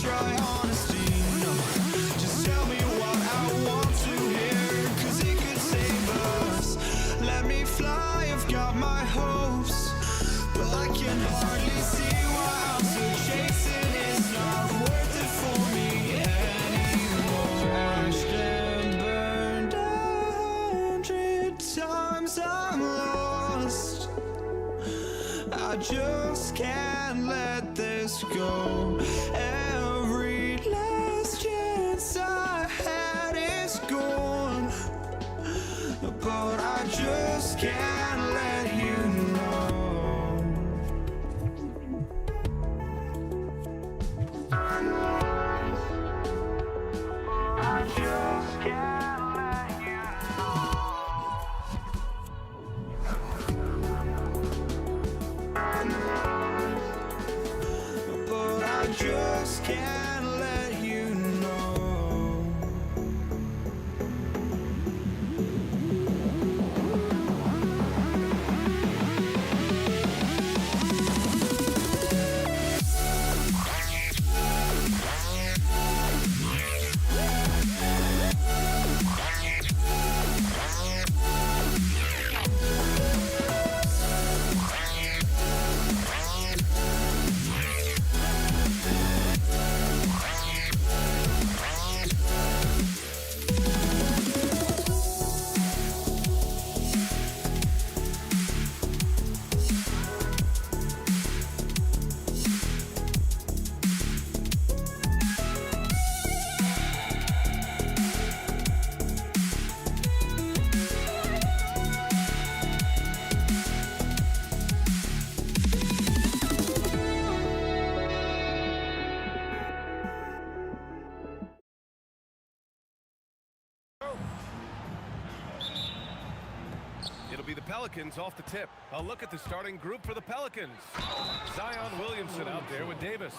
try honesty, no. Just tell me what I want to hear, 'cause it could save us. Let me fly, I've got my hopes, but I can hardly see why I'm still chasing. It's not worth it for me anymore. Crashed and burned 100 times, I'm lost. I just can't let this go. Every last chance I had is gone, but I just can't let you know. I just can't let you know. But I just can't let you know. It'll be the Pelicans off the tip. A look at the starting group for the Pelicans. Zion Williamson out there with Davis.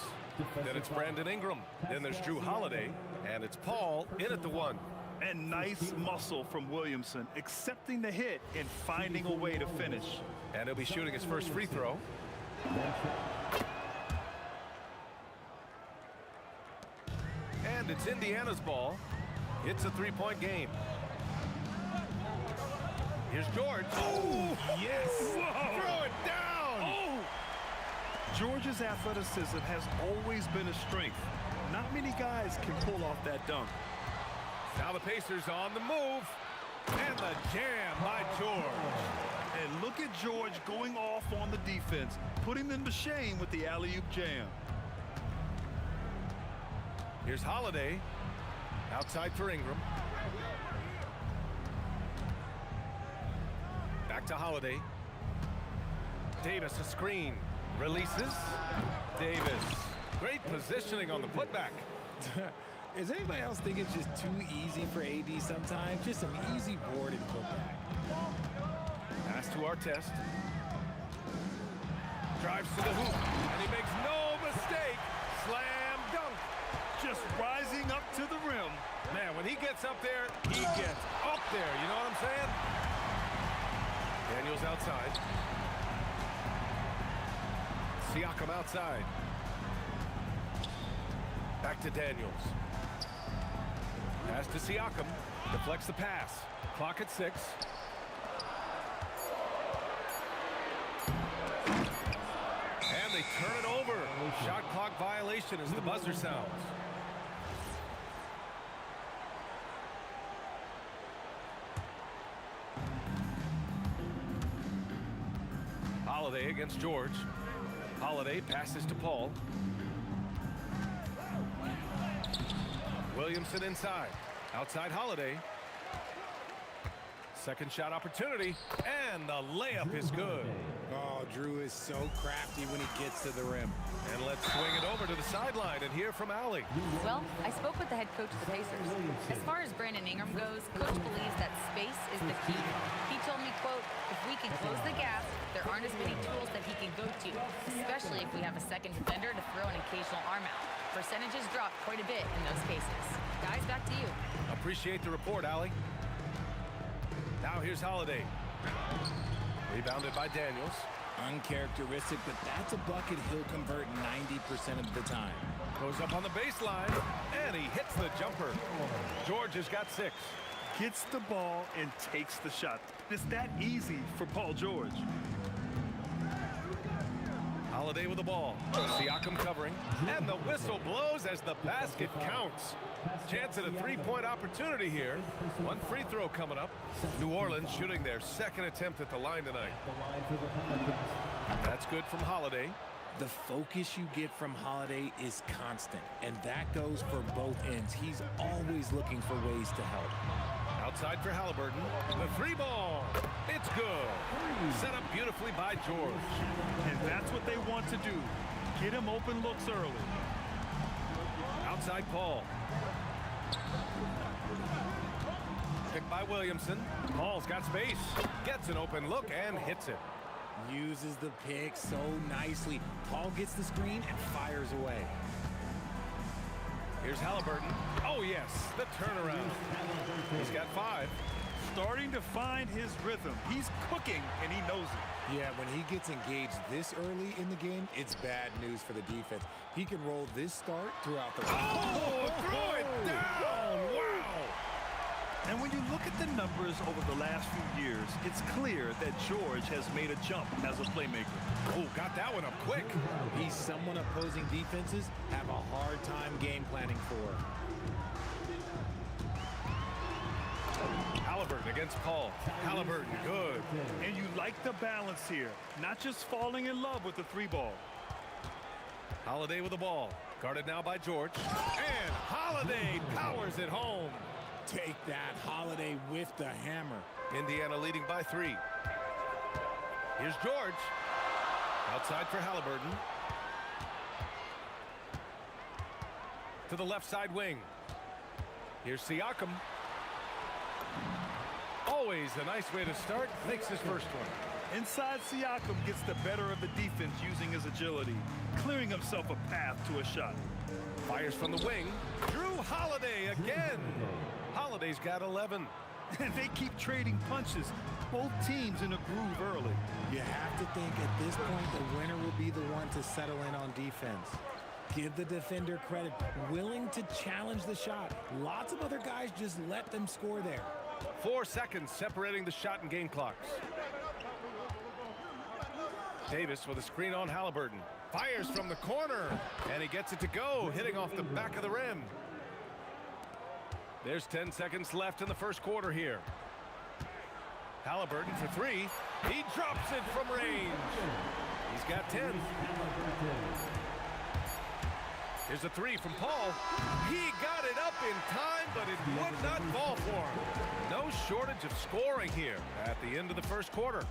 Then it's Brandon Ingram. Then there's Drew Holiday. And it's Paul in at the 1. And nice muscle from Williamson, accepting the hit and finding a way to finish. And he'll be shooting his first free throw. And it's Indiana's ball. It's a three-point game. Here's George. Oh, yes. Whoa. Throw it down. Oh. George's athleticism has always been a strength. Not many guys can pull off that dunk. Now the Pacers on the move. And the jam by George. And look at George going off on the defense, putting them to shame with the alley-oop jam. Here's Holiday. Outside for Ingram. Back to Holiday. Davis, a screen. Releases. Davis. Great positioning on the putback. Is anybody else think it's just too easy for AD sometimes? Just some easy board and putback. Pass to Artest. Drives to the hoop. And he makes no mistake. Slam dunk. Just rising up to the rim. Man, when he gets up there, he gets up there. You know what I'm saying? Daniels outside. Siakam outside. Back to Daniels. Pass to Siakam. Deflects the pass. Clock at 6. And they turn it over. Shot clock violation as the buzzer sounds. Holiday against George. Holiday passes to Paul. Williamson inside. Outside Holiday. Second shot opportunity. And the layup is good. Oh, Drew is so crafty when he gets to the rim. And let's swing it over to the sideline and hear from Allie. Well, I spoke with the head coach of the Pacers. As far as Brandon Ingram goes, coach believes that space is the key. He told me, quote, if we can close the gap, there aren't as many tools that he can go to, especially if we have a second defender to throw an occasional arm out. Percentages drop quite a bit in those cases. Guys, back to you. Appreciate the report, Allie. Now here's Holiday. Rebounded by Daniels. Uncharacteristic, but that's a bucket he'll convert 90% of the time. Goes up on the baseline, and he hits the jumper. George has got 6. Gets the ball and takes the shot. It's that easy for Paul George. Holiday with the ball. Siakam covering, and the whistle blows as the basket counts. Chance at a three-point opportunity here. One free throw coming up. New Orleans shooting their second attempt at the line tonight. That's good from Holiday. The focus you get from Holiday is constant, and that goes for both ends. He's always looking for ways to help. Outside for Halliburton. The 3 ball. It's good. Set up beautifully by George. And that's what they want to do. Get him open looks early. Outside Paul. Picked by Williamson. Paul's got space. Gets an open look and hits it. Uses the pick so nicely. Paul gets the screen and fires away. Here's Halliburton. Oh, yes, the turnaround. He's got 5. Starting to find his rhythm. He's cooking, and he knows it. Yeah, when he gets engaged this early in the game, it's bad news for the defense. He can roll this start throughout the Oh, throw it down! Wow! And when you look at the numbers over the last few years, it's clear that George has made a jump as a playmaker. Oh, got that one up quick. He's someone opposing defenses have a hard time game planning for. Halliburton against Paul. Halliburton, good. And you like the balance here, not just falling in love with the 3 ball. Holiday with the ball. Guarded now by George. And Holiday powers it home. Take that, Holiday with the hammer. Indiana leading by 3. Here's George. Outside for Halliburton. To the left side wing. Here's Siakam. Always a nice way to start. Makes his first one. Inside, Siakam gets the better of the defense using his agility, clearing himself a path to a shot. Fires from the wing. Drew Holiday again. Holiday's got 11. And they keep trading punches. Both teams in a groove early. You have to think at this point the winner will be the one to settle in on defense. Give the defender credit, willing to challenge the shot. Lots of other guys just let them score there. 4 seconds separating the shot and game clocks. Davis with a screen on Halliburton. Fires from the corner, and he gets it to go, hitting off the back of the rim. There's 10 seconds left in the first quarter here. Halliburton for 3. He drops it from range. He's got 10. Here's a 3 from Paul. He got it up in time, but it would not fall for him. No shortage of scoring here at the end of the first quarter.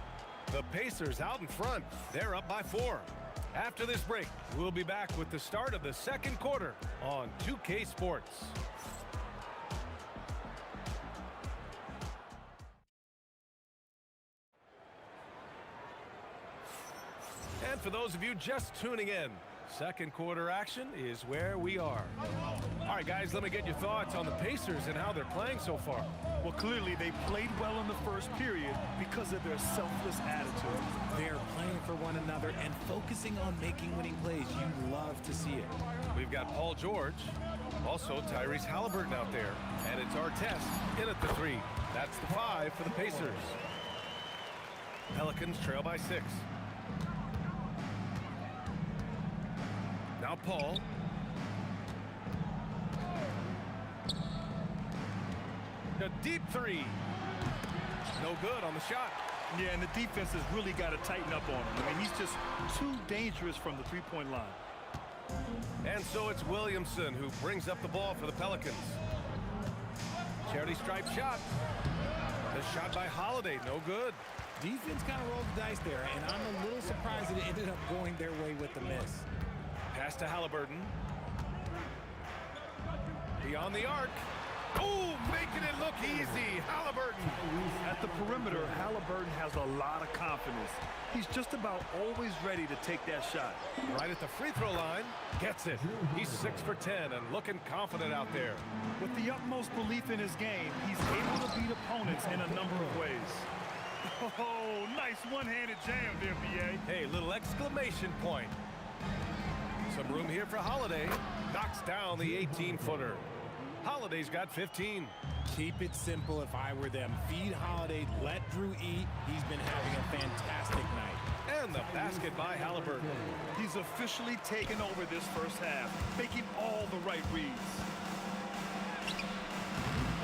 The Pacers out in front. They're up by 4. After this break, we'll be back with the start of the second quarter on 2K Sports. And for those of you just tuning in, second quarter action is where we are. All right, guys, let me get your thoughts on the Pacers and how they're playing so far. Well, clearly they played well in the first period because of their selfless attitude. They're playing for one another and focusing on making winning plays. You love to see it. We've got Paul George, also Tyrese Halliburton out there, and it's Artest in at the 3. That's the 5 for the Pacers. Pelicans trail by 6. Now Paul. A deep 3. No good on the shot. Yeah, and the defense has really got to tighten up on him. I mean, he's just too dangerous from the three-point line. And so it's Williamson who brings up the ball for the Pelicans. Charity stripe shot. The shot by Holiday, no good. Defense kind of rolled the dice there, and I'm a little surprised that it ended up going their way with the miss. Pass to Halliburton. Beyond the arc. Oh, making it look easy. Halliburton. At the perimeter, Halliburton has a lot of confidence. He's just about always ready to take that shot. Right at the free throw line. Gets it. He's 6 for 10 and looking confident out there. With the utmost belief in his game, he's able to beat opponents in a number of ways. Oh, nice one-handed jam there, BA. Hey, little exclamation point. Some room here for Holiday. Knocks down the 18-footer. Holiday's got 15. Keep it simple if I were them. Feed Holiday, let Drew eat. He's been having a fantastic night. And the basket by Halliburton. He's officially taken over this first half, making all the right reads.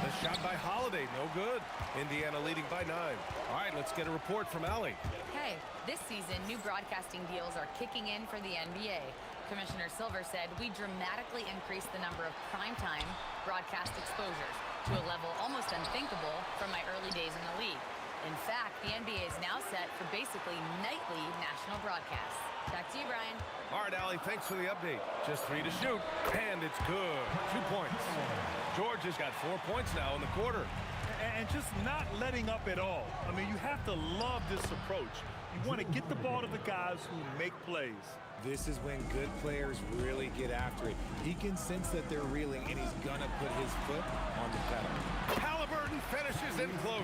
The shot by Holiday, no good. Indiana leading by 9. All right, let's get a report from Allie. Hey, this season, new broadcasting deals are kicking in for the NBA. Commissioner Silver said we dramatically increased the number of primetime broadcast exposures to a level almost unthinkable from my early days in the league. In fact, the NBA is now set for basically nightly national broadcasts. Back to you, Brian. All right, Allie, thanks for the update. Just 3 to shoot, and it's good. 2 points. George has got 4 points now in the quarter. And just not letting up at all. I mean, you have to love this approach. You want to get the ball to the guys who make plays. This is when good players really get after it. He can sense that they're reeling, and he's gonna put his foot on the pedal. Halliburton finishes in close.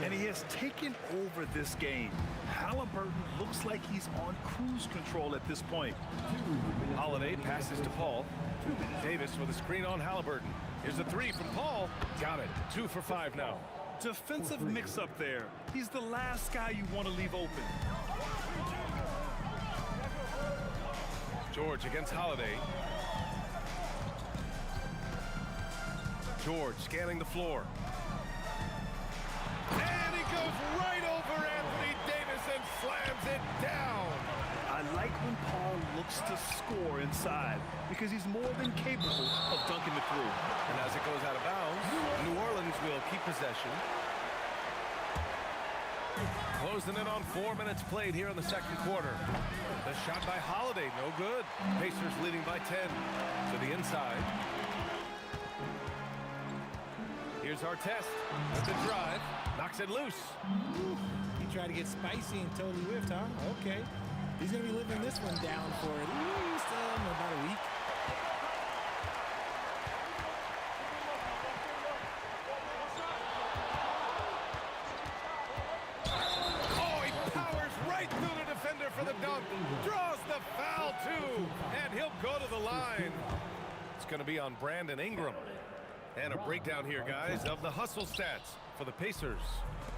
And he has taken over this game. Halliburton looks like he's on cruise control at this point. Holiday passes to Paul. Davis with a screen on Halliburton. Here's a 3 from Paul. Got it. 2 for 5 now. Defensive mix-up there. He's the last guy you want to leave open. George against Holiday. George scanning the floor. And he goes right over Anthony Davis and slams it down. I like when Paul looks to score inside because he's more than capable of dunking it through. And as it goes out of bounds, New Orleans will keep possession. Closing in on 4 minutes played here in the second quarter. The shot by Holiday, no good. Pacers leading by 10 to the inside. Here's Artest with the drive. Knocks it loose. He tried to get spicy and totally whiffed, huh? Okay. He's going to be living this one down for at least about a week. Oh, he powers right through the defender for the dunk. Draws the foul, too. And he'll go to the line. It's going to be on Brandon Ingram. And a breakdown here, guys, of the hustle stats for the Pacers.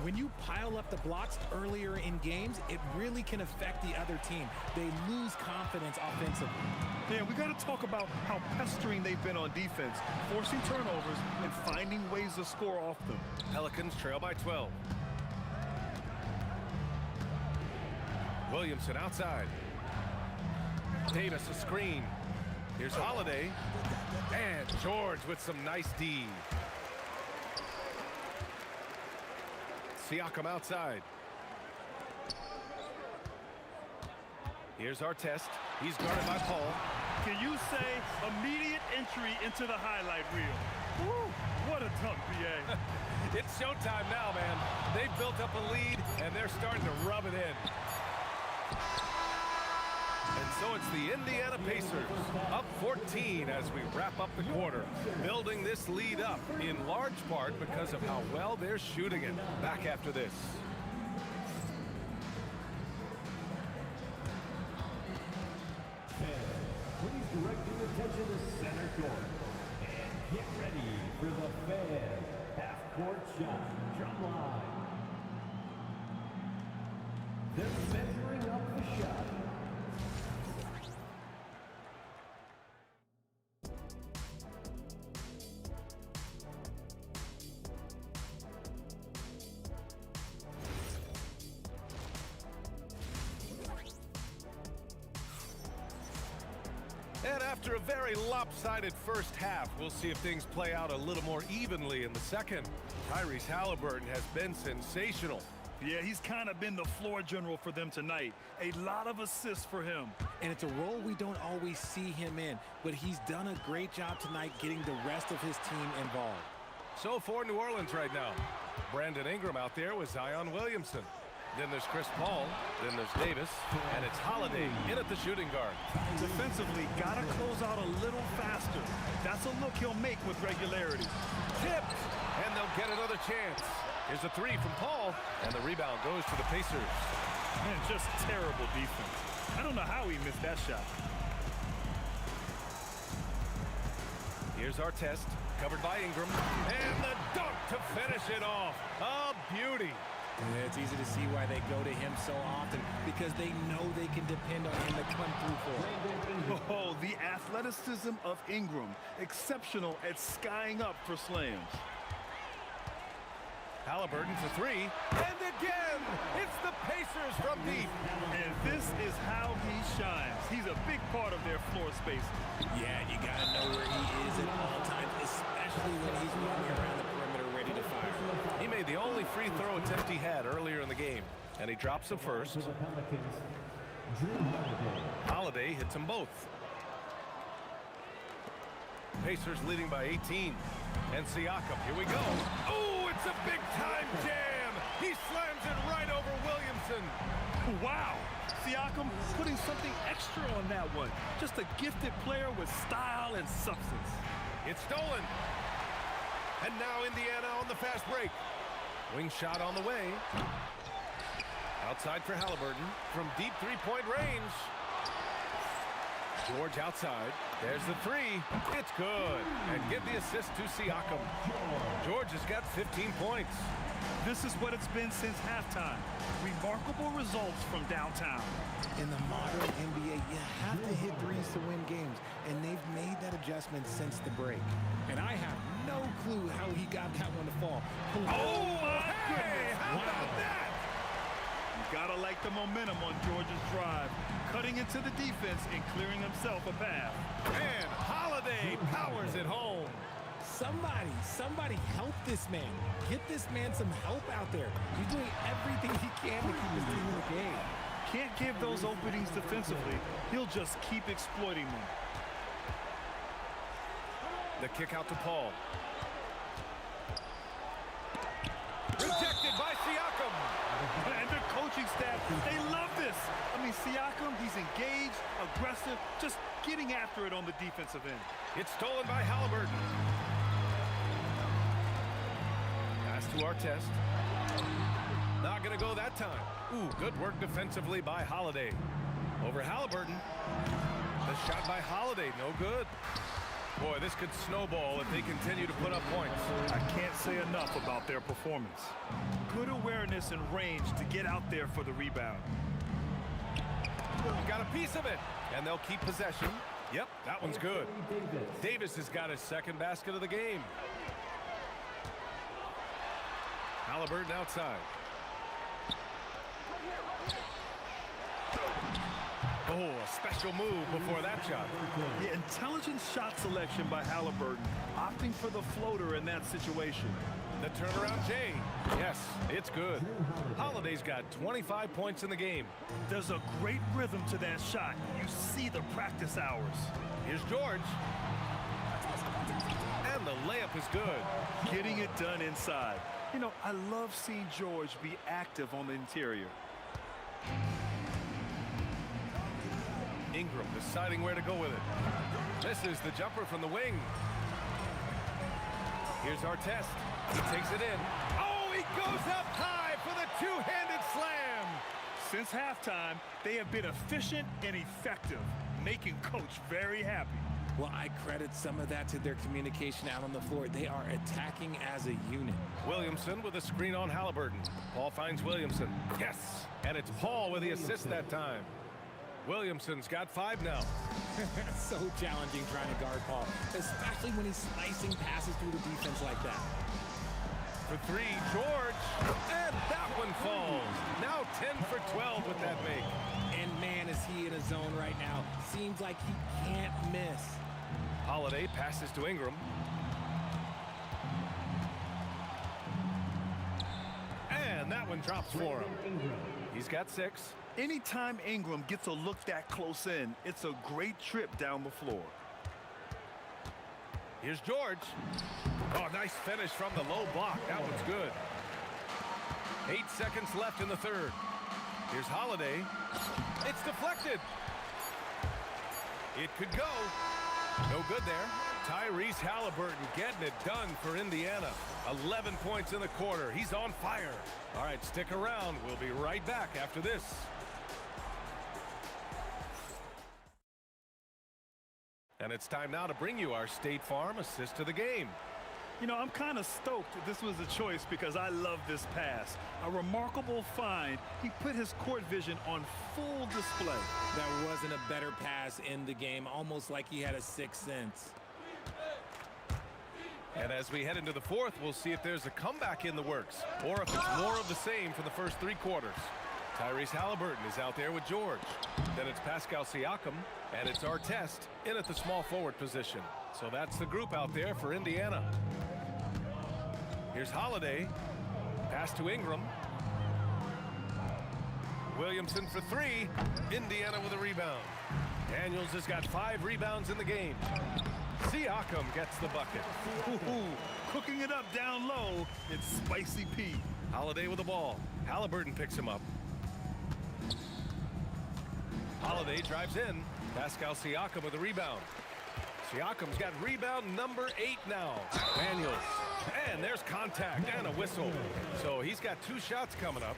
When you pile up the blocks earlier in games, it really can affect the other team. They lose confidence offensively. Yeah, we got to talk about how pestering they've been on defense, forcing turnovers and finding ways to score off them. Pelicans trail by 12. Williamson outside. Davis a screen. Here's Holiday. And George with some nice D. Siakam outside. Here's Artest. He's guarded by Paul. Can you say immediate entry into the highlight reel? Woo, what a dunk, BA. It's showtime now, man. They've built up a lead, and they're starting to rub it in. And so it's the Indiana Pacers, up 14 as we wrap up the quarter, building this lead up in large part because of how well they're shooting it. Back after this. Please direct your attention to center court and get ready for the fan half-court shot drum line. They're measuring up the shot. And after a very lopsided first half, we'll see if things play out a little more evenly in the second. Tyrese Halliburton has been sensational. Yeah, he's kind of been the floor general for them tonight. A lot of assists for him. And it's a role we don't always see him in, but he's done a great job tonight getting the rest of his team involved. So for New Orleans right now, Brandon Ingram out there with Zion Williamson. Then there's Chris Paul. Then there's Davis. And it's Holiday in at the shooting guard. Defensively, got to close out a little faster. That's a look he'll make with regularity. Tipped. And they'll get another chance. Here's a three from Paul. And the rebound goes to the Pacers. Man, just terrible defense. I don't know how he missed that shot. Here's our test. Covered by Ingram. And the dunk to finish it off. A beauty. It's easy to see why they go to him so often, because they know they can depend on him to come through for them. Oh, the athleticism of Ingram. Exceptional at skying up for slams. Halliburton for three. And again, it's the Pacers from deep. And this is how he shines. He's a big part of their floor space. Yeah, you got to know where he is at all times, especially when he's running around the perimeter ready to fire. He made the only free throw attempt he had earlier in the game, and he drops them first. Holiday hits them both. Pacers leading by 18. And Siakam, here we go. Oh, it's a big-time jam. He slams it right over Williamson. Wow. Siakam putting something extra on that one. Just a gifted player with style and substance. It's stolen. And now Indiana on the fast break. Wing shot on the way. Outside for Halliburton from deep three-point range. George outside. There's the three. It's good. And give the assist to Siakam. George has got 15 points. This is what it's been since halftime. Remarkable results from downtown. In the modern NBA, you have to hit threes to win games, and they've made that adjustment since the break. And I have no clue how he got that one to fall. Oh, my goodness. How about that? You gotta like the momentum on George's drive. Cutting into the defense and clearing himself a path. And Holiday powers it home. Somebody help this man. Get this man some help out there. He's doing everything he can to keep his team in the game. Can't give those openings defensively. He'll just keep exploiting them. The kick out to Paul. Rejected by Siakam. And the coaching staff, they love this. I mean, Siakam, he's engaged, aggressive, just getting after it on the defensive end. It's stolen by Halliburton. Pass to our test. Not going to go that time. Ooh, good work defensively by Holiday. Over Halliburton. The shot by Holiday, no good. Boy, this could snowball if they continue to put up points. I can't say enough about their performance. Good awareness and range to get out there for the rebound. Got a piece of it, and they'll keep possession. Yep, that one's good. Davis has got his second basket of the game. Halliburton outside. Oh, a special move before that shot. Yeah, intelligent shot selection by Halliburton, opting for the floater in that situation. The turnaround J. Yes, it's good. Holiday's got 25 points in the game. There's a great rhythm to that shot. You see the practice hours. Here's George. And the layup is good. Getting it done inside. You know, I love seeing George be active on the interior. Ingram deciding where to go with it. This is the jumper from the wing. Here's our test. He takes it in. Oh, he goes up high for the two-handed slam. Since halftime, they have been efficient and effective, making Coach very happy. Well, I credit some of that to their communication out on the floor. They are attacking as a unit. Williamson with a screen on Halliburton. Paul finds Williamson. Yes, and it's Paul with the assist that time. Williamson's got 5 now. So challenging trying to guard Paul, especially when he's slicing passes through the defense like that. For 3, George. And that one falls. Now 10 for 12 with that make. And man, is he in a zone right now. Seems like he can't miss. Holiday passes to Ingram. And that one drops for him. He's got 6. Anytime Ingram gets a look that close in, it's a great trip down the floor. Here's George. Oh, nice finish from the low block. That one's good. 8 seconds left in the third. Here's Holiday. It's deflected. It could go. No good there. Tyrese Halliburton getting it done for Indiana. 11 points in the quarter. He's on fire. All right, stick around. We'll be right back after this. And it's time now to bring you our State Farm assist to the game. You know, I'm kind of stoked this was a choice because I love this pass. A remarkable find. He put his court vision on full display. That wasn't a better pass in the game, almost like he had a sixth sense. And as we head into the fourth, we'll see if there's a comeback in the works or if it's more of the same for the first three quarters. Tyrese Halliburton is out there with George. Then it's Pascal Siakam, and it's Artest in at the small forward position. So that's the group out there for Indiana. Here's Holiday. Pass to Ingram. Williamson for three. Indiana with a rebound. Daniels has got 5 rebounds in the game. Siakam gets the bucket. Ooh, cooking it up down low. It's Spicy Pete. Holiday with the ball. Halliburton picks him up. Holiday drives in. Pascal Siakam with a rebound. Siakam's got rebound number 8 now. Daniels. And there's contact and a whistle. So he's got 2 shots coming up.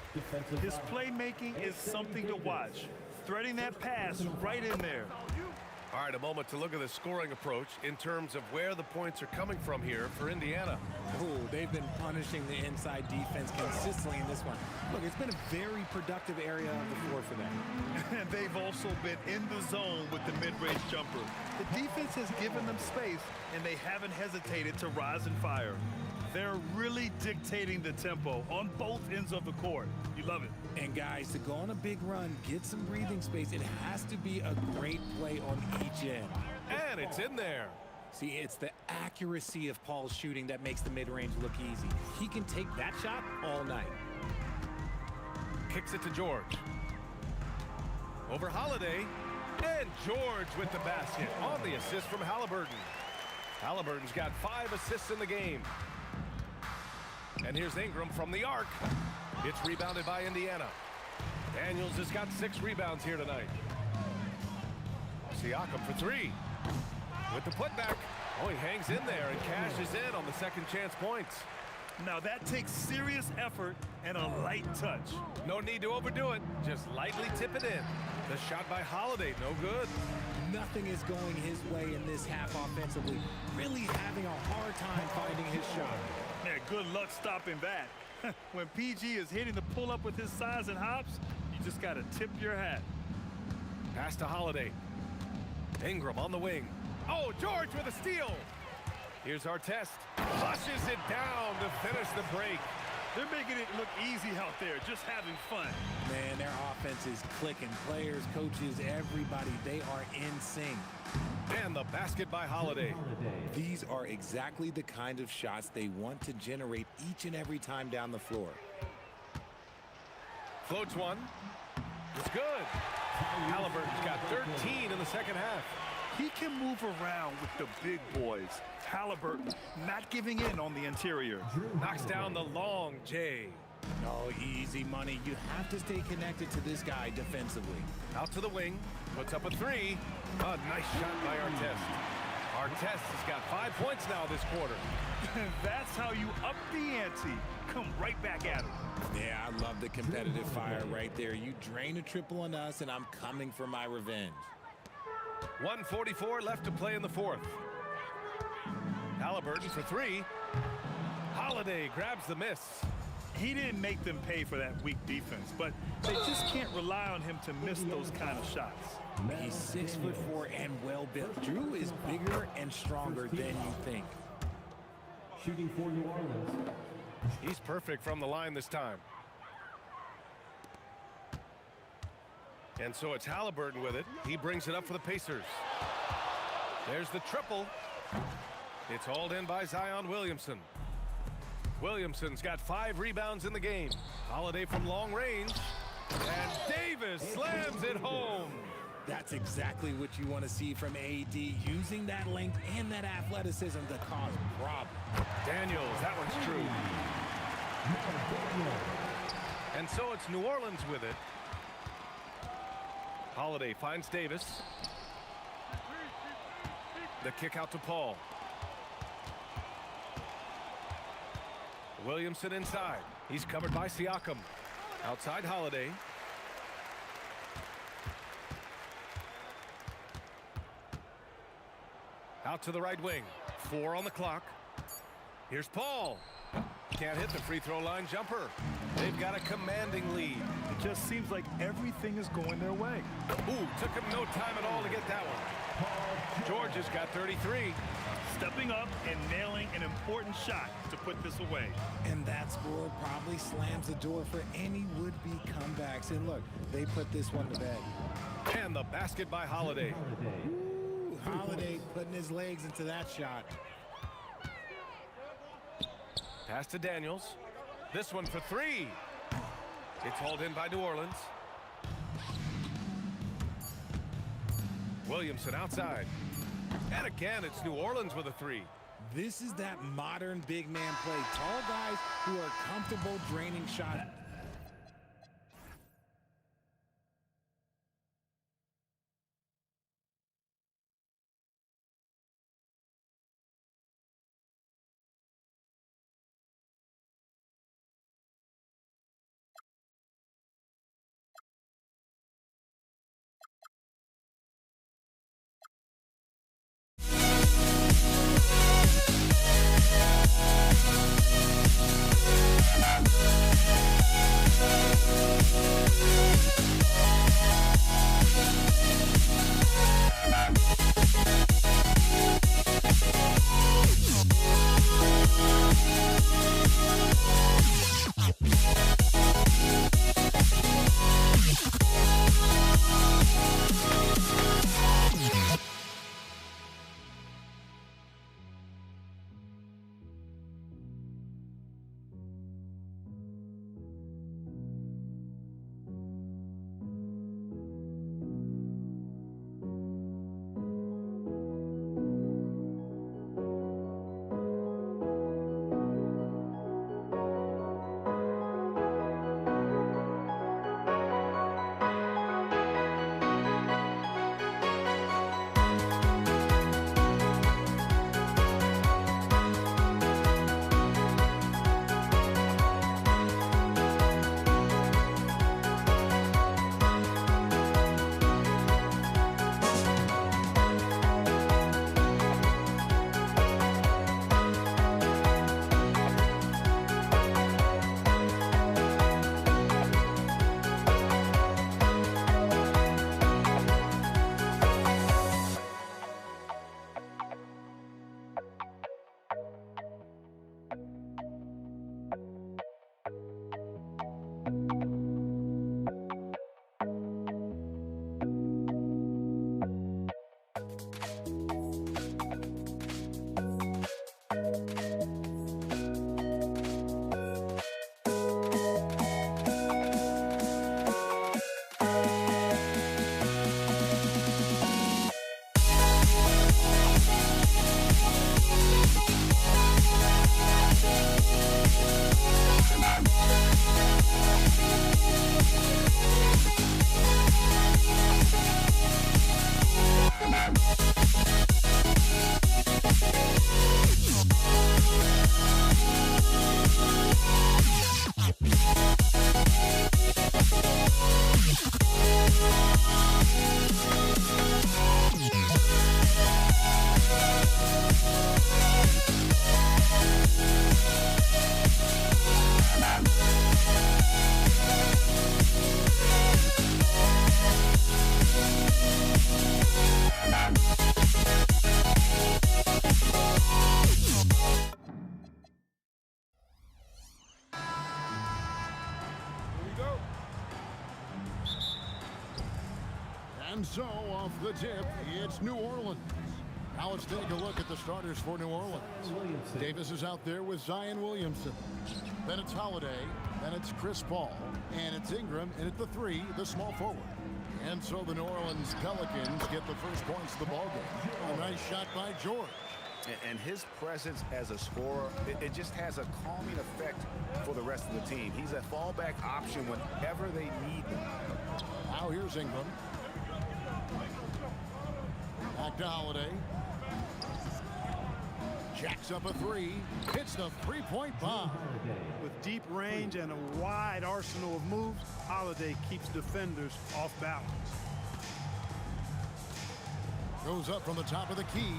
His playmaking is something to watch. Threading that pass right in there. All right, a moment to look at the scoring approach in terms of where the points are coming from here for Indiana. Oh, they've been punishing the inside defense consistently in this one. Look, it's been a very productive area on the floor for them. And they've also been in the zone with the mid-range jumper. The defense has given them space, and they haven't hesitated to rise and fire. They're really dictating the tempo on both ends of the court. You love it. And guys, to go on a big run, get some breathing space, it has to be a great play on each end. And it's in there. See, it's the accuracy of Paul's shooting that makes the mid-range look easy. He can take that shot all night. Kicks it to George. Over Holiday. And George with the basket on the assist from Halliburton. Halliburton's got 5 assists in the game. And here's Ingram from the arc. It's rebounded by Indiana. Daniels has got 6 rebounds here tonight. Siakam for 3. With the putback. Oh, he hangs in there and cashes in on the second chance points. Now that takes serious effort and a light touch. No need to overdo it. Just lightly tip it in. The shot by Holiday, no good. Nothing is going his way in this half offensively. Really having a hard time finding his shot. Yeah, good luck stopping that. When PG is hitting the pull-up with his size and hops, you just got to tip your hat. Pass to Holiday. Ingram on the wing. Oh, George with a steal. Here's Artest. Flushes it down to finish the break. They're making it look easy out there, just having fun. Man, their offense is clicking. Players, coaches, everybody, they are in sync. And the basket by Holiday. These are exactly the kind of shots they want to generate each and every time down the floor. Floats one. It's good. Halliburton's got 13 in the second half. He can move around with the big boys. Halliburton not giving in on the interior. Knocks down the long J. No, easy money. You have to stay connected to this guy defensively. Out to the wing. Puts up a 3. A nice shot by Artest. Artest has got 5 points now this quarter. That's how you up the ante. Come right back at him. Yeah, I love the competitive fire right there. You drain a triple on us, and I'm coming for my revenge. 1:44 left to play in the fourth. Halliburton for 3. Holiday grabs the miss. He didn't make them pay for that weak defense, but they just can't rely on him to miss those kind of shots. He's 6'4" and well-built. Drew is bigger and stronger than you think. Shooting for New Orleans. He's perfect from the line this time. And so it's Halliburton with it. He brings it up for the Pacers. There's the triple. It's hauled in by Zion Williamson. Williamson's got 5 rebounds in the game. Holiday from long range. And Davis slams it home. That's exactly what you want to see from AD, using that length and that athleticism to cause problems. Daniels, that one's true. And so it's New Orleans with it. Holiday finds Davis. The kick out to Paul. Williamson inside. He's covered by Siakam. Outside Holiday. Out to the right wing. 4 on the clock. Here's Paul. Can't hit the free throw line jumper. They've got a commanding lead. It just seems like everything is going their way. Ooh, took him no time at all to get that one. George has got 33. Stepping up and nailing an important shot to put this away. And that score probably slams the door for any would-be comebacks. And look, they put this one to bed. And the basket by Holiday. Ooh, Holiday putting his legs into that shot. Pass to Daniels. This one for 3. It's hauled in by New Orleans. Williamson outside. And again, it's New Orleans with a 3. This is that modern big man play. Tall guys who are comfortable draining shots. And so, off the tip, it's New Orleans. Now let's take a look at the starters for New Orleans. Davis is out there with Zion Williamson. Then it's Holiday. Then it's Chris Paul. And it's Ingram. And at the 3, the small forward. And so the New Orleans Pelicans get the first points of the ballgame. A nice shot by George. And his presence as a scorer, it just has a calming effect for the rest of the team. He's a fallback option whenever they need him. Now here's Ingram. Back to Holiday. Jacks up a three. Hits the three-point bomb. With deep range and a wide arsenal of moves, Holiday keeps defenders off balance. Goes up from the top of the key,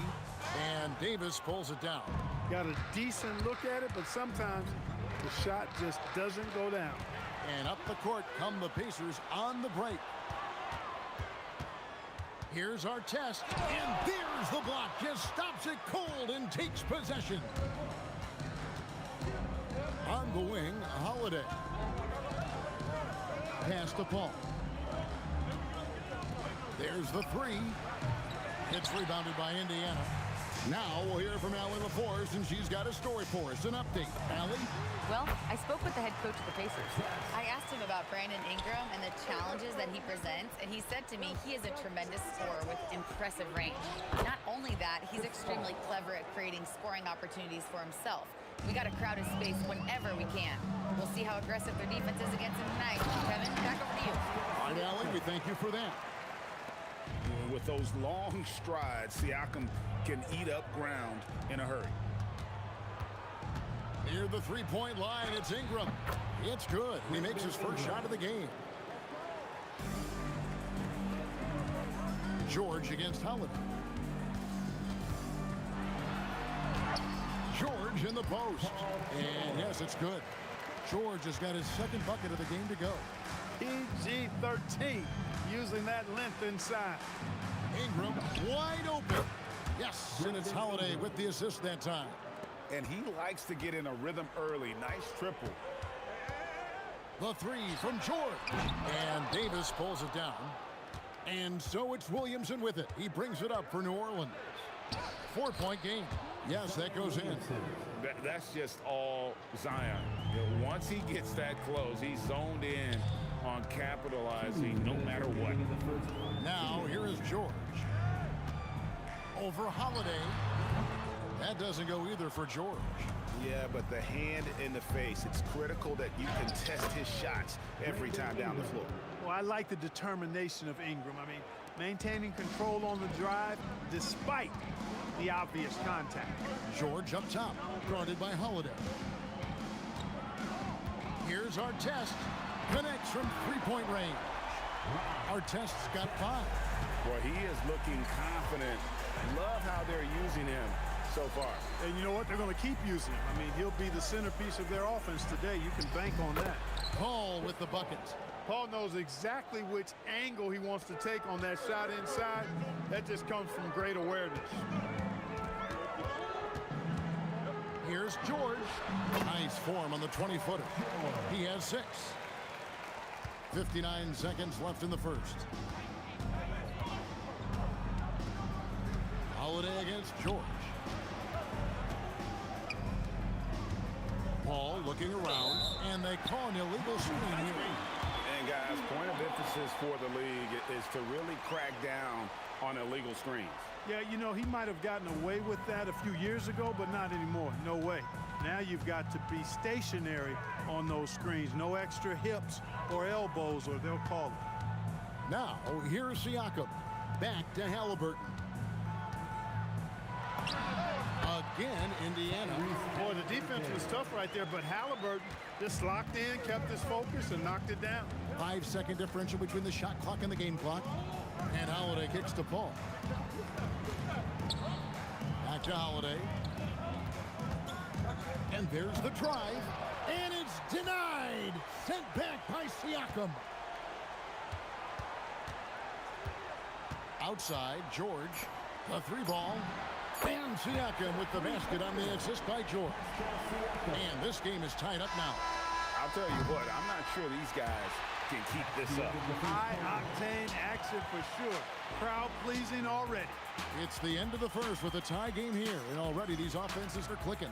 and Davis pulls it down. Got a decent look at it, but sometimes the shot just doesn't go down. And up the court come the Pacers on the break. Here's our test, and there's the block. Just stops it cold and takes possession. On the wing, Holiday. Pass to Paul. There's the three. It's rebounded by Indiana. Now we'll hear from Allie LaForce, and she's got a story for us. An update. Allie? Well, I spoke with the head coach of the Pacers. I asked him about Brandon Ingram and the challenges that he presents, and he said to me he is a tremendous scorer with impressive range. Not only that, he's extremely clever at creating scoring opportunities for himself. We got to crowd his space whenever we can. We'll see how aggressive their defense is against him tonight. Kevin, back over to you. All right, Allie, we thank you for that. With those long strides, Siakam can eat up ground in a hurry. Near the three-point line, it's Ingram. It's good. He makes his first shot of the game. George against Holiday. George in the post. And yes, it's good. George has got his second bucket of the game to go. PG-13, using that length inside. Ingram wide open. Yes, and it's Holiday with the assist that time. And he likes to get in a rhythm early. Nice triple. The three from George. And Davis pulls it down. And so it's Williamson with it. He brings it up for New Orleans. 4-point game. Yes, that goes in. That's just all Zion. Once he gets that close, he's zoned in on capitalizing no matter what. Now, here is George. Over Holiday. That doesn't go either for George. Yeah, but the hand in the face, it's critical that you can test his shots every time down the floor. Well, I like the determination of Ingram. I mean, maintaining control on the drive despite the obvious contact. George up top, guarded by Holiday. Here's our test. Connects from three-point range. Artest's got 5. Boy, he is looking confident. Love how they're using him so far. And you know what? They're going to keep using him. I mean, he'll be the centerpiece of their offense today. You can bank on that. Paul with the bucket. Paul knows exactly which angle he wants to take on that shot inside. That just comes from great awareness. Here's George. Nice form on the 20-footer. He has 6. 59 seconds left in the first. Holiday against George. Paul looking around, and they call an illegal screen here. And guys, point of emphasis for the league is to really crack down on illegal screens. Yeah, you know, he might have gotten away with that a few years ago, but not anymore. No way. Now you've got to be stationary on those screens. No extra hips or elbows, or they'll call it. Now, here's Siakam. Back to Halliburton. Again, Indiana. Boy, the defense was tough right there, but Halliburton just locked in, kept his focus, and knocked it down. 5-second differential between the shot clock and the game clock. And Holiday kicks to Paul. Back to Holiday. And there's the drive. And it's denied. Sent back by Siakam. Outside, George. The 3-ball. And Siakam with the basket on the assist by George. And this game is tied up now. I'll tell you what, I'm not sure these guys can keep this up. High-octane action for sure. Crowd-pleasing already. It's the end of the first with a tie game here. And already these offenses are clicking.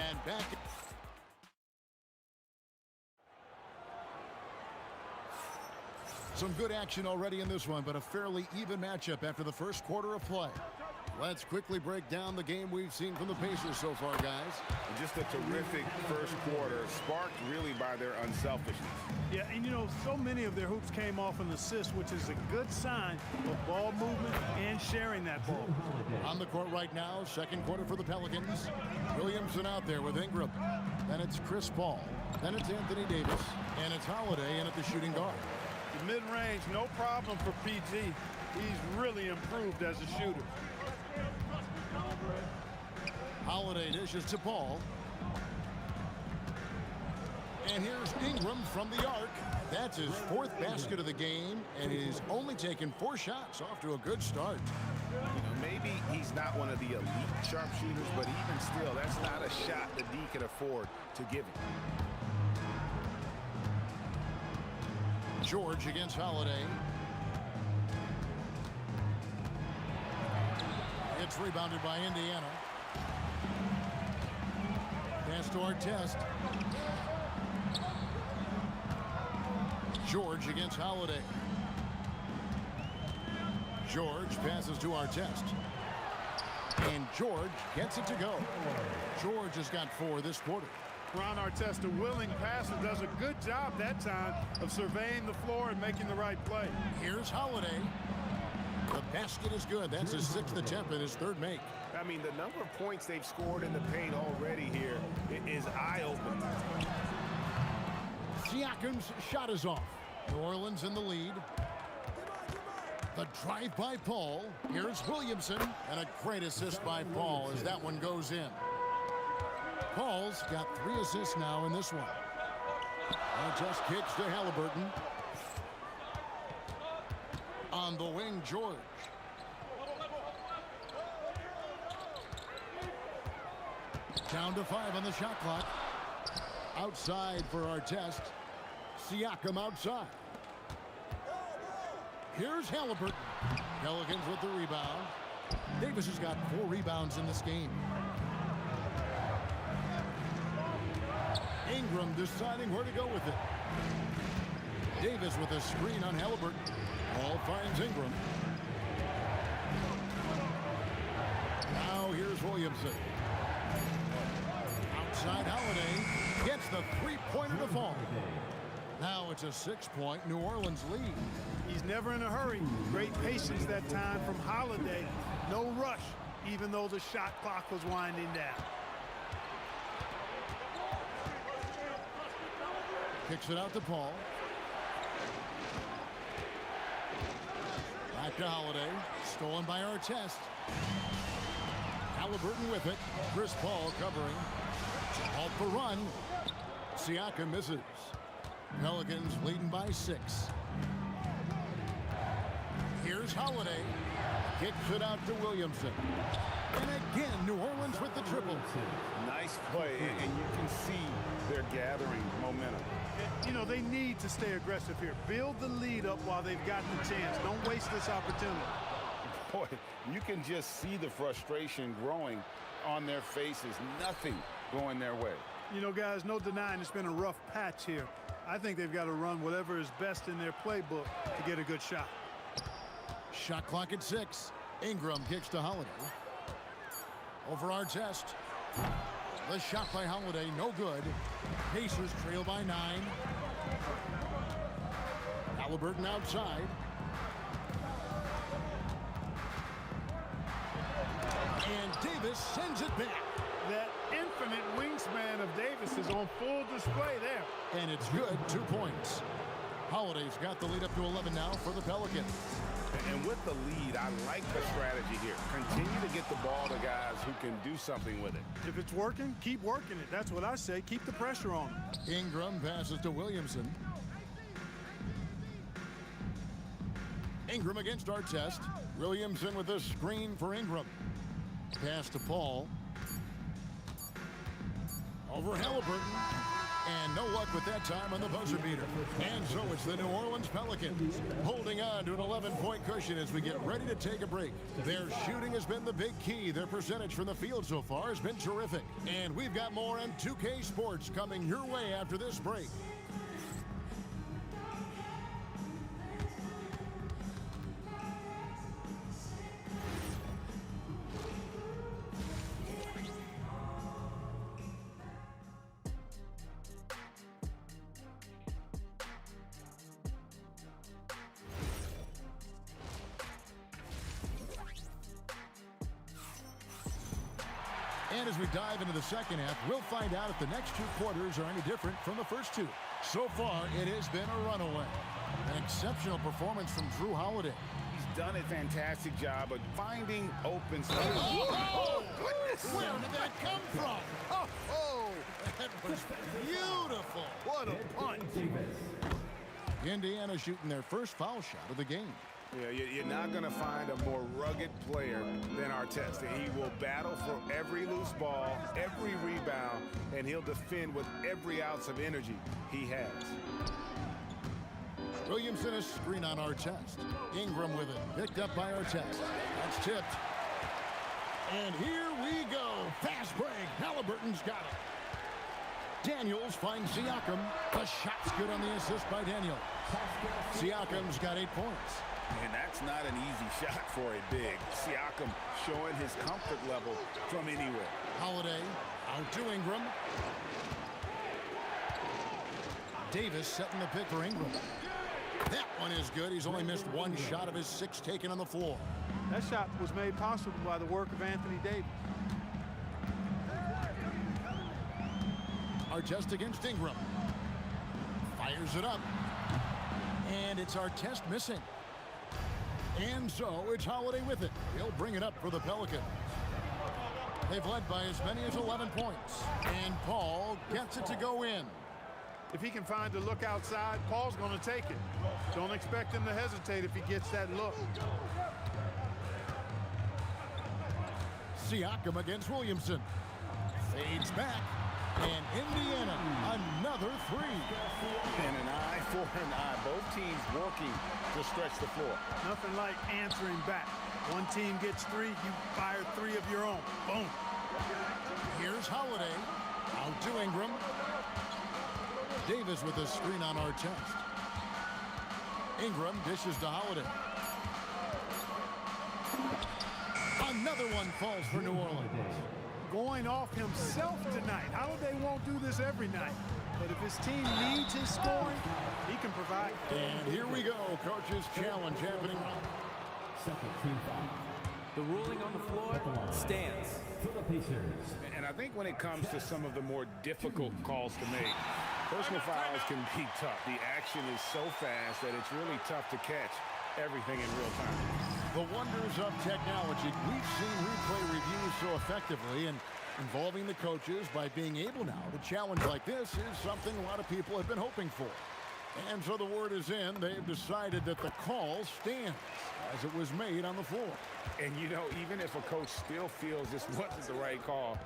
And back. Some good action already in this one, but a fairly even matchup after the first quarter of play. Let's quickly break down the game we've seen from the Pacers so far, guys. Just a terrific first quarter, sparked really by their unselfishness. Yeah, and you know, so many of their hoops came off an assist, which is a good sign of ball movement and sharing that ball. On the court right now, second quarter for the Pelicans. Williamson out there with Ingram. Then it's Chris Paul. Then it's Anthony Davis. And it's Holiday in at the shooting guard. The mid-range, no problem for PG. He's really improved as a shooter. Holiday dishes to Paul. And here's Ingram from the arc. That's his fourth basket of the game, and he's only taken 4 shots. Off to a good start. You know, maybe he's not one of the elite sharpshooters, but even still, that's not a shot that D can afford to give him. George against Holiday. It's rebounded by Indiana. Pass to Artest. George against Holiday. George passes to Artest. And George gets it to go. George has got 4 this quarter. Ron Artest, a willing passer, does a good job that time of surveying the floor and making the right play. Here's Holiday. The basket is good. That's his 6th attempt and his 3rd make. I mean, the number of points they've scored in the paint already here is eye-opening. Siakam's shot is off. New Orleans in the lead. The drive by Paul. Here's Williamson. And a great assist by Paul as that one goes in. Paul's got 3 assists now in this one. And just kicks to Halliburton. On the wing, George. Down to 5 on the shot clock. Outside for Artest. Siakam outside. Here's Halliburton. Pelicans with the rebound. Davis has got 4 rebounds in this game. Ingram deciding where to go with it. Davis with a screen on Halliburton. Ball finds Ingram. Now here's Williamson. Outside Holiday gets the 3-pointer to fall. Now it's a 6-point New Orleans lead. He's never in a hurry. Great patience that time from Holiday. No rush, even though the shot clock was winding down. Kicks it out to Paul. Back to Holiday. Stolen by Artest. Halliburton with it. Chris Paul covering. Off the run. Siakam misses. Pelicans leading by 6. Here's Holiday. Kicks it out to Williamson. And again, New Orleans with the triple. Nice play, and you can see they're gathering momentum. You know, they need to stay aggressive here. Build the lead up while they've got the chance. Don't waste this opportunity. Boy, you can just see the frustration growing on their faces. Nothing going their way. You know, guys, no denying it's been a rough patch here. I think they've got to run whatever is best in their playbook to get a good shot. Shot clock at 6. Ingram kicks to Holiday. Over Artest. The shot by Holiday, no good. Pacers trail by 9. Halliburton outside. And Davis sends it back. That infinite wingspan of Davis is on full display there. And it's good, 2 points. Holiday's got the lead up to 11 now for the Pelicans. And with the lead, I like the strategy here. Continue to get the ball to guys who can do something with it. If it's working, keep working it. That's what I say. Keep the pressure on them. Ingram passes to Williamson. Ingram against Artest. Williamson with a screen for Ingram. Pass to Paul. Over Halliburton. And no luck with that time on the buzzer beater. And so it's the New Orleans Pelicans holding on to an 11-point cushion as we get ready to take a break. Their shooting has been the big key. Their percentage from the field so far has been terrific. And we've got more on 2K Sports coming your way after this break. And as we dive into the second half, we'll find out if the next 2 quarters are any different from the first 2. So far, it has been a runaway. An exceptional performance from Drew Holiday. He's done a fantastic job of finding open space. Oh, goodness! Where did that come from? Oh, that was beautiful. What a punch. Indiana shooting their first foul shot of the game. Yeah, you're not going to find a more rugged player than Artest. He will battle for every loose ball, every rebound, and he'll defend with every ounce of energy he has. Williamson a screen on Artest. Ingram with it. Picked up by Artest. That's tipped. And here we go. Fast break. Halliburton's got it. Daniels finds Siakam. The shot's good on the assist by Daniels. Siakam's got 8 points. And that's not an easy shot for a big. Siakam showing his comfort level from anywhere. Holiday out to Ingram. Davis setting the pick for Ingram. That one is good. He's only missed 1 shot of his 6 taken on the floor. That shot was made possible by the work of Anthony Davis. Artest against Ingram. Fires it up. And it's Artest missing. And so it's Holiday with it. He'll bring it up for the Pelicans. They've led by as many as 11 points. And Paul gets it to go in. If he can find a look outside, Paul's going to take it. Don't expect him to hesitate if he gets that look. Siakam against Williamson. Fades back. And Indiana, another 3. And an eye for an eye. Both teams working to stretch the floor. Nothing like answering back. One team gets 3, you fire 3 of your own. Boom. Here's Holiday. Out to Ingram. Davis with a screen on Artest. Ingram dishes to Holiday. Another one falls for New Orleans. Going off himself tonight. Holiday won't do this every night. But if his team needs his scoring, he can provide. And here we go. Coach's challenge happening. Second team foul. The ruling on the floor stands. For the Pacers. And I think when it comes to some of the more difficult calls to make, personal fouls can be tough. The action is so fast that it's really tough to catch everything in real time. The wonders of technology. We've seen replay reviews so effectively and involving the coaches by being able now to challenge like this is something a lot of people have been hoping for. And so the word is in. They've decided that the call stands as it was made on the floor. And, you know, even if a coach still feels this wasn't the right call,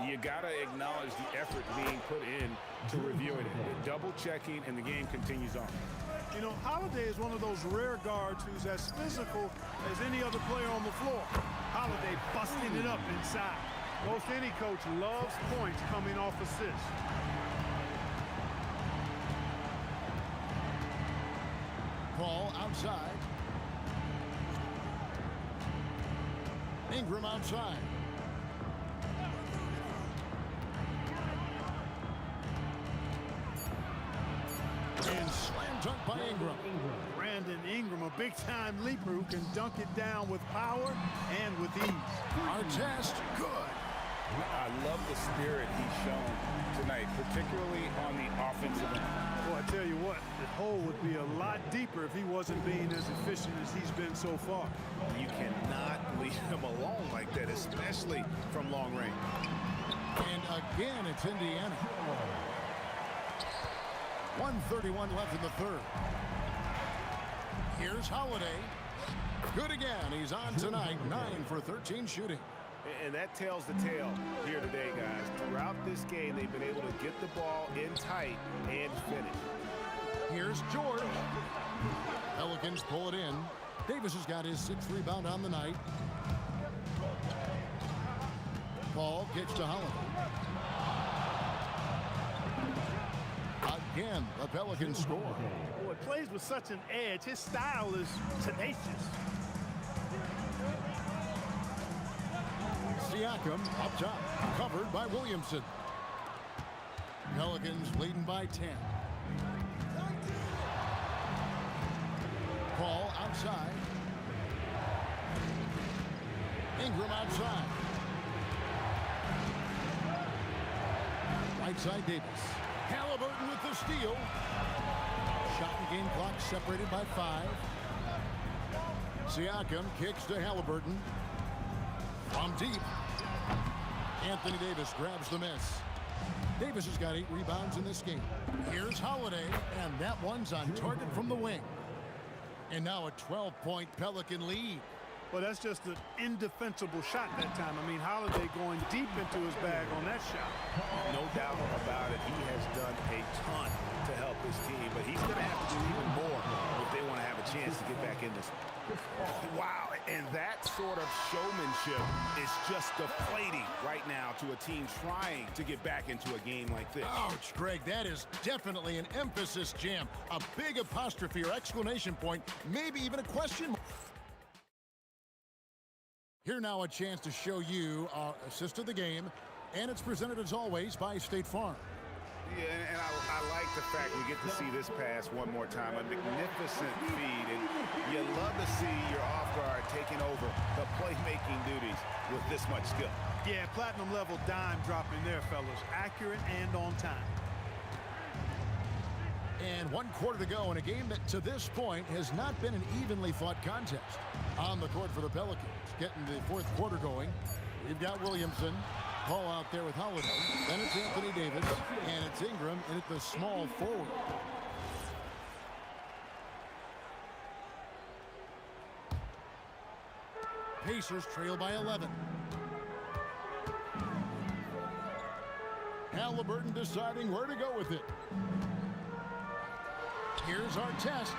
you got to acknowledge the effort being put in to reviewing it. Double checking, and the game continues on. You know, Holiday is one of those rare guards who's as physical as any other player on the floor. Holiday busting it up inside. Most any coach loves points coming off assists. Paul outside. Ingram outside. And slam dunk by Ingram. Brandon Ingram, a big-time leaper who can dunk it down with power and with ease. Artest, good. I love the spirit he's shown tonight, particularly on the offensive end. Well, I tell you what, the hole would be a lot deeper if he wasn't being as efficient as he's been so far. You cannot leave him alone like that, especially from long range. And again, it's Indiana. 1:31 left in the third. Here's Holiday. Good again. He's on tonight. 9 for 13 shooting. And that tells the tale here today, guys. Throughout this game, they've been able to get the ball in tight and finish. Here's George. Pelicans pull it in. Davis has got his 6th rebound on the night. Paul gets to Holiday. Again, the Pelicans score. Boy, plays with such an edge. His style is tenacious. Siakam up top, covered by Williamson. Pelicans leading by 10. Paul outside. Ingram outside. Right side Davis. Halliburton with the steal. Shot and game clock separated by 5. Siakam kicks to Halliburton. From deep. Anthony Davis grabs the miss. Davis has got 8 rebounds in this game. Here's Holiday, and that one's on target from the wing. And now a 12-point Pelican lead. Well, that's just an indefensible shot that time. I mean, Holiday going deep into his bag on that shot. No doubt about it. He has done a ton to help his team, but he's going to have to do even more if they want to have a chance to get back in this. Wow, and that sort of showmanship is just deflating right now to a team trying to get back into a game like this. Ouch, Greg, that is definitely an emphasis jam. A big apostrophe or exclamation point, maybe even a question mark. Here now a chance to show you our assist of the game, and it's presented as always by State Farm. Yeah, and I like the fact we get to see this pass one more time. A magnificent feed, and you love to see your off guard taking over the playmaking duties with this much skill. Yeah, platinum level dime dropping there, fellas. Accurate and on time. And 1 quarter to go in a game that to this point has not been an evenly fought contest. On the court for the Pelicans, getting the 4th quarter going. We've got Williamson. Paul out there with Holiday. Then it's Anthony Davis. And it's Ingram in at the small forward. Pacers trail by 11. Halliburton deciding where to go with it. Here's Artest.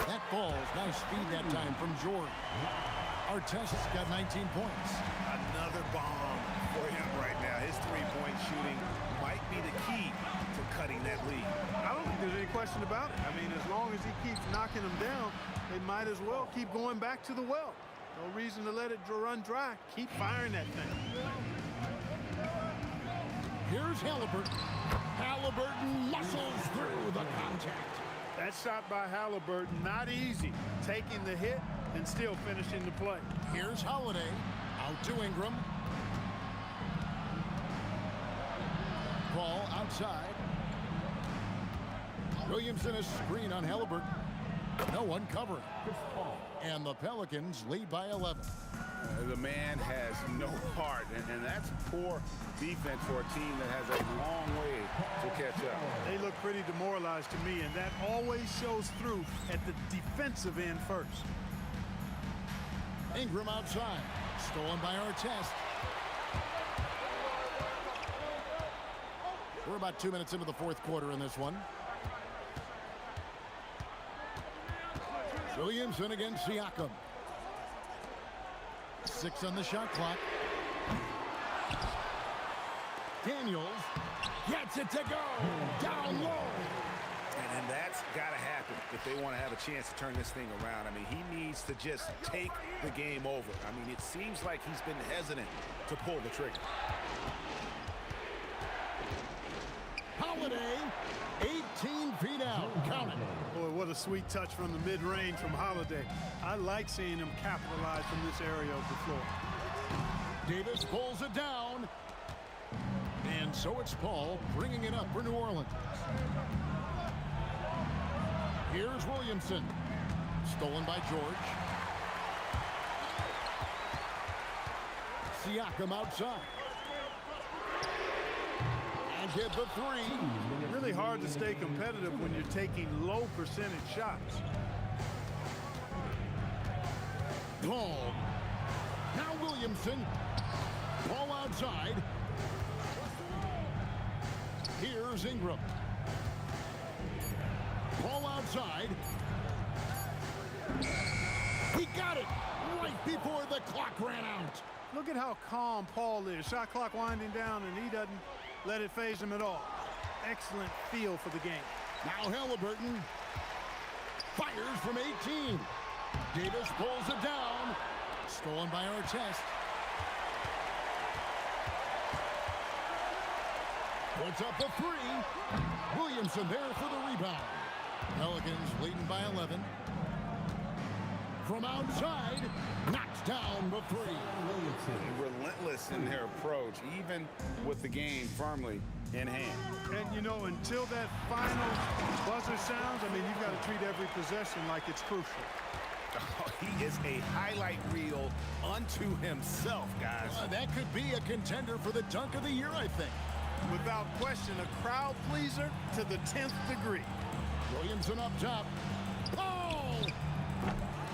That falls. Nice speed that time from George. Artest's got 19 points. Another bomb for him right now. His three-point shooting might be the key to cutting that lead. I don't think there's any question about it. I mean, as long as he keeps knocking them down, they might as well keep going back to the well. No reason to let it run dry. Keep firing that thing. Here's Halliburton. Halliburton muscles through the contact. That shot by Halliburton, not easy. Taking the hit and still finishing the play. Here's Holiday. Out to Ingram. Ball outside. Williamson a screen on Halliburton. No one covering. And the Pelicans lead by 11. The man has no heart, and that's poor defense for a team that has a long way to catch up. They look pretty demoralized to me, and that always shows through at the defensive end first. Ingram outside. Stolen by Artest. We're about 2 minutes into the 4th quarter in this one. Williamson against Siakam. 6 on the shot clock. Daniels gets it to go. Down low. And that's got to happen if they want to have a chance to turn this thing around. I mean, he needs to just take the game over. I mean, it seems like he's been hesitant to pull the trigger. Holiday, 18 feet out. Count it. Boy, what a sweet touch from the mid-range from Holiday. I like seeing him capitalize from this area of the floor. Davis pulls it down. And so it's Paul bringing it up for New Orleans. Here's Williamson. Stolen by George. Siakam outside. And hit the 3. Really hard to stay competitive when you're taking low percentage shots. Paul. Now Williamson. Ball outside. Here's Ingram. Ball outside. He got it right before the clock ran out. Look at how calm Paul is. Shot clock winding down, and he doesn't let it phase him at all. Excellent feel for the game. Now Halliburton fires from 18. Davis pulls it down. Stolen by Artest. Puts up a 3. Williamson there for the rebound. Pelicans leading by 11. from outside, knocks down the three. Relentless in their approach, even with the game firmly in hand. And, you know, until that final buzzer sounds, I mean, you've got to treat every possession like it's crucial. Oh, he is a highlight reel unto himself, guys. That could be a contender for the dunk of the year, I think. Without question, a crowd pleaser to the 10th degree. Williamson up top. Oh!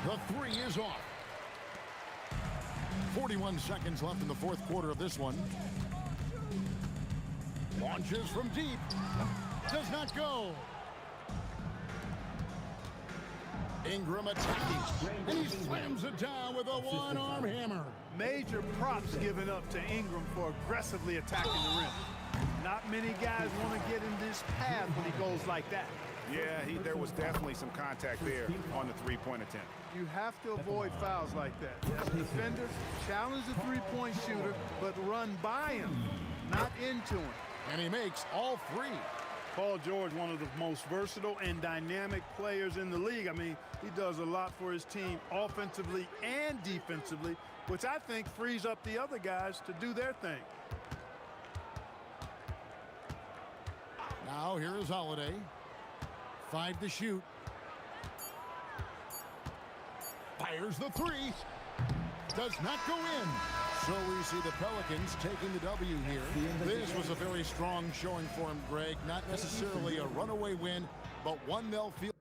The three is off. 41 seconds left in the fourth quarter of this one. Launches from deep. Does not go. Ingram attacking. And he slams it down with a one-arm hammer. Major props given up to Ingram for aggressively attacking the rim. Not many guys want to get in this path when he goes like that. Yeah, there was definitely some contact there on the three-point attempt. You have to avoid fouls like that. As a defender, challenge the three-point shooter, but run by him, not into him. And he makes all three. Paul George, one of the most versatile and dynamic players in the league. I mean, he does a lot for his team offensively and defensively, which I think frees up the other guys to do their thing. Now here is Holiday. 5 to shoot. Fires the three. Does not go in. So we see the Pelicans taking the W here. This was a very strong showing for him, Greg. Not necessarily a runaway win, but one they'll feel.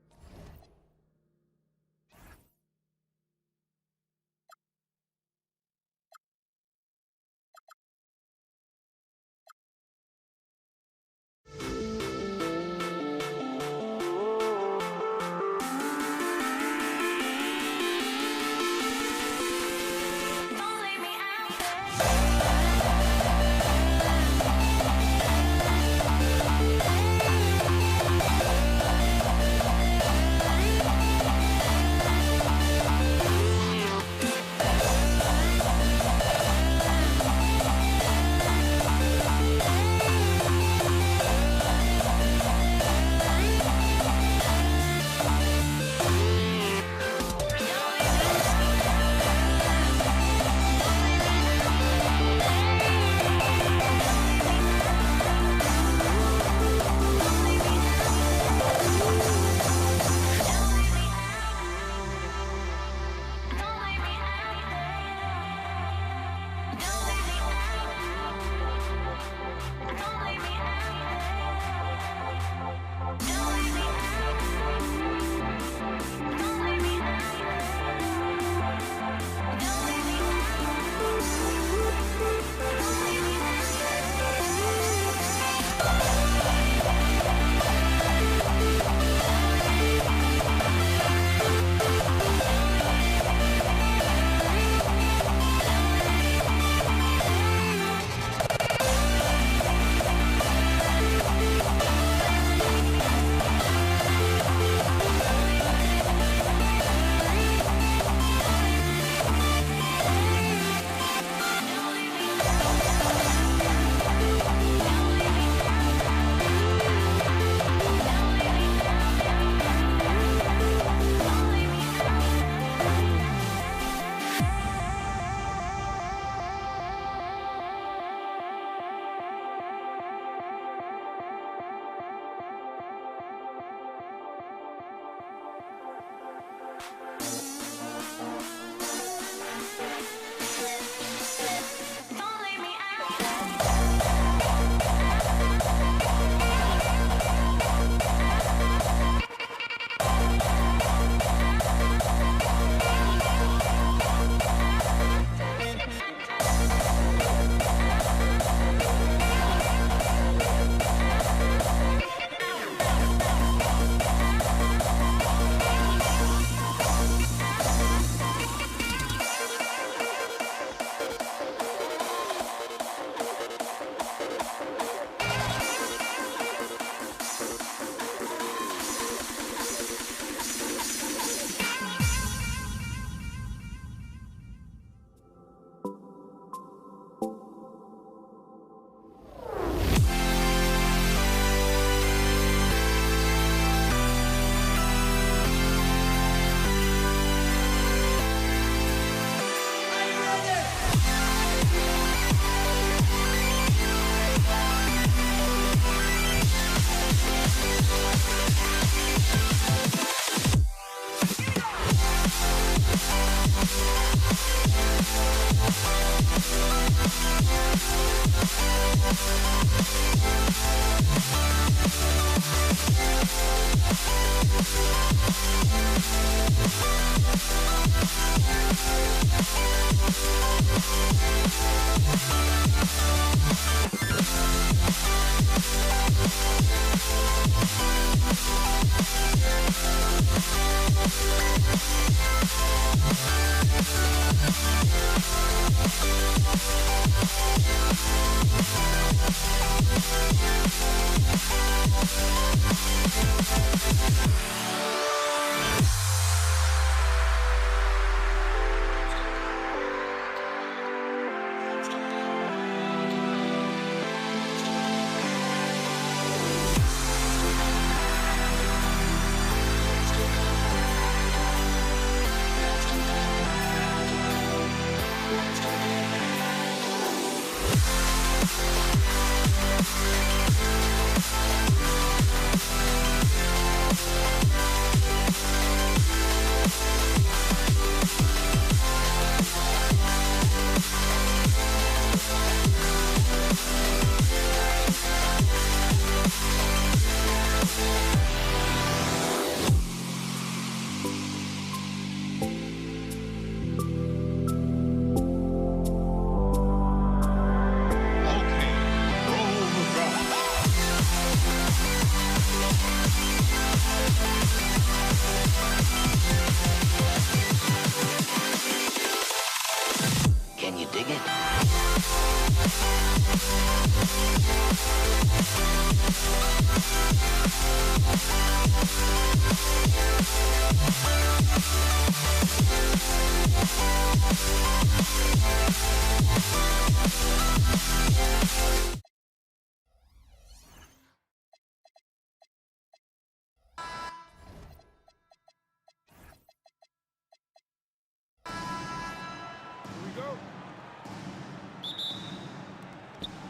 Can you dig it?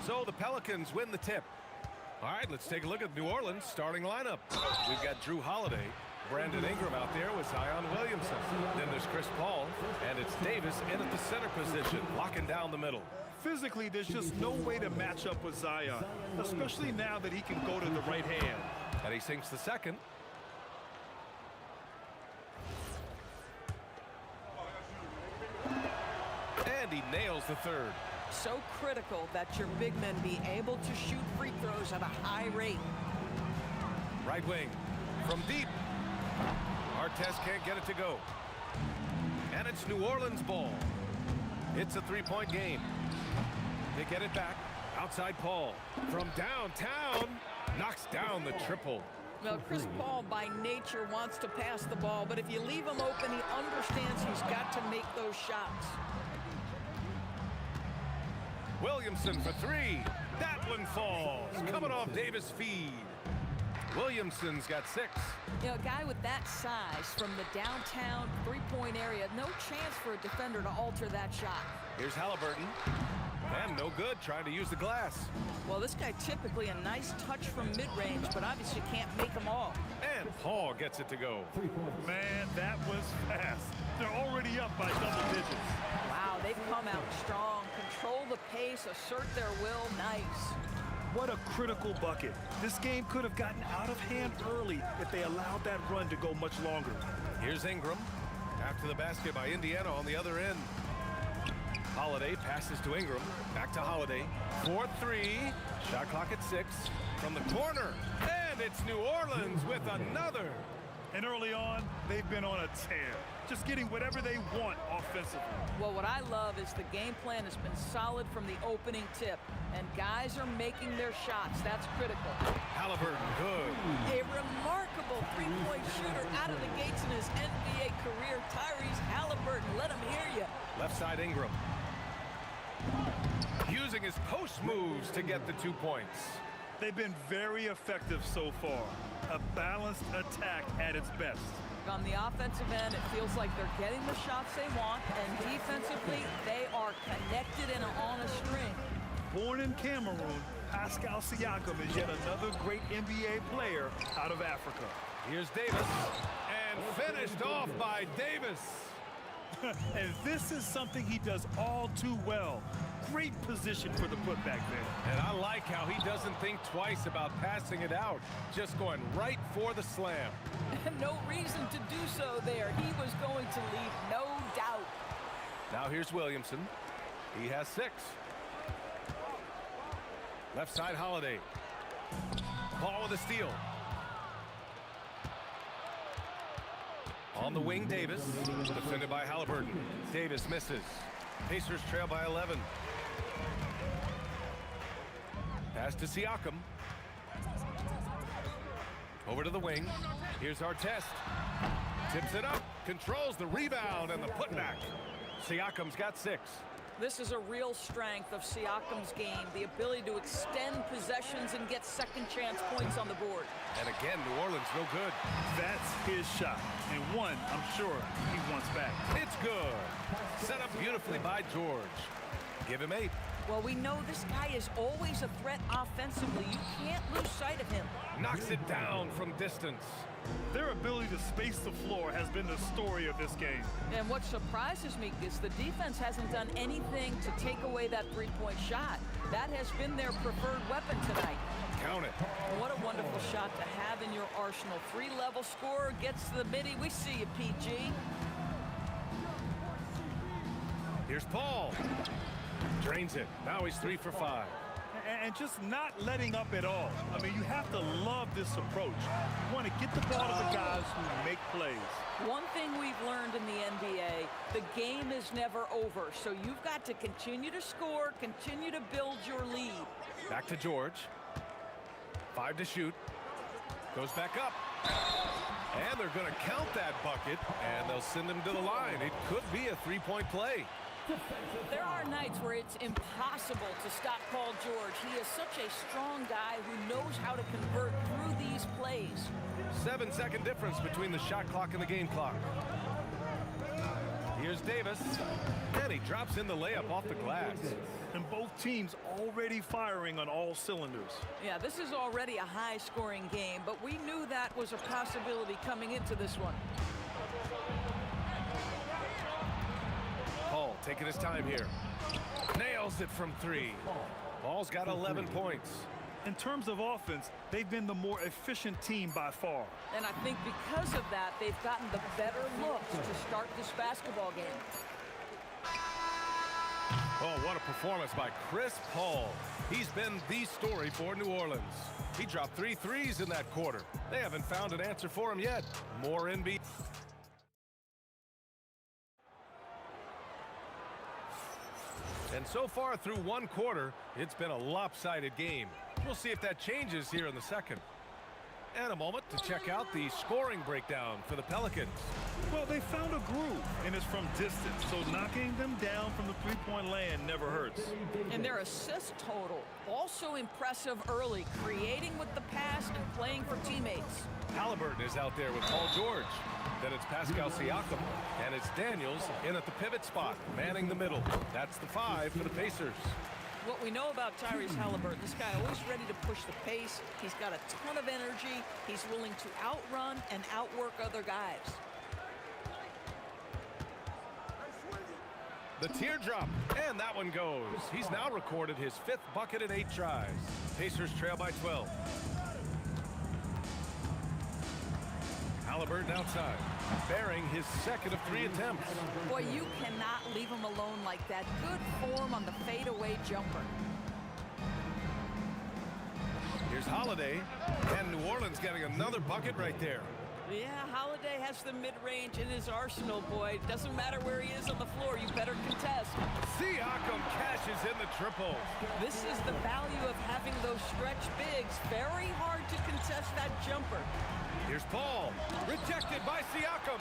So the Pelicans win the tip. All right, let's take a look at New Orleans' starting lineup. We've got Drew Holiday, Brandon Ingram out there with Zion Williamson. Then there's Chris Paul, and it's Davis in at the center position, locking down the middle. Physically, there's just no way to match up with Zion, especially now that he can go to the right hand. And he sinks the second. And he nails the third. So critical that your big men be able to shoot free throws at a high rate. Right wing from deep. Artest can't get it to go. And it's New Orleans ball. It's a three-point game. They get it back. Outside Paul from downtown. Knocks down the triple. Now, Chris Paul by nature wants to pass the ball, but if you leave him open, he understands he's got to make those shots. Williamson for three. That one falls. Coming off Davis' feed. Williamson's got 6. You know, a guy with that size from the downtown three-point area, no chance for a defender to alter that shot. Here's Halliburton. And no good, trying to use the glass. Well, this guy typically a nice touch from mid-range, but obviously can't make them all. And Paul gets it to go. Man, that was fast. They're already up by double digits. Wow, they've come out strong. Control the pace, assert their will. Nice. What a critical bucket. This game could have gotten out of hand early if they allowed that run to go much longer. Here's Ingram. After the basket by Indiana on the other end. Holiday passes to Ingram. Back to Holiday. 4-3. Shot clock at 6. From the corner. And it's New Orleans with another. And early on, they've been on a tear. Just getting whatever they want offensively. Well, what I love is the game plan has been solid from the opening tip. And guys are making their shots. That's critical. Halliburton, good. A remarkable three-point shooter out of the gates in his NBA career. Tyrese Halliburton, let him hear you. Left side Ingram. Using his post moves to get the 2 points. They've been very effective so far. A balanced attack at its best. On the offensive end, it feels like they're getting the shots they want, and defensively, they are connected and on a string. Born in Cameroon, Pascal Siakam is yet another great NBA player out of Africa. Here's Davis, and finished off by Davis. And this is something he does all too well. Great position for the putback there. And I like how he doesn't think twice about passing it out, just going right for the slam. No reason to do so there. He was going to leave, no doubt. Now here's Williamson. He has 6. Left side Holiday. Paul with a steal. On the wing, Davis, defended by Halliburton. Davis misses. Pacers trail by 11. Pass to Siakam. Over to the wing. Here's Artest. Tips it up. Controls the rebound and the putback. Siakam's got 6. This is a real strength of Siakam's game, the ability to extend possessions and get second chance points on the board. And again, New Orleans no good. That's his shot, and one I'm sure he wants back. It's good. Set up beautifully by George. Give him 8. Well, we know this guy is always a threat offensively. You can't lose sight of him. Knocks it down from distance. Their ability to space the floor has been the story of this game. And what surprises me is the defense hasn't done anything to take away that three-point shot. That has been their preferred weapon tonight. Count it. What a wonderful shot to have in your arsenal. 3-level scorer gets to the midi. We see you, PG. Here's Paul. Drains it. Now he's 3 for 5. And just not letting up at all. I mean, you have to love this approach. You want to get the ball to the guys who make plays. One thing we've learned in the NBA, the game is never over. So you've got to continue to score, continue to build your lead. Back to George. 5 to shoot. Goes back up. And they're going to count that bucket, and they'll send him to the line. It could be a 3-point play. There are nights where it's impossible to stop Paul George. He is such a strong guy who knows how to convert through these plays. 7-second difference between the shot clock and the game clock. Here's Davis. And he drops in the layup off the glass. And both teams already firing on all cylinders. Yeah, this is already a high-scoring game, but we knew that was a possibility coming into this one. Paul taking his time here. Nails it from 3. Paul's got 11 points. In terms of offense, they've been the more efficient team by far. And I think because of that, they've gotten the better looks to start this basketball game. Oh, what a performance by Chris Paul. He's been the story for New Orleans. He dropped 3 threes in that quarter. They haven't found an answer for him yet. More NBA. And so far through one quarter, it's been a lopsided game. We'll see if that changes here in the second. And a moment to check out the scoring breakdown for the Pelicans. Well, they found a groove, and it's from distance, so knocking them down from the three-point land never hurts. And their assist total, also impressive early, creating with the pass and playing for teammates. Halliburton is out there with Paul George. Then it's Pascal Siakam, and it's Daniels in at the pivot spot, manning the middle. That's the 5 for the Pacers. What we know about Tyrese Halliburton, this guy always ready to push the pace. He's got a ton of energy. He's willing to outrun and outwork other guys. The teardrop, and that one goes. He's now recorded his 5th bucket in 8 tries. Pacers trail by 12. Halliburton outside, bearing his 2nd of 3 attempts. Boy, you cannot leave him alone like that. Good form on the fadeaway jumper. Here's Holiday, and New Orleans getting another bucket right there. Yeah, Holiday has the mid-range in his arsenal, boy. Doesn't matter where he is on the floor, you better contest. Siakam cashes in the triple. This is the value of having those stretch bigs. Very hard to contest that jumper. Here's Paul, rejected by Siakam.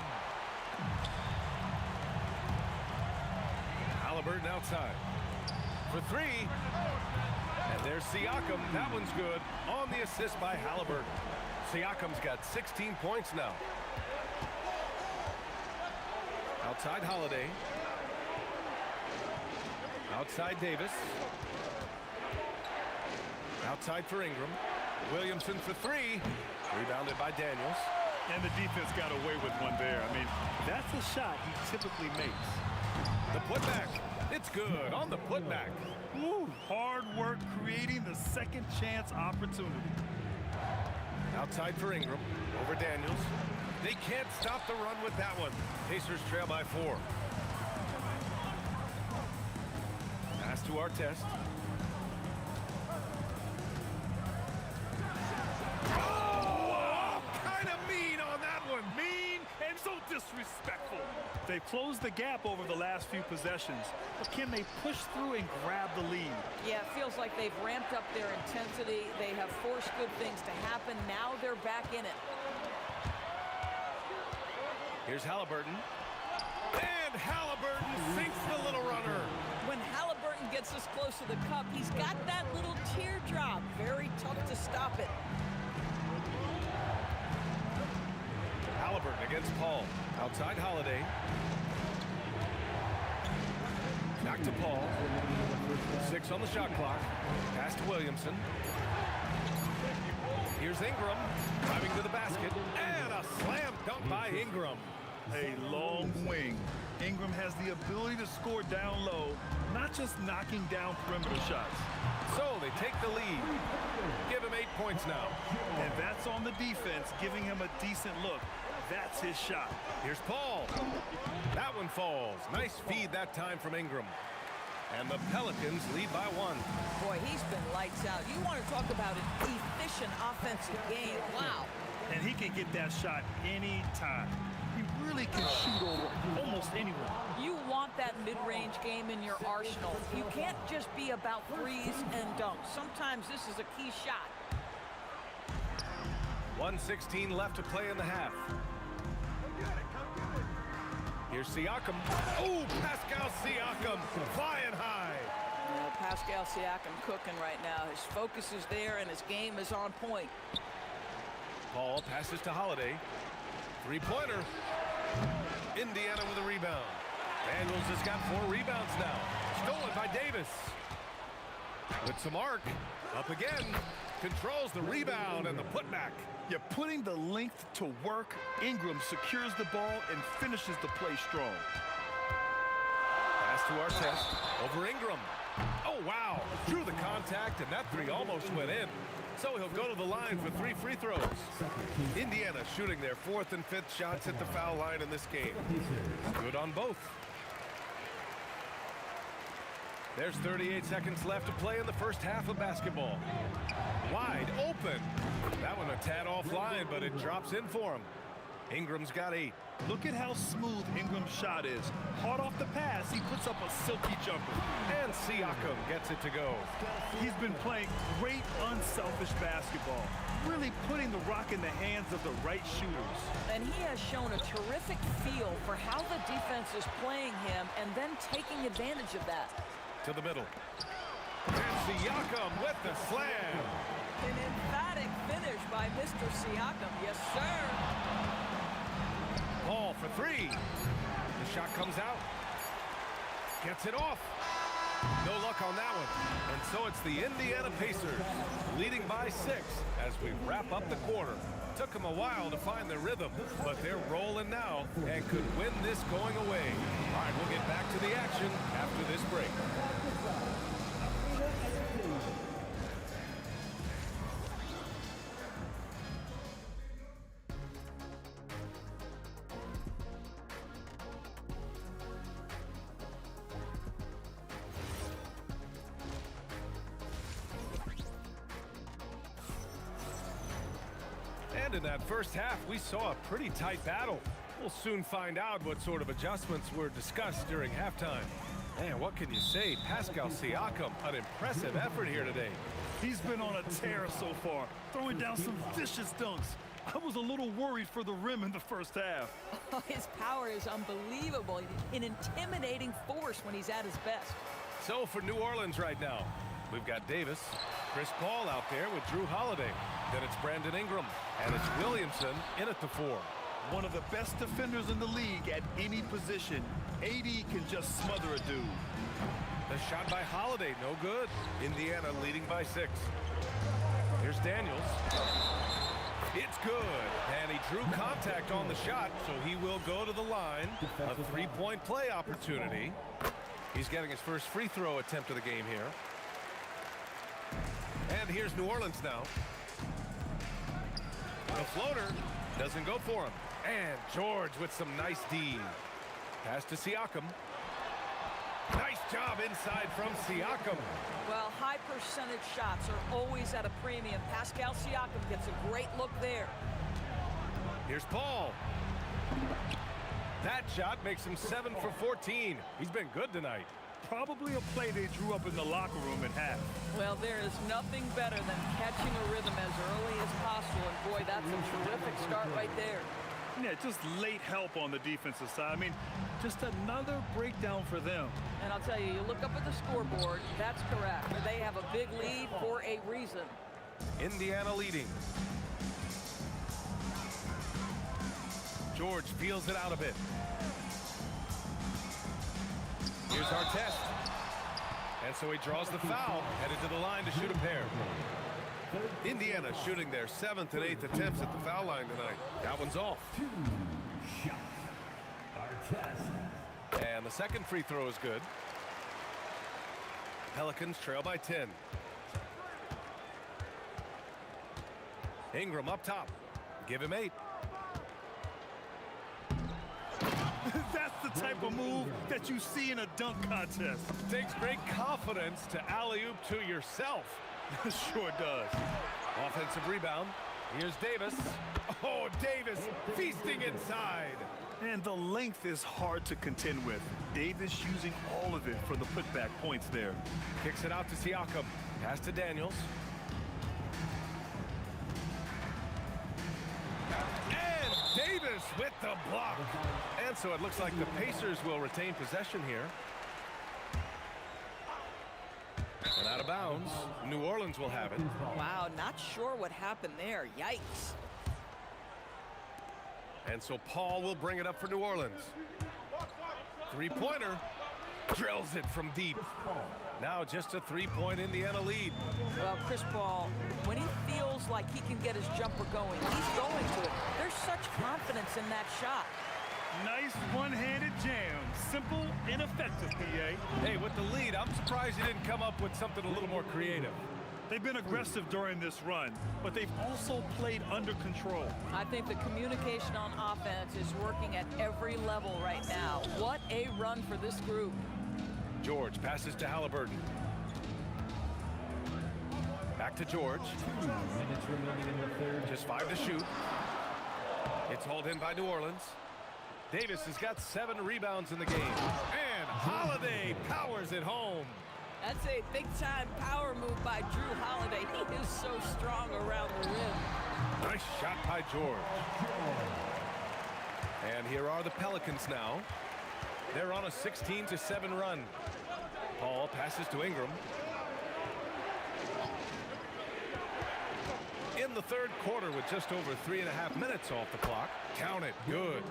Halliburton outside for 3. And there's Siakam. That one's good on the assist by Halliburton. Siakam's got 16 points now. Outside Holiday. Outside Davis. Outside for Ingram. Williamson for 3. Rebounded by Daniels. And the defense got away with one there. I mean, that's a shot he typically makes. The putback. It's good on the putback. Woo, hard work creating the second chance opportunity. Outside for Ingram. Over Daniels. They can't stop the run with that one. Pacers trail by 4. Pass to Artest. disrespectful. They've closed the gap over the last few possessions, but can they push through and grab the lead? Yeah, it feels like they've ramped up their intensity. They have forced good things to happen. Now they're back in it. Here's Halliburton. And Halliburton sinks the little runner. When Halliburton gets this close to the cup, he's got that little teardrop. Very tough to stop it. Halliburton against Paul. Outside Holiday. Back to Paul. 6 on the shot clock. Pass to Williamson. Here's Ingram. Driving to the basket. And a slam dunk by Ingram. A long wing. Ingram has the ability to score down low, not just knocking down perimeter shots. So they take the lead. Give him 8 points now. And that's on the defense, giving him a decent look. That's his shot. Here's Paul. That one falls. Nice feed that time from Ingram. And the Pelicans lead by 1. Boy, he's been lights out. You want to talk about an efficient offensive game. Wow. And he can get that shot anytime. He really can shoot over almost anyone. You want that mid-range game in your arsenal. You can't just be about threes and dunks. Sometimes this is a key shot. 1:16 left to play in the half. Here's Siakam. Oh, Pascal Siakam flying high. Yeah, Pascal Siakam cooking right now. His focus is there and his game is on point. Paul passes to Holiday. Three-pointer. Indiana with a rebound. Daniels has got 4 rebounds now. Stolen by Davis. With some arc. Up again. Controls the rebound and the putback. You're putting the length to work. Ingram secures the ball and finishes the play strong. Pass to Artest. Over Ingram. Oh, wow. Drew the contact, and that 3 almost went in. So he'll go to the line for 3 free throws. Indiana shooting their 4th and 5th shots at the foul line in this game. Good on both. There's 38 seconds left to play in the first half of basketball. Wide open. That one a tad offline, but it drops in for him. Ingram's got 8. Look at how smooth Ingram's shot is. Hard off the pass, he puts up a silky jumper. And Siakam gets it to go. He's been playing great, unselfish basketball. Really putting the rock in the hands of the right shooters. And he has shown a terrific feel for how the defense is playing him and then taking advantage of that. To the middle. And Siakam with the slam. An emphatic finish by Mr. Siakam. Yes, sir. Paul for 3. The shot comes out. Gets it off. No luck on that one. And so it's the Indiana Pacers leading by 6 as we wrap up the quarter. Took them a while to find their rhythm, but they're rolling now and could win this going away. All right, we'll get back to the action after this break. And in that first half, we saw a pretty tight battle. We'll soon find out what sort of adjustments were discussed during halftime. Man, what can you say? Pascal Siakam, an impressive effort here today. He's been on a tear so far, throwing down some vicious dunks. I was a little worried for the rim in the first half. His power is unbelievable. An intimidating force when he's at his best. So for New Orleans right now, we've got Davis, Chris Paul out there with Drew Holiday. Then it's Brandon Ingram, and it's Williamson in at the 4. One of the best defenders in the league at any position. AD can just smother a dude. The shot by Holiday, no good. Indiana leading by 6. Here's Daniels. It's good, and he drew contact on the shot, so he will go to the line. A 3-point play opportunity. He's getting his first free throw attempt of the game here. And here's New Orleans now. The floater doesn't go for him. And George with some nice D. Pass to Siakam. Nice job inside from Siakam. Well, high percentage shots are always at a premium. Pascal Siakam gets a great look there. Here's Paul. That shot makes him 7 for 14. He's been good tonight. Probably a play they drew up in the locker room at half. Well, there is nothing better than catching a rhythm as early as possible. And boy, that's a terrific start right there. Yeah, just late help on the defensive side. I mean, just another breakdown for them. And I'll tell you, you look up at the scoreboard, that's correct. They have a big lead for a reason. Indiana leading. George feels it out a bit. Here's Artest. And so he draws the foul, headed to the line to shoot a pair. Indiana shooting their 7th and 8th attempts at the foul line tonight. That one's off. And the second free throw is good. Pelicans trail by 10. Ingram up top. Give him 8. That's the type of move that you see in a dunk contest. Takes great confidence to alley-oop to yourself. Sure does. Offensive rebound. Here's Davis. Oh, Davis feasting inside. And the length is hard to contend with. Davis using all of it for the putback points there. Kicks it out to Siakam. Pass to Daniels. And Davis with the block. And so it looks like the Pacers will retain possession here. And out of bounds. New Orleans will have it. Wow, not sure what happened there. Yikes. And so Paul will bring it up for New Orleans. Three-pointer. Drills it from deep. Now just a three-point Indiana lead. Well, Chris Paul, when he feels like he can get his jumper going, he's going to it. There's such confidence in that shot. Nice one-handed jam. Simple and effective, PA. Hey, with the lead, I'm surprised he didn't come up with something a little more creative. They've been aggressive during this run, but they've also played under control. I think the communication on offense is working at every level right now. What a run for this group. George passes to Halliburton. Back to George. 2 minutes remaining in the third. Just 5 to shoot. It's hauled in by New Orleans. Davis has got 7 rebounds in the game. And Holiday powers it home. That's a big-time power move by Drew Holiday. He is so strong around the rim. Nice shot by George. And here are the Pelicans now. They're on a 16-7 run. Paul passes to Ingram. In the third quarter with just over 3.5 minutes off the clock. Count it. Good.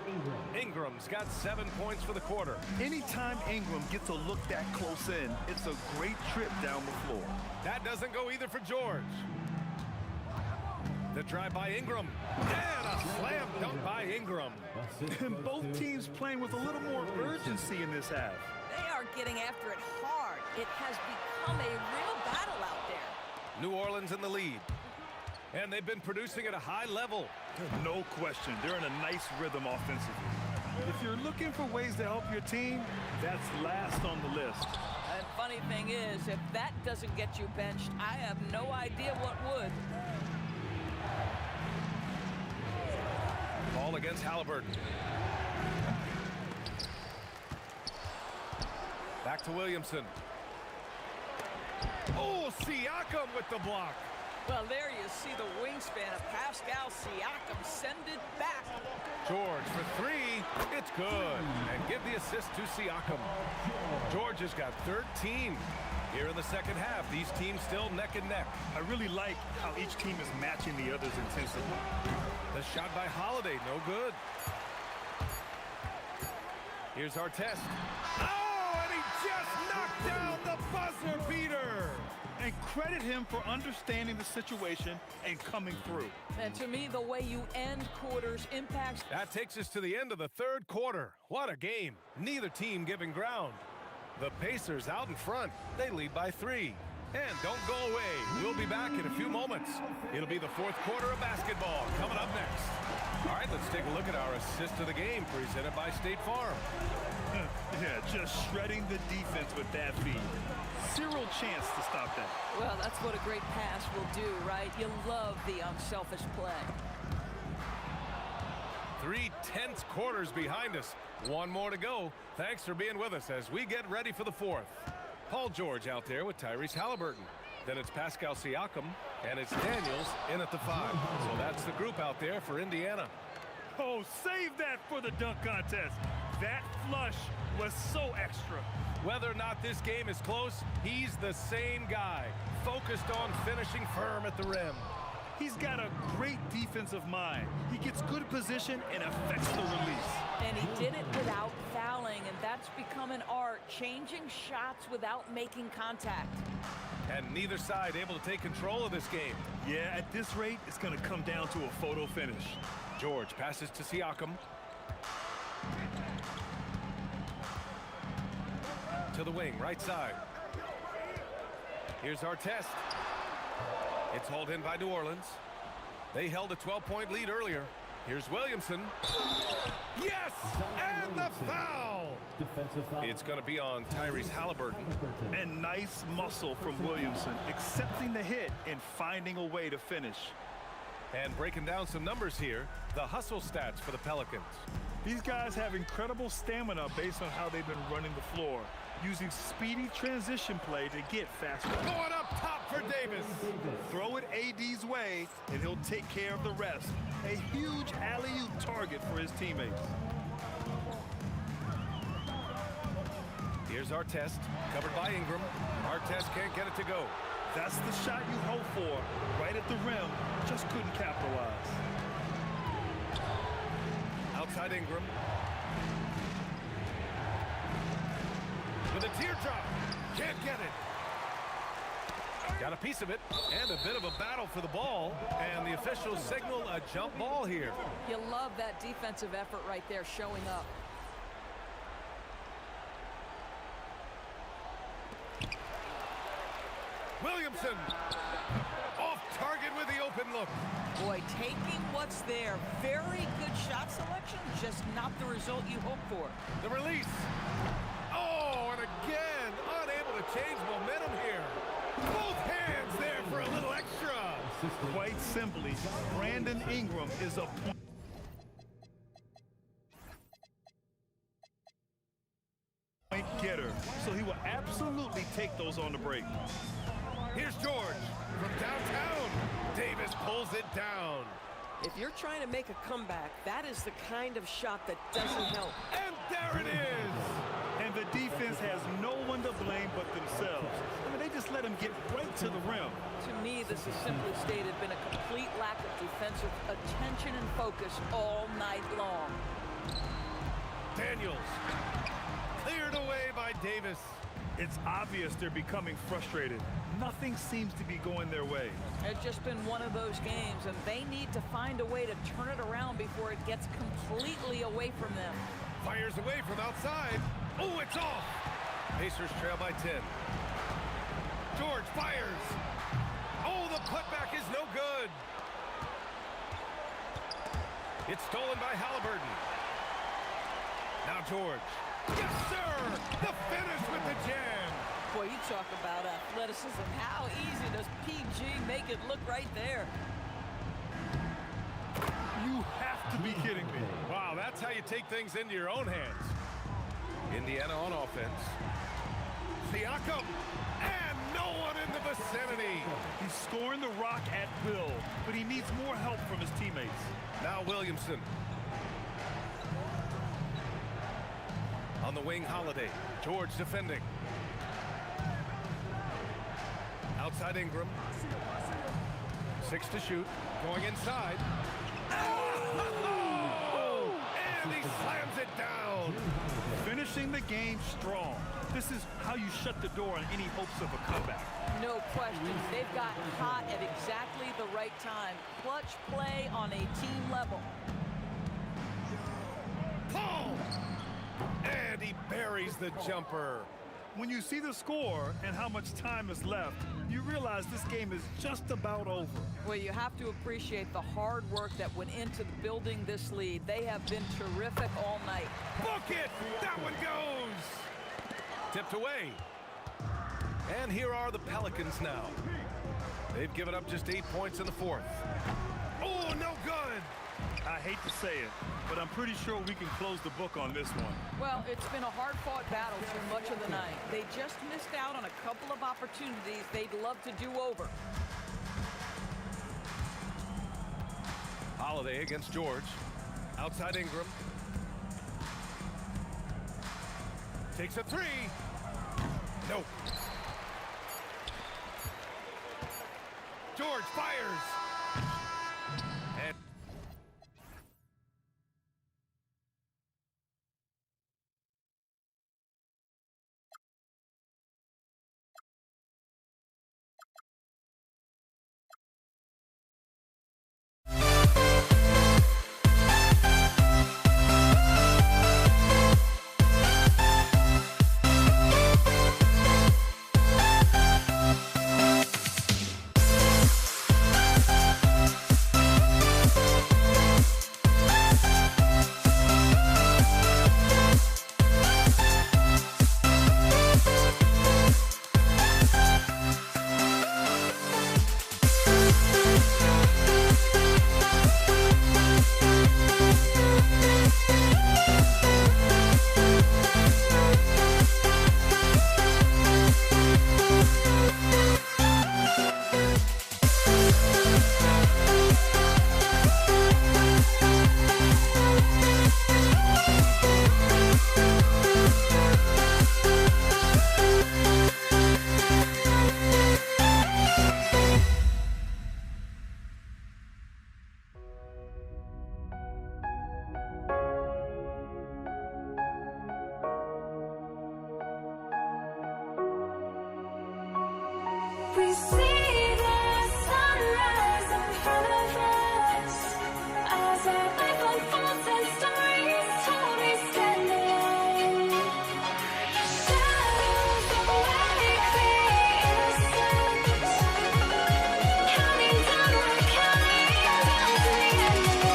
Ingram's got 7 points for the quarter. Anytime Ingram gets a look that close in, it's a great trip down the floor. That doesn't go either for George. The drive by Ingram. And a slam dunk by Ingram. And both teams playing with a little more urgency in this half. They are getting after it hard. It has become a real battle out there. New Orleans in the lead. And they've been producing at a high level. No question. They're in a nice rhythm offensively. If you're looking for ways to help your team, that's last on the list. And funny thing is, if that doesn't get you benched, I have no idea what would. Ball against Halliburton. Back to Williamson. Oh, Siakam with the block. Well, there you see the wingspan of Pascal Siakam. Send it back. George for 3. It's good. And give the assist to Siakam. George has got 13. Here in the second half, these teams still neck and neck. I really like how each team is matching the other's intensity. The shot by Holiday, no good. Here's Artest. Oh, and he just knocked down the buzzer beater. And credit him for understanding the situation and coming through. And to me, the way you end quarters impacts. That takes us to the end of the third quarter. What a game. Neither team giving ground. The Pacers out in front. They lead by 3. And don't go away. We'll be back in a few moments. It'll be the fourth quarter of basketball coming up next. All right, let's take a look at our assist of the game presented by State Farm. Yeah, just shredding the defense with that feed. Zero chance to stop that. Well, that's what a great pass will do, right? You love the unselfish play. 3 tense quarters behind us. One more to go. Thanks for being with us as we get ready for the fourth. Paul George out there with Tyrese Halliburton. Then it's Pascal Siakam, and it's Daniels in at the 5. So that's the group out there for Indiana. Oh, save that for the dunk contest. That flush was so extra. Whether or not this game is close, he's the same guy, focused on finishing firm at the rim. He's got a great defensive mind. He gets good position and affects the release. And he did it without fouling, and that's become an art, changing shots without making contact. And neither side able to take control of this game. Yeah, at this rate, it's going to come down to a photo finish. George passes to Siakam. To the wing, right side. Here's our test. It's hauled in by New Orleans. They held a 12-point lead earlier. Here's Williamson. Yes! And the foul! It's going to be on Tyrese Halliburton. And nice muscle from Williamson, accepting the hit and finding a way to finish. And breaking down some numbers here, the hustle stats for the Pelicans. These guys have incredible stamina based on how they've been running the floor, using speedy transition play to get faster. Going up top for Davis. Throw it AD's way, and he'll take care of the rest. A huge alley-oop target for his teammates. Here's our test, covered by Ingram. Our test can't get it to go. That's the shot you hope for, right at the rim, just couldn't capitalize. Outside Ingram. With a teardrop, can't get it. Got a piece of it, and a bit of a battle for the ball, and the officials signal a jump ball here. You love that defensive effort right there showing up. Williamson, off target with the open look. Boy, taking what's there. Very good shot selection, just not the result you hope for. The release. Oh, and again, unable to change momentum here. Both hands there for a little extra. Quite simply, Brandon Ingram is a point getter, so he will absolutely take those on the break. Here's George from downtown. Davis pulls it down. If you're trying to make a comeback, that is the kind of shot that doesn't help. And there it is. And the defense has no one to blame but themselves. I mean, they just let him get right to the rim. To me, this has simply stated been a complete lack of defensive attention and focus all night long. Daniels cleared away by Davis. It's obvious they're becoming frustrated. Nothing seems to be going their way. It's just been one of those games, and they need to find a way to turn it around before it gets completely away from them. Fires away from outside. Oh, it's off. Pacers trail by 10. George fires. Oh, the putback is no good. It's stolen by Halliburton. Now George. Yes, sir! The finish with the jam. Boy, you talk about athleticism. How easy does PG make it look right there? You have to be kidding me. Wow, that's how you take things into your own hands. Indiana on offense. Siakam, and no one in the vicinity. He's scoring the rock at will, but he needs more help from his teammates. Now Williamson. On the wing, Holiday. George defending. Outside Ingram. 6 to shoot. Going inside. Oh! And he slams it down. Finishing the game strong. This is how you shut the door on any hopes of a comeback. No question. They've got hot at exactly the right time. Clutch play on a team level. Paul! And he buries the jumper. When you see the score and how much time is left, you realize this game is just about over. Well, you have to appreciate the hard work that went into building this lead. They have been terrific all night. Book it! That one goes! Tipped away. And here are the Pelicans now. They've given up just 8 points in the fourth. Oh, no good! I hate to say it, but I'm pretty sure we can close the book on this one. Well, it's been a hard-fought battle through much of the night. They just missed out on a couple of opportunities they'd love to do over. Holiday against George. Outside Ingram. Takes a three. Nope. George fires. And We see the sunrise in front of us as our life unfolds and stories told. We stand alone. Shadows awake the innocent, counting down, we're counting down to the end of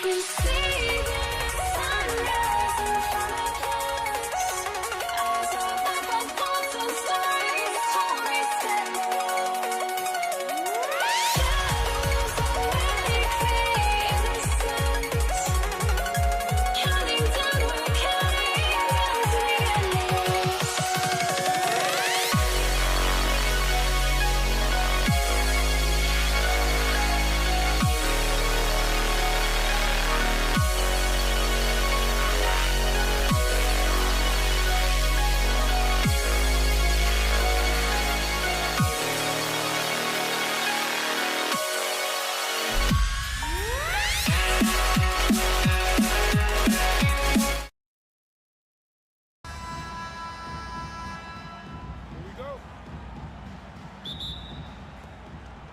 We see the sunrise in front of us as our life unfolds and stories told. We stand alone. Shadows awake the innocent, counting down, we're counting down to the end of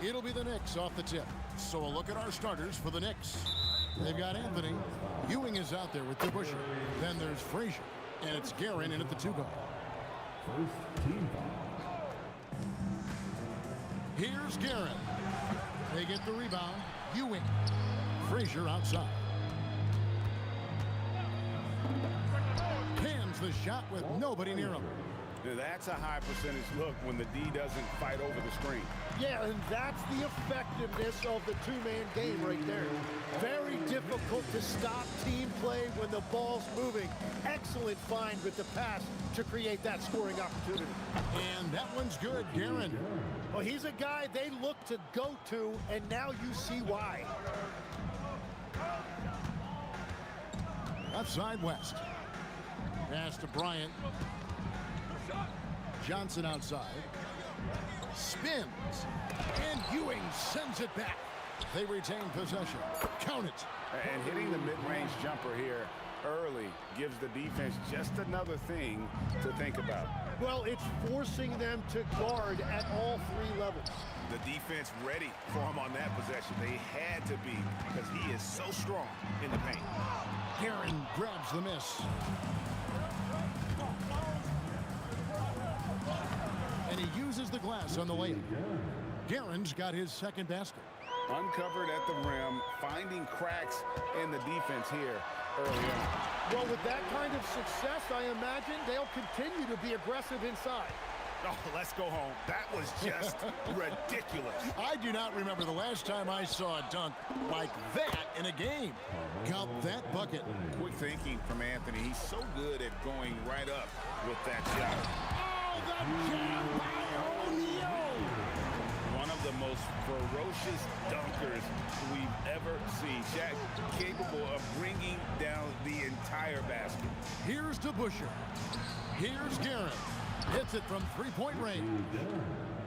It'll be the Knicks off the tip. So a look at our starters for the Knicks. They've got Anthony. Ewing is out there with DeBusschere. Then there's Frazier. And it's Guerin in at the 2-guard. First team foul. Here's Guerin. They get the rebound. Ewing. Frazier outside. Cans the shot with nobody near him. That's a high percentage look when the D doesn't fight over the screen. Yeah, and that's the effectiveness of the two-man game right there. Very difficult to stop team play when the ball's moving. Excellent find with the pass to create that scoring opportunity. And that one's good, Guerin. Well, he's a guy they look to go to, and now you see why. Left side West. Pass to Bryant. Johnson outside. Spins. And Ewing sends it back. They retain possession. Count it. And hitting the mid-range jumper here early gives the defense just another thing to think about. Well, it's forcing them to guard at all 3 levels. The defense ready for him on that possession. They had to be because he is so strong in the paint. Guerin grabs the miss. And he uses the glass on the layup. Guerin's got his second basket. Uncovered at the rim, finding cracks in the defense here early on. Well, with that kind of success, I imagine they'll continue to be aggressive inside. Oh, let's go home. That was just ridiculous. I do not remember the last time I saw a dunk like that in a game. Count that bucket. Quick thinking from Anthony. He's so good at going right up with that shot. Oh, the jam by O'Neal! One of the most ferocious dunkers we've ever seen. Shaq capable of bringing down the entire basket. Here's to Busher. Here's Guerin. Hits it from 3-point range.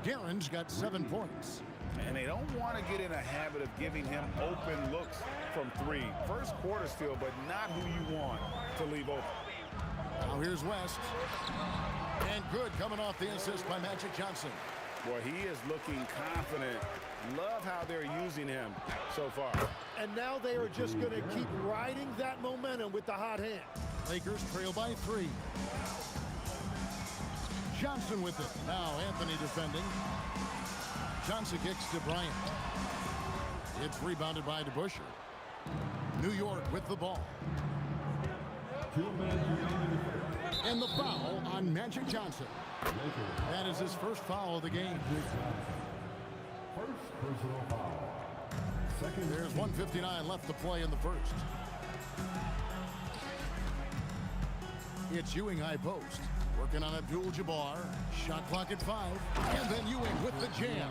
Guerin's got 7 points. And they don't want to get in a habit of giving him open looks from 3. First quarter still, but not who you want to leave open. Now here's West. And good coming off the assist by Magic Johnson. Boy, he is looking confident. Love how they're using him so far. And now they are just going to keep riding that momentum with the hot hand. Lakers trail by 3. Johnson with it. Now Anthony defending. Johnson kicks to Bryant. It's rebounded by DeBuscher. New York with the ball. And the foul on Magic Johnson. That is his first foul of the game. First personal foul. There's 1:59 left to play in the first. It's Ewing high post. Working on Abdul-Jabbar. Shot clock at 5. And then Ewing with the jam.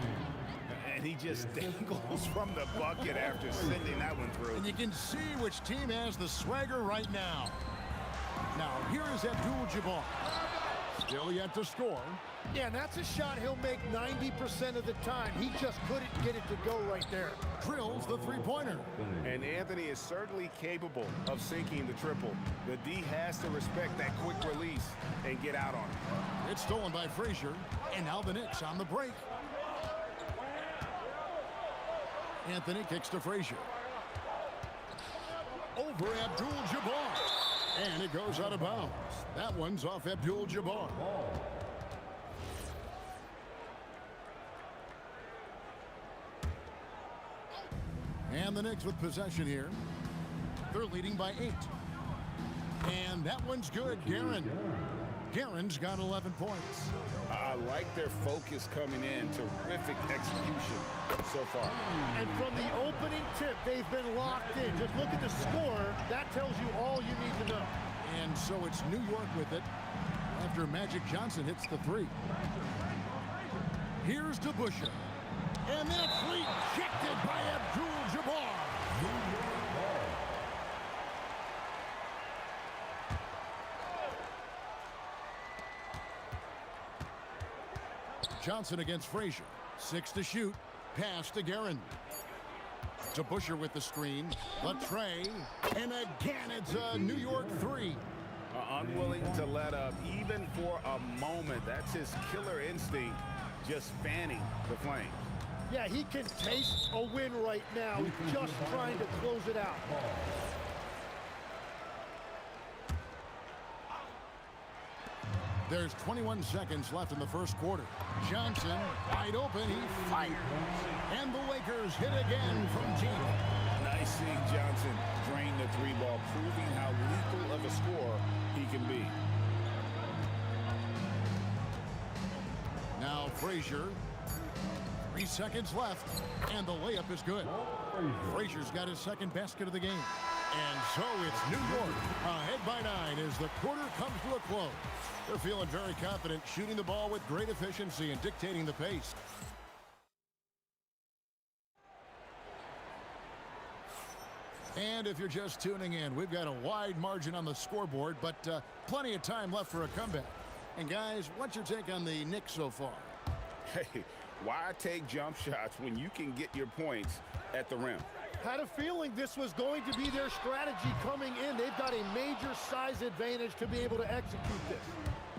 And he just dangles from the bucket after sending that one through. And you can see which team has the swagger right now. Now, here is Abdul-Jabbar. Still yet to score. Yeah, and that's a shot he'll make 90% of the time. He just couldn't get it to go right there. Drills the 3-pointer. And Anthony is certainly capable of sinking the triple. The D has to respect that quick release and get out on it. It's stolen by Frazier. And now the Knicks on the break. Anthony kicks to Frazier. Over Abdul-Jabbar. And it goes out of bounds. That one's off Abdul-Jabbar. And the Knicks with possession here. They're leading by 8. And that one's good, Guerin. Guerin's got 11 points. I like their focus coming in. Terrific execution so far. And from the opening tip, they've been locked in. Just look at the score. That tells you all you need to know. And so it's New York with it after Magic Johnson hits the 3. Here's to Busher. And that's rejected by Abdul-Jabbar. Johnson against Frazier. 6 to shoot. Pass to Guerin. To Busher with the screen. The tray. And again, it's a New York 3. Unwilling to let up even for a moment. That's his killer instinct, just fanning the flames. Yeah, he can taste a win right now. He's just trying to close it out. There's 21 seconds left in the first quarter. Johnson, wide open, he fires. And the Lakers hit again from deep. Nice seeing Johnson drain the three ball, proving how lethal of a scorer he can be. Now Frazier. 3 seconds left, and the layup is good. Frazier's got his second basket of the game. And so it's New York ahead by 9 as the quarter comes to a close. They're feeling very confident, shooting the ball with great efficiency and dictating the pace. And if you're just tuning in, we've got a wide margin on the scoreboard, but plenty of time left for a comeback. And guys, what's your take on the Knicks so far? Hey, why take jump shots when you can get your points at the rim? Had a feeling this was going to be their strategy coming in. They've got a major size advantage to be able to execute this.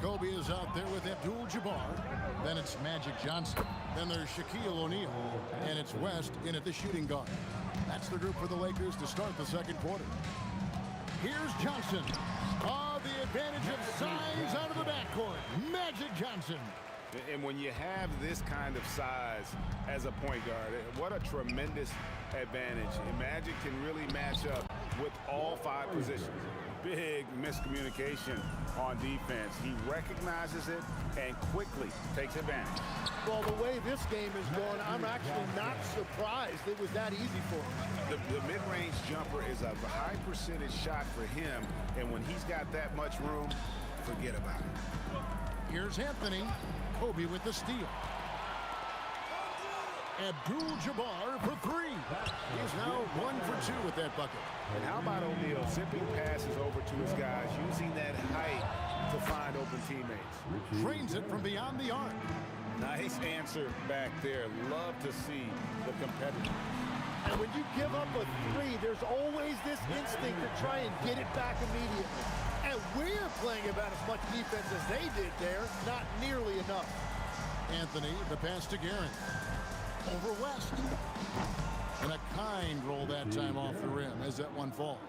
Kobe is out there with Abdul-Jabbar. Then it's Magic Johnson. Then there's Shaquille O'Neal. And it's West in at the shooting guard. That's the group for the Lakers to start the second quarter. Here's Johnson. The advantage of size out of the backcourt. Magic Johnson. And when you have this kind of size as a point guard, what a tremendous advantage. And Magic can really match up with all 5 positions. Big miscommunication on defense. He recognizes it and quickly takes advantage. Well, the way this game is going, I'm actually not surprised it was that easy for him. The mid-range jumper is a high percentage shot for him, and when he's got that much room, forget about it. Here's Anthony. Kobe with the steal. Abdul-Jabbar for 3. He's now 1 for 2 with that bucket. And how about O'Neal zipping passes over to his guys, using that height to find open teammates. Drains it from beyond the arc. Nice answer back there. Love to see the competitor. And when you give up a 3, there's always this instinct to try and get it back immediately. And we're playing about as much defense as they did there. Not nearly enough. Anthony, the pass to Guerin. Over West. And a kind roll that time off the rim as that one falls.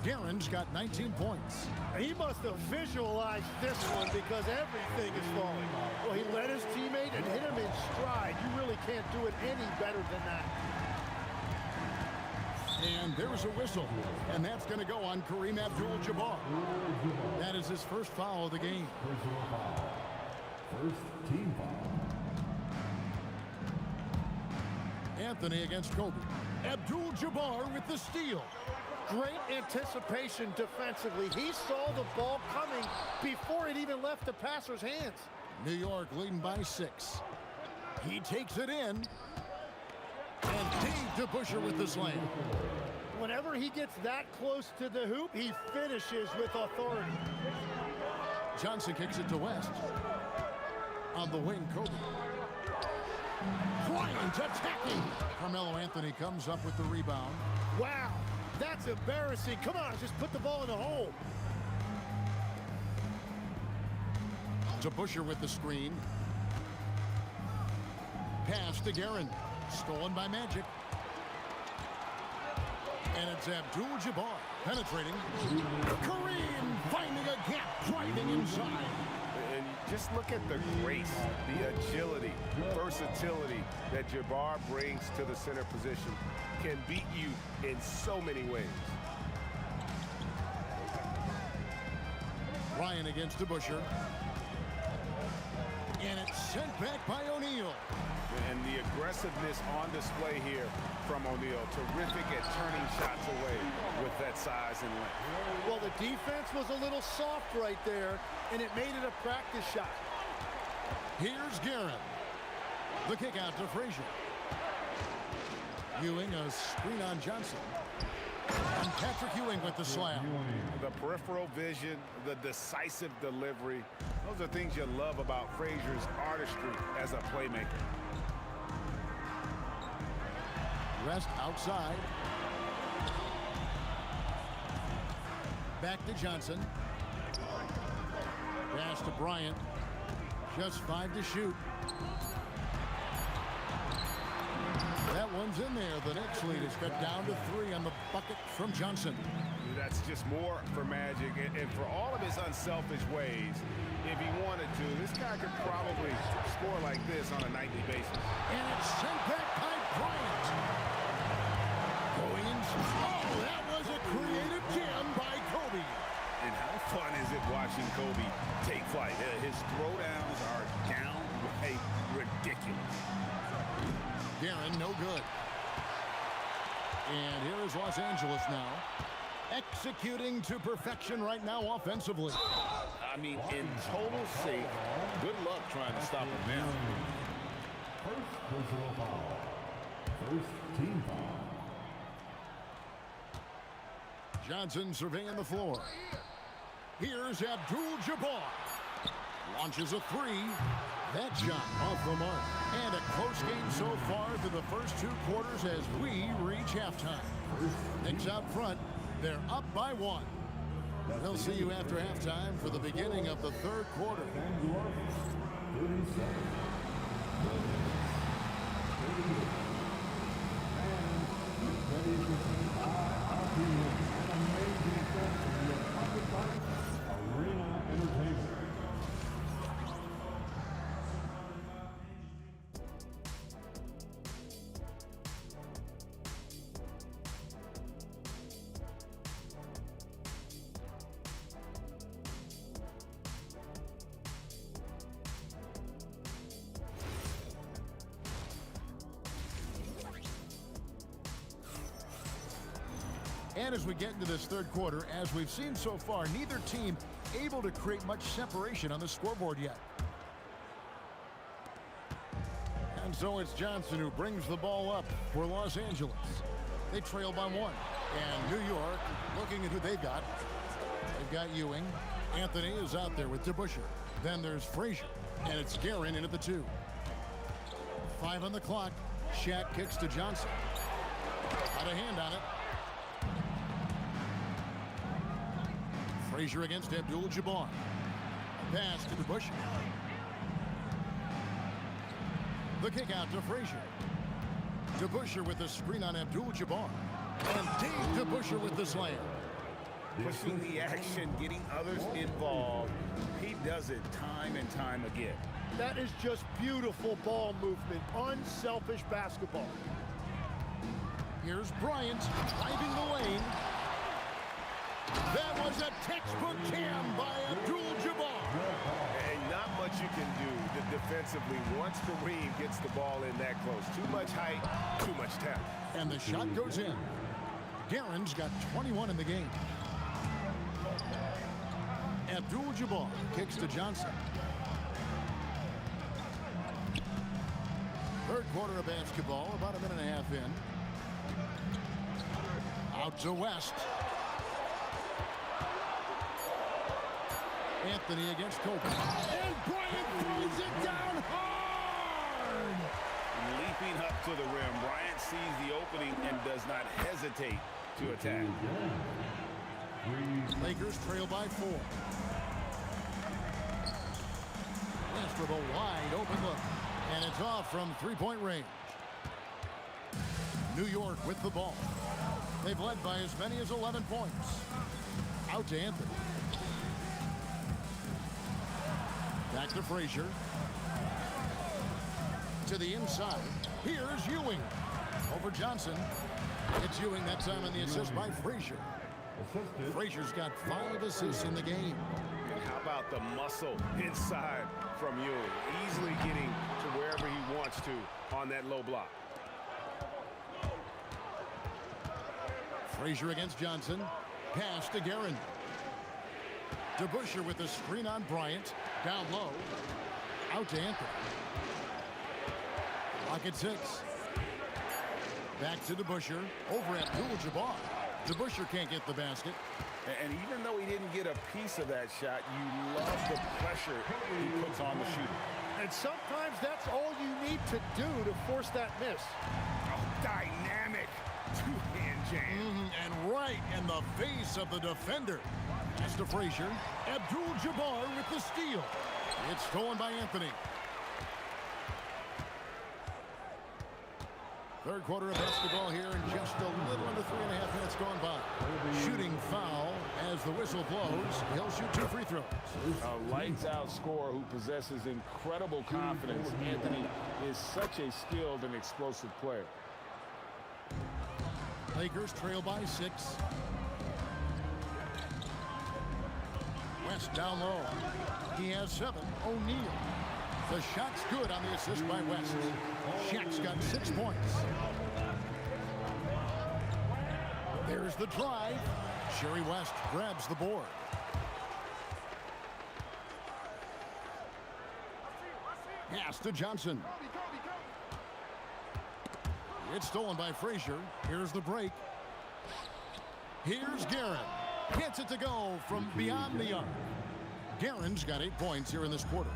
Guerin's got 19 points. He must have visualized this one because everything is falling. Well, he led his teammate and hit him in stride. You really can't do it any better than that. And there's a whistle. And that's going to go on Kareem Abdul-Jabbar. That is his first foul of the game. First team foul. Anthony against Kobe. Abdul-Jabbar with the steal. Great anticipation defensively. He saw the ball coming before it even left the passer's hands. New York leading by 6. He takes it in. And Dave DeBusschere with the slam. Whenever he gets that close to the hoop, he finishes with authority. Johnson kicks it to West. On the wing, Kobe. Bryant attacking. Carmelo Anthony comes up with the rebound. Wow, that's embarrassing. Come on, just put the ball in the hole. DeBusschere with the screen. Pass to Guerin. Stolen by Magic. And it's Abdul-Jabbar penetrating. Kareem finding a gap, driving inside. And just look at the grace, the agility, versatility that Jabbar brings to the center position. Can beat you in so many ways. Ryan against DeBusschere. And it's sent back by O'Neal. And the aggressiveness on display here from O'Neal. Terrific at turning shots away with that size and length. Well, the defense was a little soft right there, and it made it a practice shot. Here's Guerin. The kick out to Frazier. Ewing, a screen on Johnson. And Patrick Ewing with the slam. The peripheral vision, the decisive delivery. Those are things you love about Frazier's artistry as a playmaker. Rest outside. Back to Johnson. Pass to Bryant. Just 5 to shoot. That one's in there. The Knicks lead is cut down to 3 on the bucket from Johnson. That's just more for Magic. And for all of his unselfish ways, if he wanted to, this guy could probably score like this on a nightly basis. And it's sent back by Bryant. Williams. Oh, that was a creative jam by Kobe. And how fun is it watching Kobe take flight? His throwdowns are downright ridiculous. Guerin, no good. And here is Los Angeles now. Executing to perfection right now offensively. I mean, in total sake, good luck trying to stop him now. First personal foul. First team foul. Johnson surveying the floor. Here's Abdul-Jabbar. Launches a 3. That shot off the mark. And a close game so far through the first 2 quarters as we reach halftime. Knicks out front. They're up by 1. We'll see you after halftime for the beginning of the 3rd quarter. Arena Entertainment. And as we get into this 3rd quarter, as we've seen so far, neither team able to create much separation on the scoreboard yet. And so it's Johnson who brings the ball up for Los Angeles. They trail by 1. And New York looking at who they've got. They've got Ewing. Anthony is out there with DeBusschere. Then there's Frazier. And it's Guerin in at the 2. 5 on the clock. Shaq kicks to Johnson. Got a hand on it. Frazier against Abdul-Jabbar. Pass to DeBusschere. The kick out to Frazier. DeBusschere with the screen on Abdul-Jabbar. And Dave DeBusschere with the slam. Pushing the action, getting others involved. He does it time and time again. That is just beautiful ball movement. Unselfish basketball. Here's Bryant driving the lane. That was a textbook jam by Abdul-Jabbar. And not much you can do defensively once Kareem gets the ball in that close. Too much height, too much talent. And the shot goes in. Guerin's got 21 in the game. Abdul-Jabbar kicks to Johnson. 3rd quarter of basketball, about a minute and a half in. Out to West. Anthony against Kobe. And Bryant throws it down hard! Leaping up to the rim, Bryant sees the opening and does not hesitate to attack. Lakers trail by 4. West with a wide open look. And it's off from 3-point range. New York with the ball. They've led by as many as 11 points. Out to Anthony. Back to Frazier. To the inside. Here's Ewing. Over Johnson. It's Ewing that time on the assist by Frazier. Frazier's got 5 assists in the game. And how about the muscle inside from Ewing? Easily getting to wherever he wants to on that low block. Frazier against Johnson. Pass to Guerin. DeBusschere with the screen on Bryant. Down low. Out to Anthony. Lock at 6. Back to DeBusschere. Over at Abdul-Jabbar. DeBusschere can't get the basket. And even though he didn't get a piece of that shot, you love the pressure he puts on the shooter. And sometimes that's all you need to do to force that miss. Oh, dynamic two-hand jam. And right in the face of the defender. Pass to Frazier. Abdul-Jabbar with the steal. It's stolen by Anthony. Third quarter of basketball here, and just a little under 3.5 minutes gone by. Shooting foul as the whistle blows. He'll shoot 2 free throws. A lights-out scorer who possesses incredible confidence. Anthony is such a skilled and explosive player. Lakers trail by 6. West down low. He has 7. O'Neal. The shot's good on the assist by West. Shaq's got 6 points. There's the drive. Sherry West grabs the board. Pass to Johnson. It's stolen by Frazier. Here's the break. Here's Guerin. Gets it to go from beyond the arc. Guerin's got 8 points here in this quarter.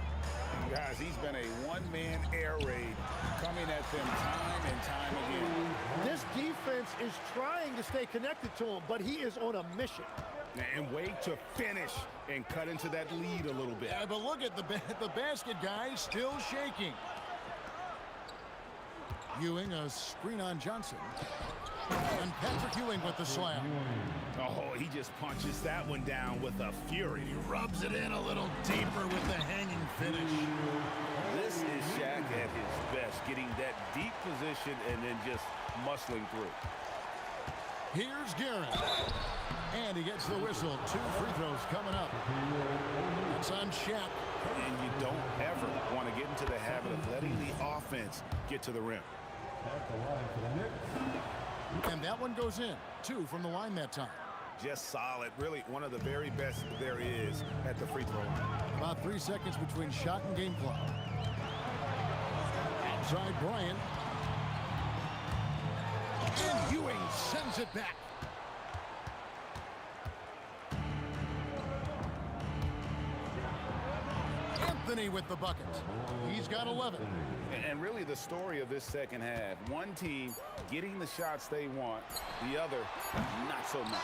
Guys, he's been a one-man air raid coming at them time and time again. This defense is trying to stay connected to him, but he is on a mission. And wait to finish and cut into that lead a little bit. Yeah, but look at the basket guy still shaking. Ewing, a screen on Johnson. And Patrick Ewing with the slam. Oh, he just punches that one down with a fury. He rubs it in a little deeper with the hanging finish. This is Shaq at his best, getting that deep position and then just muscling through. Here's Guerin. And he gets the whistle. 2 free throws coming up. It's on Shaq. And you don't ever want to get into the habit of letting the offense get to the rim. And that one goes in. 2 from the line that time. Just solid. Really one of the very best there is at the free throw line. About 3 seconds between shot and game clock. Outside Bryant. And Ewing sends it back. Anthony with the bucket. He's got 11. And really the story of this second half, one team getting the shots they want, the other not so much.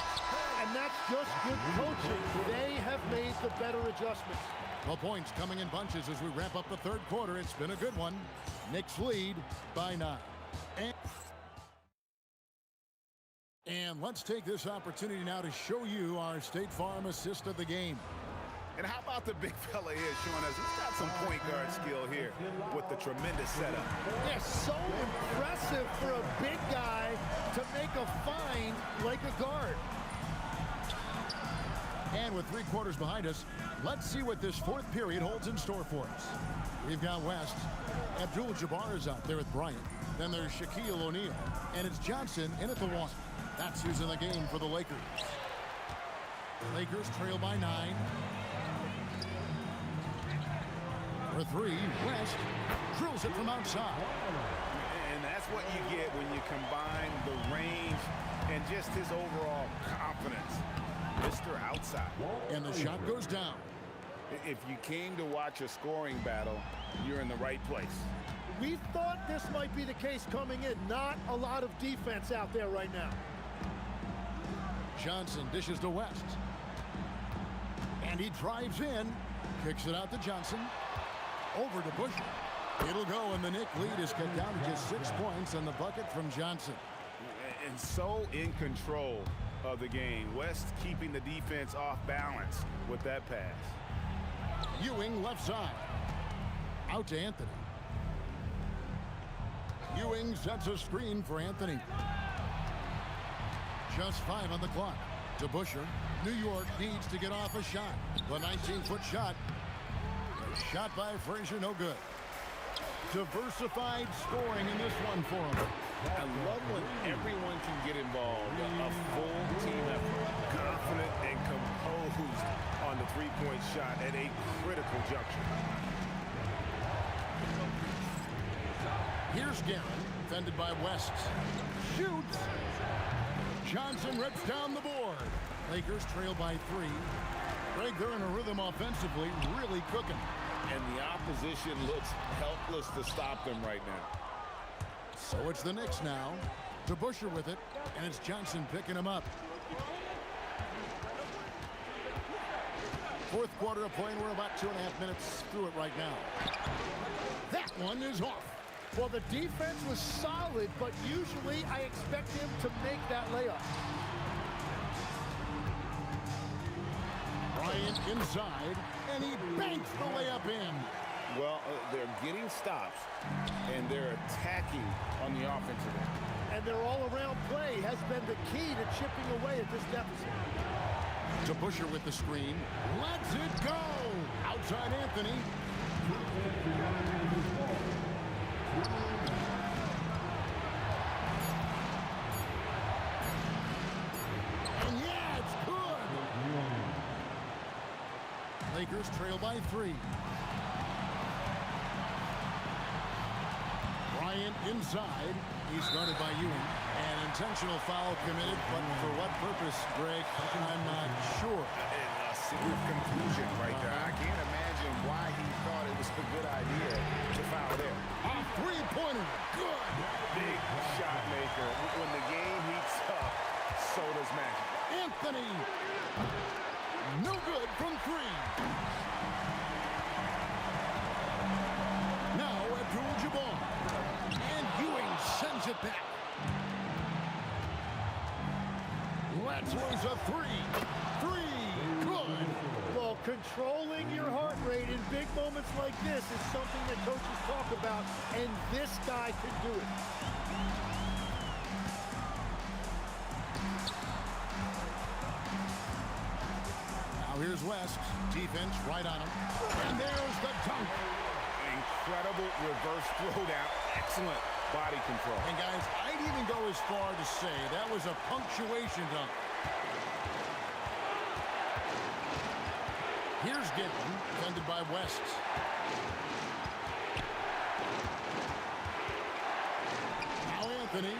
And that's just good coaching. They have made the better adjustments. Well, points coming in bunches as we wrap up the third quarter. It's been a good one. Knicks lead by 9. And let's take this opportunity now to show you our State Farm assist of the game. And how about the big fella here showing us he's got some point guard skill here with the tremendous setup. Yeah, so impressive for a big guy to make a find like a guard. And with 3 quarters behind us, let's see what this fourth period holds in store for us. We've got West. Abdul-Jabbar is out there with Bryant. Then there's Shaquille O'Neal. And it's Johnson in at the 1. That's who's in the game for the Lakers. Lakers trail by 9. For 3, West drills it from outside. And that's what you get when you combine the range and just his overall confidence. Mr. Outside. And the shot goes down. If you came to watch a scoring battle, you're in the right place. We thought this might be the case coming in. Not a lot of defense out there right now. Johnson dishes to West. And he drives in. Kicks it out to Johnson. Over to Busher. It'll go, and the Knick lead is cut down to just 6 points on the bucket from Johnson. And so in control of the game. West keeping the defense off balance with that pass. Ewing left side. Out to Anthony. Ewing sets a screen for Anthony. Just 5 on the clock. To Busher. New York needs to get off a shot. The 19-foot shot. Shot by Frazier, no good. Diversified scoring in this one for him. I love when everyone can get involved. A full team effort. Confident and composed on the three-point shot at a critical juncture. Here's Guerin, defended by West. Shoots. Johnson rips down the board. Lakers trail by 3. Greg, they're in a rhythm offensively, really cooking. And the opposition looks helpless to stop them right now. So it's the Knicks now. To Busher with it, and it's Johnson picking him up. Fourth quarter of play, and we're about 2.5 minutes through it right now. That one is off. Well, the defense was solid, but usually I expect him to make that layup. Bryant inside, and he banks the layup in. Well, they're getting stops, and they're attacking on the offensive end. And their all-around play has been the key to chipping away at this deficit. To Busher with the screen. Lets it go. Outside Anthony. And yeah, it's good. Lakers trail by 3. Bryant inside. He's guarded by Ewing. An intentional foul committed, but for what purpose, Greg? I'm not sure. A single conclusion right there. I can't imagine why he thought it was a good idea to foul there. A three-pointer. Good. Big shot maker. When the game heats up, so does Magic. Anthony. No good from 3. Now Abdul-Jabbar. And Ewing sends it back. Let's raise a 3. 3. Good. Well, controlling your heart rate in big moments like this is something that coaches talk about, and this guy can do it. Now here's West. Defense right on him. And there's the dunk. Incredible reverse throwdown. Excellent body control. And guys, I'd even go as far to say that was a punctuation dunk. Here's Giddey, defended by West. Now Anthony.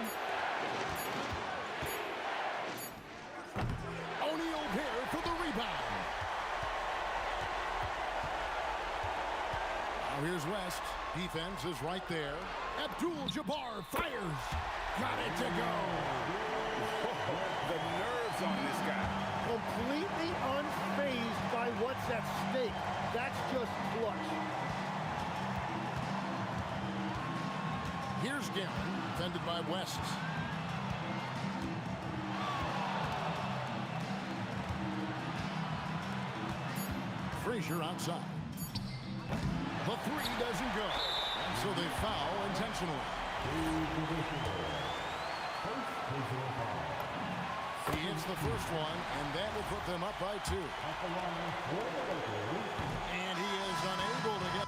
O'Neal here for the rebound. Now here's West. Defense is right there. Abdul-Jabbar fires. Got it to go. The nerves on this guy. Completely unfazed by what's at stake. That's just clutch. Here's Gambling, defended by West. Frazier outside. The 3 doesn't go. And so they foul intentionally. He hits the first one, and that will put them up by 2. And he is unable to get...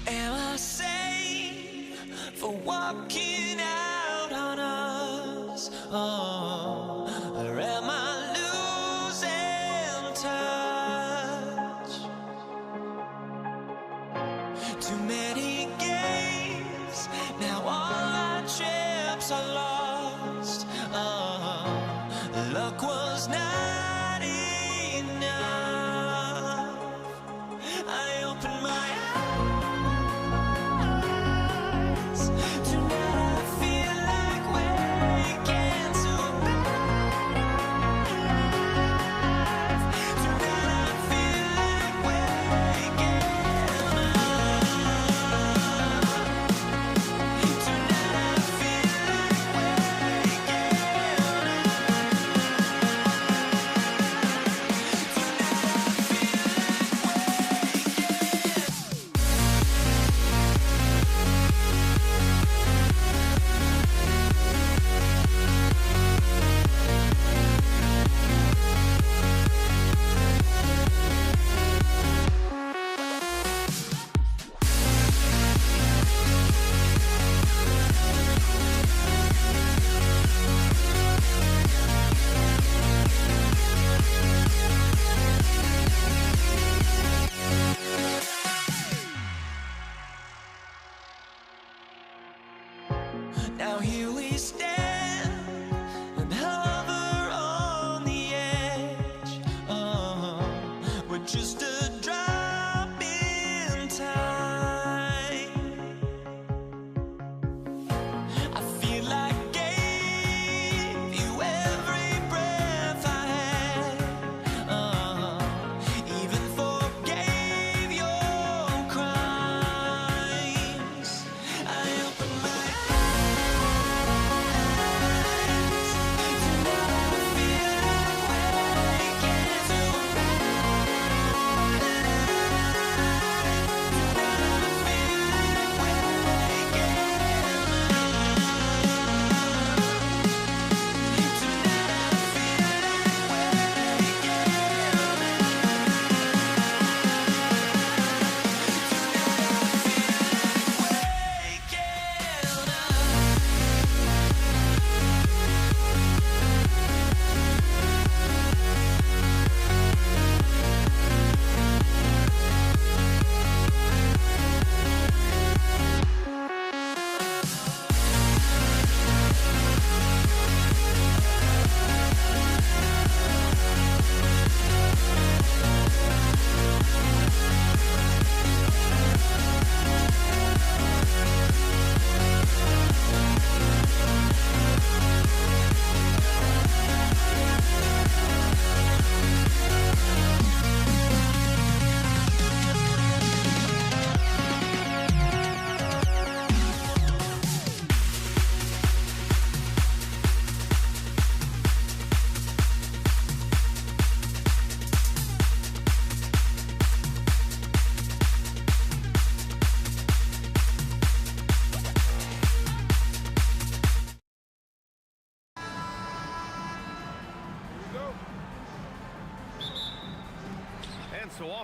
Am I sane for walking out on us? Oh, or am I losing touch? Too many games, now all our chips are lost. Oh, luck was not enough. I opened my eyes.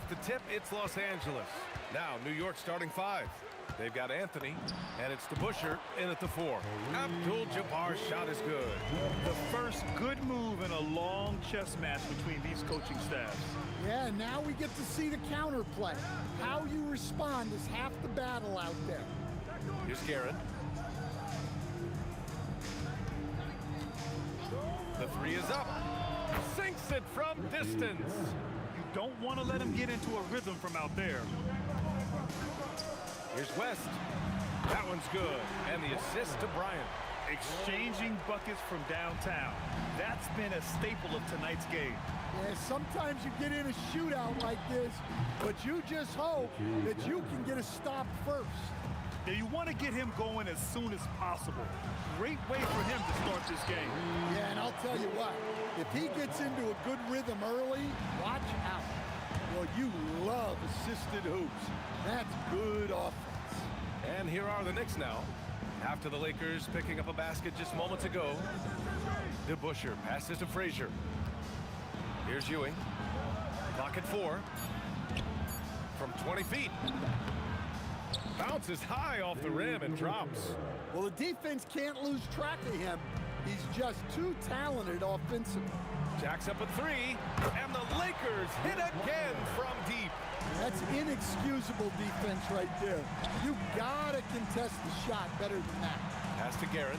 off the tip, it's Los Angeles. Now, New York starting 5. They've got Anthony, and it's DeBusschere in at the 4. Abdul-Jabbar's shot is good. The first good move in a long chess match between these coaching staffs. Yeah, now we get to see the counterplay. How you respond is half the battle out there. Here's Guerin. The 3 is up. Sinks it from distance. You don't want to let him get into a rhythm from out there. Here's West. That one's good. And the assist to Bryant. Exchanging buckets from downtown. That's been a staple of tonight's game. Yeah, sometimes you get in a shootout like this, but you just hope that you can get a stop first. Yeah, you want to get him going as soon as possible. Great way for him to start this game. Yeah, and I'll tell you what, if he gets into a good rhythm early, watch out. Well, you love assisted hoops. That's good offense. And here are the Knicks now. After the Lakers picking up a basket just moments ago. DeBusschere passes to Frazier. Here's Ewing. Clock at 4. From 20 feet. Bounces high off the rim and drops. Well, the defense can't lose track of him. He's just too talented offensively. Jacks up at 3, and the Lakers hit again from deep. That's inexcusable defense right there. You gotta contest the shot better than that. Pass to Guerin.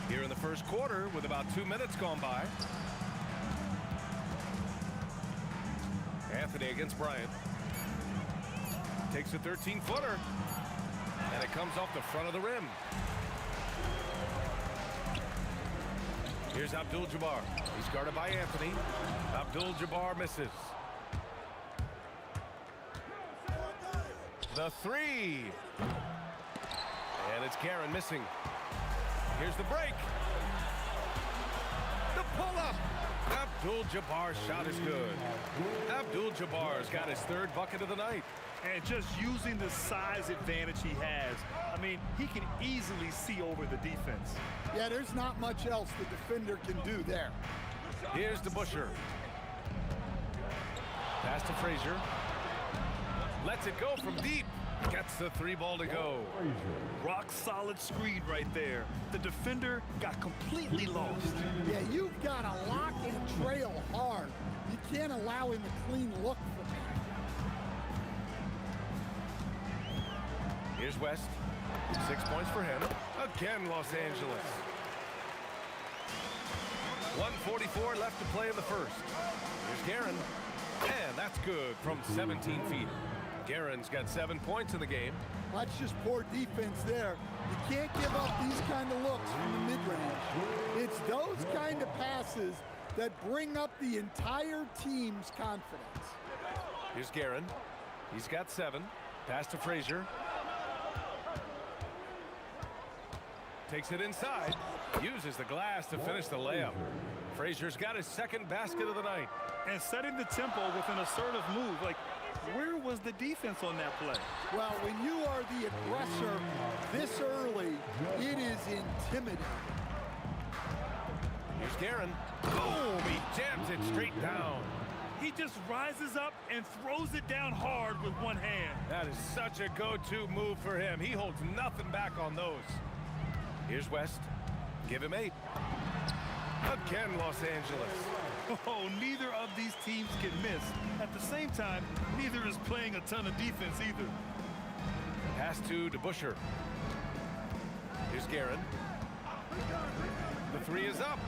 Here in the first quarter with about 2 minutes gone by. Anthony against Bryant. Takes a 13-footer. And it comes off the front of the rim. Here's Abdul-Jabbar. He's guarded by Anthony. Abdul-Jabbar misses. The 3. And it's Guerin missing. Here's the break. The pull-up. Abdul-Jabbar's shot is good. Abdul-Jabbar's got his 3rd bucket of the night. And just using the size advantage he has, I mean, he can easily see over the defense. Yeah, there's not much else the defender can do there. Here's DeBusschere. Pass to Frazier. Lets it go from deep. Gets the 3 ball to go. Rock solid screen right there. The defender got completely lost. Yeah, you've got to lock and trail hard. You can't allow him a clean look from him. Here's West. 6 points for him. Again, Los Angeles. 1:44 left to play in the first. Here's Guerin. And that's good from 17 feet. Guerin's got 7 points in the game. That's just poor defense there. You can't give up these kind of looks from the mid-range. It's those kind of passes that bring up the entire team's confidence. Here's Guerin. He's got 7. Pass to Frazier. Takes it inside. Uses the glass to finish the layup. Frazier's got his 2nd basket of the night. And setting the tempo with an assertive move. Like, where was the defense on that play? Well, when you are the aggressor this early, it is intimidating. Here's Guerin. Boom! He jams it straight down. He just rises up and throws it down hard with one hand. That is such a go-to move for him. He holds nothing back on those. Here's West. Give him 8. Again, Los Angeles. Oh, neither of these teams can miss. At the same time, neither is playing a ton of defense either. Pass to DeBusschere. Here's Guerin. The 3 is up.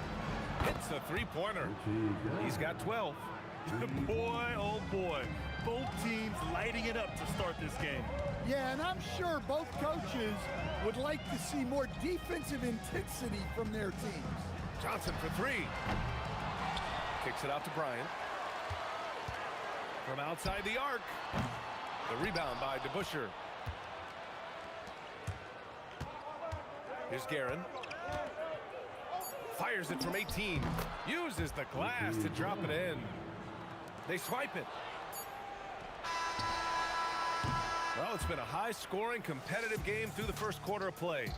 Hits a 3-pointer. He's got 12. Boy, oh boy. Both teams lighting it up to start this game. Yeah, and I'm sure both coaches would like to see more defensive intensity from their teams. Johnson for 3. Kicks it out to Bryant. From outside the arc. The rebound by DeBusschere. Here's Guerin. Fires it from 18. Uses the glass to drop it in. They swipe it. Well, it's been a high-scoring, competitive game through the first quarter of play.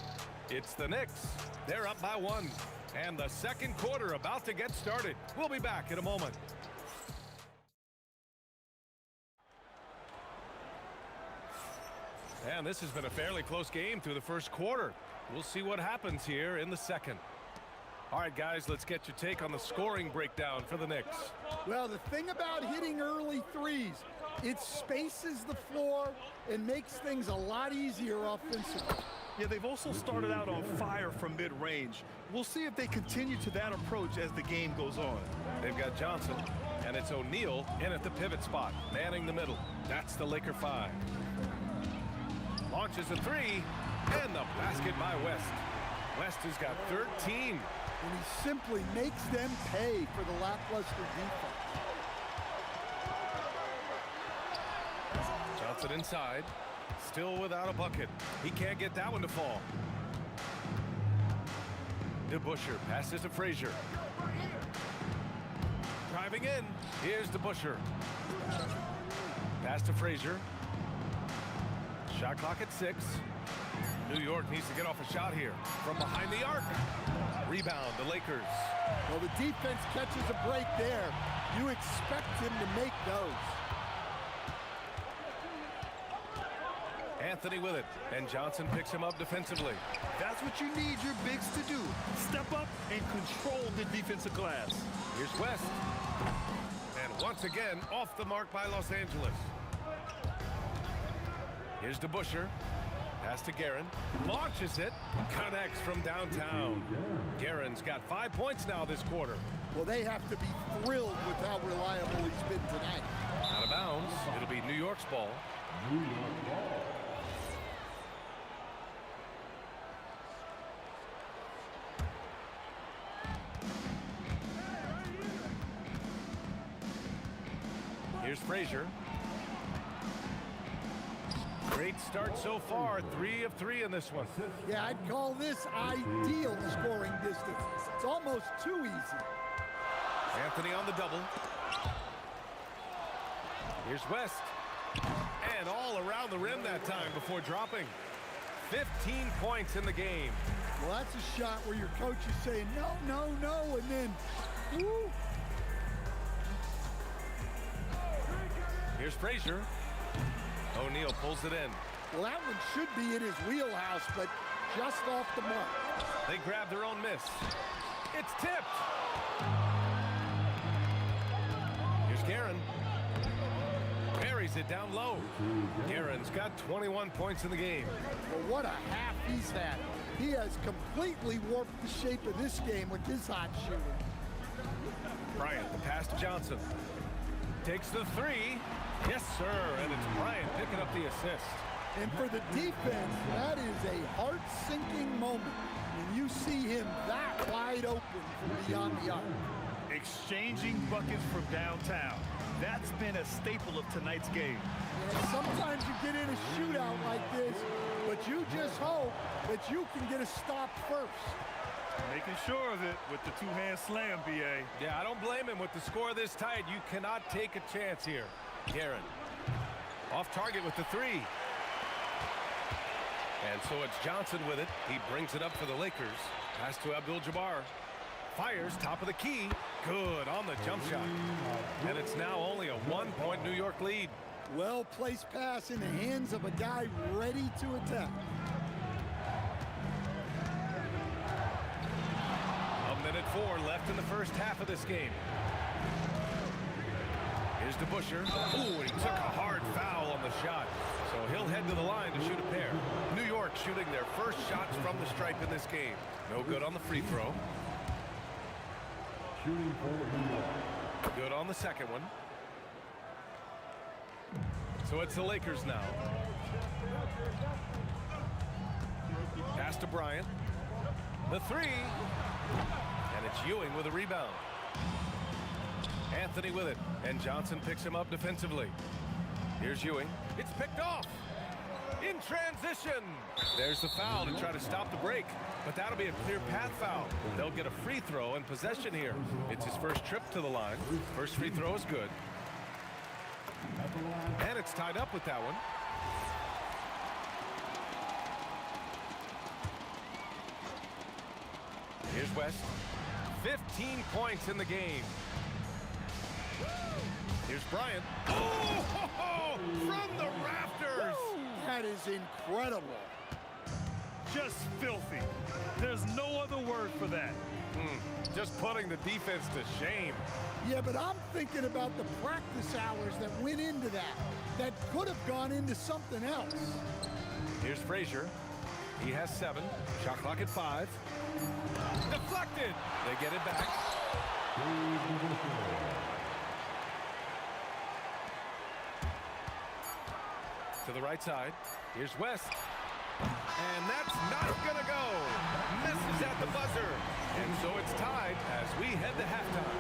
It's the Knicks. They're up by 1. And the second quarter about to get started. We'll be back in a moment. And this has been a fairly close game through the first quarter. We'll see what happens here in the second. All right, guys, let's get your take on the scoring breakdown for the Knicks. Well, the thing about hitting early threes, it spaces the floor and makes things a lot easier offensively. Yeah, they've also started out on fire from mid-range. We'll see if they continue to that approach as the game goes on. They've got Johnson, and it's O'Neal in at the pivot spot, manning the middle. That's the Laker 5. Launches a three, and the basket by West. West has got 13. And he simply makes them pay for the lackluster defense. Johnson inside, still without a bucket. He can't get that one to fall. DeBusschere passes to Frazier. Driving in, here's DeBusschere. Pass to Frazier. Shot clock at 6. New York needs to get off a shot here from behind the arc. Rebound, the Lakers. Well, the defense catches a break there. You expect him to make those. Anthony with it, and Johnson picks him up defensively. That's what you need your bigs to do. Step up and control the defensive glass. Here's West. And once again, off the mark by Los Angeles. Here's DeBusschere. Pass to Guerin. Launches it. Connects from downtown. Guerin's got 5 points now this quarter. Well, they have to be thrilled with how reliable he's been tonight. Out of bounds. It'll be New York's ball. New York ball. Here's Frazier. Great start so far. 3 of 3 in this one. Yeah, I'd call this ideal scoring distance. It's almost too easy. Anthony on the double. Here's West. And all around the rim that time before dropping. 15 points in the game. Well, that's a shot where your coach is saying, no, no, no, and then, woo. Here's Frazier. O'Neal pulls it in. Well, that one should be in his wheelhouse, but just off the mark. They grab their own miss. It's tipped. Here's Guerin. Buries it down low. Guerin's got 21 points in the game. Well, what a half he's had. He has completely warped the shape of this game with his hot shooting. Bryant, the pass to Johnson. Takes the three. Yes, sir. And it's Bryant picking up the assist. And for the defense, that is a heart-sinking moment when you see him that wide open from beyond the arc. Exchanging buckets from downtown. That's been a staple of tonight's game. And sometimes you get in a shootout like this, but you just hope that you can get a stop first. Making sure of it with the two-hand slam, B.A. Yeah, I don't blame him. With the score this tight, you cannot take a chance here. Guerin off target with the three. And so it's Johnson with it. He brings it up for the Lakers. Pass to Abdul-Jabbar. Fires top of the key. Good on the jump shot. And it's now only a 1-point New York lead. Well-placed pass in the hands of a guy ready to attack. A minute 4 left in the first half of this game. Here's DeBusschere. Ooh, he took a hard foul on the shot. So he'll head to the line to shoot a pair. New York shooting their first shots from the stripe in this game. No good on the free throw. Shooting for New York. Good on the second one. So it's the Lakers now. Pass to Bryant. The three. And it's Ewing with a rebound. Anthony with it. And Johnson picks him up defensively. Here's Ewing. It's picked off. In transition. There's the foul to try to stop the break. But that'll be a clear path foul. They'll get a free throw and possession here. It's his first trip to the line. First free throw is good. And it's tied up with that one. Here's West. 15 points in the game. Here's Bryant. Oh, from the rafters. That is incredible. Just filthy. There's no other word for that. Just putting the defense to shame. Yeah, but I'm thinking about the practice hours that went into that. That could have gone into something else. Here's Frazier. He has 7. Shot clock at 5. Deflected. They get it back. To the right side. Here's West. And that's not gonna go. Misses at the buzzer. And so it's tied as we head to halftime.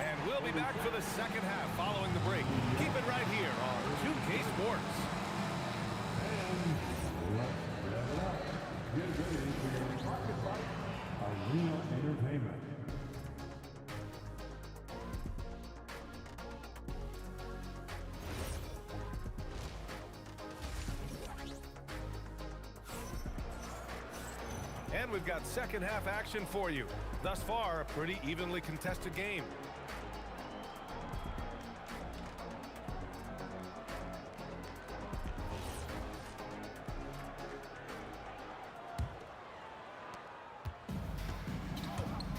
And we'll be back for the second half following the break. Keep it right here on 2K Sports. Get ready for your Pocket Fight Arena Entertainment. And we've got second half action for you. Thus far, a pretty evenly contested game.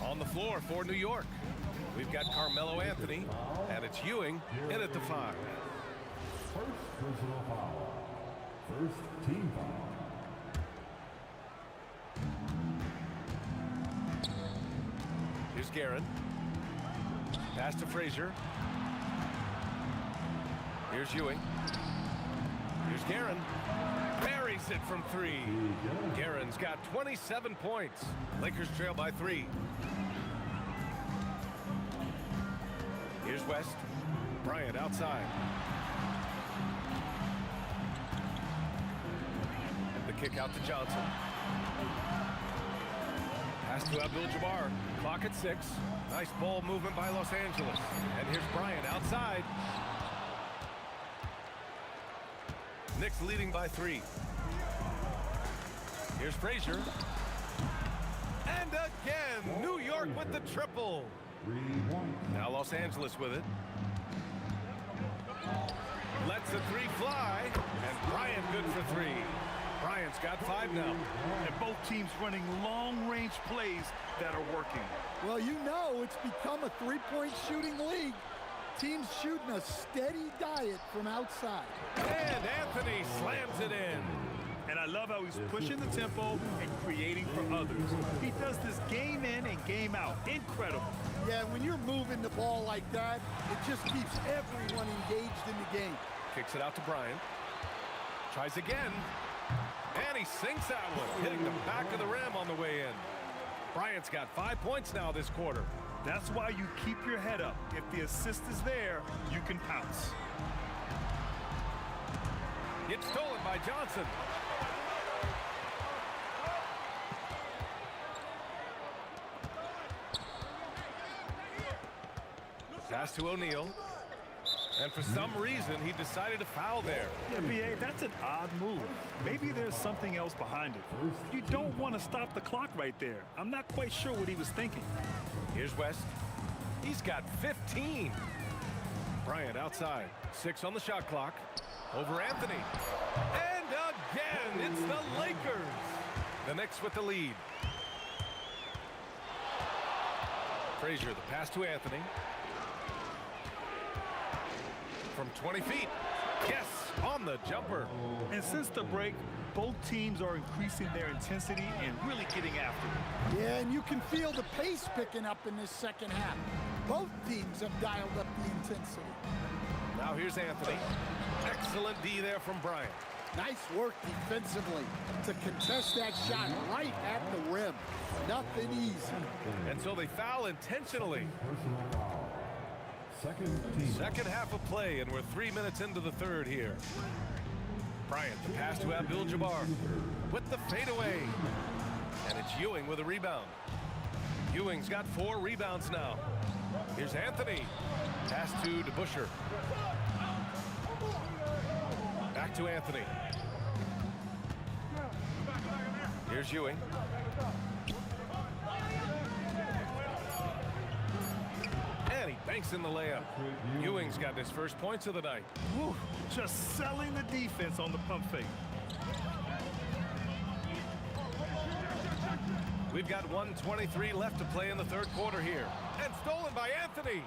On the floor for New York, we've got Carmelo Anthony, and it's Ewing in at the 5. First personal foul. First team foul. Here's Guerin. Pass to Frazier. Here's Ewing. Here's Guerin. Buries it from 3. Guerin's got 27 points. Lakers trail by 3. Here's West. Bryant outside. And the kick out to Johnson. Pass to Abdul-Jabbar. Clock at 6. Nice ball movement by Los Angeles. And here's Bryant outside. Knicks leading by 3. Here's Frazier. And again, New York with the triple. Now Los Angeles with it. Lets the 3 fly. And Bryant good for 3. Bryant's got 5 now. And both teams running long-range plays that are working. Well, you know it's become a three-point shooting league. Teams shooting a steady diet from outside. And Anthony slams it in. And I love how he's pushing the tempo and creating for others. He does this game in and game out. Incredible. Yeah, when you're moving the ball like that, it just keeps everyone engaged in the game. Kicks it out to Bryant. Tries again. And he sinks that one, hitting the back of the rim on the way in. Bryant's got 5 points now this quarter. That's why you keep your head up. If the assist is there, you can pounce. It's stolen by Johnson. Pass to O'Neal. And for some reason, he decided to foul there. Yeah, B.A., that's an odd move. Maybe there's something else behind it. You don't want to stop the clock right there. I'm not quite sure what he was thinking. Here's West. He's got 15. Bryant outside. 6 on the shot clock. Over Anthony. And again, it's the Lakers. The Knicks with the lead. Frazier, the pass to Anthony. From 20 feet. Yes, on the jumper. And since the break, both teams are increasing their intensity and really getting after it. Yeah, and you can feel the pace picking up in this second half. Both teams have dialed up the intensity. Now here's Anthony. Excellent D there from Bryant. Nice work defensively to contest that shot right at the rim. Nothing easy. And so they foul intentionally. Personal foul. Second half of play, and we're 3 minutes into the third here. Bryant, the pass to Abdul-Jabbar with the fadeaway. And it's Ewing with a rebound. Ewing's got 4 rebounds now. Here's Anthony. Pass to DeBusschere. Back to Anthony. Here's Ewing. Banks in the layup. Ewing's got his first points of the night. Woo, just selling the defense on the pump fake. We've got 1:23 left to play in the third quarter here. And stolen by Anthony.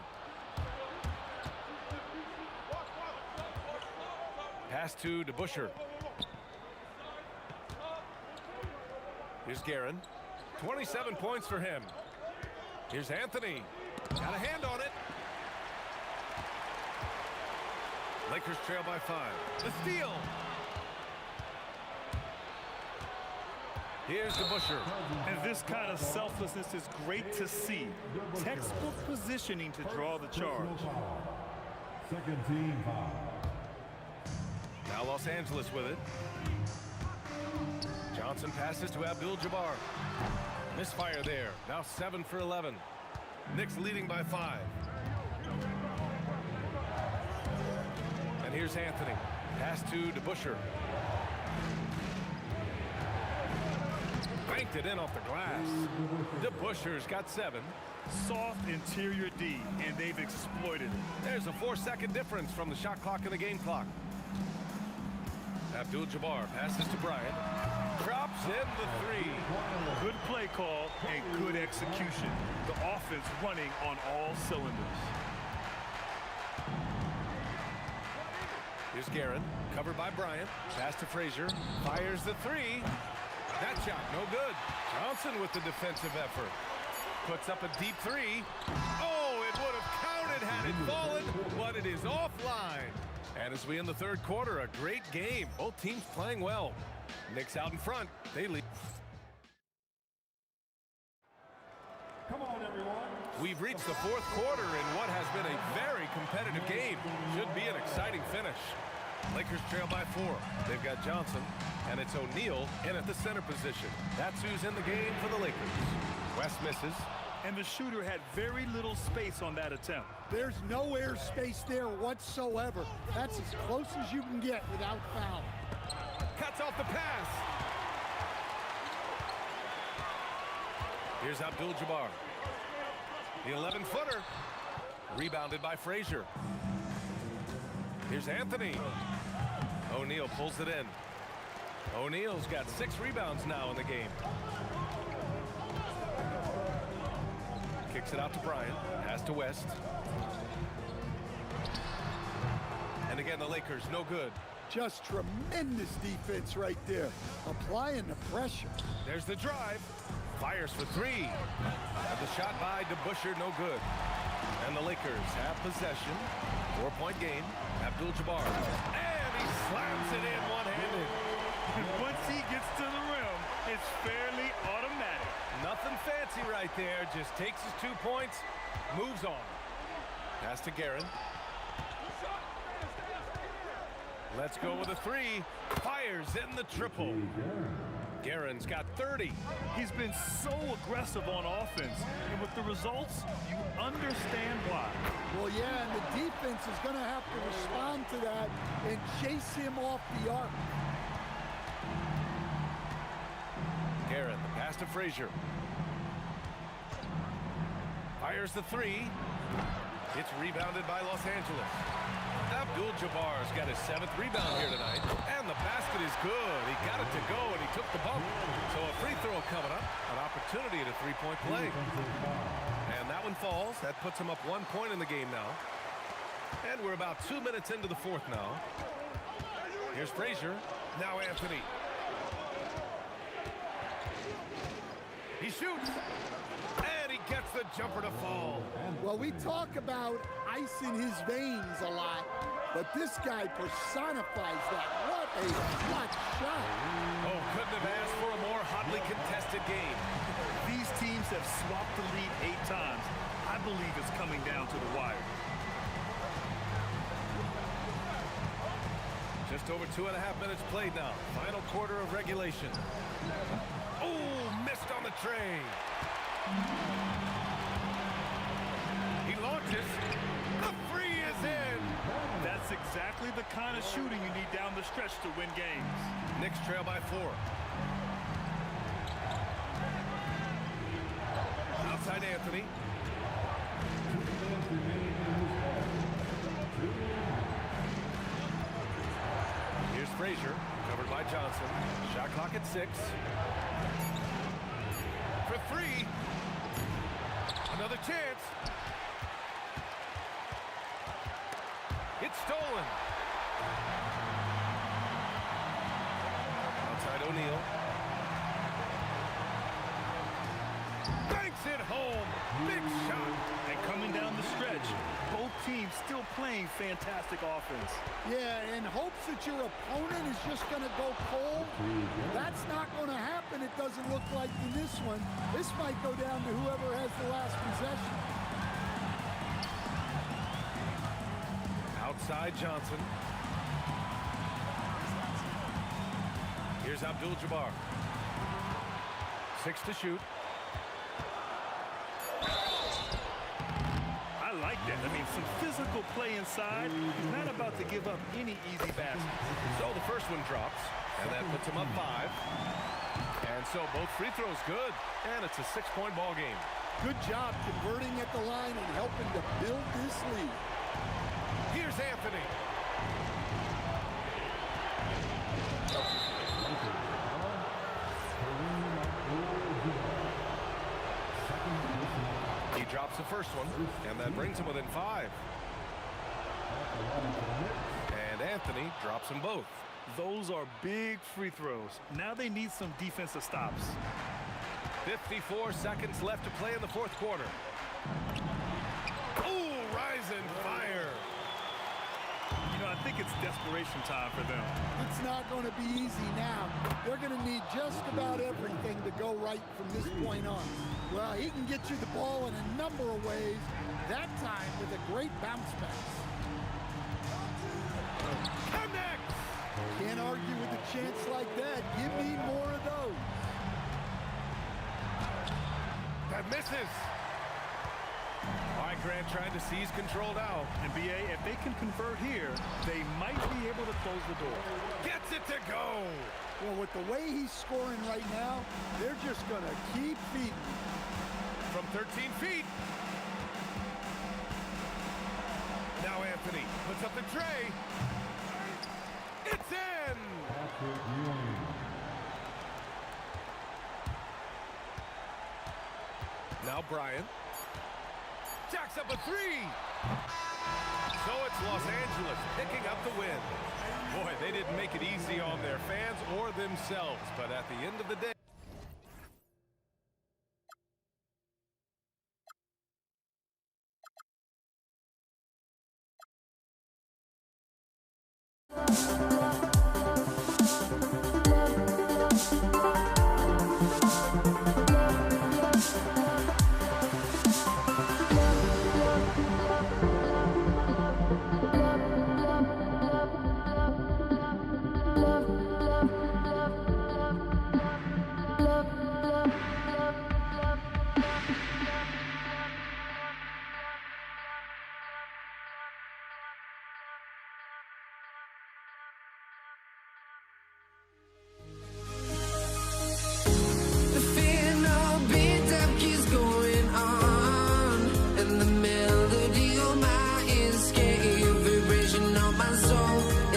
Pass to DeBusschere. Here's Guerin. 27 points for him. Here's Anthony. Got a hand on it. Lakers trail by 5. The steal. Here's DeBusschere. And this kind of selflessness is great to see. Textbook positioning to draw the charge. Second team foul. Now Los Angeles with it. Johnson passes to Abdul-Jabbar. Misfire there. Now 7 for 11. Knicks leading by 5. And here's Anthony. Pass to DeBusschere. Banked it in off the glass. DeBusschere's got 7. Soft interior D, and they've exploited it. There's a 4-second difference from the shot clock and the game clock. Abdul-Jabbar passes to Bryant. Drops in the 3. Good play call and good execution. The offense running on all cylinders. Here's Guerin, covered by Bryant. Pass to Frazier. Fires the 3. That shot no good. Johnson with the defensive effort. Puts up a deep 3. Oh, it would have counted had it fallen, but it is offline. And as we end the third quarter, a great game. Both teams playing well. Knicks out in front. They lead. Come on, everyone. We've reached the fourth quarter in what has been a very competitive game. Should be an exciting finish. Lakers trail by 4. They've got Johnson, and it's O'Neal in at the center position. That's who's in the game for the Lakers. West misses. And the shooter had very little space on that attempt. There's no air space there whatsoever. That's as close as you can get without foul. Cuts off the pass. Here's Abdul-Jabbar. The 11-footer. Rebounded by Frazier. Here's Anthony. O'Neal pulls it in. O'Neal's got 6 rebounds now in the game. Kicks it out to Bryant. Pass to West. And again, the Lakers, no good. Just tremendous defense right there. Applying the pressure. There's the drive. Fires for 3. And the shot by DeBusschere, no good. And the Lakers have possession. 4-point game. Abdul-Jabbar. And he slams it in one-handed. Once he gets to the rim, it's fairly automatic. Nothing fancy right there. Just takes his 2 points, moves on. Pass to Guerin. Let's go with a 3. Fires in the triple. Guerin's got 30. He's been so aggressive on offense, and with the results, you understand why. Well, yeah, and the defense is going to have to respond to that and chase him off the arc. Guerin, the pass to Frazier. Fires the 3. It's rebounded by Los Angeles. Abdul-Jabbar's got his 7th rebound here tonight. And the basket is good. He got it to go, and he took the bump. So a free throw coming up. An opportunity at a 3-point play. And that one falls. That puts him up 1 point in the game now. And we're about 2 minutes into the fourth now. Here's Frazier. Now Anthony. He shoots. And he gets the jumper to fall. Well, we talk about ice in his veins a lot, but this guy personifies that. What a clutch shot. Oh, couldn't have asked for a more hotly contested game. These teams have swapped the lead 8 times. I believe it's coming down to the wire. Just over 2.5 minutes played now. Final quarter of regulation. Oh, missed on the tray. He launches. The free is in. That's exactly the kind of shooting you need down the stretch to win games. Knicks trail by 4. Outside Anthony. 2 minutes remaining Frazier, covered by Johnson. Shot clock at 6. For 3. Another chance. It's stolen. Outside O'Neal. Banks it home. Big shot. And coming down the stretch, both teams still playing fantastic offense. Yeah, in hopes that your opponent is just going to go cold. That's not going to happen, it doesn't look like in this one. This might go down to whoever has the last possession. Outside Johnson. Here's Abdul-Jabbar. 6 to shoot. I like that. I mean, some physical play inside. He's not about to give up any easy baskets. So the first one drops, and that puts him up 5. And so both free throws good, and it's a 6-point ball game. Good job converting at the line and helping to build this lead. Here's Anthony. He drops the first one, and that brings him within 5. And Anthony drops them both. Those are big free throws. Now they need some defensive stops. 54 seconds left to play in the fourth quarter. Ooh, rise and fire. You know, I think it's desperation time for them. It's not going to be easy now. They're going to need just about everything to go right from this point on. Well, he can get you the ball in a number of ways, that time with a great bounce back. Connects! Can't argue with a chance like that. Give me more of those. That misses. All right, Grant trying to seize control now. And BA, if they can convert here, they might be able to close the door. Gets it to go. Well, with the way he's scoring right now, they're just going to keep feeding. From 13 feet. Now Anthony puts up the tray. It's in. Now Bryant. Jacks up a 3. So it's Los Angeles picking up the win. Boy, they didn't make it easy on their fans or themselves, but at the end of the day,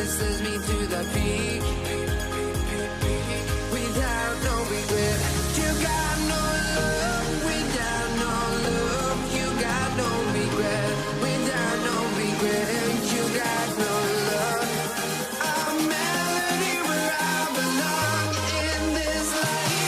sends me to the peak. Without no regret, you got no love. Without no love, you got no regret. Without no regret, you got no love. A melody where I belong in this life.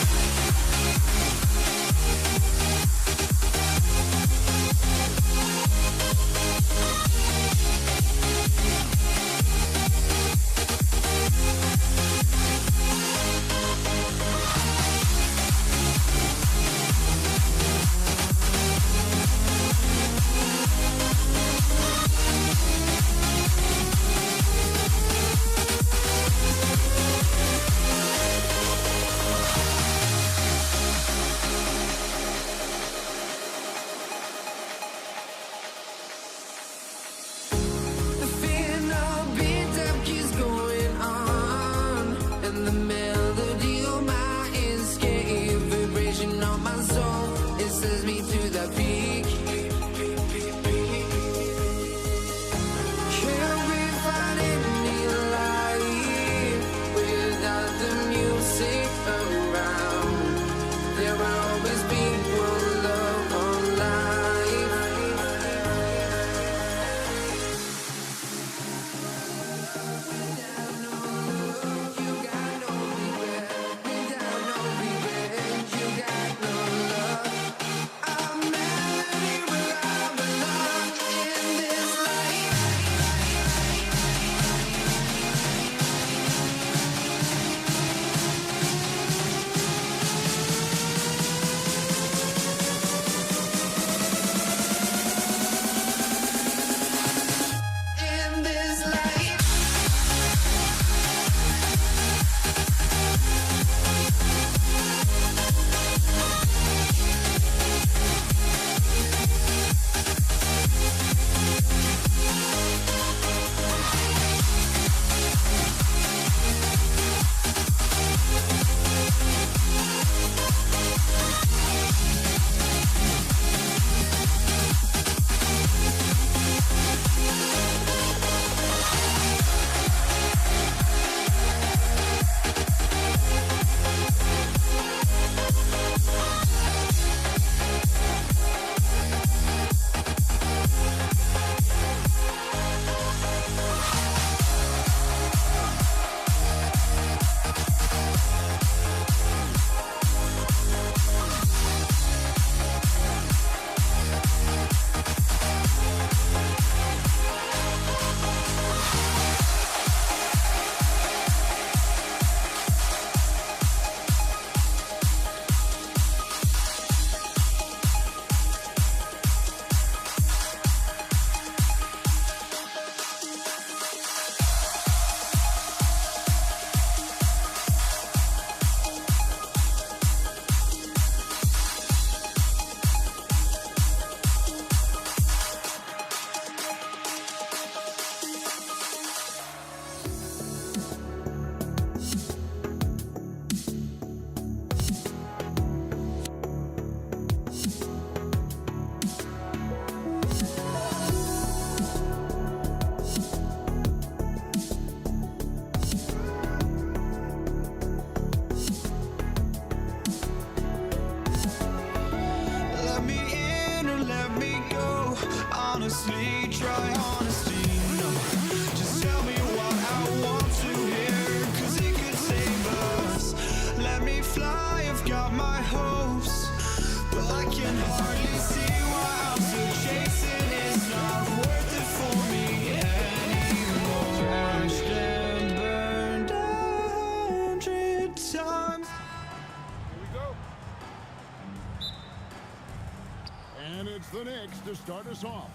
Knicks to start us off.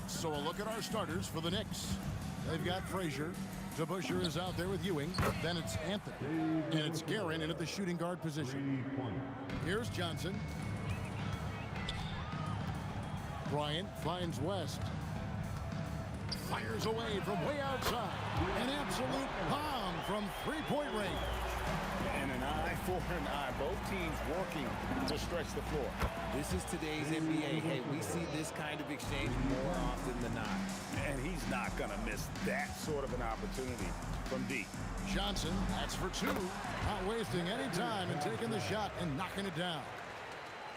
So a look at our starters for the Knicks. They've got Frazier. DeBusschere is out there with Ewing. Then it's Anthony. And it's Guerin in at the shooting guard position. Here's Johnson. Bryant finds West. Fires away from way outside. An absolute bomb from three-point range. And an eye for an eye. Both teams working to stretch the floor. This is today's NBA. Hey, we see this kind of exchange more often than not. And he's not going to miss that sort of an opportunity from deep. Johnson, that's for two. Not wasting any time and taking the shot and knocking it down.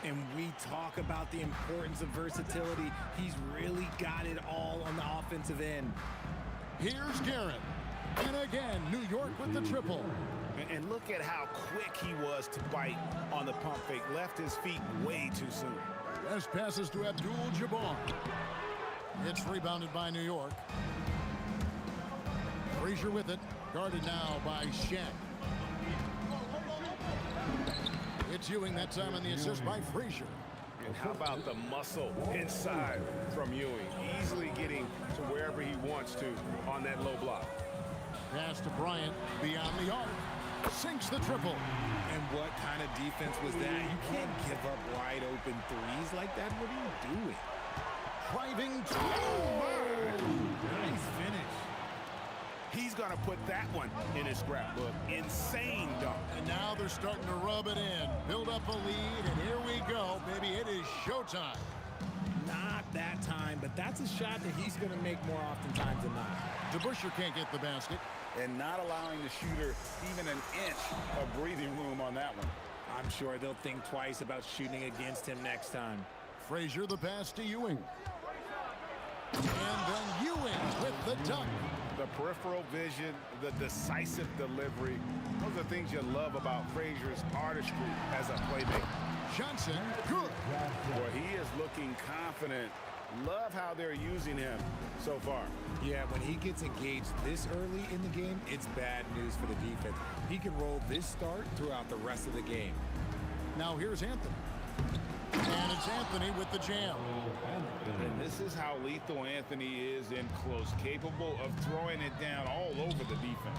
And we talk about the importance of versatility. He's really got it all on the offensive end. Here's Guerin. And again, New York with the triple. And look at how quick he was to bite on the pump fake. Left his feet way too soon. Best passes to Abdul-Jabbar. It's rebounded by New York. Frazier with it. Guarded now by Shaq. It's Ewing that time on the assist by Frazier. And how about the muscle inside from Ewing? Easily getting to wherever he wants to on that low block. Pass to Bryant beyond the arc. Sinks the triple. And what kind of defense was that? You can't give up wide open threes like that. What are you doing? Driving to nice finish. He's going to put that one in his scrapbook. Insane dunk. And now they're starting to rub it in. Build up a lead, and here we go, baby. It is showtime. Not that time, but that's a shot that he's going to make more oftentimes than not. DeBusschere can't get the basket. And not allowing the shooter even an inch of breathing room on that one. I'm sure they'll think twice about shooting against him next time. Frazier the pass to Ewing. And then Ewing with the dunk. The peripheral vision, the decisive delivery. Those are things you love about Frazier's artistry as a playmaker. Johnson, good. Boy, he is looking confident. Love how they're using him so far. Yeah, when he gets engaged this early in the game, it's bad news for the defense. He can roll this start throughout the rest of the game. Now here's Anthony. And it's Anthony with the jam. And this is how lethal Anthony is in close, capable of throwing it down all over the defense.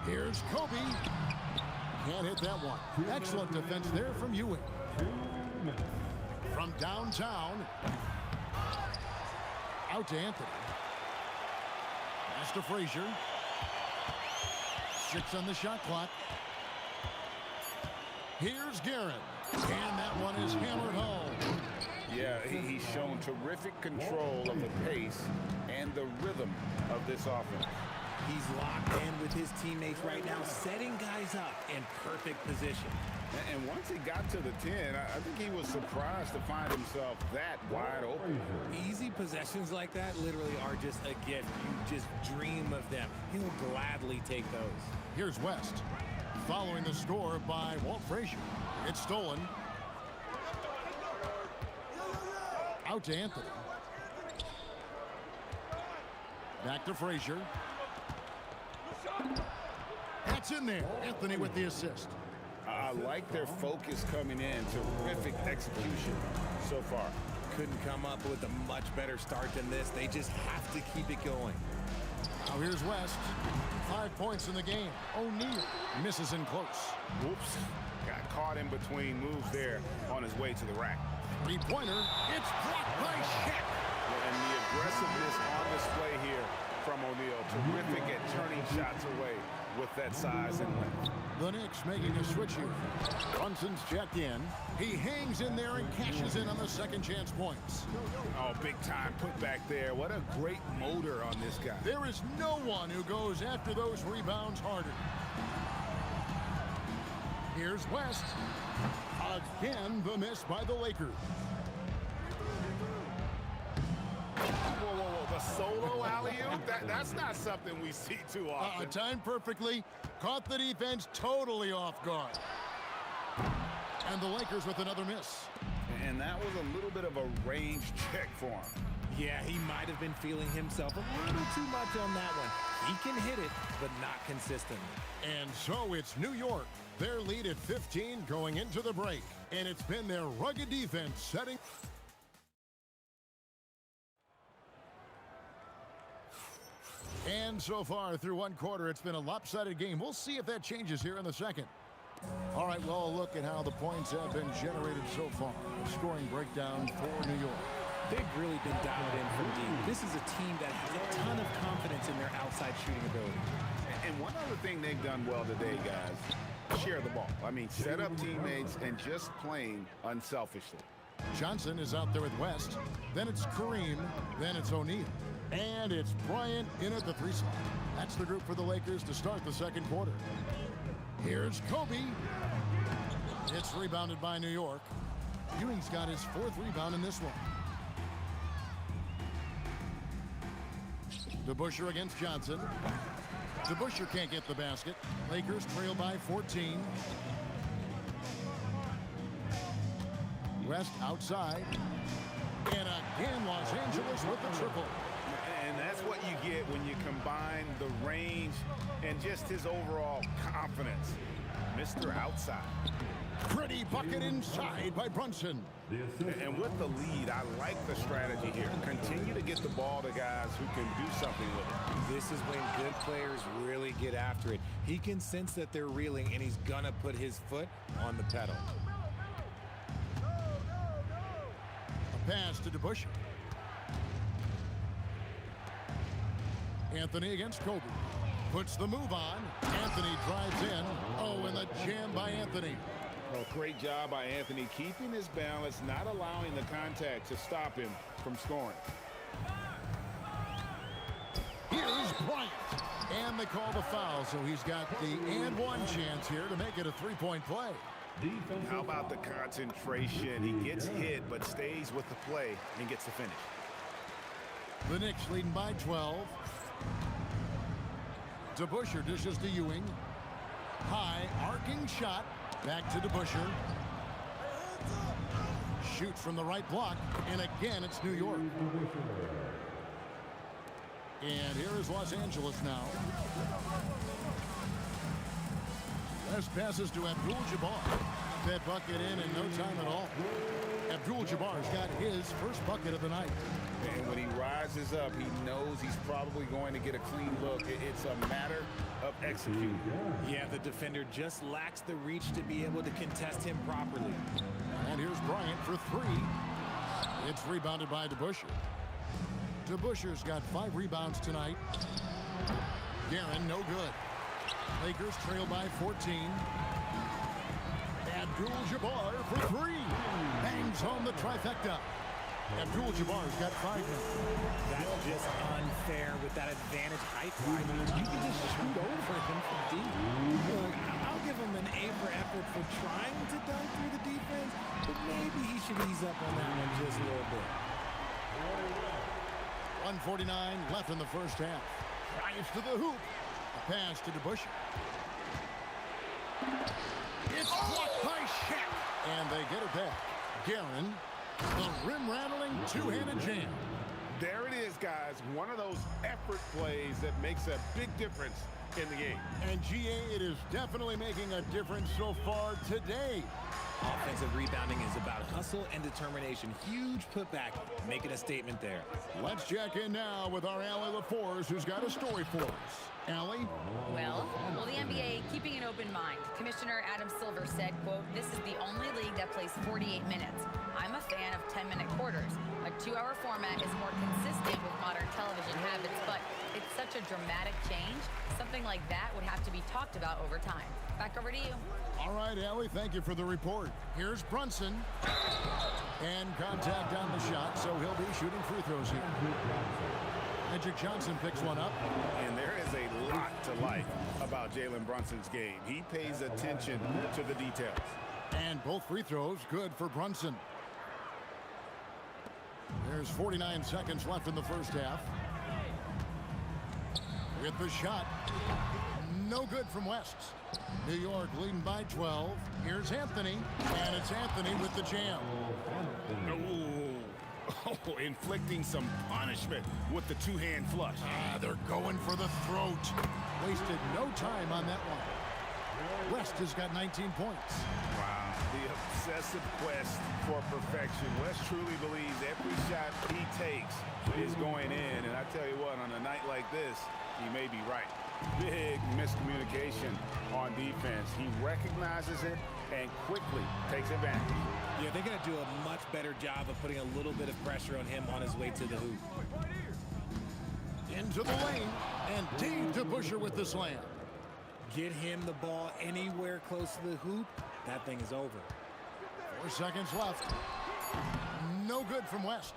Here's Kobe. Can't hit that one. Excellent defense there from Ewing. From downtown, out to Anthony. Pass to Frazier. 6 on the shot clock. Here's Guerin. And that one is hammered home. Yeah, he's shown terrific control of the pace and the rhythm of this offense. He's locked in with his teammates right now, setting guys up in perfect position. And once he got to the 10, I think he was surprised to find himself that wide open. Easy possessions like that literally are just a gift. You just dream of them. He'll gladly take those. Here's West. Following the score by Walt Frazier. It's stolen. Out to Anthony. Back to Frazier. That's in there. Anthony with the assist. I like their focus coming in. Terrific execution so far. Couldn't come up with a much better start than this. They just have to keep it going. Now here's West. 5 points in the game. O'Neal misses in close. Whoops. Got caught in between moves there on his way to the rack. Three-pointer. It's blocked by Shaq. And the aggressiveness on display here from O'Neal. Terrific at turning shots away with that size and length. The Knicks making a switch here. Brunson's checked in. He hangs in there and cashes in on the second chance points. Oh, big time put back there. What a great motor on this guy. There is no one who goes after those rebounds harder. Here's West. Again, the miss by the Lakers. Whoa, whoa, whoa. The solo alley-oop? That's not something we see too often. Timed perfectly. Caught the defense totally off guard. And the Lakers with another miss. And that was a little bit of a range check for him. Yeah, he might have been feeling himself a little too much on that one. He can hit it, but not consistently. And so it's New York. Their lead at 15 going into the break. And it's been their rugged defense setting. And so far through one quarter, it's been a lopsided game. We'll see if that changes here in the second. All right, well, a look at how the points have been generated so far. A scoring breakdown for New York. They've really been dialed in from deep. This is a team that has a ton of confidence in their outside shooting ability. And one other thing they've done well today, guys, share the ball. I mean, set up teammates and just playing unselfishly. Johnson is out there with West. Then it's Kareem. Then it's O'Neal. And it's Bryant in at the 3 slot. That's the group for the Lakers to start the second quarter. Here's Kobe. It's rebounded by New York. Ewing's got his 4th rebound in this one. DeBusschere against Johnson. DeBusschere can't get the basket. Lakers trail by 14. West outside. And again, Los Angeles with the triple. And that's what you get when you combine the range and just his overall confidence. Mr. Outside. Pretty bucket inside by Brunson. And with the lead, I like the strategy here. Continue to get the ball to guys who can do something with it. This is when good players really get after it. He can sense that they're reeling, and he's gonna put his foot on the pedal. A pass to DeBusschere. Anthony against Kobe. Puts the move on. Anthony drives in. Oh, and the jam by Anthony. Well, great job by Anthony keeping his balance, not allowing the contact to stop him from scoring. Here's Bryant. And they call the foul, so he's got the and one chance here to make it a 3-point play. How about the concentration? He gets hit, but stays with the play and gets the finish. The Knicks leading by 12. DeBusschere dishes to Ewing. High, arcing shot. Back to DeBusschere. Shoots from the right block. And again, it's New York. And here is Los Angeles now. West passes to Abdul-Jabbar. That bucket in no time at all. Abdul-Jabbar's got his first bucket of the night. And when he rises up, he knows he's probably going to get a clean look. It's a matter of executing. Yeah, the defender just lacks the reach to be able to contest him properly. And here's Bryant for 3. It's rebounded by DeBusschere. DeBusschere's got 5 rebounds tonight. Guerin, no good. Lakers trail by 14. Abdul-Jabbar for 3. Bangs home the trifecta. Abdul-Jabbar's got 5 now. That's just unfair with that advantage height. You can just shoot over him from deep. Look, I'll give him an A for effort for trying to dunk through the defense, but maybe he should ease up on that one just a little bit. 1:49 left in the first half. Drives to the hoop. A pass to DeBusschere. It's blocked by Shaq. And they get it back. Guerin. The rim-rattling two-handed jam. There it is, guys. One of those effort plays that makes a big difference in the game. And GA, it is definitely making a difference so far today. Offensive rebounding is about hustle and determination. Huge putback, making a statement there. Let's check in now with our Allie LaForce, who's got a story for us. Allie? Well, the NBA keeping an open mind. Commissioner Adam Silver said, quote, "This is the only league that plays 48 minutes. I'm a fan of 10-minute quarters. A 2-hour format is more consistent with modern television habits, but it's such a dramatic change. Something like that would have to be talked about over time." Back over to you. All right, Allie, thank you for the report. Here's Brunson. And contact on the shot, so he'll be shooting free throws here. Magic Johnson picks one up. And there is a lot to like about Jalen Brunson's game. He pays attention to the details. And both free throws good for Brunson. There's 49 seconds left in the first half. With the shot. No good from West. New York leading by 12. Here's Anthony. And it's Anthony with the jam. Oh, Oh, inflicting some punishment with the two-hand flush. They're going for the throat. Wasted no time on that one. West has got 19 points. Wow, the obsessive quest for perfection. West truly believes every shot he takes is going in. And I tell you what, on a night like this, he may be right. Big miscommunication on defense. He recognizes it and quickly takes advantage. Yeah, they're going to do a much better job of putting a little bit of pressure on him on his way to the hoop. Into the lane, and Dave DeBusschere with the slam. Get him the ball anywhere close to the hoop, that thing is over. 4 seconds left. No good from West.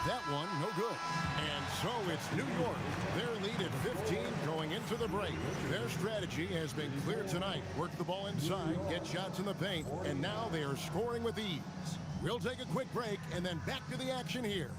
That one, no good. And so it's New York. Their lead at 15 going into the break. Their strategy has been clear tonight. Work the ball inside, get shots in the paint, and now they are scoring with ease. We'll take a quick break and then back to the action here.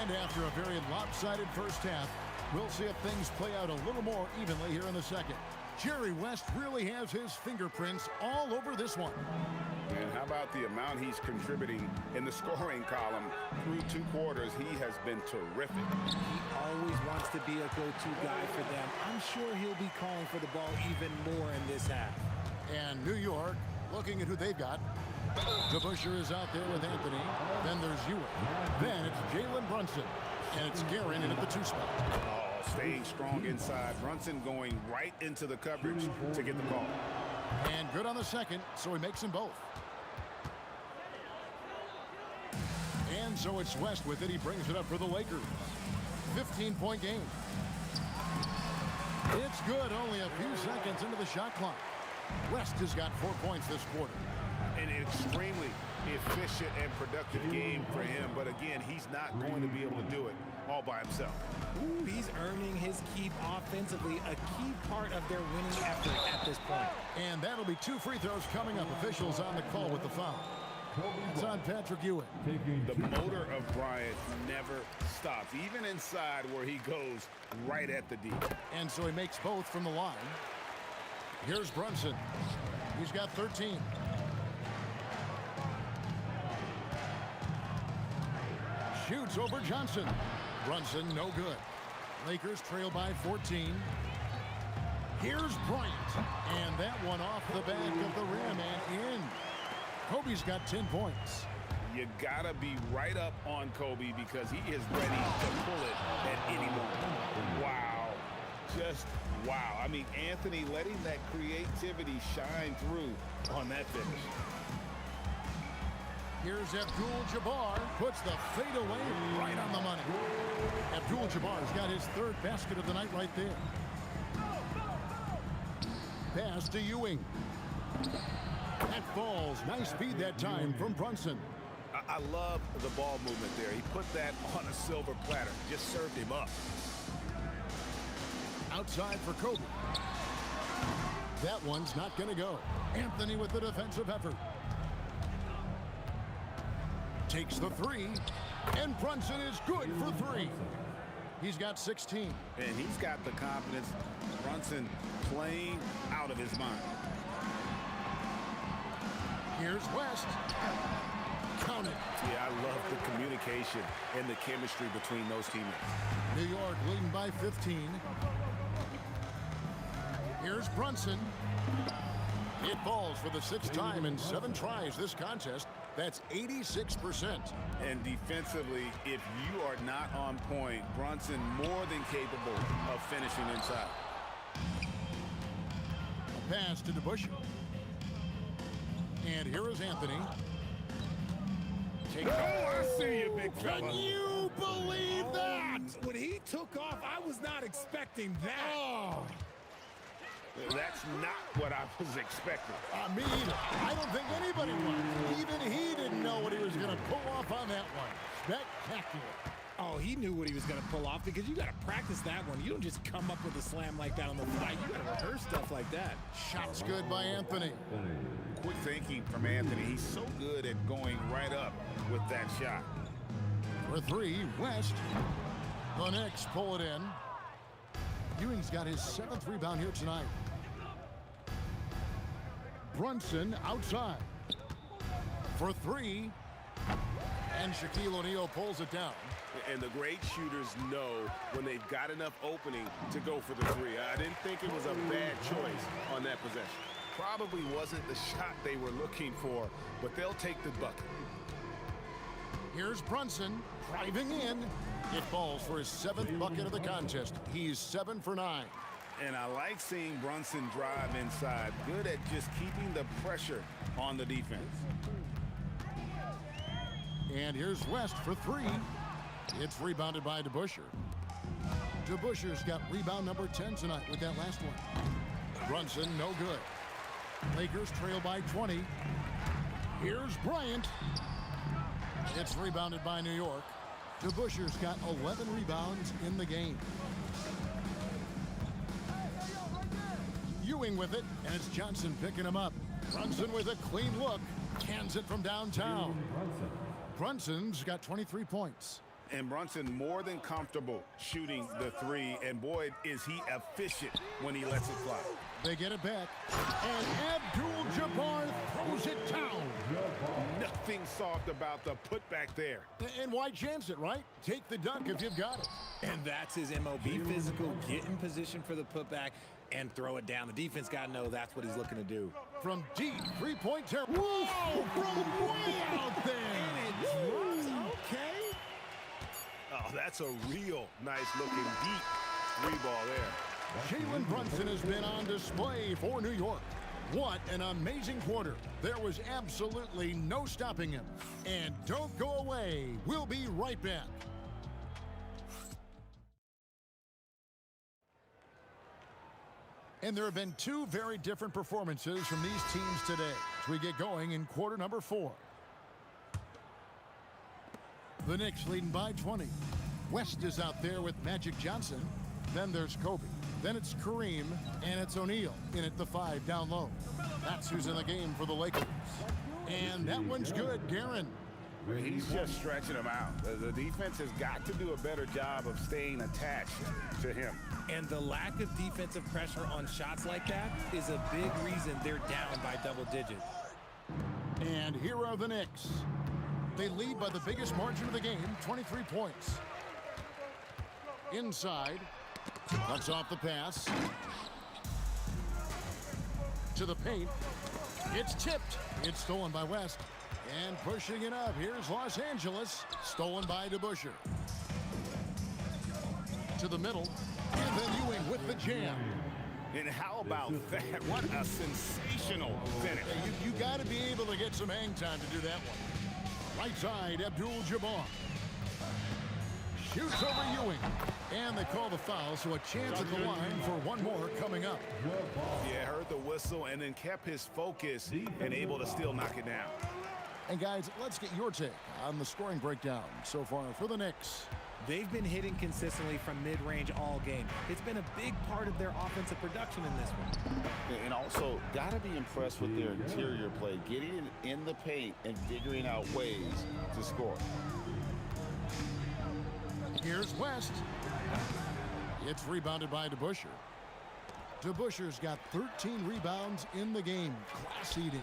And after a very lopsided first half, we'll see if things play out a little more evenly here in the second. Jerry West really has his fingerprints all over this one. And how about the amount he's contributing in the scoring column through 2 quarters? He has been terrific. He always wants to be a go-to guy for them. I'm sure he'll be calling for the ball even more in this half. And New York, looking at who they've got. DeBusschere is out there with Anthony. Then there's Ewing. Then it's Jalen Brunson. And it's Guerin in at the 2 spot. Oh, staying strong inside. Brunson going right into the coverage to get the ball. And good on the second, so he makes them both. And so it's West with it. He brings it up for the Lakers. 15-point game. It's good, only a few seconds into the shot clock. West has got 4 points this quarter. An extremely efficient and productive game for him. But again, he's not going to be able to do it all by himself. Ooh, he's earning his keep offensively, a key part of their winning effort at this point. And that'll be 2 free throws coming up. Officials on the call with the foul. It's on Patrick Ewing. The motor of Bryant never stops, even inside where he goes right at the D. And so he makes both from the line. Here's Brunson. He's got 13. Shoots over Johnson. Brunson, no good. Lakers trail by 14. Here's Bryant. And that one off the back of the rim and in. Kobe's got 10 points. You gotta be right up on Kobe because he is ready to pull it at any moment. Wow. Just wow. I mean, Anthony letting that creativity shine through on that finish. Here's Abdul-Jabbar, puts the fadeaway right on the money. Abdul-Jabbar's got his 3rd basket of the night right there. Pass to Ewing. That falls. Nice feed that time from Brunson. I love the ball movement there. He put that on a silver platter. Just served him up. Outside for Kobe. That one's not going to go. Anthony with the defensive effort. Takes the 3, and Brunson is good for 3. He's got 16. And he's got the confidence. Brunson playing out of his mind. Here's West. Count it. Yeah, I love the communication and the chemistry between those teammates. New York leading by 15. Here's Brunson. It falls for the 6th time in 7 tries this contest. That's 86%. And defensively, if you are not on point, Brunson more than capable of finishing inside. A pass to DeBusschere. And here is Anthony. Oh, I see you, big fella. Can you believe that? When he took off, I was not expecting that. Oh. That's not what I was expecting. Me either. I don't think anybody was. Even he didn't know what he was going to pull off on that one. Spectacular. Oh, he knew what he was going to pull off because you got to practice that one. You don't just come up with a slam like that on the fly. You got to rehearse stuff like that. Shot's good by Anthony. Quick thinking from Anthony. He's so good at going right up with that shot. For three, West. The Knicks pull it in. Ewing's got his 7th rebound here tonight. Brunson outside. For three. And Shaquille O'Neal pulls it down. And the great shooters know when they've got enough opening to go for the three. I didn't think it was a bad choice on that possession. Probably wasn't the shot they were looking for, but they'll take the bucket. Here's Brunson driving in. It falls for his 7th bucket of the contest. He's 7 for 9. And I like seeing Brunson drive inside. Good at just keeping the pressure on the defense. And here's West for three. It's rebounded by DeBusschere. DeBusschere's got rebound number 10 tonight with that last one. Brunson, no good. Lakers trail by 20. Here's Bryant. It's rebounded by New York. DeBusschere's got 11 rebounds in the game. Ewing with it, and it's Johnson picking him up. Brunson with a clean look. Cans it from downtown. Brunson's got 23 points. And Brunson more than comfortable shooting the three. And boy, is he efficient when he lets it fly. They get it back. And Abdul-Jabbar throws it down. Nothing soft about the putback there. And why chance it, right? Take the dunk if you've got it. And that's his MO. Be physical, get in position for the putback, and throw it down. The defense got to know that's what he's looking to do. From deep, three-point territory. Whoa! From way out there! And it drops. Okay. Oh, that's a real nice-looking deep three-ball there. Jalen Brunson has been on display for New York. What an amazing quarter. There was absolutely no stopping him. And don't go away. We'll be right back. And there have been two very different performances from these teams today as we get going in quarter number 4. The Knicks leading by 20. West is out there with Magic Johnson. Then there's Kobe. Then it's Kareem, and it's O'Neal in at the 5 down low. That's who's in the game for the Lakers. And that one's good, Guerin. He's just stretching him out. The defense has got to do a better job of staying attached to him. And the lack of defensive pressure on shots like that is a big reason they're down by double digits. And here are the Knicks. They lead by the biggest margin of the game, 23 points. Inside. Cuts off the pass. To the paint. It's tipped. It's stolen by West. And pushing it up, here's Los Angeles. Stolen by DeBusschere. To the middle. And then Ewing with the jam. And how about that? What a sensational finish. You got to be able to get some hang time to do that one. Right side, Abdul-Jabbar. Shoots over Ewing. And they call the foul, so a chance at the line for one more coming up. Yeah, heard the whistle and then kept his focus and able to still knock it down. And guys, let's get your take on the scoring breakdown so far for the Knicks. They've been hitting consistently from mid-range all game. It's been a big part of their offensive production in this one. And also, got to be impressed with their interior play, getting in the paint and figuring out ways to score. Here's West. It's rebounded by DeBusschere. DeBusschere's got 13 rebounds in the game. Class eating.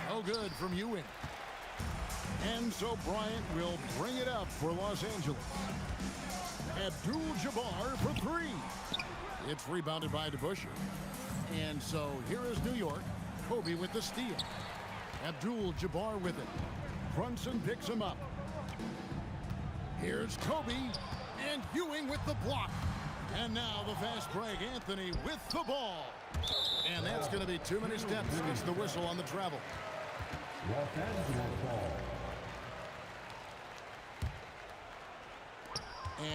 No good from Ewing. And so Bryant will bring it up for Los Angeles. Abdul-Jabbar for 3. It's rebounded by DeBusschere. And so here is New York. Kobe with the steal. Abdul-Jabbar with it. Brunson picks him up. Here's Kobe. And Ewing with the block. And now the fast break. Anthony with the ball. And that's going to be too many steps. It's the whistle on the travel. Los Angeles ball.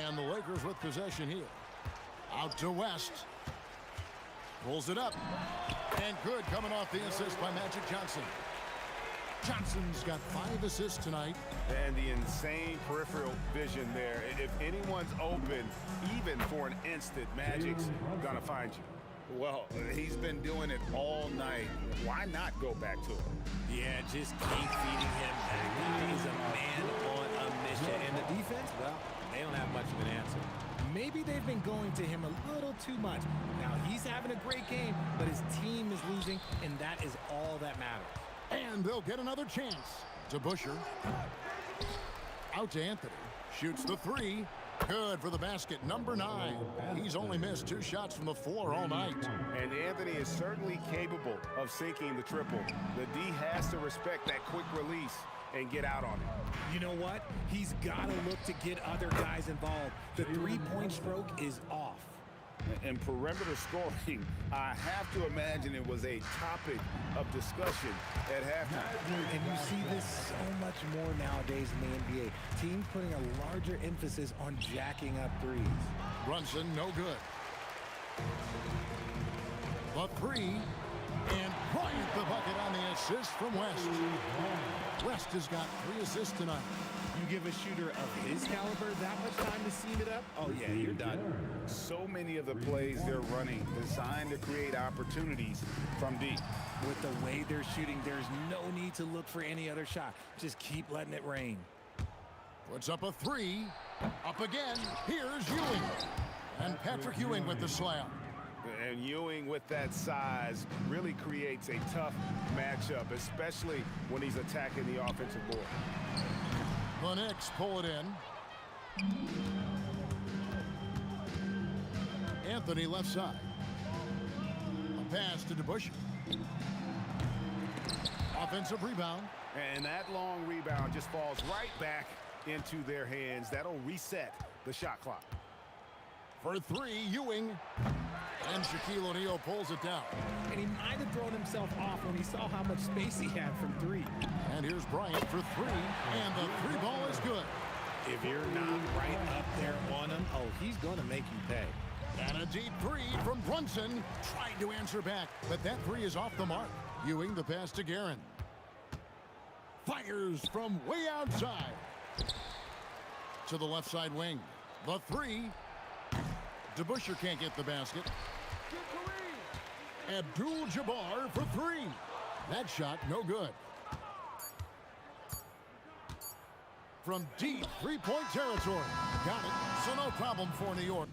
And the Lakers with possession here. Out to West. Pulls it up. And good coming off the assist by Magic Johnson. Johnson's got 5 assists tonight. And the insane peripheral vision there. If anyone's open, even for an instant, Magic's gonna find you. Well, he's been doing it all night. Why not go back to him? Yeah, just keep feeding him. That guy is a man on a mission. And the defense, well, they don't have much of an answer. Maybe they've been going to him a little too much. Now, he's having a great game, but his team is losing, and that is all that matters. And they'll get another chance. To Busher. Out to Anthony. Shoots the 3. Good for the basket, number 9. He's only missed 2 shots from the floor all night. And Anthony is certainly capable of sinking the triple. The D has to respect that quick release and get out on it. You know what? He's got to look to get other guys involved. The three-point stroke is off. And perimeter scoring, I have to imagine it was a topic of discussion at halftime. And you see this so much more nowadays in the NBA. Teams putting a larger emphasis on jacking up threes. Brunson, no good. The 3. And Bryant the bucket on the assist from West. West has got 3 assists tonight. You give a shooter of his caliber that much time to seam it up, oh yeah, you're done. So many of the plays they're running designed to create opportunities from deep. With the way they're shooting, there's no need to look for any other shot. Just keep letting it rain. Puts up a 3. Up again. Here's Ewing. And Patrick Ewing with the slam. And Ewing with that size really creates a tough matchup, especially when he's attacking the offensive board. The Knicks pull it in. Anthony left side. A pass to DeBusschere. Offensive rebound. And that long rebound just falls right back into their hands. That'll reset the shot clock. For 3, Ewing. And Shaquille O'Neal pulls it down. And he might have thrown himself off when he saw how much space he had from 3. And here's Bryant for 3. And the 3 ball is good. If you're not right up there on him, oh, he's going to make you pay. And a deep 3 from Brunson. Trying to answer back, but that 3 is off the mark. Ewing the pass to Guerin. Fires from way outside. To the left side wing. The 3. DeBusschere can't get the basket. Abdul-Jabbar for 3. That shot no good. From deep 3-point territory. Got it. So no problem for New York.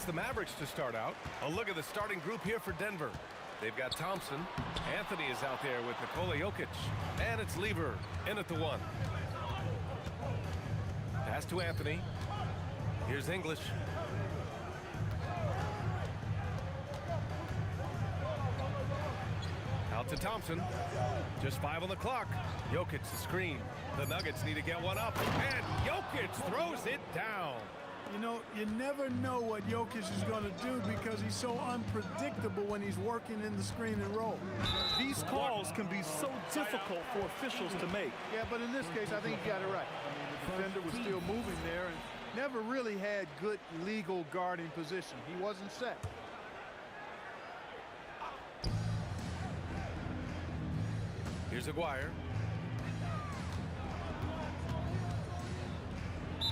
the Mavericks to start out. A look at the starting group here for Denver. They've got Thompson. Anthony is out there with Nikola Jokic. And it's Lever in at the 1. Pass to Anthony. Here's English. Out to Thompson. Just 5 on the clock. Jokic the screen. The Nuggets need to get one up. And Jokic throws it down. You know, you never know what Jokic is going to do because he's so unpredictable when he's working in the screen and roll. These calls can be so difficult for officials to make. Yeah, but in this case, I think he got it right. The defender was still moving there and never really had good legal guarding position. He wasn't set. Here's Aguirre.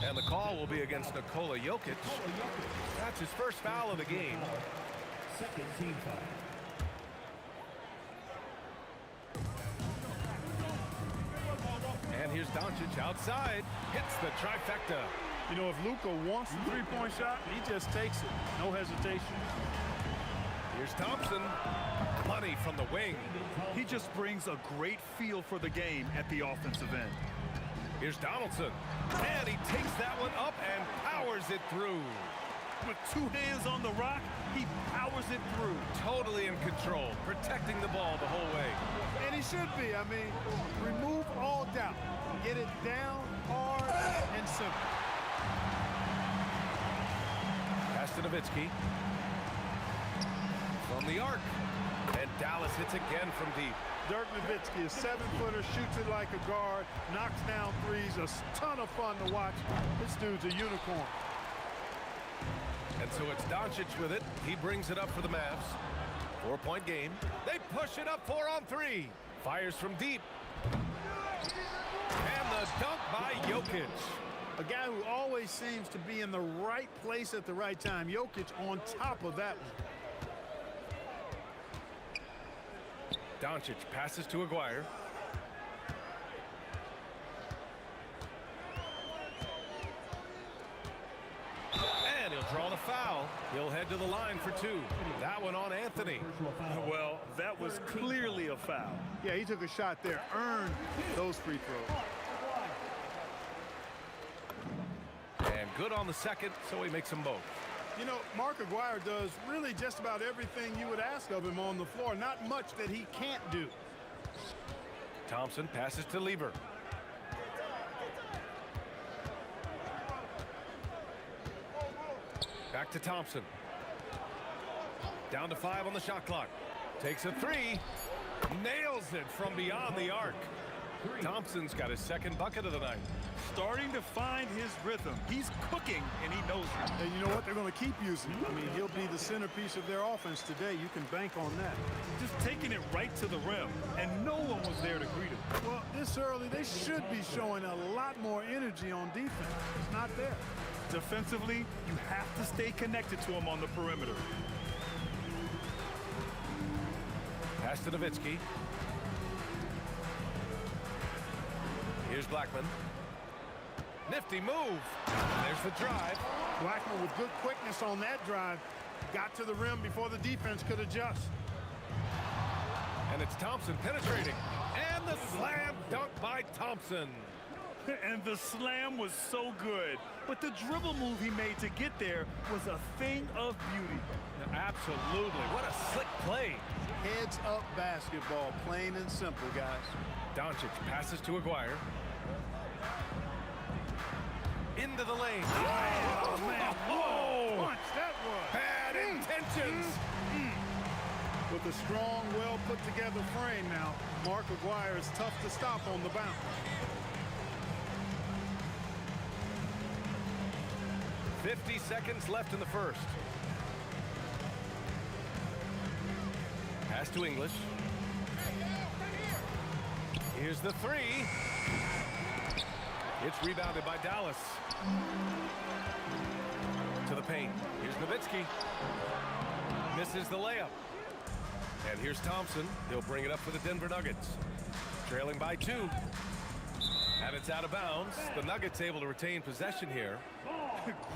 And the call will be against Nikola Jokic. That's his first foul of the game. Second team foul. And here's Doncic outside. Hits the trifecta. You know, if Luka wants the three-point shot, he just takes it. No hesitation. Here's Thompson. Money from the wing. He just brings a great feel for the game at the offensive end. Here's Donaldson. And he takes that one up and powers it through. With 2 hands on the rock, he powers it through. Totally in control, protecting the ball the whole way. And he should be. I mean, remove all doubt. Get it down, hard, and simple. Pass to Nowitzki. From the arc. And Dallas hits again from deep. Dirk Nowitzki, a 7-footer, shoots it like a guard, knocks down threes, a ton of fun to watch. This dude's a unicorn. And so it's Doncic with it. He brings it up for the Mavs. 4-point game. They push it up 4 on 3. Fires from deep. And the dunk by Jokic. A guy who always seems to be in the right place at the right time. Jokic on top of that one. Doncic passes to Aguirre. And he'll draw the foul. He'll head to the line for 2. That one on Anthony. Well, that was clearly a foul. Yeah, he took a shot there, earned those free throws. And good on the second, so he makes them both. You know, Mark Aguirre does really just about everything you would ask of him on the floor. Not much that he can't do. Thompson passes to Lever. Back to Thompson. Down to 5 on the shot clock. Takes a 3. Nails it from beyond the arc. Thompson's got his second bucket of the night. Starting to find his rhythm. He's cooking, and he knows it. And you know what? They're going to keep using him. I mean, he'll be the centerpiece of their offense today. You can bank on that. Just taking it right to the rim, and no one was there to greet him. Well, this early, they should be showing a lot more energy on defense. It's not there. Defensively, you have to stay connected to him on the perimeter. Pass to Nowitzki. Here's Blackman. Nifty move. There's the drive. Blackman with good quickness on that drive. Got to the rim before the defense could adjust. And it's Thompson penetrating. And the slam dunk by Thompson. And the slam was so good. But the dribble move he made to get there was a thing of beauty. Absolutely. What a slick play. Heads up basketball, plain and simple, guys. Doncic passes to Aguirre. Into the lane. Oh, man. Whoa. Punch, that was. Bad intentions. With a strong, well put together frame now, Mark Aguirre is tough to stop on the bounce. .50 seconds left in the first. Pass to English. Here's the 3. It's rebounded by Dallas. To the paint. Here's Nowitzki. Misses the layup. And here's Thompson. He'll bring it up for the Denver Nuggets. Trailing by 2. And it's out of bounds. The Nuggets able to retain possession here.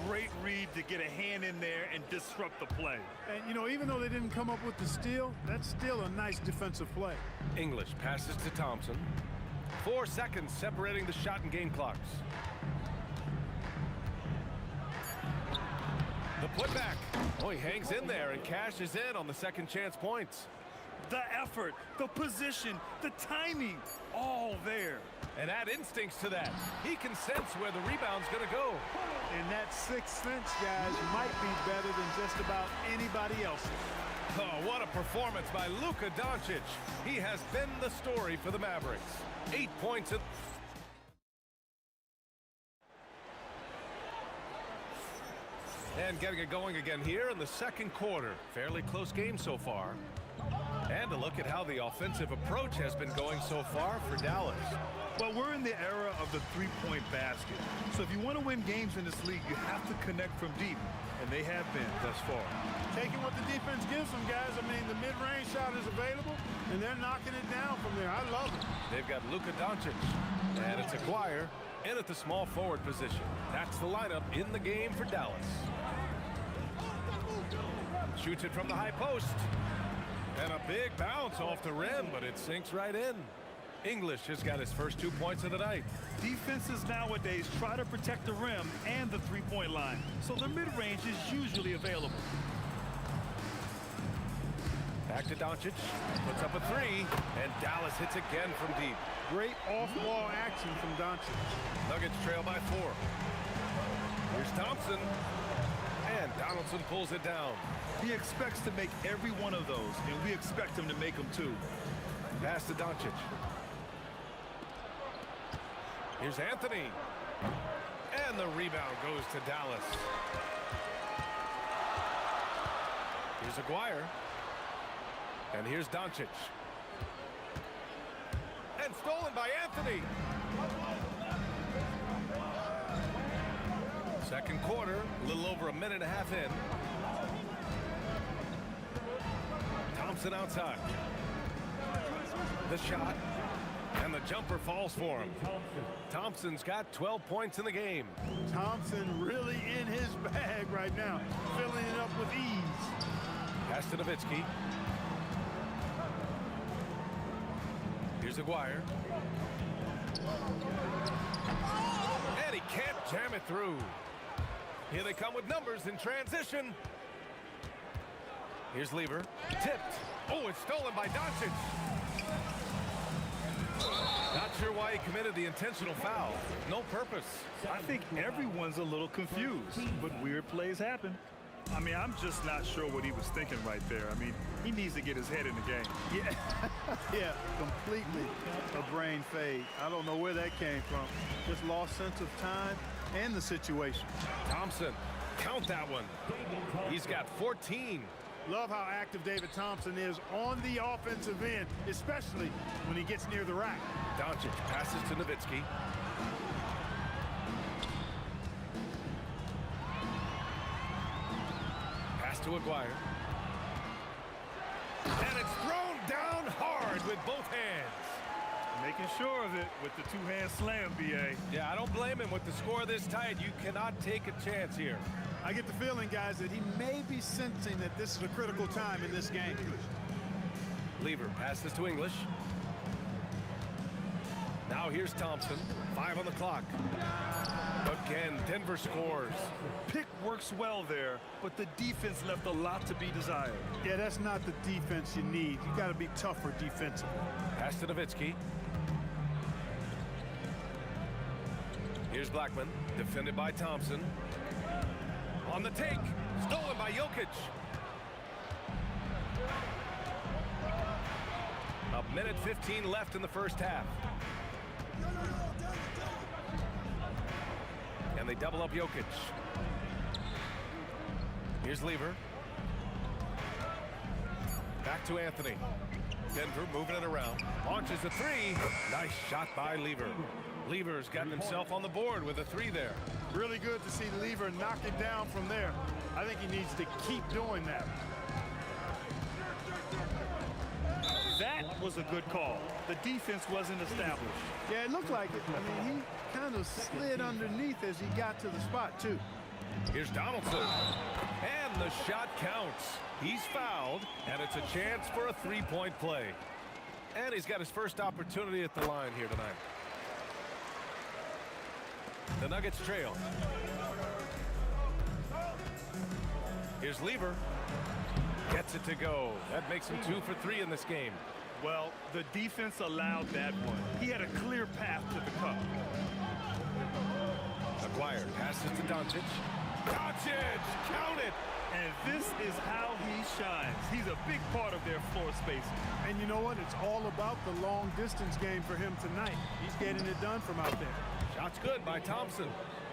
Great read to get a hand in there and disrupt the play. And, you know, even though they didn't come up with the steal, that's still a nice defensive play. English passes to Thompson. 4 seconds separating the shot and game clocks. The putback. Oh, he hangs in there and cashes in on the second chance points. The effort, the position, the timing, all there. And add instincts to that. He can sense where the rebound's going to go. And that sixth sense, guys, might be better than just about anybody else's. Oh, what a performance by Luka Doncic. He has been the story for the Mavericks. 8 points. And getting it going again here in the second quarter. Fairly close game so far. And a look at how the offensive approach has been going so far for Dallas. Well, we're in the era of the three-point basket. So if you want to win games in this league, you have to connect from deep. And they have been thus far. Taking what the defense gives them, guys. I mean, the mid-range shot is available, and they're knocking it down from there. I love it. They've got Luka Doncic. And it's Aguirre in at the small forward position. That's the lineup in the game for Dallas. Shoots it from the high post. And a big bounce off the rim, but it sinks right in. English has got his first 2 points of the night. Defenses nowadays try to protect the rim and the three-point line, so the mid-range is usually available. Back to Doncic. Puts up a three, and Dallas hits again from deep. Great off-ball action from Doncic. Nuggets trail by 4. Here's Thompson. And Donaldson pulls it down. He expects to make every one of those, and we expect him to make them too. Pass to Doncic. Here's Anthony. And the rebound goes to Dallas. Here's Aguirre. And here's Doncic. And stolen by Anthony. Second quarter, a little over a minute and a half in. Thompson outside. The shot. And the jumper falls for him. Thompson's got 12 points in the game. Thompson really in his bag right now, filling it up with ease. Pass to Nowitzki. Here's Aguirre. And he can't jam it through. Here they come with numbers in transition. Here's Lever. Tipped. Oh, it's stolen by Doncic. Not sure why he committed the intentional foul. No purpose. I think everyone's a little confused, but weird plays happen. I mean, I'm just not sure what he was thinking right there. I mean, he needs to get his head in the game. Yeah, yeah, completely a brain fade. I don't know where that came from. Just lost sense of time and the situation. Thompson, count that one. He's got 14. Love how active David Thompson is on the offensive end, especially when he gets near the rack. Doncic passes to Nowitzki. Pass to Aguirre. And it's thrown down hard with both hands. Making sure of it with the two-hand slam, B.A. Yeah, I don't blame him with the score this tight. You cannot take a chance here. I get the feeling, guys, that he may be sensing that this is a critical time in this game. Lever passes to English. Now here's Thompson. 5 on the clock. Again, Denver scores. Pick works well there, but the defense left a lot to be desired. Yeah, that's not the defense you need. You got to be tougher defensively. Pass to Nowitzki. Here's Blackman, defended by Thompson. On the take, stolen by Jokic. A minute 15 left in the first half. And they double up Jokic. Here's Lever. Back to Anthony. Denver moving it around. Launches a three. Nice shot by Lever. Lever's gotten himself on the board with a three there. Really good to see Lever knock it down from there. I think he needs to keep doing that. That was was a good call. The defense wasn't established. Yeah, it looked like it. I mean, he kind of slid underneath as he got to the spot, too. Here's Donaldson. And the shot counts. He's fouled, and it's a chance for a three-point play. And he's got his first opportunity at the line here tonight. The Nuggets trail. Here's Lever. Gets it to go. That makes him 2 for 3 in this game. Well, the defense allowed that one. He had a clear path to the cup. Acquired. Passes to Doncic. Doncic! Count it! And this is how he shines. He's a big part of their floor space. And you know what? It's all about the long distance game for him tonight. He's getting it done from out there. Shot's good by Thompson.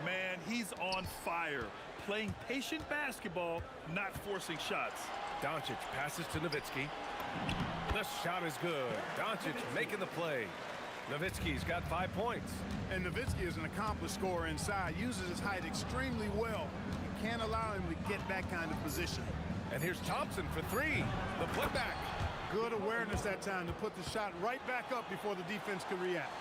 Man, he's on fire. Playing patient basketball, not forcing shots. Doncic passes to Nowitzki. The shot is good. Doncic making the play. Nowitzki's got 5 points. And Nowitzki is an accomplished scorer inside. Uses his height extremely well. You can't allow him to get that kind of position. And here's Thompson for 3. The putback. Good awareness that time to put the shot right back up before the defense could react.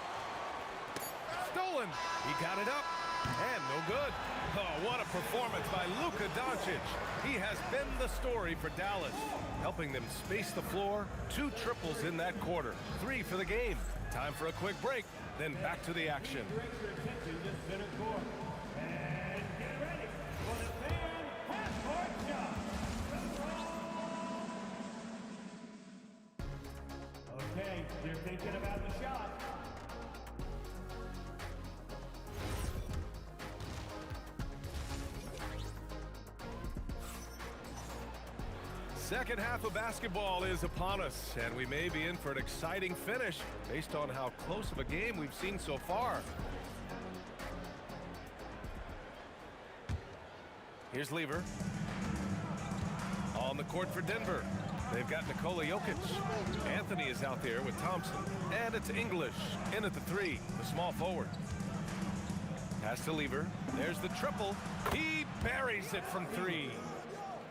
Stolen. He got it up. And no good. Oh, what a performance by Luka Doncic. He has been the story for Dallas, helping them space the floor. 2 triples in that quarter. 3 for the game. Time for a quick break, then back to the action. Okay, they're thinking about the shot. Second half of basketball is upon us, and we may be in for an exciting finish based on how close of a game we've seen so far. Here's Lever. On the court for Denver. They've got Nikola Jokic. Anthony is out there with Thompson. And it's English in at the 3, the small forward. Pass to Lever. There's the triple. He buries it from 3.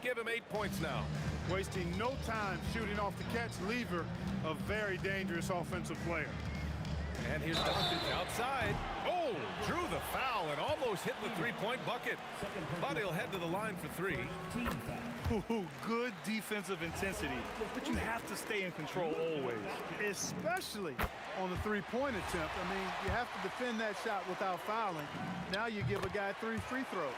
Give him 8 points now. Wasting no time shooting off the catch. Lever, a very dangerous offensive player. And here's Doncic outside. Oh, drew the foul and almost hit the 3-point bucket. But he'll head to the line for 3. Ooh, good defensive intensity, but you have to stay in control always. Especially on the 3-point attempt. I mean, you have to defend that shot without fouling. Now you give a guy 3 free throws.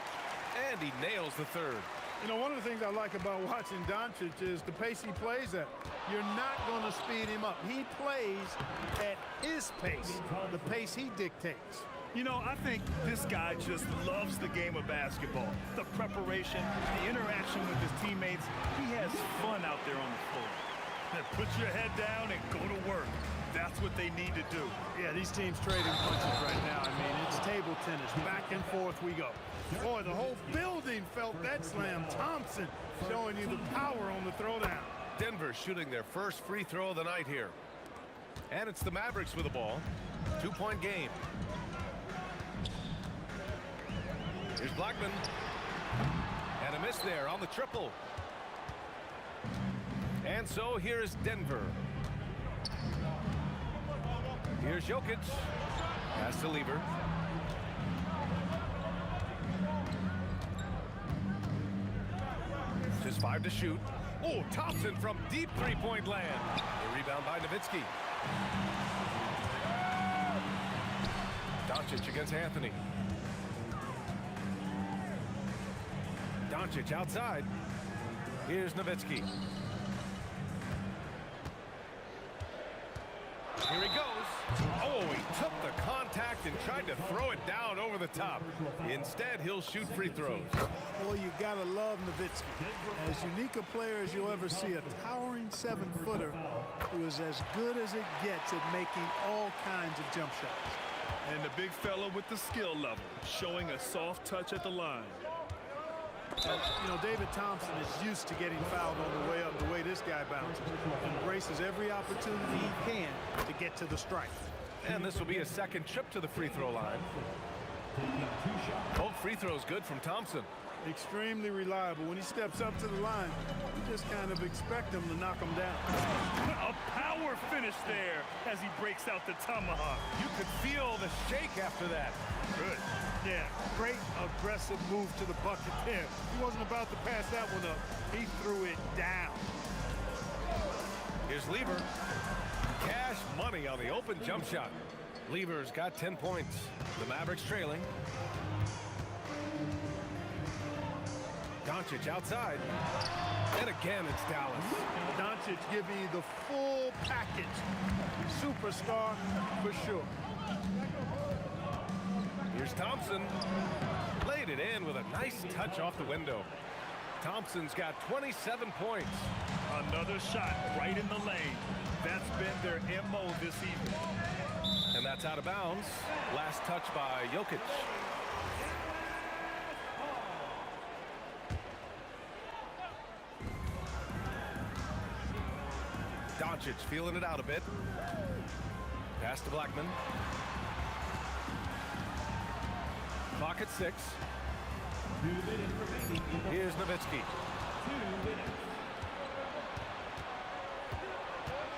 And he nails the 3rd. You know, one of the things I like about watching Doncic is the pace he plays at. You're not going to speed him up. He plays at his pace, the pace he dictates. You know, I think this guy just loves the game of basketball. The preparation, the interaction with his teammates. He has fun out there on the floor. Now put your head down and go to work. That's what they need to do. Yeah, these teams trading punches right now. I mean, it's table tennis. Back and forth we go. Boy, the whole building felt that slam. Thompson showing you the power on the throwdown. Denver shooting their first free throw of the night here. And it's the Mavericks with the ball. 2-point game. Here's Blackman. And a miss there on the triple. And so here's Denver. Here's Jokic. Pass to Lever. Just 5 to shoot. Oh, Thompson from deep 3-point land. A rebound by Nowitzki. Doncic against Anthony. Doncic outside. Here's Nowitzki. Here he goes. Oh, he took the contact and tried to throw it down over the top. Instead, he'll shoot free throws. Boy, you gotta love Nowitzki. As unique a player as you'll ever see, a towering 7-footer who is as good as it gets at making all kinds of jump shots. And the big fella with the skill level, showing a soft touch at the line. You know, David Thompson is used to getting fouled on the way up the way this guy bounces. Embraces every opportunity he can to get to the strike. And this will be a second trip to the free throw line. Both free throws good from Thompson. Extremely reliable. When he steps up to the line, you just kind of expect him to knock him down. A power finish there as he breaks out the tomahawk. You could feel the shake after that. Good. Yeah, great aggressive move to the bucket there. He wasn't about to pass that one up. He threw it down. Here's Lever. Cash money on the open jump shot. Lever's got 10 points. The Mavericks trailing. Doncic outside. And again, it's Dallas. Doncic giving you the full package. Superstar for sure. Here's Thompson. Laid it in with a nice touch off the window. Thompson's got 27 points. Another shot right in the lane. That's been their MO this evening. And that's out of bounds. Last touch by Jokic. Doncic feeling it out a bit. Pass to Blackman. Clock at 6. Here's Nowitzki.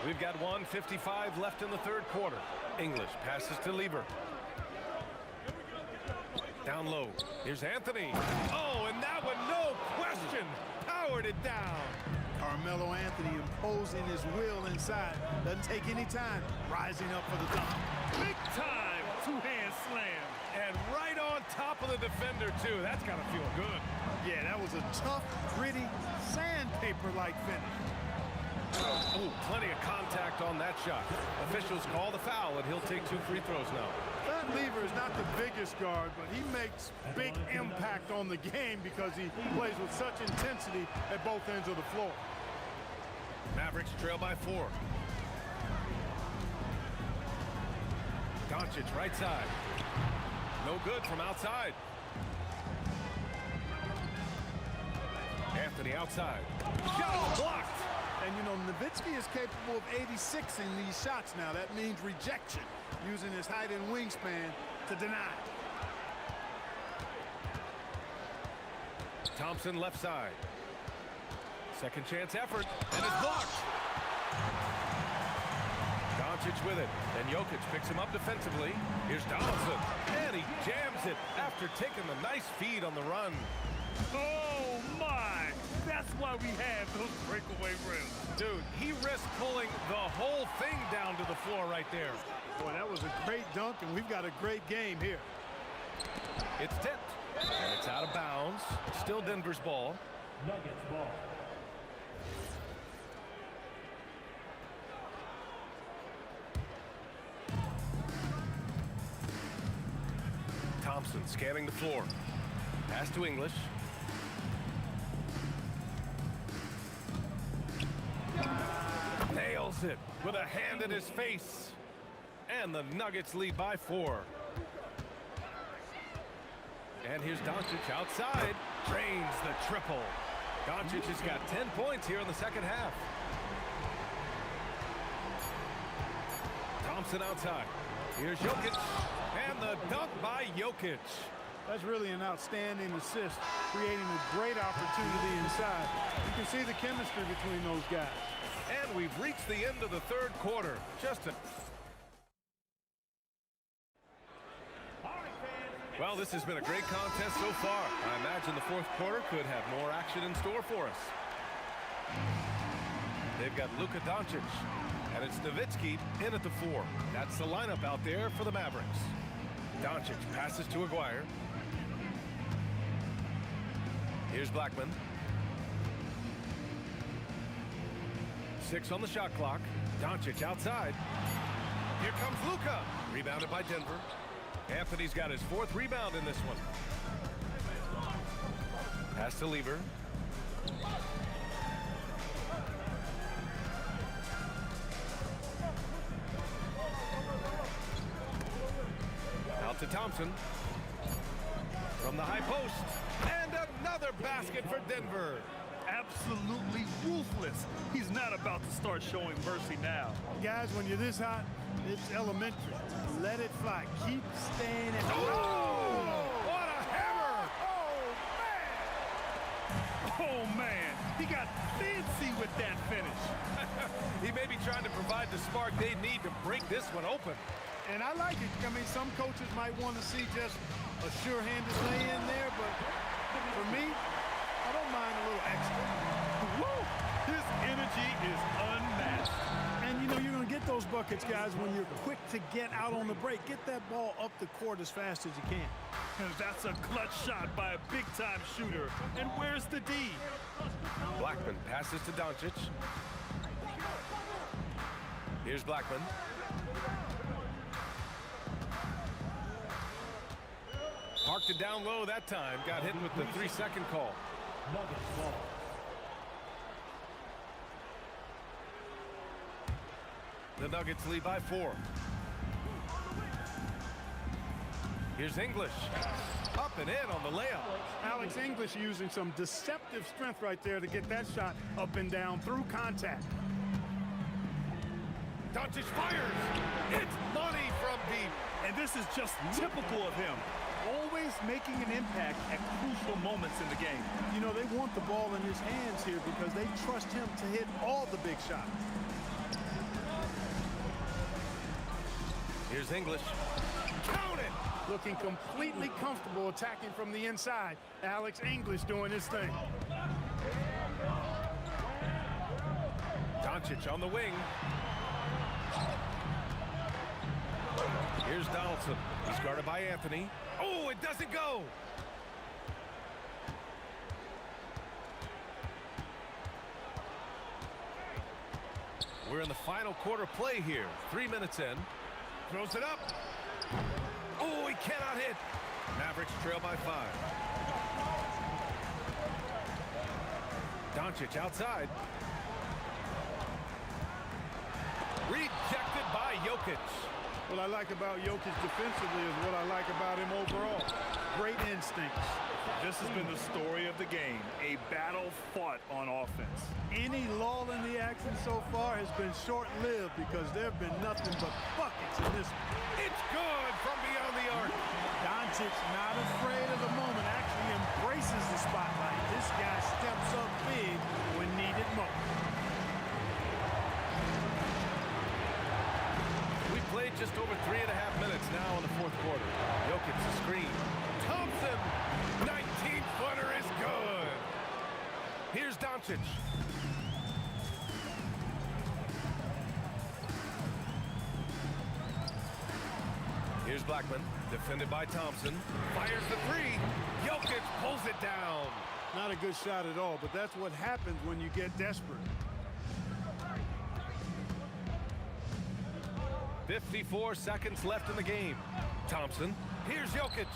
We've got 1:55 left in the third quarter. English passes to Lever. Down low. Here's Anthony. Oh, and that one, no question, powered it down. Carmelo Anthony imposing his will inside. Doesn't take any time. Rising up for the top. Big time two-hand slam. And right on top of the defender, too. That's got to feel good. Yeah, that was a tough, gritty, sandpaper-like finish. Oh, plenty of contact on that shot. Officials call the foul, and he'll take 2 free throws now. That Lever is not the biggest guard, but he makes big impact on the game because he plays with such intensity at both ends of the floor. Mavericks trail by 4. Doncic right side. No good from outside. Anthony outside. Shot blocked. And, you know, Nowitzki is capable of 86ing these shots now. That means rejection, using his height and wingspan to deny. Thompson left side. Second chance effort, and it's blocked. Doncic with it, and Jokic picks him up defensively. Here's Donaldson, and he jams it after taking the nice feed on the run. Oh, my. That's why we have those breakaway rims. Dude, he risked pulling the whole thing down to the floor right there. Boy, that was a great dunk, and we've got a great game here. It's tipped, and it's out of bounds. Still Denver's ball. Nuggets ball. Thompson scanning the floor. Pass to English. Nails it with a hand in his face. And the Nuggets lead by 4. And here's Doncic outside. Drains the triple. Doncic has got 10 points here in the second half. Thompson outside. Here's Jokic. And the dunk by Jokic. That's really an outstanding assist, creating a great opportunity inside. You can see the chemistry between those guys. And we've reached the end of the third quarter. Well, this has been a great contest so far. I imagine the fourth quarter could have more action in store for us. They've got Luka Doncic, and it's Nowitzki in at the 4. That's the lineup out there for the Mavericks. Doncic passes to Aguirre. Here's Blackman. 6 on the shot clock. Doncic outside. Here comes Luka. Rebounded by Denver. Anthony's got his 4th rebound in this one. Pass to Lever. Out to Thompson. From the high post. And another basket for Denver. Absolutely ruthless. He's not about to start showing mercy now. Guys, when you're this hot, it's elementary. Let it fly. Keep staying at Oh! What a hammer! Oh, man! Oh, man, he got fancy with that finish. He may be trying to provide the spark they need to break this one open. And I like it. I mean, some coaches might want to see just a sure-handed lay-in there, but for me, I don't mind a little extra. Woo! His energy is unmatched. And, you know, you're going to get those buckets, guys, when you're quick to get out on the break. Get that ball up the court as fast as you can. And that's a clutch shot by a big-time shooter. And where's the D? Blackman passes to Doncic. Here's Blackman. Parked it down low that time. Got hit with the 3-second call. The Nuggets lead by 4. Here's English. Up and in on the layup. Alex English using some deceptive strength right there to get that shot up and down through contact. Doncic fires. It's money from deep. And this is just typical of him. Always making an impact at crucial moments in the game. You know, they want the ball in his hands here because they trust him to hit all the big shots. Here's English. Count it! Looking completely comfortable attacking from the inside. Alex English doing his thing. Doncic on the wing. Here's Donaldson. He's guarded by Anthony. Oh, it doesn't go! We're in the final quarter play here. 3 minutes in. Throws it up. Oh, he cannot hit. Mavericks trail by 5. Doncic outside. Rejected by Jokic. What I like about Jokic defensively is what I like about him overall. Great instincts. This has been the story of the game, a battle fought on offense. Any lull in the action so far has been short-lived because there have been nothing but buckets in this one. It's good from beyond the arc. Doncic not afraid of the moment, actually embraces the spotlight. This guy steps up big when needed most. We played just over 3.5 minutes now in the fourth quarter. Jokic the screen. Thompson, 19-footer is good. Here's Doncic. Here's Blackman, defended by Thompson. Fires the 3. Jokic pulls it down. Not a good shot at all, but that's what happens when you get desperate. 54 seconds left in the game. Thompson, here's Jokic.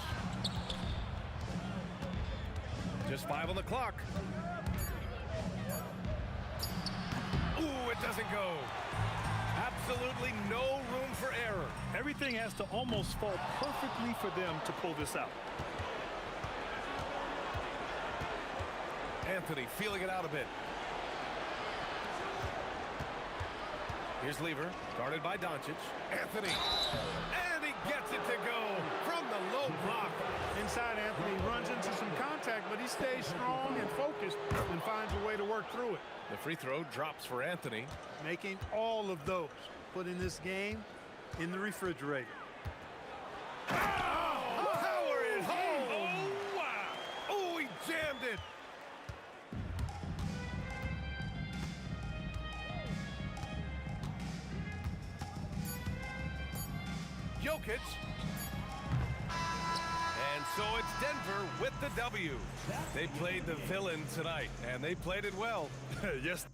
Just 5 on the clock. Ooh, it doesn't go. Absolutely no room for error. Everything has to almost fall perfectly for them to pull this out. Anthony feeling it out a bit. Here's Lever, guarded by Doncic. Anthony, and he gets it to go from the low block. Inside, Anthony runs into some contact, but he stays strong and focused and finds a way to work through it. The free throw drops for Anthony. Making all of those, putting this game in the refrigerator. Oh, power it home. Oh, wow. Oh, he jammed it. Jokic. And so it's Denver with the W. They played the villain tonight, and they played it well. Yes.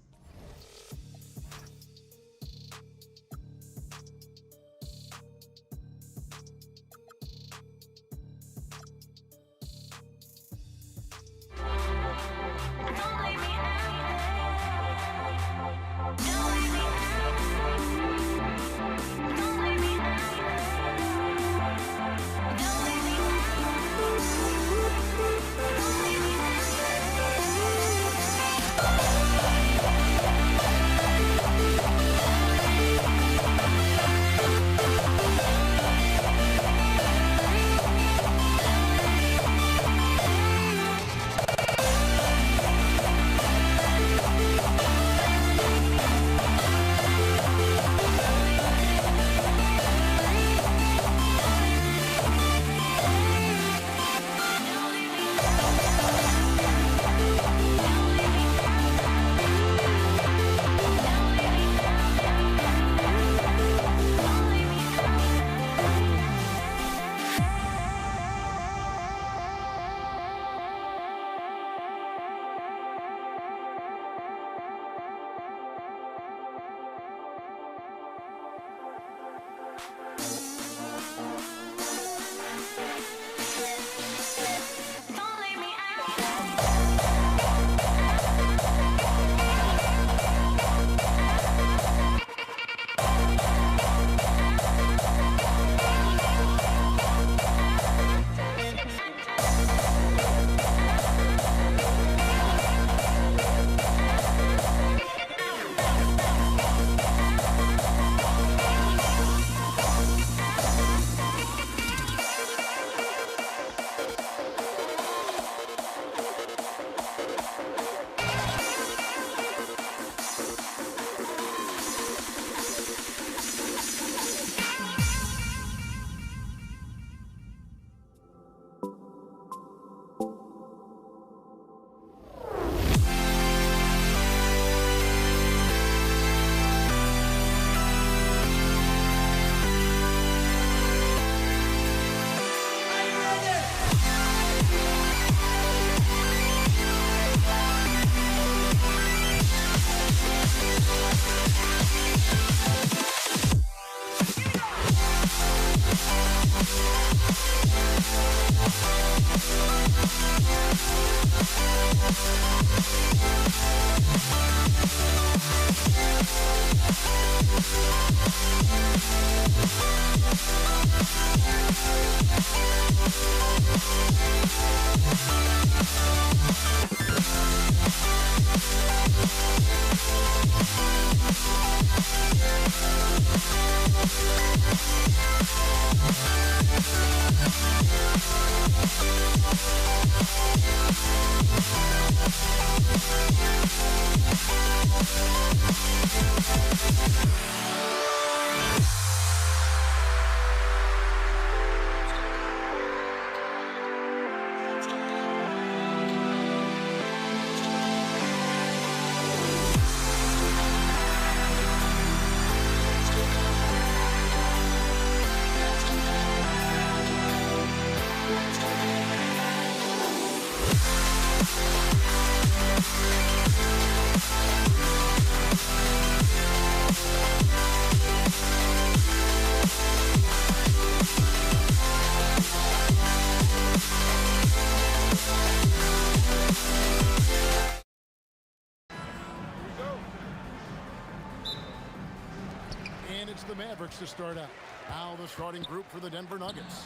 And it's the Mavericks to start out. Now the starting group for the Denver Nuggets.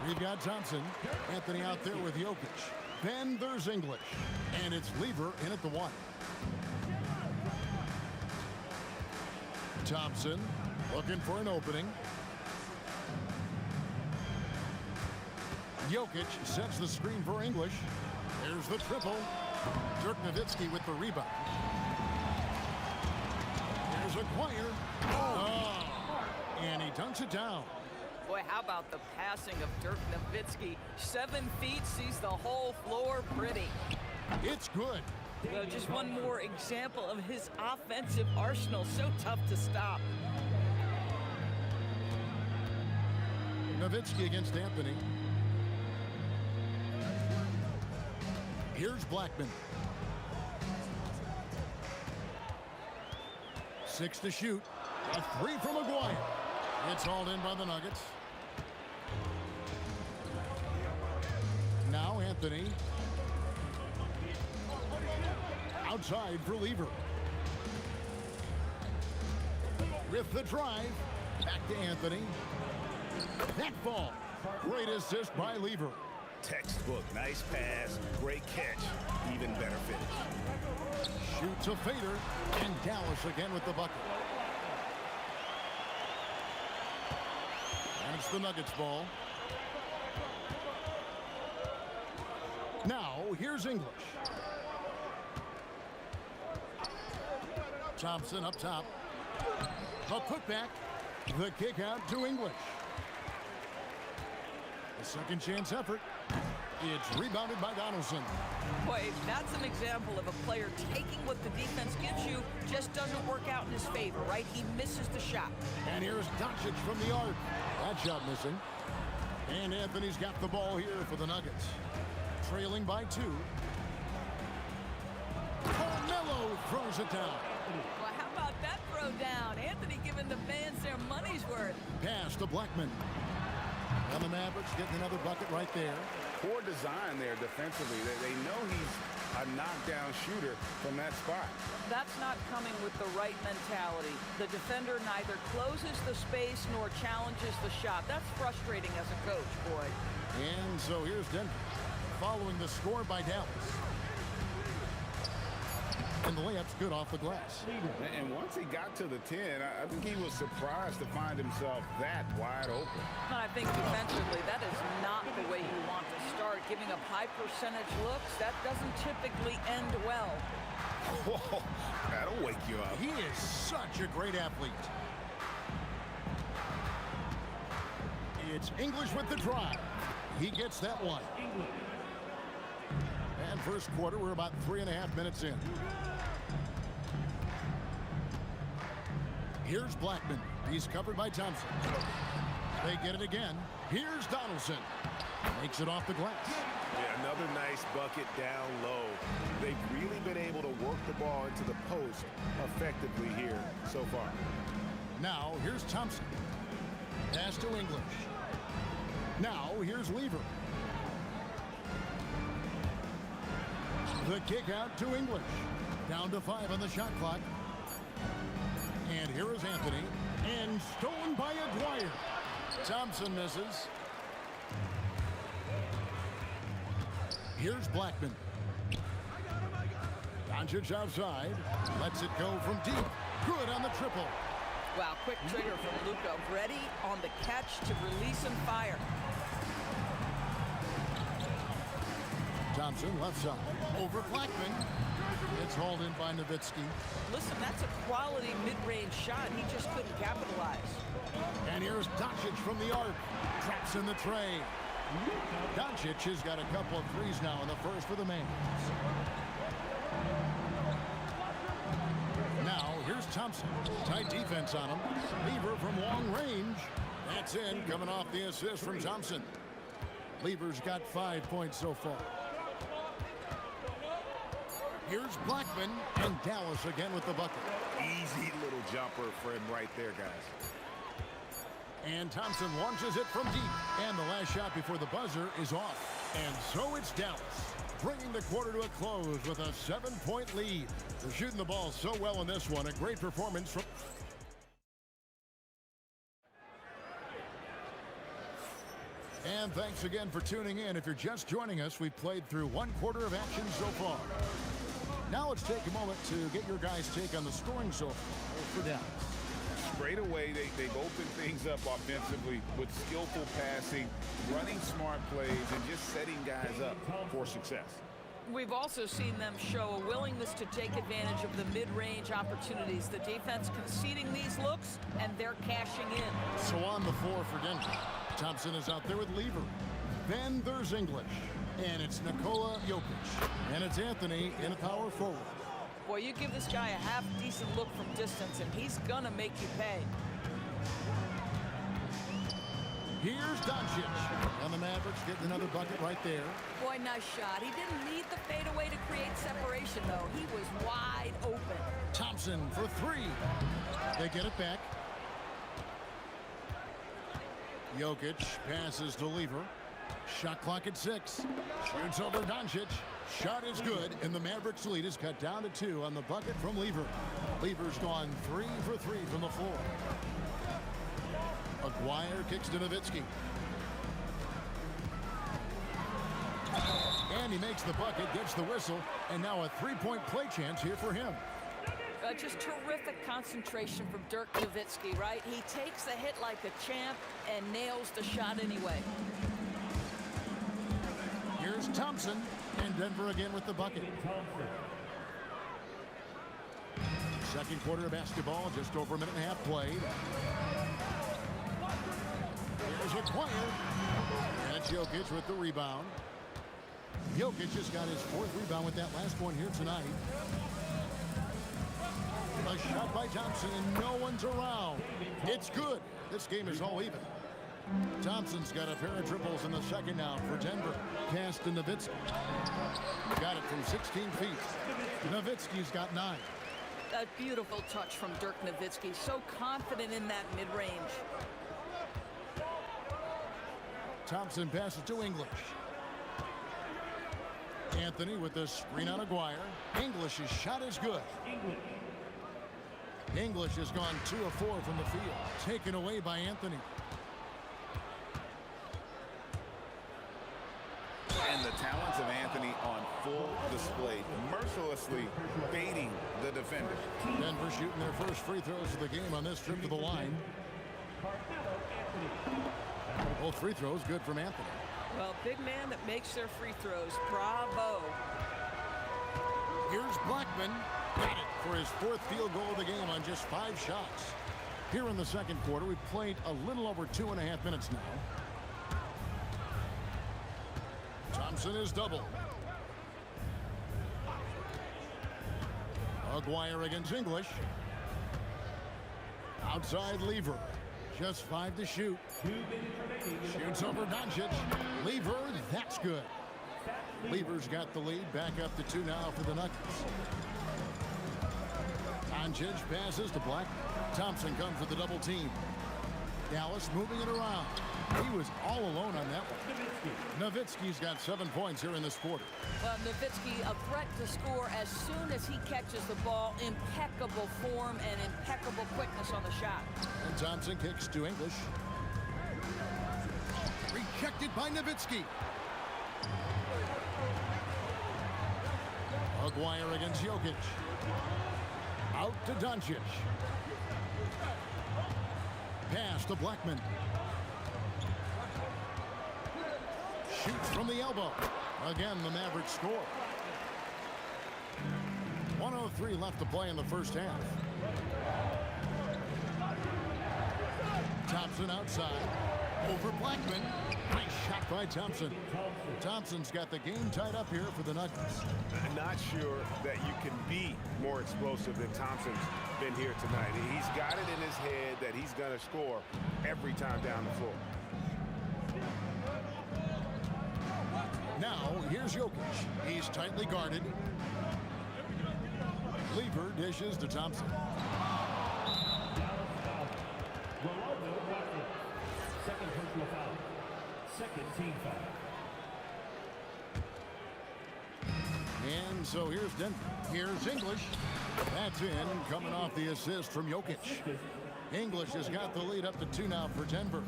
We've got Thompson, Anthony out there with Jokic. Then there's English, and it's Lever in at the 1. Thompson looking for an opening. Jokic sets the screen for English. There's the triple. Dirk Nowitzki with the rebound. There's Acquire. Oh, and he dunks it down. Boy, how about the passing of Dirk Nowitzki? 7 feet, sees the whole floor pretty. It's good. Well, just one more example of his offensive arsenal. So tough to stop. Nowitzki against Anthony. Here's Blackman. 6 to shoot. A 3 from Maguire. It's hauled in by the Nuggets. Now Anthony. Outside for Lever. With the drive. Back to Anthony. That ball. Great assist by Lever. Textbook. Nice pass. Great catch. Even better finish. Shoots a fader. And Dallas again with the bucket. And it's the Nuggets ball. Now, here's English. Thompson up top. A putback. The kick out to English. A second chance effort. It's rebounded by Donaldson. Boy, that's an example of a player taking what the defense gives you, just doesn't work out in his favor, right? He misses the shot. And here's Doncic from the arc. That shot missing. And Anthony's got the ball here for the Nuggets. Trailing by 2. Carmelo throws it down. Well, how about that throw down? Anthony giving the fans their money's worth. Pass to Blackman. And the Mavericks getting another bucket right there. Poor design there defensively. They know he's a knockdown shooter from that spot. That's not coming with the right mentality. The defender neither closes the space nor challenges the shot. That's frustrating as a coach, boy. And so here's Denver, following the score by Dallas. And the layup's good off the glass. And once he got to the 10, I think he was surprised to find himself that wide open. I think defensively, that is not the way you want to start. Giving up high percentage looks, that doesn't typically end well. Whoa, that'll wake you up. He is such a great athlete. It's English with the drive. He gets that one. And first quarter, we're about 3.5 minutes in. Here's Blackman. He's covered by Thompson. They get it again. Here's Donaldson. Makes it off the glass. Yeah, another nice bucket down low. They've really been able to work the ball into the post effectively here so far. Now, here's Thompson. Pass to English. Now, here's Lever. The kick out to English. Down to 5 on the shot clock. And here is Anthony. And stolen by Aguirre. Thompson misses. Here's Blackman. Doncic outside. Lets it go from deep. Good on the triple. Wow, quick trigger from Luka. Ready on the catch to release and fire. Thompson left side. Over Blackman. It's hauled in by Nowitzki. Listen, that's a quality open shot. He just couldn't capitalize. And here's Doncic from the arc. Traps in the tray. Doncic has got a couple of threes now in the first for the Mavs. Now, here's Thompson. Tight defense on him. Lever from long range. That's in, coming off the assist from Thompson. Lever's got 5 points so far. Here's Blackman, and Dallas again with the bucket. Easy little jumper for him right there, guys. And Thompson launches it from deep. And the last shot before the buzzer is off. And so it's Dallas, bringing the quarter to a close with a 7-point lead. They're shooting the ball so well in this one. A great performance from... And thanks again for tuning in. If you're just joining us, we've played through 1 quarter of action so far. Now let's take a moment to get your guys' take on the scoring so far for Dallas. Straight away, they've opened things up offensively with skillful passing, running smart plays, and just setting guys up for success. We've also seen them show a willingness to take advantage of the mid-range opportunities. The defense conceding these looks, and they're cashing in. So on the floor for Denver, Thompson is out there with Lever. Then there's English. And it's Nikola Jokic. And it's Anthony in a power forward. Boy, you give this guy a half-decent look from distance, and he's gonna make you pay. Here's Doncic. And the Mavericks getting another bucket right there. Boy, nice shot. He didn't need the fadeaway to create separation, though. He was wide open. Thompson for 3. They get it back. Jokic passes to Lever. Shot clock at 6. Shoots over Doncic. Shot is good, and the Mavericks lead is cut down to 2 on the bucket from Lever. Lever's gone 3 for 3 from the floor. Aguirre kicks to Nowitzki. And he makes the bucket, gets the whistle, and now a 3-point play chance here for him. Just terrific concentration from Dirk Nowitzki, right? He takes the hit like a champ and nails the shot anyway. Here's Thompson, and Denver again with the bucket. Second quarter of basketball, just over a minute and a half played. Here's Aguirre, and it's Jokic with the rebound. Jokic just got his 4th rebound with that last one here tonight. A shot by Thompson, and no one's around. It's good. This game is all even. Thompson's got a pair of triples in the second now for Denver. Pass to Nowitzki. Got it from 16 feet. Nowitzki's got 9. A beautiful touch from Dirk Nowitzki. So confident in that mid-range. Thompson passes to English. Anthony with the screen on Aguirre. English's shot is good. English has gone 2 of 4 from the field. Taken away by Anthony. And the talents of Anthony on full display, mercilessly baiting the defender. Denver shooting their first free throws of the game on this trip to the line. Both free throws good from Anthony. Well, big man that makes their free throws. Bravo. Here's Blackman. Got it for his 4th field goal of the game on just 5 shots. Here in the second quarter, we've played a little over 2.5 minutes now. Thompson is double. Aguirre against English. Outside Lever. Just 5 to shoot. Shoots over Doncic. Lever, that's good. Lever's got the lead. Back up to 2 now for the Nuggets. Doncic passes to Black. Thompson comes with the double team. Dallas moving it around. He was all alone on that one. Nowitzki's got 7 points here in this quarter. Well, Nowitzki, a threat to score as soon as he catches the ball. Impeccable form and impeccable quickness on the shot. And Thompson kicks to English. Rejected by Nowitzki. Aguirre against Jokic. Out to Doncic. Pass to Blackman. Shoots from the elbow. Again, the Mavericks score. 1:03 left to play in the first half. Thompson outside. Over Blackman. Nice shot by Thompson. Thompson's got the game tied up here for the Nuggets. I'm not sure that you can be more explosive than Thompson's been here tonight. He's got it in his head that he's going to score every time down the floor. Now, here's Jokic. He's tightly guarded. Lever dishes to Thompson. Second personal foul. Second team foul. And so here's Denver. Here's English. That's in, coming off the assist from Jokic. English has got the lead up to 2 now for Denver.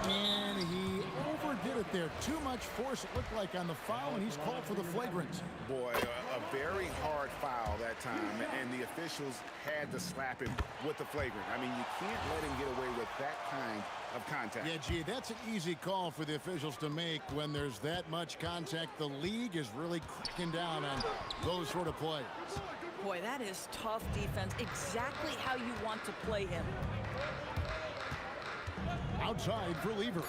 And he overdid it there. Too much force, it looked like, on the foul, and he's called for the flagrant. Boy, a very hard foul that time, and the officials had to slap him with the flagrant. I mean, you can't let him get away with that kind of contact. Yeah, gee, that's an easy call for the officials to make when there's that much contact. The league is really cracking down on those sort of plays. Boy, that is tough defense. Exactly how you want to play him. Outside for Lever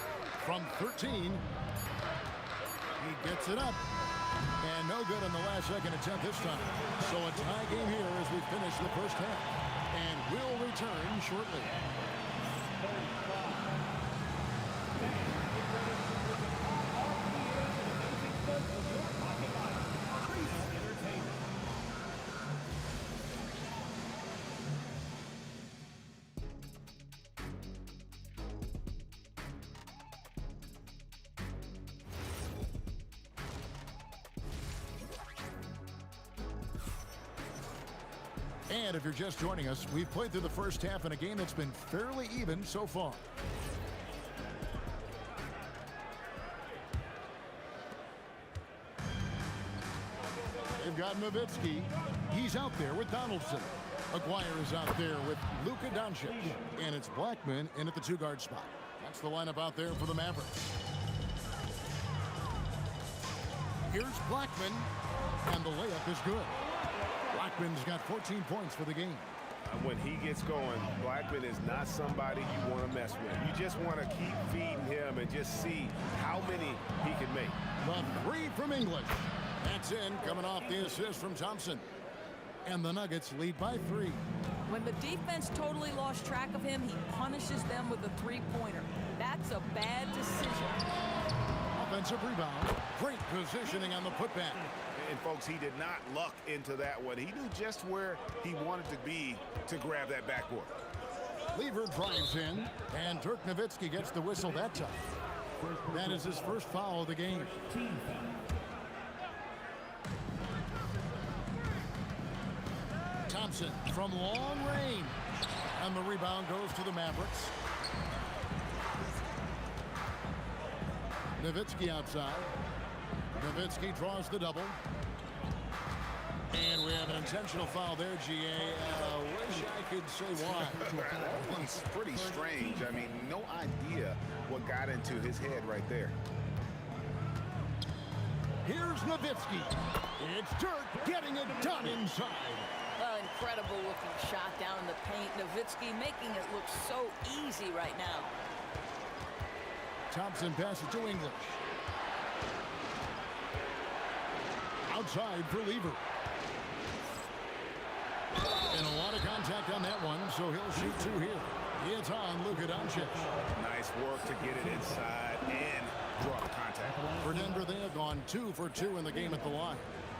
from 13. He gets it up. And no good on the last second attempt this time. So a tie game here as we finish the first half. And we'll return shortly. And if you're just joining us, we've played through the first half in a game that's been fairly even so far. They've got Nowitzki. He's out there with Donaldson. Aguirre is out there with Luka Doncic. And it's Blackman in at the 2-guard spot. That's the lineup out there for the Mavericks. Here's Blackman. And the layup is good. Blackman's got 14 points for the game. When he gets going, Blackman is not somebody you want to mess with. You just want to keep feeding him and just see how many he can make. The 3 from English. That's in, coming off the assist from Thompson. And the Nuggets lead by 3. When the defense totally lost track of him, he punishes them with a 3-pointer. That's a bad decision. Offensive rebound. Great positioning on the putback. And folks, he did not luck into that one. He knew just where he wanted to be to grab that backboard. Lever drives in, and Dirk Nowitzki gets the whistle that time. That is his first foul of the game. Thompson from long range. And the rebound goes to the Mavericks. Nowitzki outside. Nowitzki draws the double. And we have an intentional foul there, GA. Wish I could say why. That one's pretty strange. I mean, no idea what got into his head right there. Here's Nowitzki. It's Dirk getting it done inside. Incredible looking shot down in the paint. Nowitzki making it look so easy right now. Thompson passes to English. Outside for Lever. And a lot of contact on that one, so he'll shoot 2 here. It's on Luka Doncic. Nice work to get it inside and draw the contact. For Denver, they have gone 2 for 2 in the game at the line.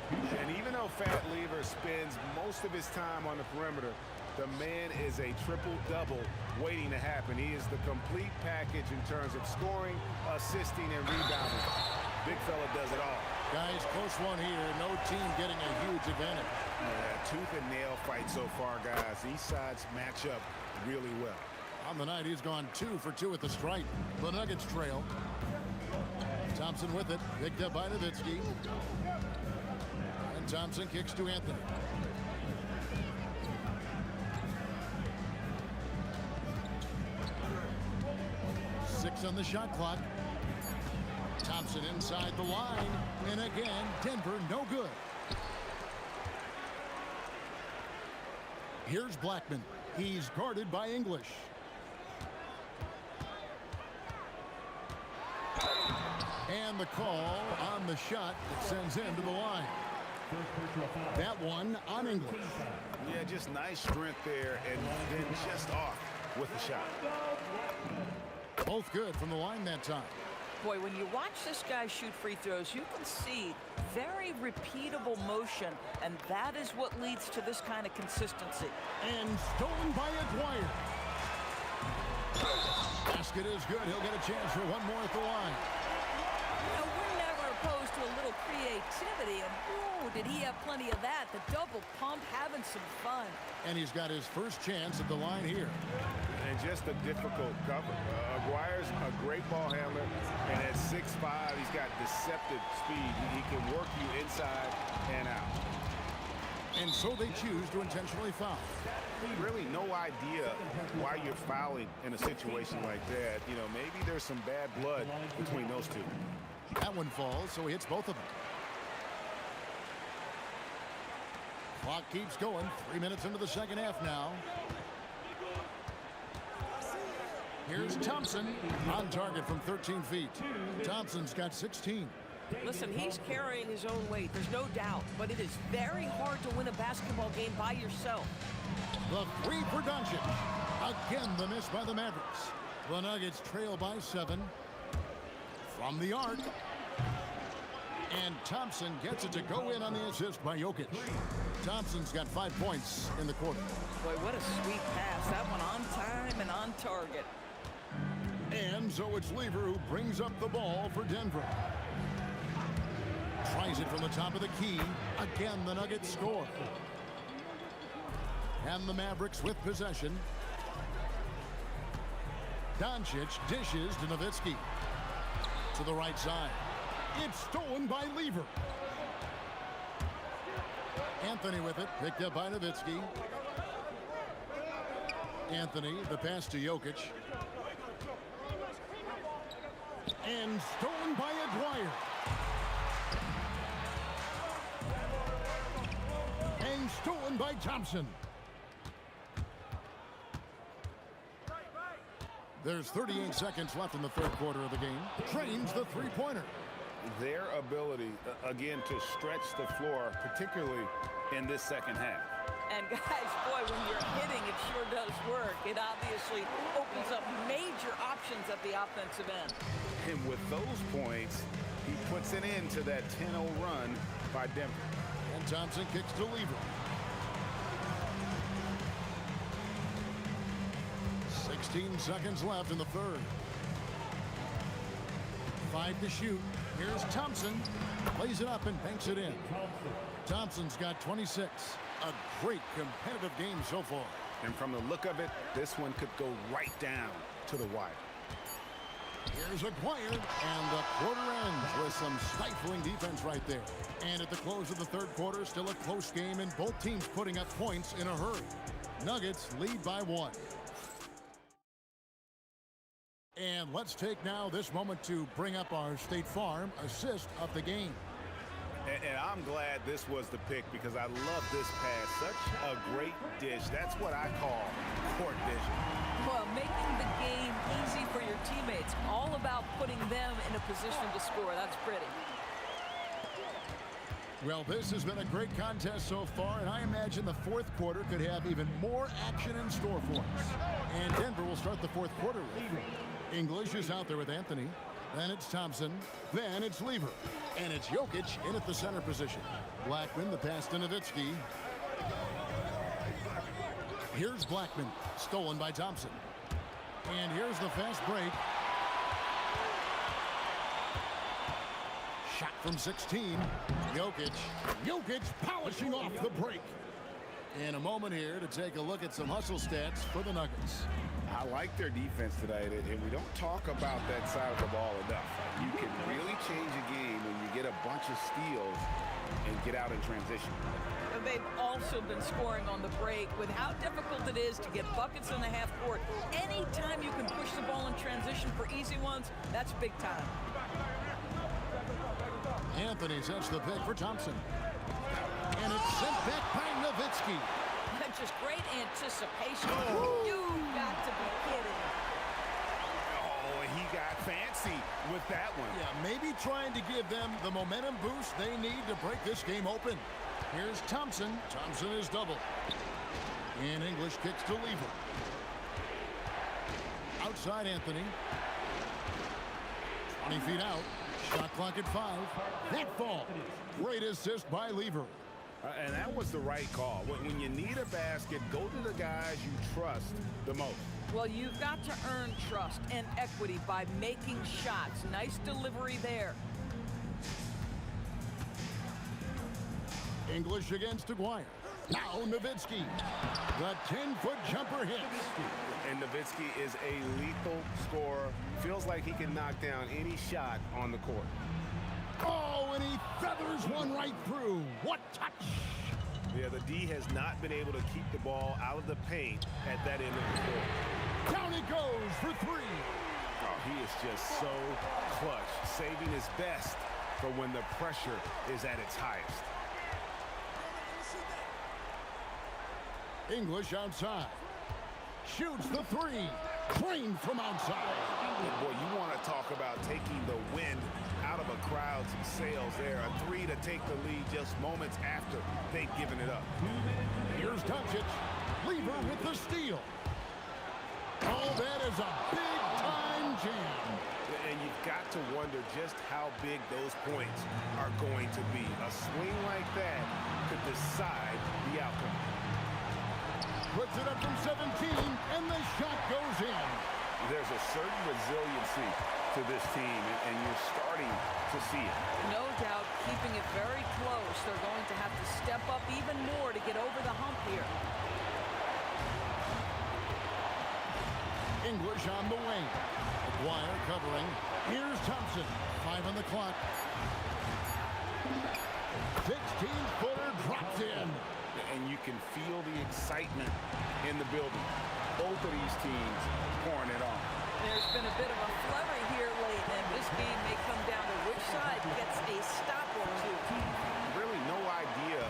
And even though Fat Lever spends most of his time on the perimeter, the man is a triple-double waiting to happen. He is the complete package in terms of scoring, assisting, and rebounding. Big fella does it all. Guys, close one here. No team getting a huge advantage. Yeah, tooth and nail fight so far, guys. These sides match up really well. On the night, he's gone 2 for 2 at the stripe. The Nuggets trail. Thompson with it. Picked up by Nowitzki. And Thompson kicks to Anthony. Six on the shot clock. Thompson inside the line. And again, Denver no good. Here's Blackman. He's guarded by English. And the call on the shot that sends him to the line. That one on English. Yeah, just nice strength there, and then just off with the shot. Both good from the line that time. Boy, when you watch this guy shoot free throws, you can see very repeatable motion, and that is what leads to this kind of consistency. And stolen by Aguirre. Basket is good. He'll get a chance for one more at the line. You know, we're never opposed to a little creativity, and ooh, did he have plenty of that? The double pump, having some fun. And he's got his first chance at the line here. And just a difficult cover. Aguirre's a great ball handler, and at 6'5", he's got deceptive speed. He can work you inside and out. And so they choose to intentionally foul. Really no idea why you're fouling in a situation like that. You know, maybe there's some bad blood between those two. That one falls, so he hits both of them. Clock keeps going. 3 minutes into the second half now. Here's Thompson on target from 13 feet. Thompson's got 16. Listen, he's carrying his own weight. There's no doubt. But it is very hard to win a basketball game by yourself. The three for Doncic. Again, the miss by the Mavericks. The Nuggets trail by 7. From the arc. And Thompson gets it to go in on the assist by Jokic. Thompson's got 5 points in the quarter. Boy, what a sweet pass. That one on time and on target. And so it's Lever who brings up the ball for Denver. Tries it from the top of the key. Again, the Nuggets score. And the Mavericks with possession. Doncic dishes to Nowitzki. To the right side. It's stolen by Lever. Anthony with it, picked up by Nowitzki. Anthony, the pass to Jokic. And stolen by Aguirre. And stolen by Thompson. There's 38 seconds left in the third quarter of the game. Trains the three-pointer. Their ability, again, to stretch the floor, particularly in this second half. And guys, boy, when you're hitting, it sure does work. It obviously opens up major options at the offensive end. And with those points, he puts an end to that 10-0 run by Denver. And Thompson kicks to Lever. 16 seconds left in the third. 5 to shoot. Here's Thompson. Plays it up and banks it in. Thompson's got 26. A great competitive game so far. And from the look of it, this one could go right down to the wire. Here's Aguirre, and the quarter ends with some stifling defense right there. And at the close of the third quarter, still a close game, and both teams putting up points in a hurry. Nuggets lead by 1. And let's take now this moment to bring up our State Farm assist of the game. And I'm glad this was the pick because I love this pass. Such a great dish. That's what I call court vision. Well, making the game easy for your teammates. All about putting them in a position to score. That's pretty. Well, this has been a great contest so far, and I imagine the fourth quarter could have even more action in store for us. And Denver will start the fourth quarter with English is out there with Anthony. Then it's Thompson. Then it's Lever. And it's Jokic in at the center position. Blackman, the pass to Nowitzki. Here's Blackman, stolen by Thompson. And here's the fast break. Shot from 16. Jokic polishing off the break. In a moment here to take a look at some hustle stats for the Nuggets. I like their defense tonight, and we don't talk about that side of the ball enough. You can really change a game when you get a bunch of steals and get out in transition. And they've also been scoring on the break with how difficult it is to get buckets in the half court. Anytime you can push the ball in transition for easy ones, that's big time. Anthony sets the pick for Thompson. And it's sent back by Nowitzki. Just great anticipation. You've got to be kidding. Oh, he got fancy with that one. Yeah, maybe trying to give them the momentum boost they need to break this game open. Here's Thompson. Thompson is double. And English kicks to Lever. Outside Anthony. 20 feet out. Shot clock at 5. That fall. Great assist by Lever. And that was the right call. When you need a basket, go to the guys you trust the most. Well, you've got to earn trust and equity by making shots. Nice delivery there. English against Aguirre. Now Nowitzki. The 10-foot jumper hits. And Nowitzki is a lethal scorer. Feels like he can knock down any shot on the court. Oh, and he feathers one right through. What touch! Yeah, the D has not been able to keep the ball out of the paint at that end of the court. Down it goes for 3. Oh, he is just so clutch, saving his best for when the pressure is at its highest. English outside. Shoots the 3. Crane from outside. Boy, you want to talk about taking the wind out of a crowd's sails there. A 3 to take the lead just moments after they've given it up. Here's Doncic. Lever with the steal. Oh, that is a big-time jam. And you've got to wonder just how big those points are going to be. A swing like that could decide the outcome. Puts it up from 17, and the shot goes in. There's a certain resiliency to this team, and you're starting to see it. No doubt, keeping it very close. They're going to have to step up even more to get over the hump here. English on the wing. Aguirre covering. Here's Thompson. 5 on the clock. 16-footer drops in. And you can feel the excitement in the building. Both of these teams pouring it on. There's been a bit of a flurry here late, and this game may come down to which side gets a stop or two. Really no idea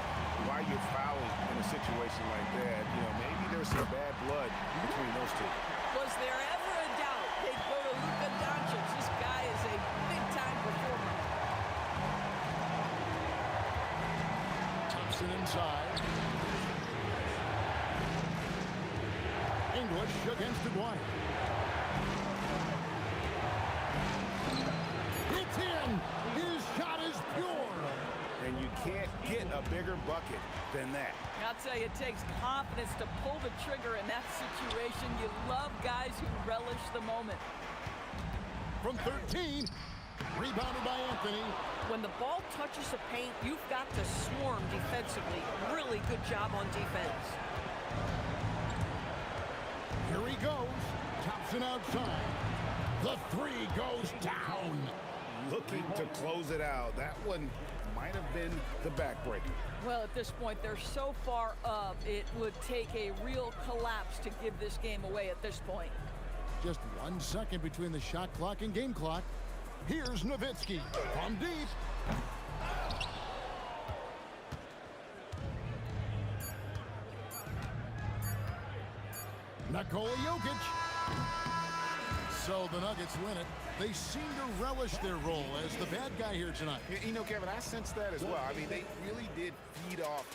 why you're fouling in a situation like that. You know, maybe there's some bad blood between those two. Was there ever a doubt they'd go to Luka Doncic? This guy is a big-time performer. Thompson inside. English against Aguirre. It's in! His shot is pure! And you can't get a bigger bucket than that. I'll tell you, it takes confidence to pull the trigger in that situation. You love guys who relish the moment. From 13, rebounded by Anthony. When the ball touches the paint, you've got to swarm defensively. Really good job on defense. Here he goes. Thompson outside. The 3 goes down. Looking to close it out. That one might have been the backbreaker. Well, at this point, they're so far up, it would take a real collapse to give this game away at this point. Just 1 second between the shot clock and game clock. Here's Nowitzki from deep. Nikola Jokic. So the Nuggets win it. They seem to relish their role as the bad guy here tonight. You know, Kevin, I sense that as well. I mean, they really did feed off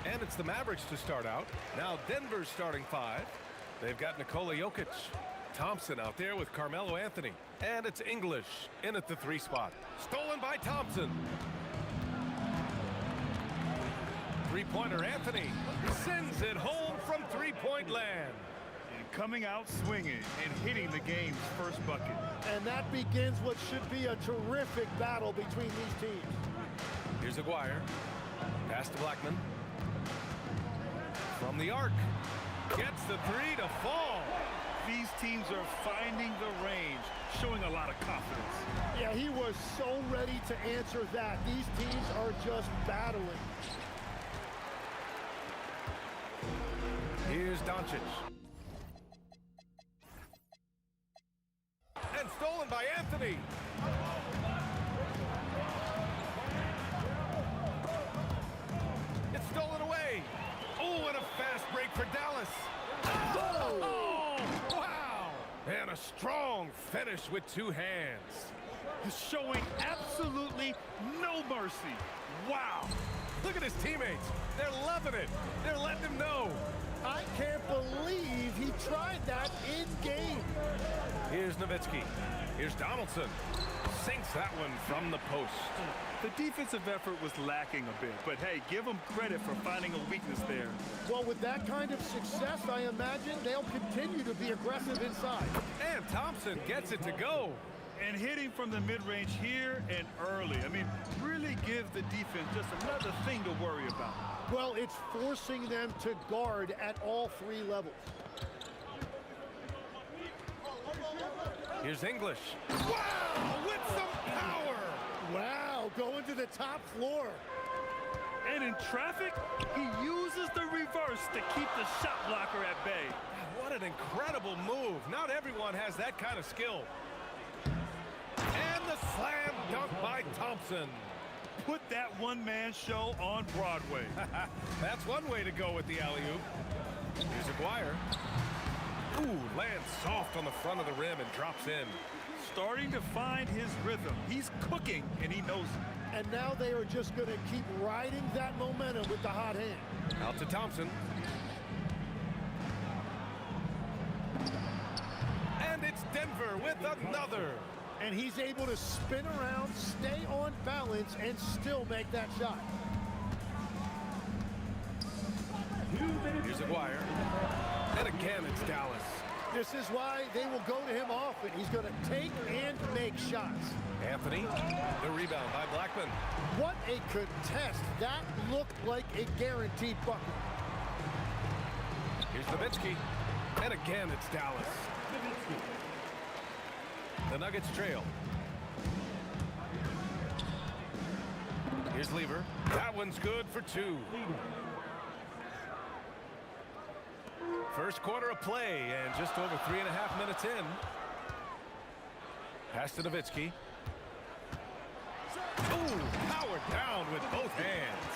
And it's the Mavericks to start out. Now Denver's starting 5. They've got Nikola Jokic. Thompson out there with Carmelo Anthony. And it's English in at the 3 spot. Stolen by Thompson. Three-pointer Anthony sends it home from three-point land. And coming out swinging and hitting the game's first bucket. And that begins what should be a terrific battle between these teams. Here's Aguirre. Pass to Blackman. From the arc. Gets the 3 to fall. These teams are finding the range, showing a lot of confidence. Yeah, he was so ready to answer that. These teams are just battling. Here's Doncic. And stolen by Anthony. It's stolen away. Oh, and a fast break for Dallas. Oh, wow. And a strong finish with 2 hands. Showing absolutely no mercy. Wow. Look at his teammates. They're loving it. They're letting him know. I can't believe he tried that in game. Here's Nowitzki. Here's Donaldson. Sinks that one from the post. The defensive effort was lacking a bit, but hey, give them credit for finding a weakness there. Well, with that kind of success, I imagine they'll continue to be aggressive inside. And Thompson gets it to go. And hitting from the mid-range here and early. I mean, really gives the defense just another thing to worry about. Well, it's forcing them to guard at all 3 levels. Here's English. Wow, with some power. Wow, going to the top floor. And in traffic, he uses the reverse to keep the shot blocker at bay. What an incredible move. Not everyone has that kind of skill. And the slam dunk by Thompson. Put that one-man show on Broadway. That's one way to go with the alley-oop. Here's Aguirre. Ooh, lands soft on the front of the rim and drops in. Starting to find his rhythm. He's cooking, and he knows it. And now they are just going to keep riding that momentum with the hot hand. Out to Thompson. And it's Denver with another. And he's able to spin around, stay on balance, and still make that shot. Here's Aguirre. And again, it's Dallas. This is why they will go to him often. He's going to take and make shots. Anthony, the rebound by Blackman. What a contest. That looked like a guaranteed bucket. Here's Nowitzki. And again, it's Dallas. The Nuggets trail. Here's Lever. That one's good for 2. First quarter of play and just over 3.5 minutes in. Pass to Nowitzki. Ooh, powered down with both hands.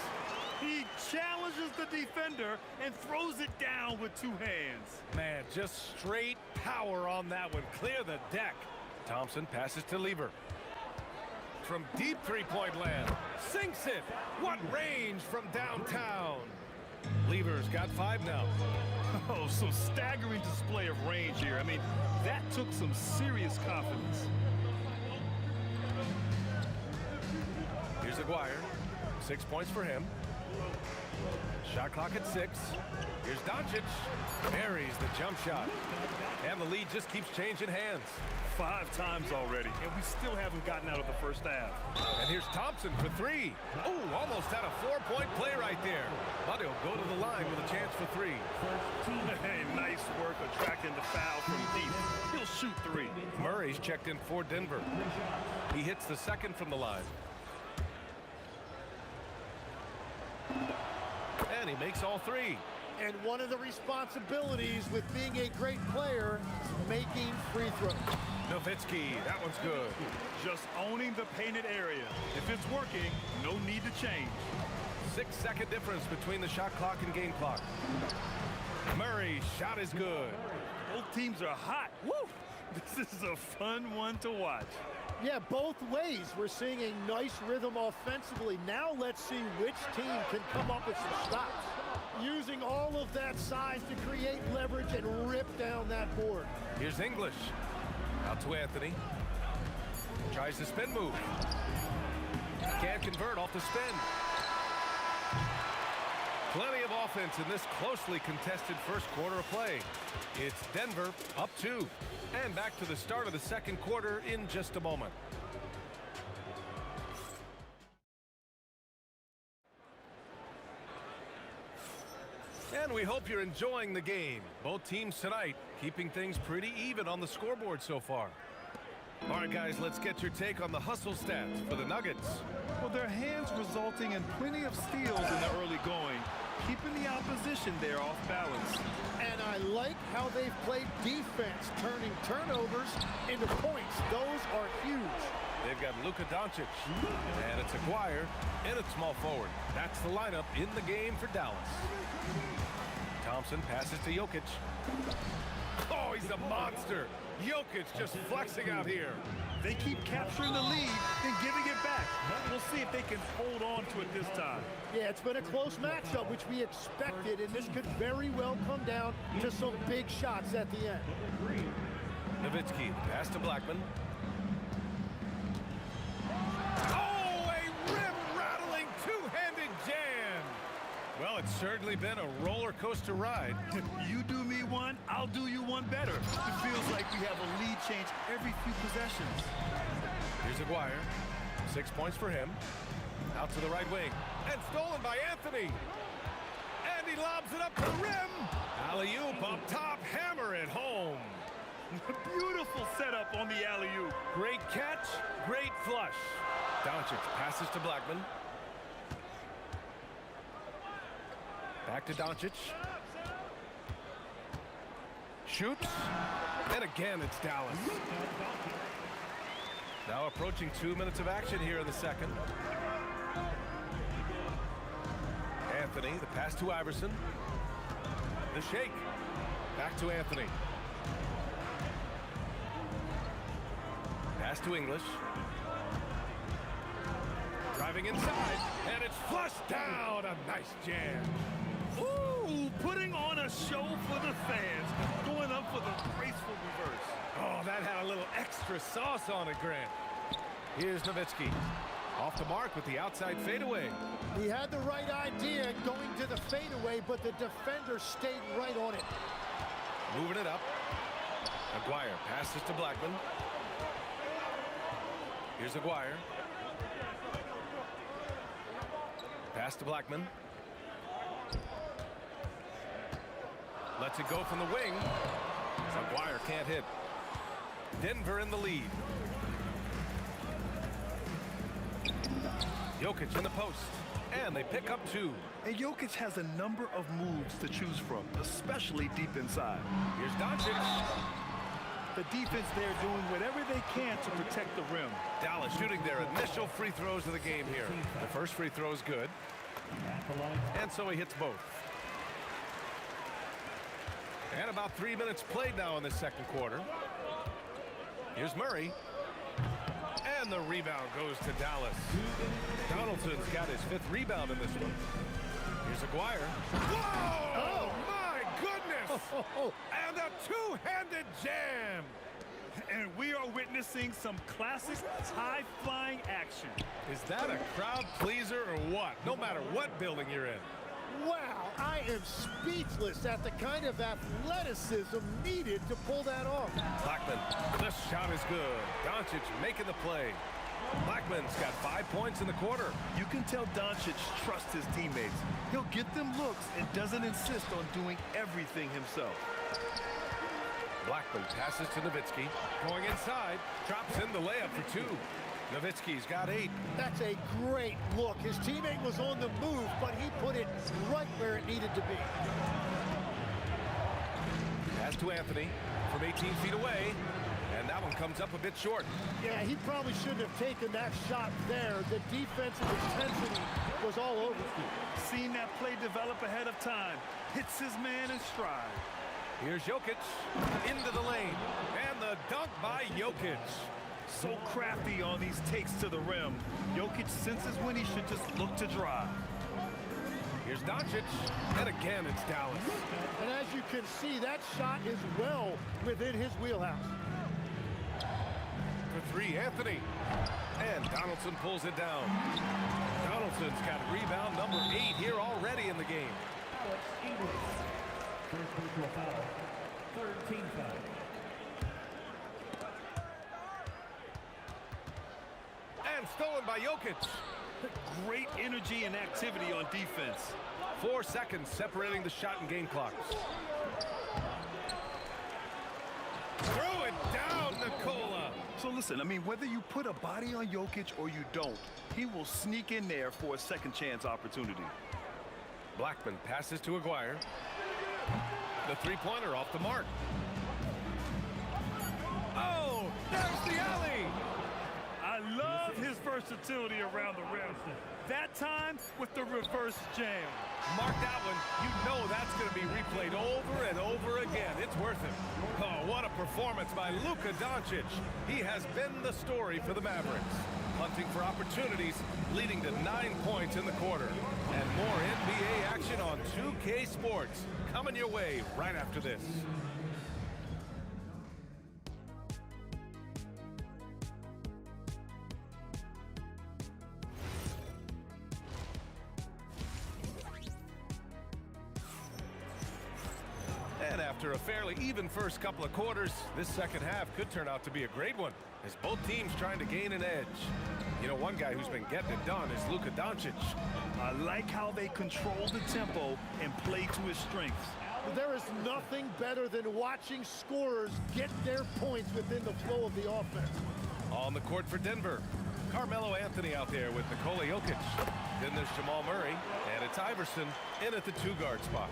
He challenges the defender and throws it down with 2 hands. Man, just straight power on that one. Clear the deck. Thompson passes to Lever. From deep 3-point land. Sinks it. What range from downtown. Lever's got 5 now. Oh, some staggering display of range here. I mean, that took some serious confidence. Here's Aguirre. 6 points for him. Shot clock at 6. Here's Doncic. Buries the jump shot. And the lead just keeps changing hands. 5 times already, and we still haven't gotten out of the first half. And here's Thompson for 3. Oh, almost had a 4-point play right there. But he'll go to the line with a chance for three. Hey, nice work attracting the foul from deep. He'll shoot three. Murray's checked in for Denver. He hits the second from the line. And he makes all three. And one of the responsibilities with being a great player is making free throws. Nowitzki, that one's good. Just owning the painted area. If it's working, no need to change. 6-second difference between the shot clock and game clock. Murray's shot is good. Both teams are hot. Woo! This is a fun one to watch. Yeah, both ways. We're seeing a nice rhythm offensively. Now let's see which team can come up with some stops. Using all of that size to create leverage and rip down that board. Here's English. Out to Anthony. Tries the spin move. Can't convert off the spin. Plenty of offense in this closely contested first quarter of play. It's Denver up 2. And back to the start of the second quarter in just a moment. And we hope you're enjoying the game. Both teams tonight keeping things pretty even on the scoreboard so far. All right, guys, let's get your take on the hustle stats for the Nuggets. Well, their hands resulting in plenty of steals in the early going, keeping the opposition there off balance. And I like how they've played defense, turning turnovers into points. Those are huge. They've got Luka Doncic, and it's Aguirre in at small forward. That's the lineup in the game for Dallas. Thompson passes to Jokic. Oh, he's a monster. Jokic just flexing out here. They keep capturing the lead and giving it back. We'll see if they can hold on to it this time. Yeah, it's been a close matchup, which we expected, and this could very well come down to some big shots at the end. Nowitzki, pass to Blackman. Oh, a rim-rattling two-handed jam. Well, it's certainly been a roller coaster ride. You do me one, I'll do you one better. It feels like we have a lead change every few possessions. Here's Aguirre. 6 points for him. Out to the right wing. And stolen by Anthony. And he lobs it up to the rim. Alley-oop up top. Hammer it home. Beautiful setup on the alley-oop. Great catch. Great flush. Doncic passes to Blackman. Back to Doncic. Shoots. And again, it's Dallas. Now approaching 2 minutes of action here in the second. Anthony, the pass to Iverson. The shake. Back to Anthony. Pass to English. Driving inside, and it's flushed down. A nice jam. Ooh, putting on a show for the fans. Going up for the graceful reverse. Oh, that had a little extra sauce on it, Grant. Here's Nowitzki. Off the mark with the outside fadeaway. He had the right idea going to the fadeaway, but the defender stayed right on it. Moving it up. Aguirre passes to Blackman. Here's Aguirre. Pass to Blackman. Lets it go from the wing. Aguirre can't hit. Denver in the lead. Jokic in the post. And they pick up 2. And Jokic has a number of moves to choose from, especially deep inside. Here's Doncic. The defense there doing whatever they can to protect the rim. Dallas shooting their initial free throws of the game here. The first free throw is good. And so he hits both. And about 3 minutes played now in the second quarter. Here's Murray. And the rebound goes to Dallas. Donaldson's got his 5th rebound in this one. Here's Aguirre. Whoa! Oh, my goodness! And a two-handed jam! And we are witnessing some classic high-flying action. Is that a crowd pleaser or what? No matter what building you're in. Wow, I am speechless at the kind of athleticism needed to pull that off. Blackman, the shot is good. Doncic making the play. Blackman's got 5 points in the quarter. You can tell Doncic trusts his teammates. He'll get them looks and doesn't insist on doing everything himself. Blackman passes to Nowitzki. Going inside, drops in the layup for 2. Nowitzki's got 8. That's a great look. His teammate was on the move, but he put it right where it needed to be. Pass to Anthony from 18 feet away, and that one comes up a bit short. Yeah, he probably shouldn't have taken that shot there. The defensive intensity was all over. Seen that play develop ahead of time. Hits his man in stride. Here's Jokic into the lane, and the dunk by Jokic. So crafty on these takes to the rim. Jokic senses when he should just look to drive. Here's Doncic, and again it's Dallas. And as you can see, that shot is well within his wheelhouse. For 3, Anthony. And Donaldson pulls it down. Donaldson's got rebound number 8 here already in the game. First personal foul. Third team foul. And stolen by Jokic. Great energy and activity on defense. 4 seconds separating the shot and game clocks. Throw it down, Nikola. So listen, I mean, whether you put a body on Jokic or you don't, he will sneak in there for a second chance opportunity. Blackman passes to Aguirre. The three-pointer off the mark. Oh, there's the alley. I love his versatility around the rim. That time with the reverse jam. Mark that one. You know that's going to be replayed over and over again. It's worth it. Oh, what a performance by Luka Doncic. He has been the story for the Mavericks. Hunting for opportunities, leading to 9 points in the quarter. And more NBA action on 2K Sports. Coming your way right after this. And after a fairly even first couple of quarters, this second half could turn out to be a great one, as both teams trying to gain an edge. You know, one guy who's been getting it done is Luka Doncic. I like how they control the tempo and play to his strengths. There is nothing better than watching scorers get their points within the flow of the offense. On the court for Denver, Carmelo Anthony out there with Nikola Jokic. Then there's Jamal Murray, and it's Iverson in at the 2-guard spot.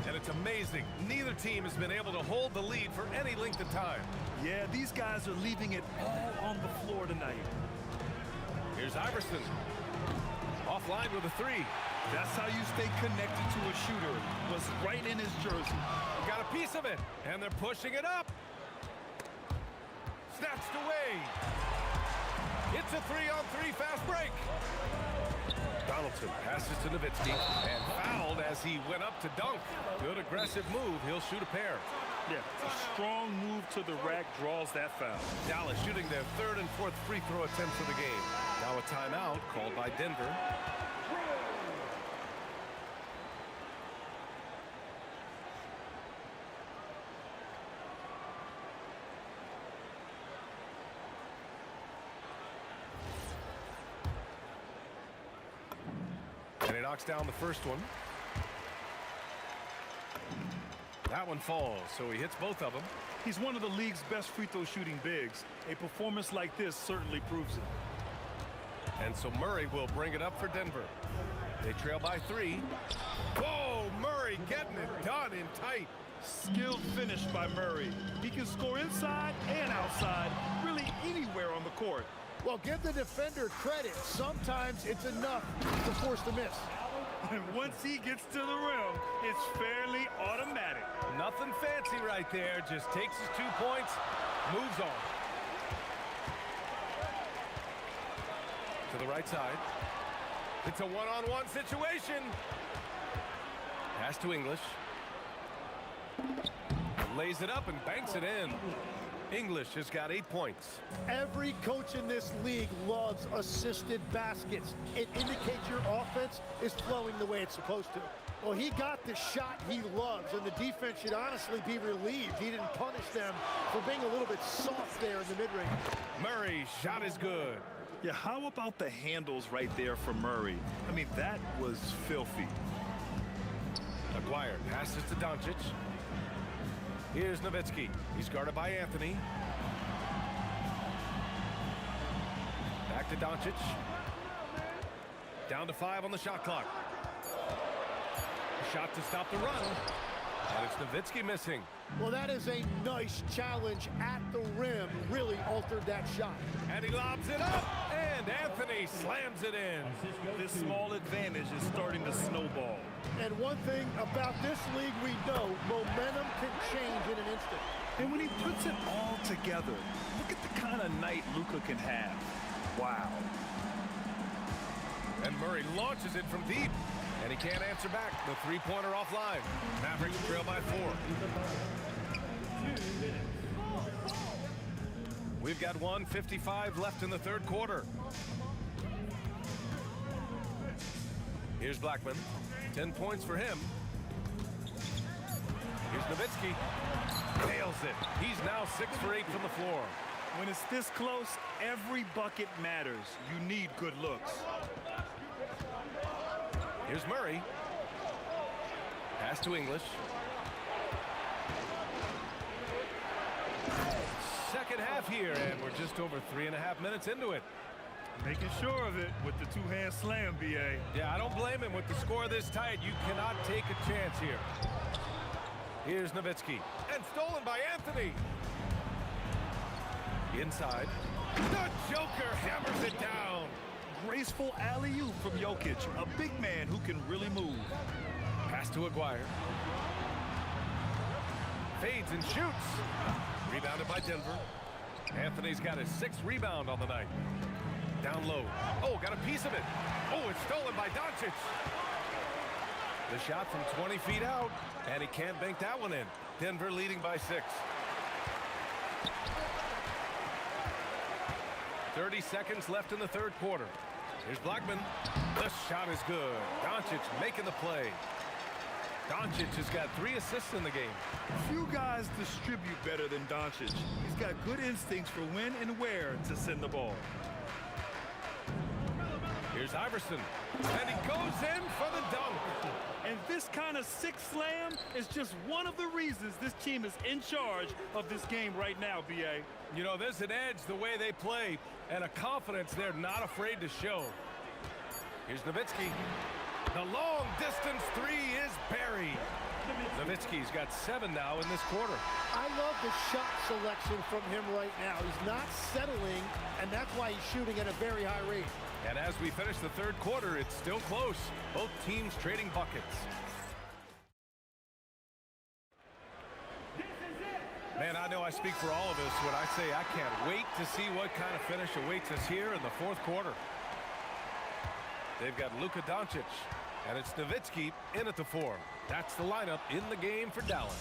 And it's amazing, neither team has been able to hold the lead for any length of time. Yeah, these guys are leaving it all on the floor tonight. Here's Iverson. Offline with a 3. That's how you stay connected to a shooter. Was right in his jersey. Got a piece of it, and they're pushing it up. Snatched away. It's a 3-on-3 fast break. Donaldson passes to Nowitzki and fouled as he went up to dunk. Good aggressive move. He'll shoot a pair. Yeah, a strong move to the rack draws that foul. Dallas shooting their 3rd and 4th free throw attempts of the game. Now a timeout called by Denver. And he knocks down the first one. That one falls, so he hits both of them. He's one of the league's best free throw shooting bigs. A performance like this certainly proves it. And so Murray will bring it up for Denver. They trail by 3. Whoa, Murray getting it done in tight. Skilled finish by Murray. He can score inside and outside, really anywhere on the court. Well, give the defender credit. Sometimes it's enough to force the miss. And once he gets to the rim, it's fairly automatic. Nothing fancy right there. Just takes his 2 points, moves on. To the right side. It's a one-on-one situation. Pass to English. Lays it up and banks it in. English has got 8 points. Every coach in this league loves assisted baskets. It indicates your offense is flowing the way it's supposed to. Well, he got the shot he loves, and the defense should honestly be relieved. He didn't punish them for being a little bit soft there in the mid-range. Murray's shot is good. Yeah, how about the handles right there for Murray? I mean, that was filthy. Aguirre passes to Doncic. Here's Nowitzki. He's guarded by Anthony. Back to Doncic. Down to 5 on the shot clock. Shot to stop the run. And it's Nowitzki missing. Well, that is a nice challenge at the rim. Really altered that shot. And he lobs it up. And Anthony slams it in. This small advantage is starting to snowball. And one thing about this league we know, momentum can change in an instant. And when he puts it all together, look at the kind of night Luka can have. Wow. And Murray launches it from deep. And he can't answer back. The three-pointer offline. Mavericks trail by 4. We've got 1:55 left in the third quarter. Here's Blackman. 10 points for him. Here's Nowitzki. Nails it. He's now 6 for 8 from the floor. When it's this close, every bucket matters. You need good looks. Here's Murray. Pass to English. Second half here, and we're just over 3.5 minutes into it. Making sure of it with the two-hand slam, B.A. Yeah, I don't blame him. With the score this tight, you cannot take a chance here. Here's Nowitzki. And stolen by Anthony. Inside. The Joker hammers it down. Graceful alley-oop from Jokic, a big man who can really move. Pass to Aguirre. Fades and shoots. Rebounded by Denver. Anthony's got his 6th rebound on the night. Down low. Oh, got a piece of it. Oh, it's stolen by Doncic. The shot from 20 feet out, and he can't bank that one in. Denver leading by 6. 30 seconds left in the third quarter. Here's Blackman. The shot is good. Doncic making the play. Doncic has got 3 assists in the game. Few guys distribute better than Doncic. He's got good instincts for when and where to send the ball. Here's Iverson. And he goes in for the dunk. And this kind of 6 slam is just one of the reasons this team is in charge of this game right now, B.A. You know, there's an edge the way they play and a confidence they're not afraid to show. Here's Nowitzki. The long distance 3 is buried. Nowitzki's got 7 now in this quarter. I love the shot selection from him right now. He's not settling, and that's why he's shooting at a very high rate. And as we finish the third quarter, it's still close. Both teams trading buckets. Man, I know I speak for all of us when I say I can't wait to see what kind of finish awaits us here in the fourth quarter. They've got Luka Doncic, and it's Nowitzki in at the 4. That's the lineup in the game for Dallas.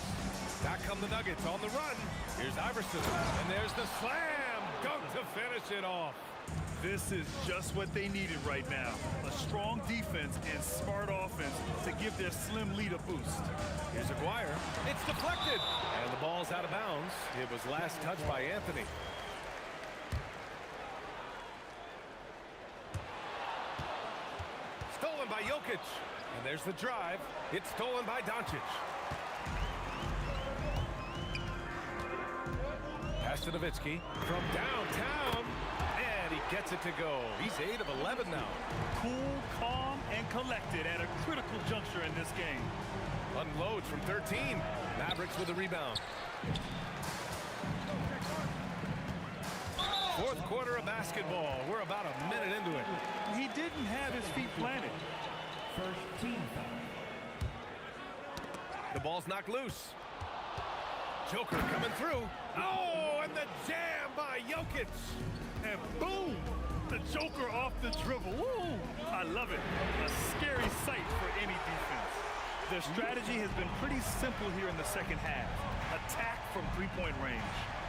Back come the Nuggets on the run. Here's Iverson, and there's the slam dunk to finish it off. This is just what they needed right now. A strong defense and smart offense to give their slim lead a boost. Here's Aguirre. It's deflected. And the ball's out of bounds. It was last touched by Anthony. Stolen by Jokic. And there's the drive. It's stolen by Doncic. Pass to Nowitzki from downtown. And he gets it to go. He's 8 of 11 now. Cool, calm, and collected at a critical juncture in this game. Unloads from 13. Mavericks with a rebound. Fourth quarter of basketball. We're about a minute into it. He didn't have his feet planted. First team foul. The ball's knocked loose. Joker coming through. Oh, and the jam by Jokic. And boom! The Joker off the dribble. Woo! I love it. A scary sight for any defense. Their strategy has been pretty simple here in the second half. Attack from three-point range.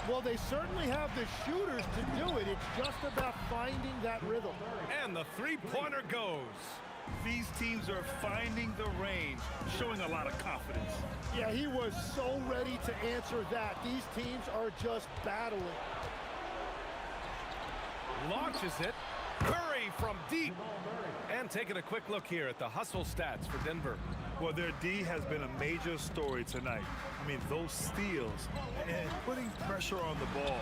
Well, they certainly have the shooters to do it. It's just about finding that rhythm. And the three-pointer goes. These teams are finding the range, showing a lot of confidence. Yeah, he was so ready to answer that. These teams are just battling. Launches it. Curry from deep. And taking a quick look here at the hustle stats for Denver. Well, their D has been a major story tonight. I mean, those steals and putting pressure on the ball,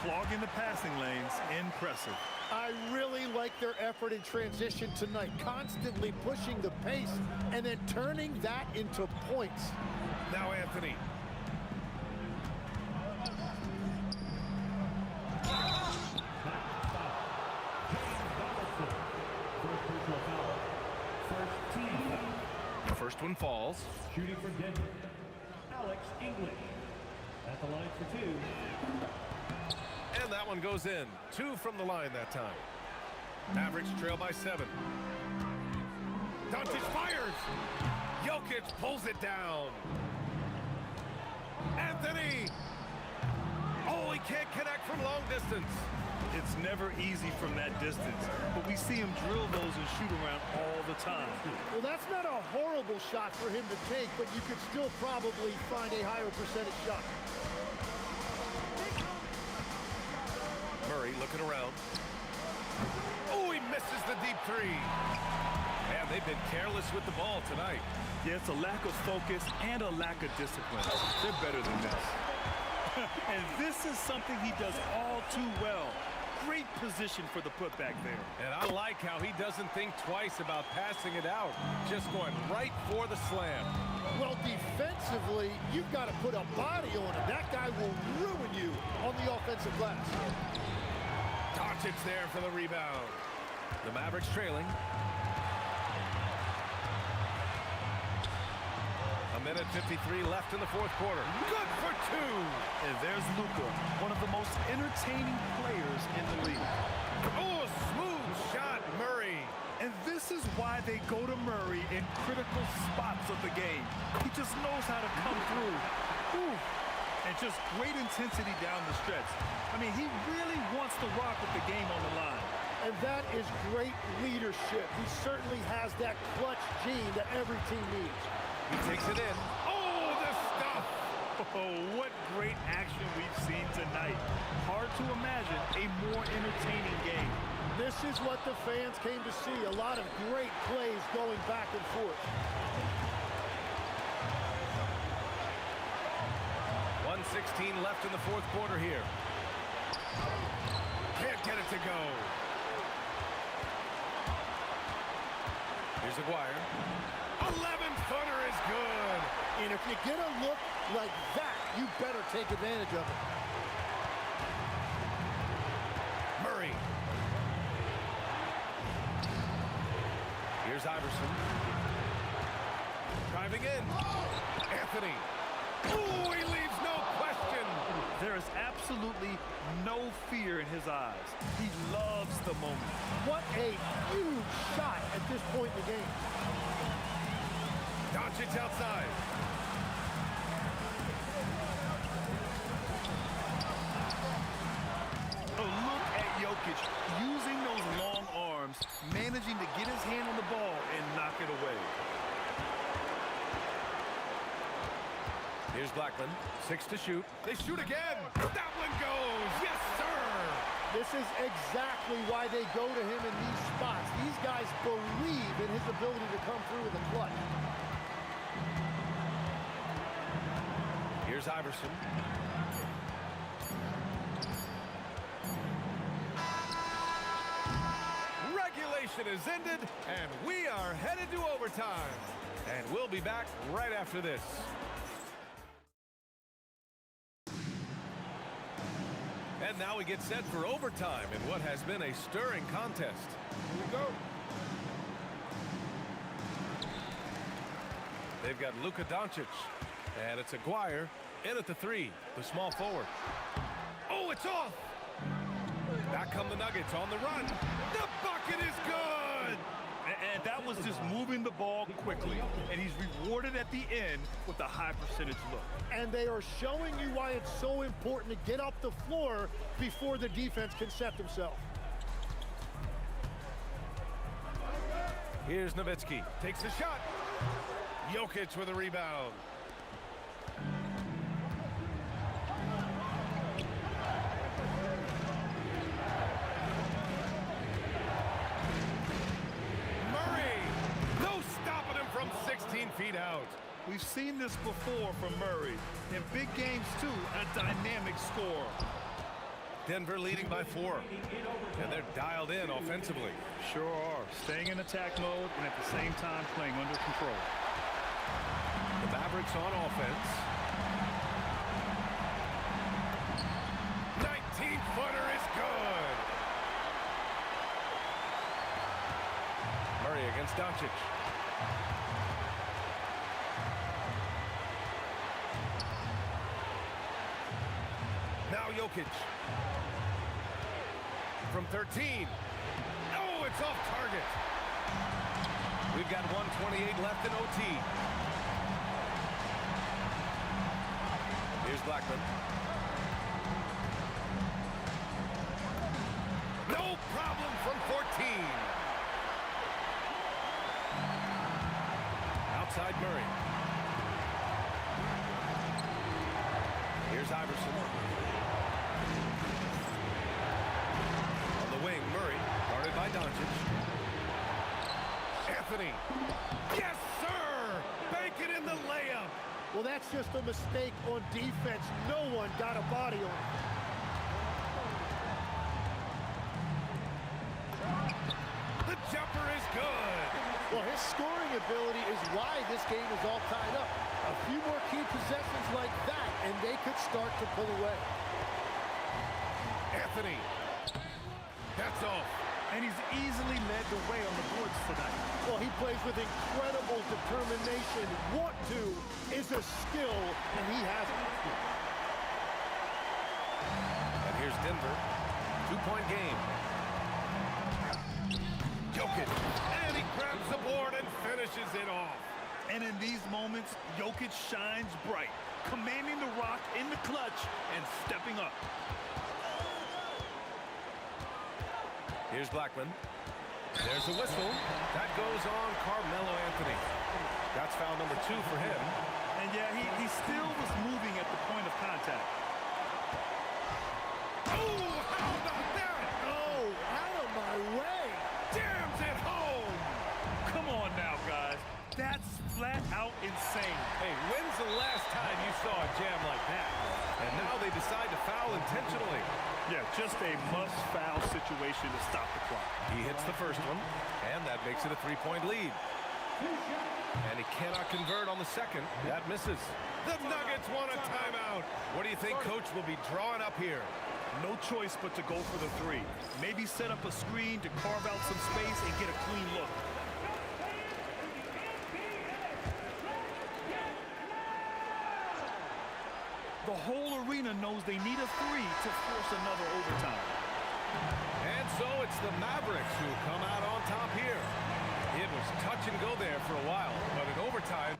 clogging the passing lanes, impressive. I really like their effort in transition tonight, constantly pushing the pace and then turning that into points. Now Anthony. The first one falls. Shooting for Denver, Alex English. At the line for 2. And that one goes in. 2 from the line that time. Mavericks trail by 7. Doncic fires. Jokic pulls it down. Anthony. Oh, he can't connect from long distance. It's never easy from that distance, but we see him drill those and shoot around all the time. Well, that's not a horrible shot for him to take, but you could still probably find a higher percentage shot. Murray looking around. Oh, he misses the deep 3. Man, they've been careless with the ball tonight. Yeah, it's a lack of focus and a lack of discipline. They're better than this. And this is something he does all too well. Great position for the putback there. And I like how he doesn't think twice about passing it out. Just going right for the slam. Well, defensively, you've got to put a body on him. That guy will ruin you on the offensive glass. Doncic there for the rebound. The Mavericks trailing. A minute 53 left in the fourth quarter. Good for 2. And there's Luka, one of the most entertaining players in the league. Oh, smooth shot, Murray. And this is why they go to Murray in critical spots of the game. He just knows how to come through. Ooh. And just great intensity down the stretch. I mean, he really wants to rock with the game on the line. And that is great leadership. He certainly has that clutch gene that every team needs. He takes it in. Oh, the stuff! Oh, what great action we've seen tonight. Hard to imagine a more entertaining game. This is what the fans came to see. A lot of great plays going back and forth. 1:16 left in the fourth quarter here. Can't get it to go. Here's Aguirre. 11-footer is good. And if you get a look like that, you better take advantage of it. Murray. Here's Iverson. Driving in. Anthony. Ooh, he leaves no question. There is absolutely no fear in his eyes. He loves the moment. What a huge shot at this point in the game. Doncic outside. Oh, look at Jokic using those long arms, managing to get his hand on the ball and knock it away. Here's Blackman. 6 to shoot. They shoot again. That one goes. Yes, sir. This is exactly why they go to him in these spots. These guys believe in his ability to come through in the clutch. Here's Iverson. Regulation is ended, and we are headed to overtime. And we'll be back right after this. And now we get set for overtime in what has been a stirring contest. Here we go. They've got Luka Doncic, and it's Aguirre in at the 3, the small forward. Oh, it's off! Back come the Nuggets on the run. The bucket is good! And that was just moving the ball quickly. And he's rewarded at the end with a high percentage look. And they are showing you why it's so important to get up the floor before the defense can set themselves. Here's Nowitzki. Takes the shot. Jokic with a rebound. Murray. No stopping him from 16 feet out. We've seen this before from Murray. In big games, too, a dynamic score. Denver leading by 4. And they're dialed in offensively. Sure are. Staying in attack mode and at the same time playing under control. The Mavericks on offense. 19-footer is good. Murray against Doncic. Now Jokic. From 13. Oh, it's off target. We've got 1:28 left in OT. Here's Blackman. No problem from 14. Outside Murray. Here's Iverson. On the wing, Murray, guarded by Doncic. Anthony. Yes, sir! Bank it in the layup. Well, that's just a mistake on defense. No one got a body on it. The jumper is good. Well, his scoring ability is why this game is all tied up. A few more key possessions like that, and they could start to pull away. Anthony. That's off. And he's easily led the way on the boards tonight. Well, he plays with incredible determination. Want to is a skill, and he has it. And here's Denver. 2-point game. Jokic. And he grabs the board and finishes it off. And in these moments, Jokic shines bright, commanding the rock in the clutch and stepping up. Here's Blackman. There's the whistle. That goes on Carmelo Anthony. That's foul number 2 for him. And yeah, he still was moving at the point of contact. Oh, how about that? Oh, out of my way. Jams it home. Come on now, guys. That's flat out insane. Hey, when's the last time you saw a jam like that? And now they decide to foul intentionally. Yeah, just a must-foul situation to stop the clock. He hits the first one, and that makes it a 3-point lead. And he cannot convert on the second. That misses. The Nuggets want a timeout. What do you think Coach will be drawing up here? No choice but to go for the 3. Maybe set up a screen to carve out some space and get a clean look. The whole arena knows they need a 3 to force another overtime. And so it's the Mavericks who come out on top here. It was touch and go there for a while, but in overtime,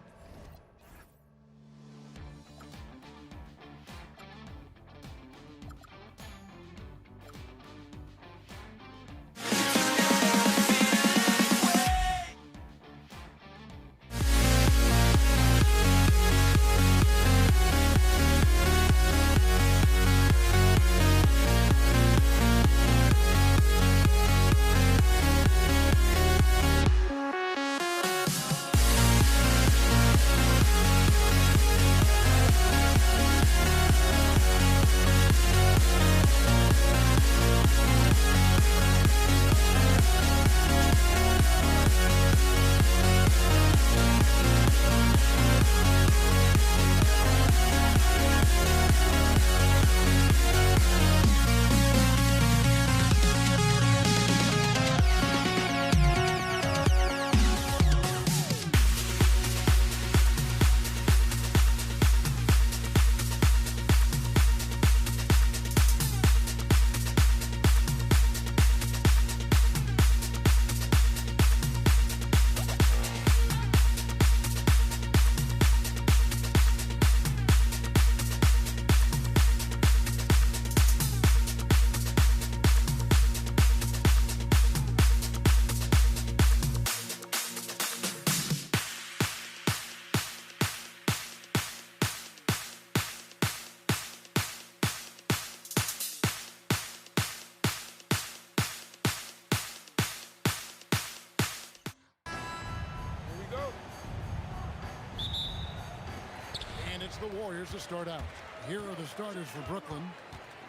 It's the Warriors to start out. Here are the starters for Brooklyn.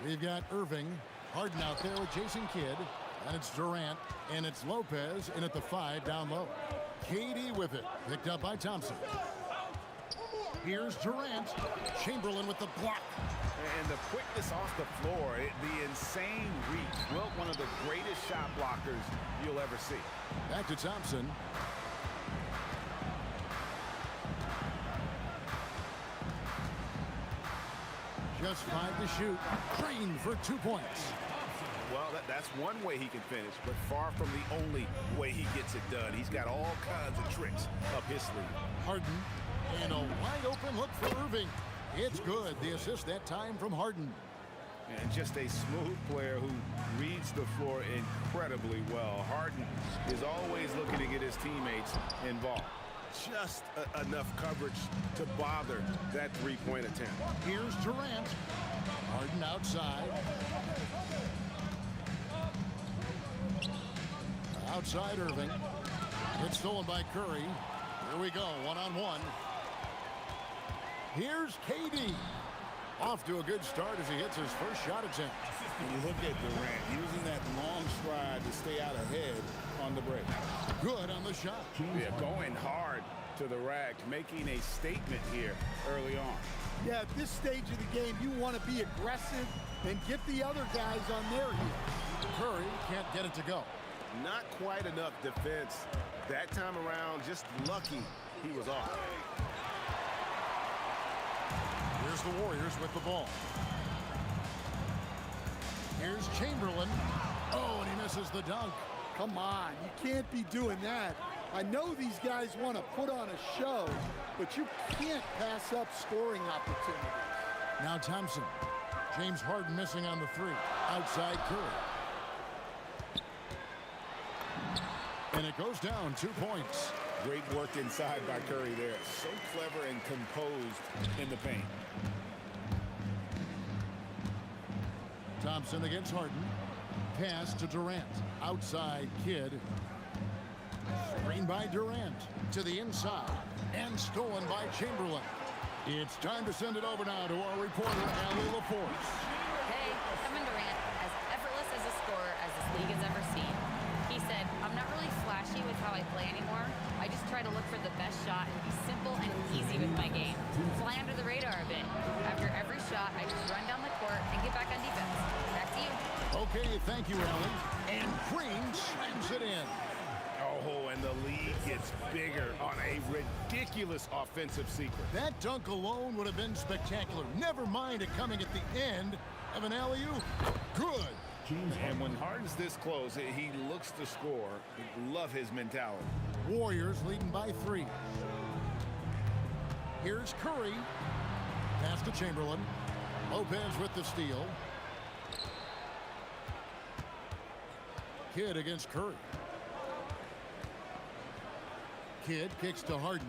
We've got Irving, Harden out there with Jason Kidd, and it's Durant, and it's Lopez in at the 5 down low. KD with it, picked up by Thompson. Here's Durant, Chamberlain with the block. And the quickness off the floor, the insane reach. Well, one of the greatest shot blockers you'll ever see. Back to Thompson. Just 5 to shoot. Green for 2 points. Well, that's one way he can finish, but far from the only way he gets it done. He's got all kinds of tricks up his sleeve. Harden, and a wide open look for Irving. It's good. The assist that time from Harden. And just a smooth player who reads the floor incredibly well. Harden is always looking to get his teammates involved. Just enough coverage to bother that three-point attempt. Here's Durant. Harden outside. Outside Irving. It's stolen by Curry. Here we go, one-on-one. Here's KD. Off to a good start as he hits his first shot attempt. And you look at Durant using that long stride to stay out ahead on the break. Good on the shot. Yeah, going hard to the rack, making a statement here early on. Yeah, at this stage of the game, you want to be aggressive and get the other guys on their heels. Curry can't get it to go. Not quite enough defense that time around. Just lucky he was off. Here's the Warriors with the ball. Here's Chamberlain. Oh, and he misses the dunk. Come on, you can't be doing that. I know these guys want to put on a show, but you can't pass up scoring opportunities. Now Thompson. James Harden missing on the 3. Outside Curry. And it goes down 2 points. Great work inside by Curry there. So clever and composed in the paint. Thompson against Harden. Pass to Durant. Outside Kidd. Screen by Durant to the inside. And stolen by Chamberlain. It's time to send it over now to our reporter, Ali LaForce. Hey, Kevin Durant, as effortless as a scorer as this league has ever seen. He said, I'm not really flashy with how I play anymore. I just try to look for the best shot and be simple and easy with my game. Fly under the radar a bit. After every shot, I just run down the court and get back on defense. Back to you. Okay, thank you, Ali. And Green slams it in. Oh, and the lead gets bigger on a ridiculous offensive sequence. That dunk alone would have been spectacular. Never mind it coming at the end of an alley-oop. Good. And when Harden's this close, he looks to score. Love his mentality. Warriors leading by 3. Here's Curry. Pass to Chamberlain. Lopez with the steal. Kidd against Curry. Kidd kicks to Harden.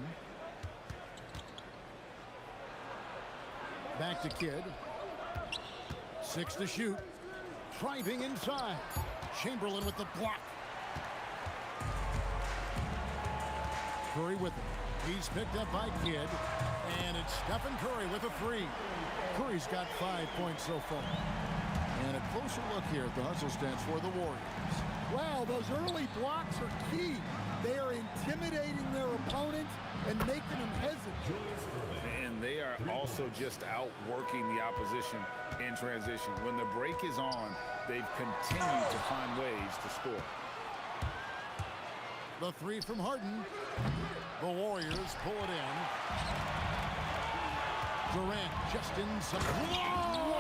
Back to Kidd. 6 to shoot. Driving inside. Chamberlain with the block. Curry with it. He's picked up by Kidd. And it's Stephen Curry with a 3. Curry's got 5 points so far. And a closer look here at the hustle stats for the Warriors. Wow, those early blocks are key. They are intimidating their opponent and making them hesitate. And they are also just outworking the opposition in transition. When the break is on, they've continued to find ways to score. The 3 from Harden. The Warriors pull it in. Durant just inside. Whoa!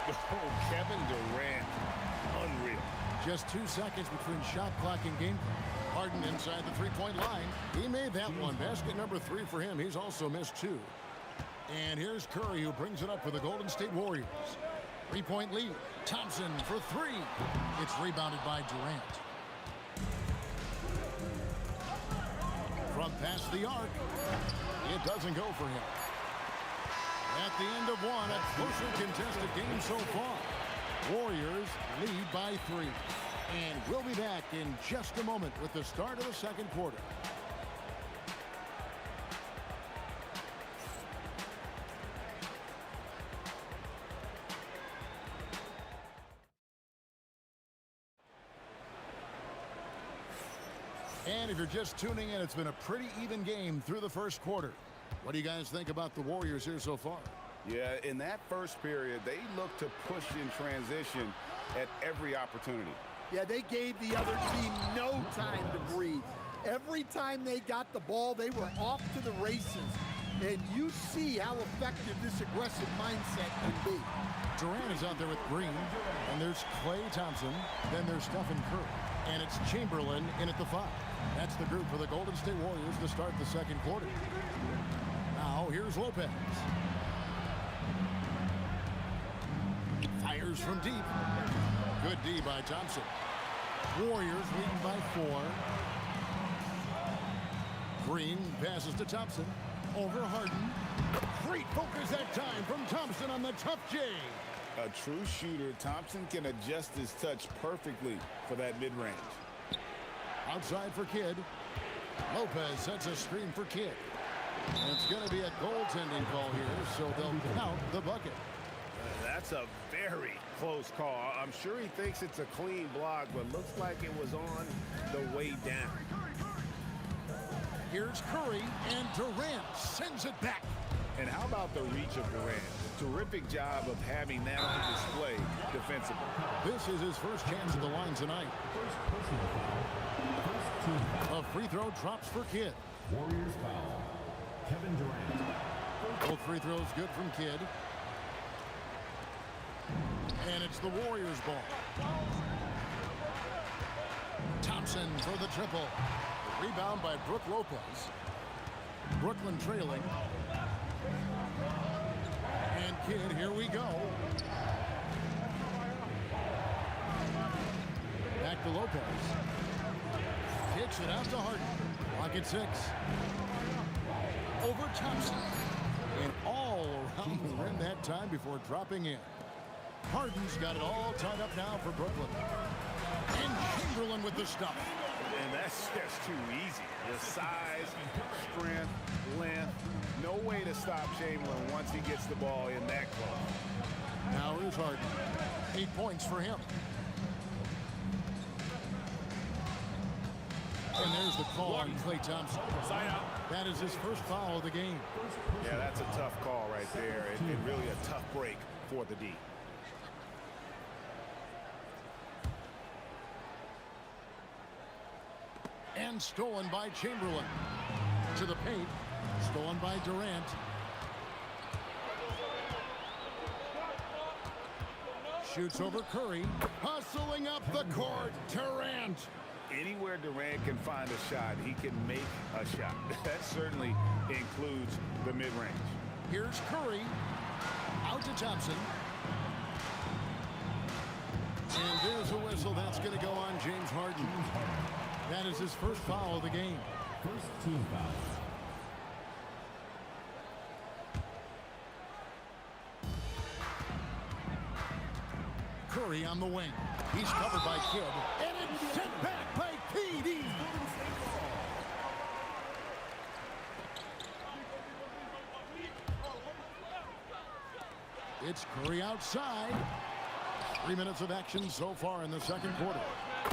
Oh, Kevin Durant, unreal. Just 2 seconds between shot clock and game clock. Harden inside the 3-point line. He made that one. Basket number 3 for him. He's also missed 2. And here's Curry, who brings it up for the Golden State Warriors. 3-point lead. Thompson for 3. It's rebounded by Durant. From past the arc. It doesn't go for him. At the end of one, a closer contested game so far. Warriors lead by 3. And we'll be back in just a moment with the start of the second quarter. And if you're just tuning in, it's been a pretty even game through the first quarter. What do you guys think about the Warriors here so far? Yeah, in that first period, they looked to push in transition at every opportunity. Yeah, they gave the other team no time to breathe. Every time they got the ball, they were off to the races. And you see how effective this aggressive mindset can be. Durant is out there with Green, and there's Klay Thompson, then there's Stephen Curry, and it's Chamberlain in at the 5. That's the group for the Golden State Warriors to start the second quarter. Now, here's Lopez. Fires from deep. Good D by Thompson. Warriors leading by 4. Green passes to Thompson. Over Harden. Great focus that time from Thompson on the tough J. A true shooter, Thompson can adjust his touch perfectly for that mid-range. Outside for Kidd. Lopez sets a screen for Kidd. And it's going to be a goaltending call here, so they'll count the bucket. That's a very close call. I'm sure he thinks it's a clean block, but looks like it was on the way down. Here's Curry, and Durant sends it back. And how about the reach of Durant? Terrific job of having that on display defensively. This is his first chance at the line tonight. A free throw drops for Kidd. Warriors foul. Kevin Durant. Both free throws good from Kidd. And it's the Warriors' ball. Thompson for the triple. Rebound by Brook Lopez. Brooklyn trailing. And Kidd, here we go. Back to Lopez. Kicks it out to Harden. Clock at 6. Over Thompson. And all around the rim that time before dropping in. Harden's got it all tied up now for Brooklyn. And Chamberlain with the stuff. And that's just too easy. The size, strength, length. No way to stop Chamberlain once he gets the ball in that close. Now here's Harden. 8 points for him. And there's the call on Klay Thompson. That is his first foul of the game. Yeah, that's a tough call right there. And really a tough break for the D. And stolen by Chamberlain. To the paint. Stolen by Durant. Shoots over Curry. Hustling up the court. Durant. Anywhere Durant can find a shot, he can make a shot. That certainly includes the mid-range. Here's Curry. Out to Thompson. And there's a whistle. That's going to go on James Harden. That is his first foul of the game. First team foul. Curry on the wing. He's covered by Kidd. And it's sent back by KD. It's Curry outside. 3 minutes of action so far in the second quarter.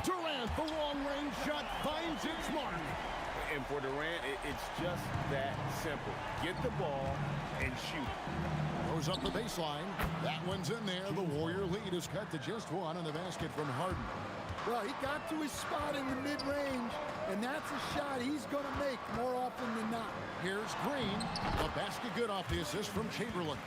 Durant, the long-range shot, finds its mark. And for Durant, it's just that simple. Get the ball and shoot. Throws up the baseline. That one's in there. The Warrior lead is cut to just 1 on the basket from Harden. Well, he got to his spot in the mid-range, and that's a shot he's going to make more often than not. Here's Green. A basket good off the assist from Chamberlain.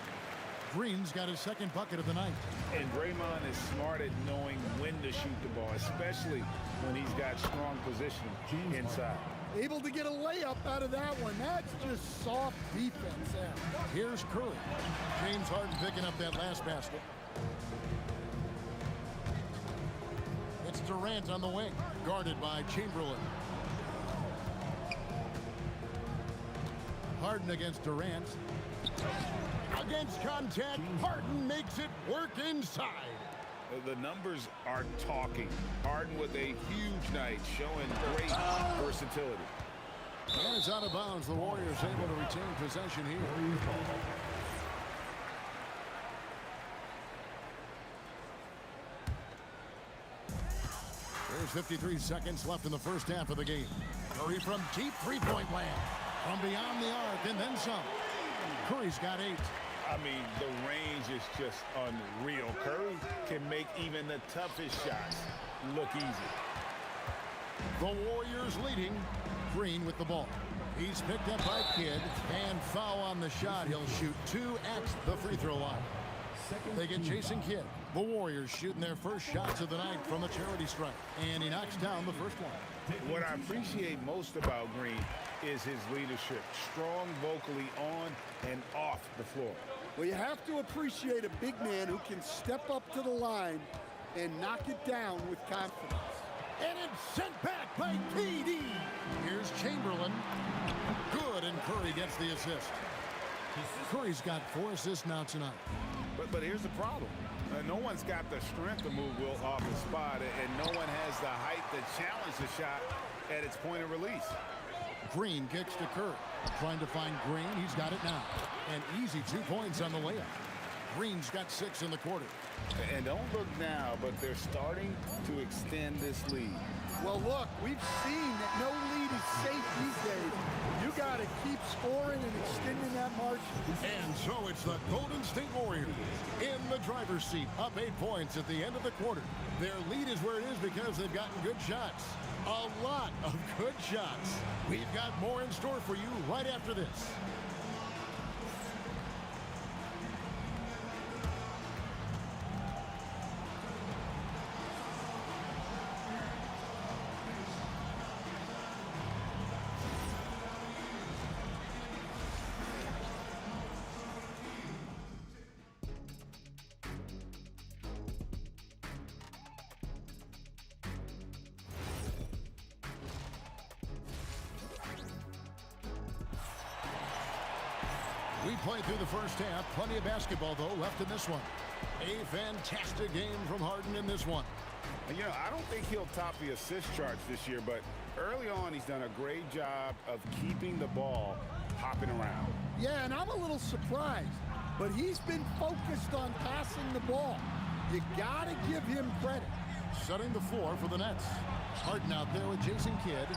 Green's got his second bucket of the night. And Draymond is smart at knowing when to shoot the ball, especially when he's got strong position inside. Able to get a layup out of that one. That's just soft defense there. Here's Curry. James Harden picking up that last basket. It's Durant on the wing, guarded by Chamberlain. Harden against Durant. Against contact, Harden makes it work inside. The numbers are talking. Harden with a huge night, showing great versatility. And it's out of bounds. The Warriors able to retain possession here. There's 53 seconds left in the first half of the game. Curry from deep three-point land. From beyond the arc and then some. Curry's got 8. I mean, the range is just unreal. Curry can make even the toughest shots look easy. The Warriors leading. Green with the ball. He's picked up by Kidd, and foul on the shot. He'll shoot 2 at the free throw line. They get Jason Kidd. The Warriors shooting their first shots of the night from the charity stripe, and he knocks down the first one. What I appreciate most about Green is his leadership. Strong vocally on and off the floor. Well, you have to appreciate a big man who can step up to the line and knock it down with confidence. And it's sent back by KD. Here's Chamberlain. Good, and Curry gets the assist. Curry's got 4 assists now tonight. But here's the problem. No one's got the strength to move Wilt off the spot, and no one has the height to challenge the shot at its point of release. Green kicks to Curry. Trying to find Green. He's got it now. An easy 2 points on the layup. Green's got 6 in the quarter. And don't look now, but they're starting to extend this lead. Well, look, we've seen that no lead is safe these days. You got to keep scoring and extending that margin. And so it's the Golden State Warriors in the driver's seat, up 8 points at the end of the quarter. Their lead is where it is because they've gotten good shots. A lot of good shots. We've got more in store for you right after this. We played through the first half. Plenty of basketball, though, left in this one. A fantastic game from Harden in this one. You know, I don't think he'll top the assist charts this year, but early on, he's done a great job of keeping the ball hopping around. Yeah, and I'm a little surprised, but he's been focused on passing the ball. You got to give him credit. Setting the floor for the Nets. Harden out there with Jason Kidd.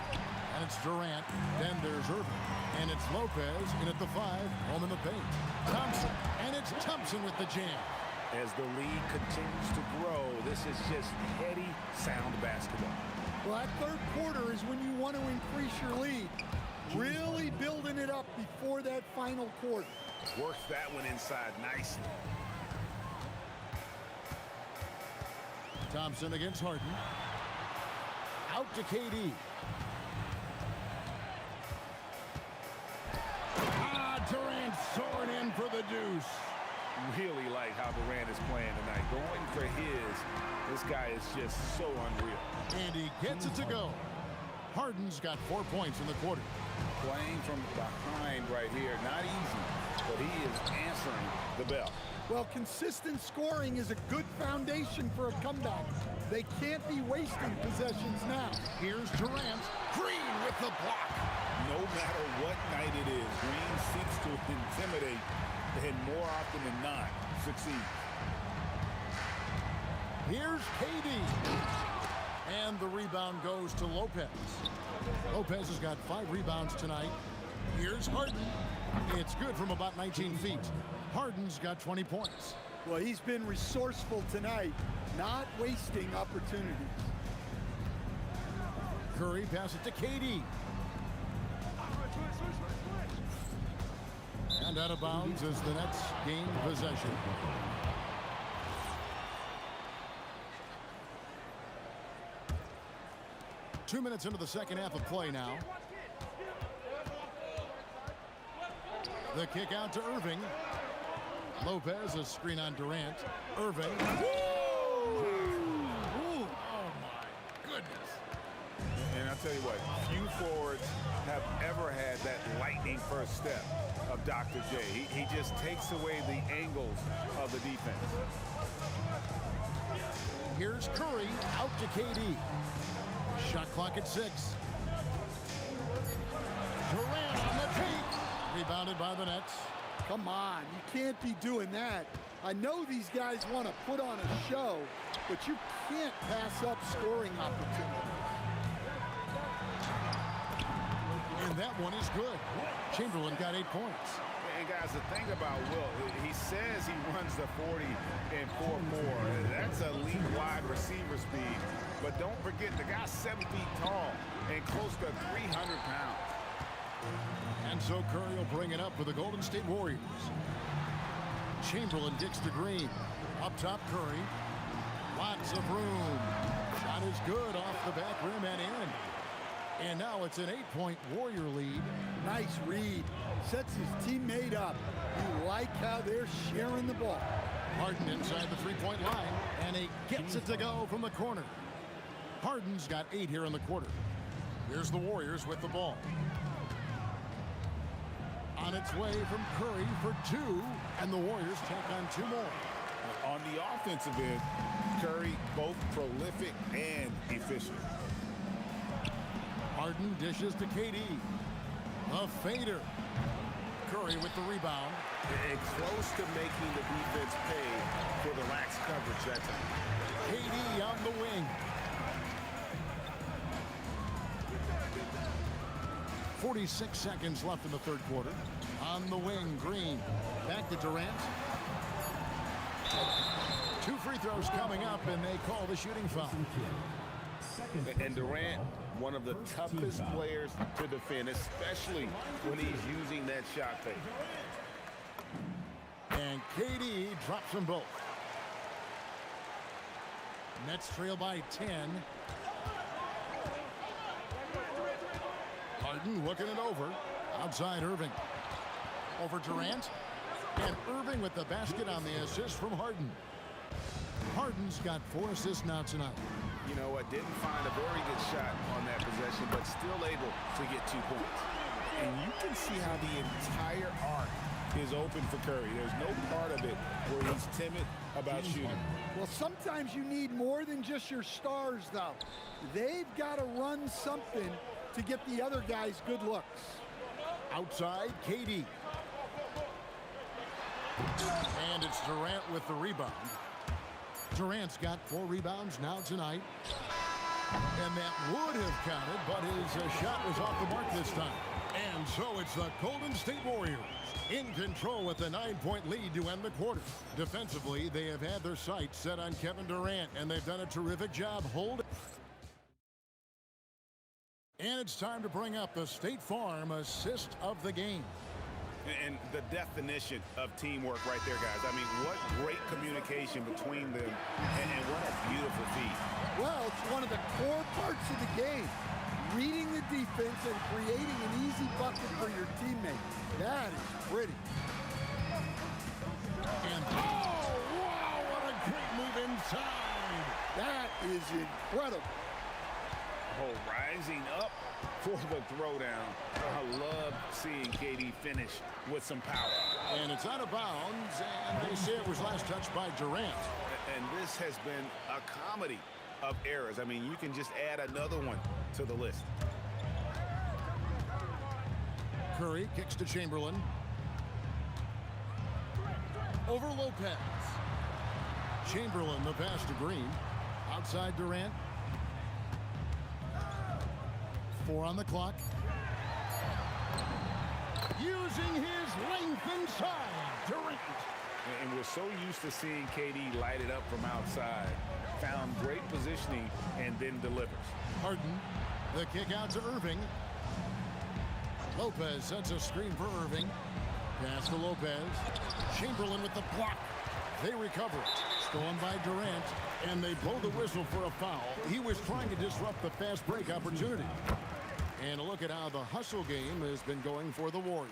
And it's Durant. Then there's Irving. And it's Lopez in at the 5, home in the paint. Thompson. And it's Thompson with the jam. As the lead continues to grow, this is just heady, sound basketball. Well, that third quarter is when you want to increase your lead. Really building it up before that final quarter. Works that one inside nicely. Thompson against Harden. Out to KD. Durant soaring in for the deuce. Really like how Durant is playing tonight. Going for his. This guy is just so unreal. And he gets it to go. Harden's got 4 points in the quarter. Playing from behind right here. Not easy, but he is answering the bell. Well, consistent scoring is a good foundation for a comeback. They can't be wasting possessions now. Here's Durant. Green with the block. No matter what night it is, Green seeks to intimidate and more often than not succeed. Here's KD. And the rebound goes to Lopez. Lopez has got 5 rebounds tonight. Here's Harden. It's good from about 19 feet. Harden's got 20 points. Well, he's been resourceful tonight, not wasting opportunities. Curry passes it to KD. And out of bounds as the Nets gain possession. Two minutes into the second half of play now. The kick out to Irving. Lopez, a screen on Durant. Irving. Woo! Oh, my goodness. And I'll tell you what, few forwards have ever had that lightning first step of Dr. J. He just takes away the angles of the defense. Here's Curry out to KD. Shot clock at 6. Durant on the tape. Rebounded by the Nets. Come on, you can't be doing that. I know these guys want to put on a show, but you can't pass up scoring opportunities. And that one is good. Chamberlain got 8 points. And guys, the thing about Will, he says he runs the 40 in 4.4. That's elite wide receiver speed. But don't forget, the guy's 7 feet tall and close to 300 pounds. And so Curry will bring it up for the Golden State Warriors. Chamberlain kicks to Green. Up top, Curry. Lots of room. Shot is good off the back rim and in. And now it's an 8-point Warrior lead. Nice read. Sets his teammate up. You like how they're sharing the ball. Harden inside the 3-point line. And he gets it to go from the corner. Harden's got 8 here in the quarter. Here's the Warriors with the ball. On its way from Curry for 2. And the Warriors take on 2 more. On the offensive end, Curry both prolific and efficient. Harden dishes to KD. A fader. Curry with the rebound. And close to making the defense pay for the lax coverage that time. KD on the wing. 46 seconds left in the third quarter. On the wing, Green. Back to Durant. 2 free throws coming up, and they call the shooting foul. And Durant, one of the toughest players to defend, especially when he's using that shot fake. And KD drops them both. Nets trail by 10. Harden looking it over. Outside Irving. Over Durant. And Irving with the basket on the assist from Harden. Harden's got 4 assists now tonight. You know what? Didn't find a very good shot on that possession, but still able to get 2 points. And you can see how the entire arc is open for Curry. There's no part of it where he's timid about shooting. Well, sometimes you need more than just your stars, though. They've got to run something to get the other guys good looks. Outside, KD. And it's Durant with the rebound. Durant's got 4 rebounds now tonight. And that would have counted, but his shot was off the mark this time. And so it's the Golden State Warriors in control with a 9-point lead to end the quarter. Defensively, they have had their sights set on Kevin Durant, and they've done a terrific job holding. And it's time to bring up the State Farm assist of the game. And the definition of teamwork right there, guys. I mean, what great communication between them, and what a beautiful feat. Well, it's one of the core parts of the game. Reading the defense and creating an easy bucket for your teammate. That is pretty. And oh, wow, what a great move inside. That is incredible. Oh, rising up for the throwdown. I love seeing KD finish with some power. And it's out of bounds, and they say it was last touched by Durant. And this has been a comedy of errors. I mean, you can just add another one to the list. Curry kicks to Chamberlain. Over Lopez. Chamberlain, the pass to Green. Outside Durant. 4 on the clock. Using his length inside, Durant. And we're so used to seeing KD light it up from outside. Found great positioning and then delivers. Harden, the kick out to Irving. Lopez sets a screen for Irving. Pass to Lopez. Chamberlain with the block. They recover it. Stolen by Durant. And they blow the whistle for a foul. He was trying to disrupt the fast break opportunity. And a look at how the hustle game has been going for the Warriors.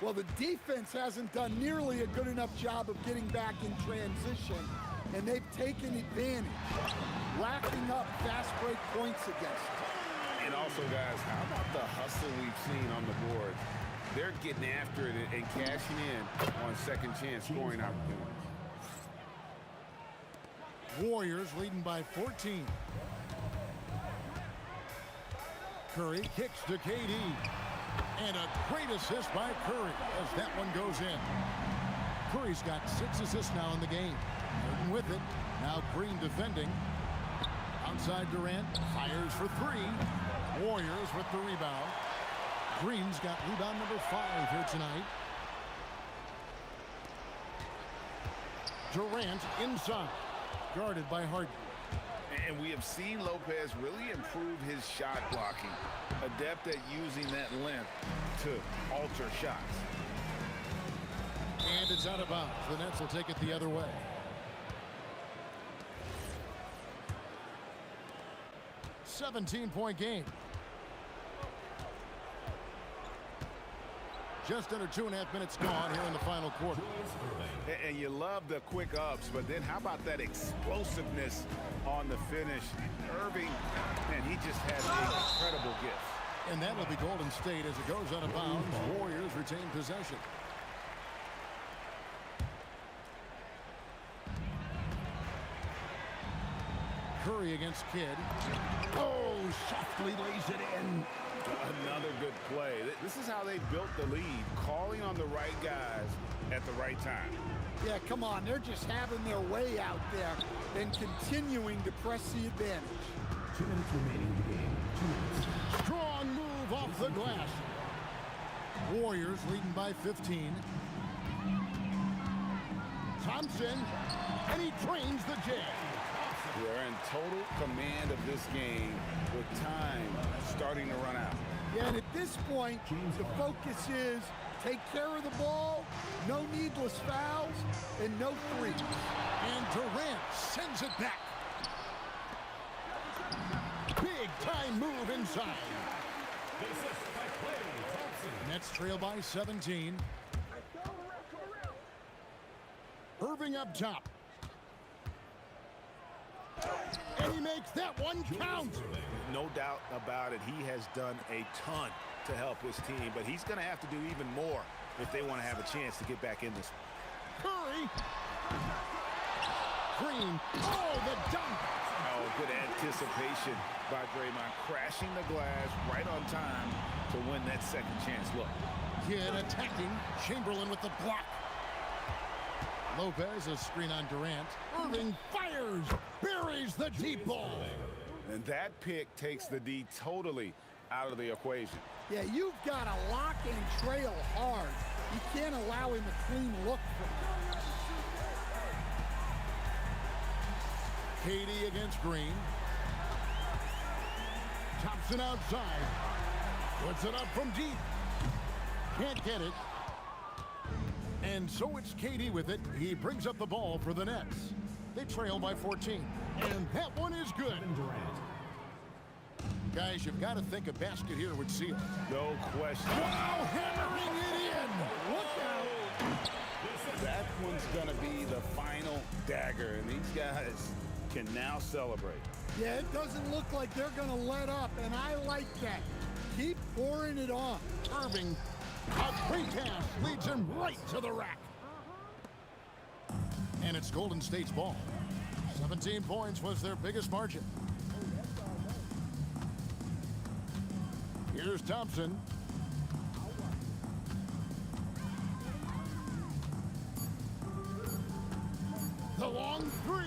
Well, the defense hasn't done nearly a good enough job of getting back in transition, and they've taken advantage, racking up fast break points against them. And also, guys, how about the hustle we've seen on the board? They're getting after it and cashing in on second chance scoring opportunities. Warriors leading by 14. Curry kicks to KD. And a great assist by Curry as that one goes in. Curry's got 6 assists now in the game. Harden with it. Now Green defending. Outside Durant. Fires for 3. Warriors with the rebound. Green's got rebound number 5 here tonight. Durant inside. Guarded by Harden. And we have seen Lopez really improve his shot blocking. Adept at using that length to alter shots. And it's out of bounds. The Nets will take it the other way. $17-point game. Just under 2.5 minutes gone here in the final quarter. And you love the quick ups, but then how about that explosiveness on the finish? Irving, man, he just has an incredible gift. And that will be Golden State as it goes out of bounds. Warriors retain possession. Curry against Kidd. Oh, softly lays it in. Another good play. This is how they built the lead, calling on the right guys at the right time. Yeah, come on. They're just having their way out there and continuing to press the advantage. 2 minutes remaining in the game. 2 minutes. Strong move off the glass. Warriors leading by 15. Thompson, and he trains the J. They're in total command of this game with time starting to run out. Yeah, and at this point, the focus is take care of the ball, no needless fouls, and no threes. And Durant sends it back. Big time move inside. Nets trail by 17. Irving up top. And he makes that one count. No doubt about it. He has done a ton to help his team, but he's going to have to do even more if they want to have a chance to get back in this. Curry. Green. Oh, the dunk. Oh, good anticipation by Draymond, crashing the glass right on time to win that second chance look. Kidd attacking. Chamberlain with the block. Lopez, a screen on Durant. Irving fires. Buries the deep ball. And that pick takes the D totally out of the equation. Yeah, you've got to lock and trail hard. You can't allow him a clean look from him. KD against Green. Thompson outside. Puts it up from deep. Can't get it. And so it's KD with it. He brings up the ball for the Nets. They trail by 14. And that one is good. Guys, you've got to think a basket here would seal. No question. Wow, hammering it in. Look out. That one's going to be the final dagger. And these guys can now celebrate. Yeah, it doesn't look like they're going to let up, and I like that. Keep pouring it on. Irving, a free pass leads him right to the rack. And it's Golden State's ball. 17 points was their biggest margin. Here's Thompson. The long three.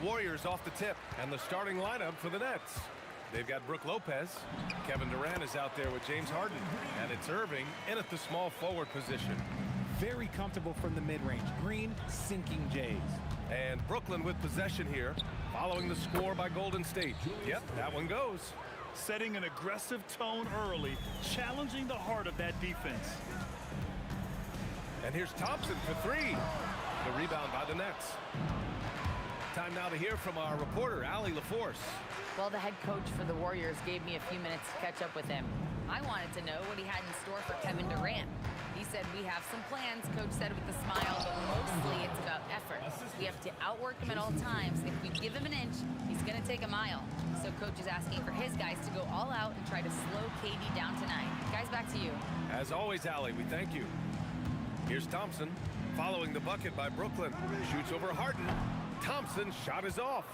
Warriors off the tip, and the starting lineup for the Nets. They've got Brook Lopez. Kevin Durant is out there with James Harden. And it's Irving in at the small forward position. Very comfortable from the mid-range. Green sinking Jays. And Brooklyn with possession here, following the score by Golden State. Yep, that one goes. Setting an aggressive tone early, challenging the heart of that defense. And here's Thompson for three. The rebound by the Nets. Time now to hear from our reporter, Allie LaForce. Well, the head coach for the Warriors gave me a few minutes to catch up with him. I wanted to know what he had in store for Kevin Durant. He said, we have some plans, Coach said with a smile, but mostly it's about effort. We have to outwork him at all times. If we give him an inch, he's going to take a mile. So Coach is asking for his guys to go all out and try to slow KD down tonight. Guys, back to you. As always, Allie, we thank you. Here's Thompson, following the bucket by Brooklyn. Shoots over Harden. Thompson's shot is off.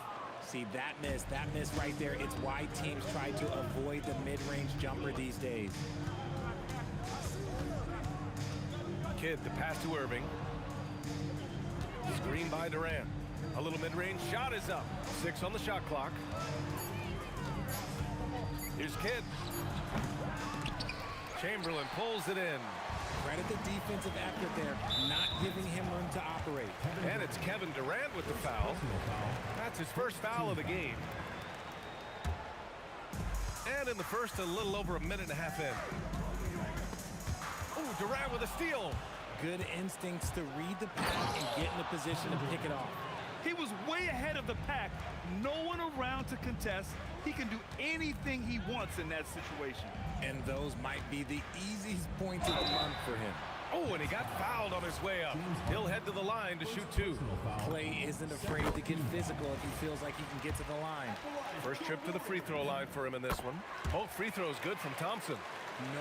See, that miss right there, it's why teams try to avoid the mid-range jumper these days. Kidd to pass to Irving. Screen by Durant. A little mid-range shot is up. 6 on the shot clock. Here's Kidd. Chamberlain pulls it in. Credit the defensive effort there, not giving him room to operate. And it's Kevin Durant with the foul. That's his first foul of the game. And in the first, a little over a minute and a half in. Oh, Durant with a steal. Good instincts to read the pack and get in a position to pick it off. He was way ahead of the pack. No one around to contest. He can do anything he wants in that situation. And those might be the easiest points of the month for him. Oh, and he got fouled on his way up. He'll head to the line to shoot 2. Clay isn't afraid to get physical if he feels like he can get to the line. First trip to the free throw line for him in this one. Both free throws good from Thompson.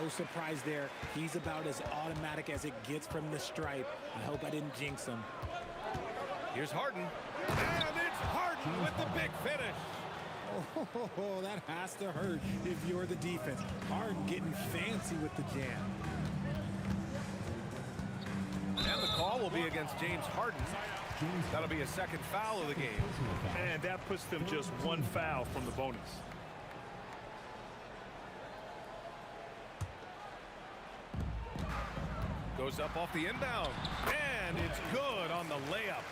No surprise there. He's about as automatic as it gets from the stripe. I hope I didn't jinx him. Here's Harden. And it's Harden with the big finish. Oh, that has to hurt if you're the defense. Harden getting fancy with the jam. And the call will be against James Harden. That'll be a second foul of the game. And that puts them just 1 foul from the bonus. Goes up off the inbound. And it's good on the layup.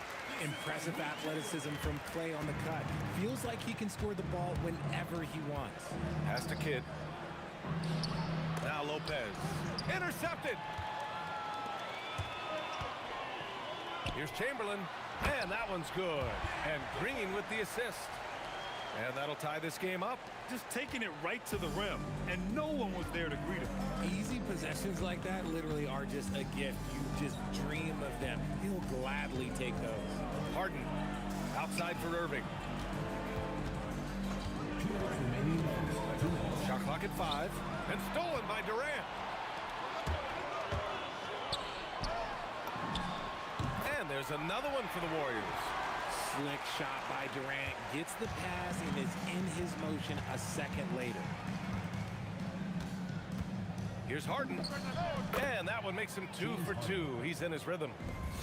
Impressive athleticism from Clay on the cut. Feels like he can score the ball whenever he wants. Pass to Kidd. Now Lopez. Intercepted. Here's Chamberlain. And that one's good. And Green with the assist. And that'll tie this game up. Just taking it right to the rim. And no one was there to greet him. Easy possessions like that literally are just a gift. You just dream of them. He'll gladly take those. Harden outside for Irving. Shot clock at 5. And stolen by Durant. And there's another one for the Warriors. Slick shot by Durant. Gets the pass and is in his motion a second later. Here's Harden. And that one makes him 2 for 2. He's in his rhythm.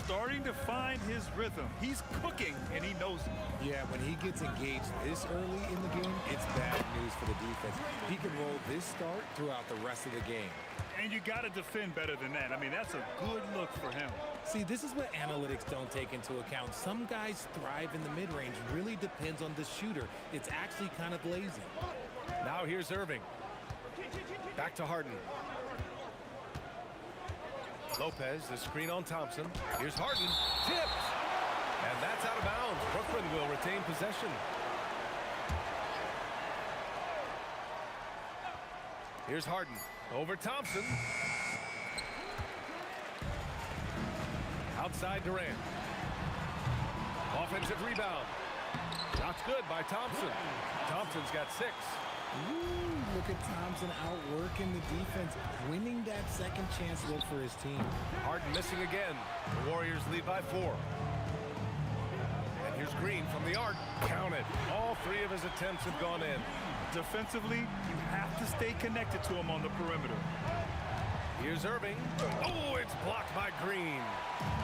Starting to find his rhythm. He's cooking, and he knows it. Yeah, when he gets engaged this early in the game, it's bad news for the defense. He can roll this start throughout the rest of the game. And you got to defend better than that. I mean, that's a good look for him. See, this is what analytics don't take into account. Some guys thrive in the mid-range. Really depends on the shooter. It's actually kind of lazy. Now here's Irving. Back to Harden. Lopez, the screen on Thompson. Here's Harden. Tipped. And that's out of bounds. Brooklyn will retain possession. Here's Harden. Over Thompson. Outside Durant. Offensive rebound. Shot's good by Thompson. Thompson's got 6. Ooh, look at Thompson outworking the defense, winning that second chance look for his team. Harden missing again. The Warriors lead by 4. And here's Green from the arc. Count it. All 3 of his attempts have gone in. Defensively, you have to stay connected to him on the perimeter. Here's Irving. Oh, it's blocked by Green.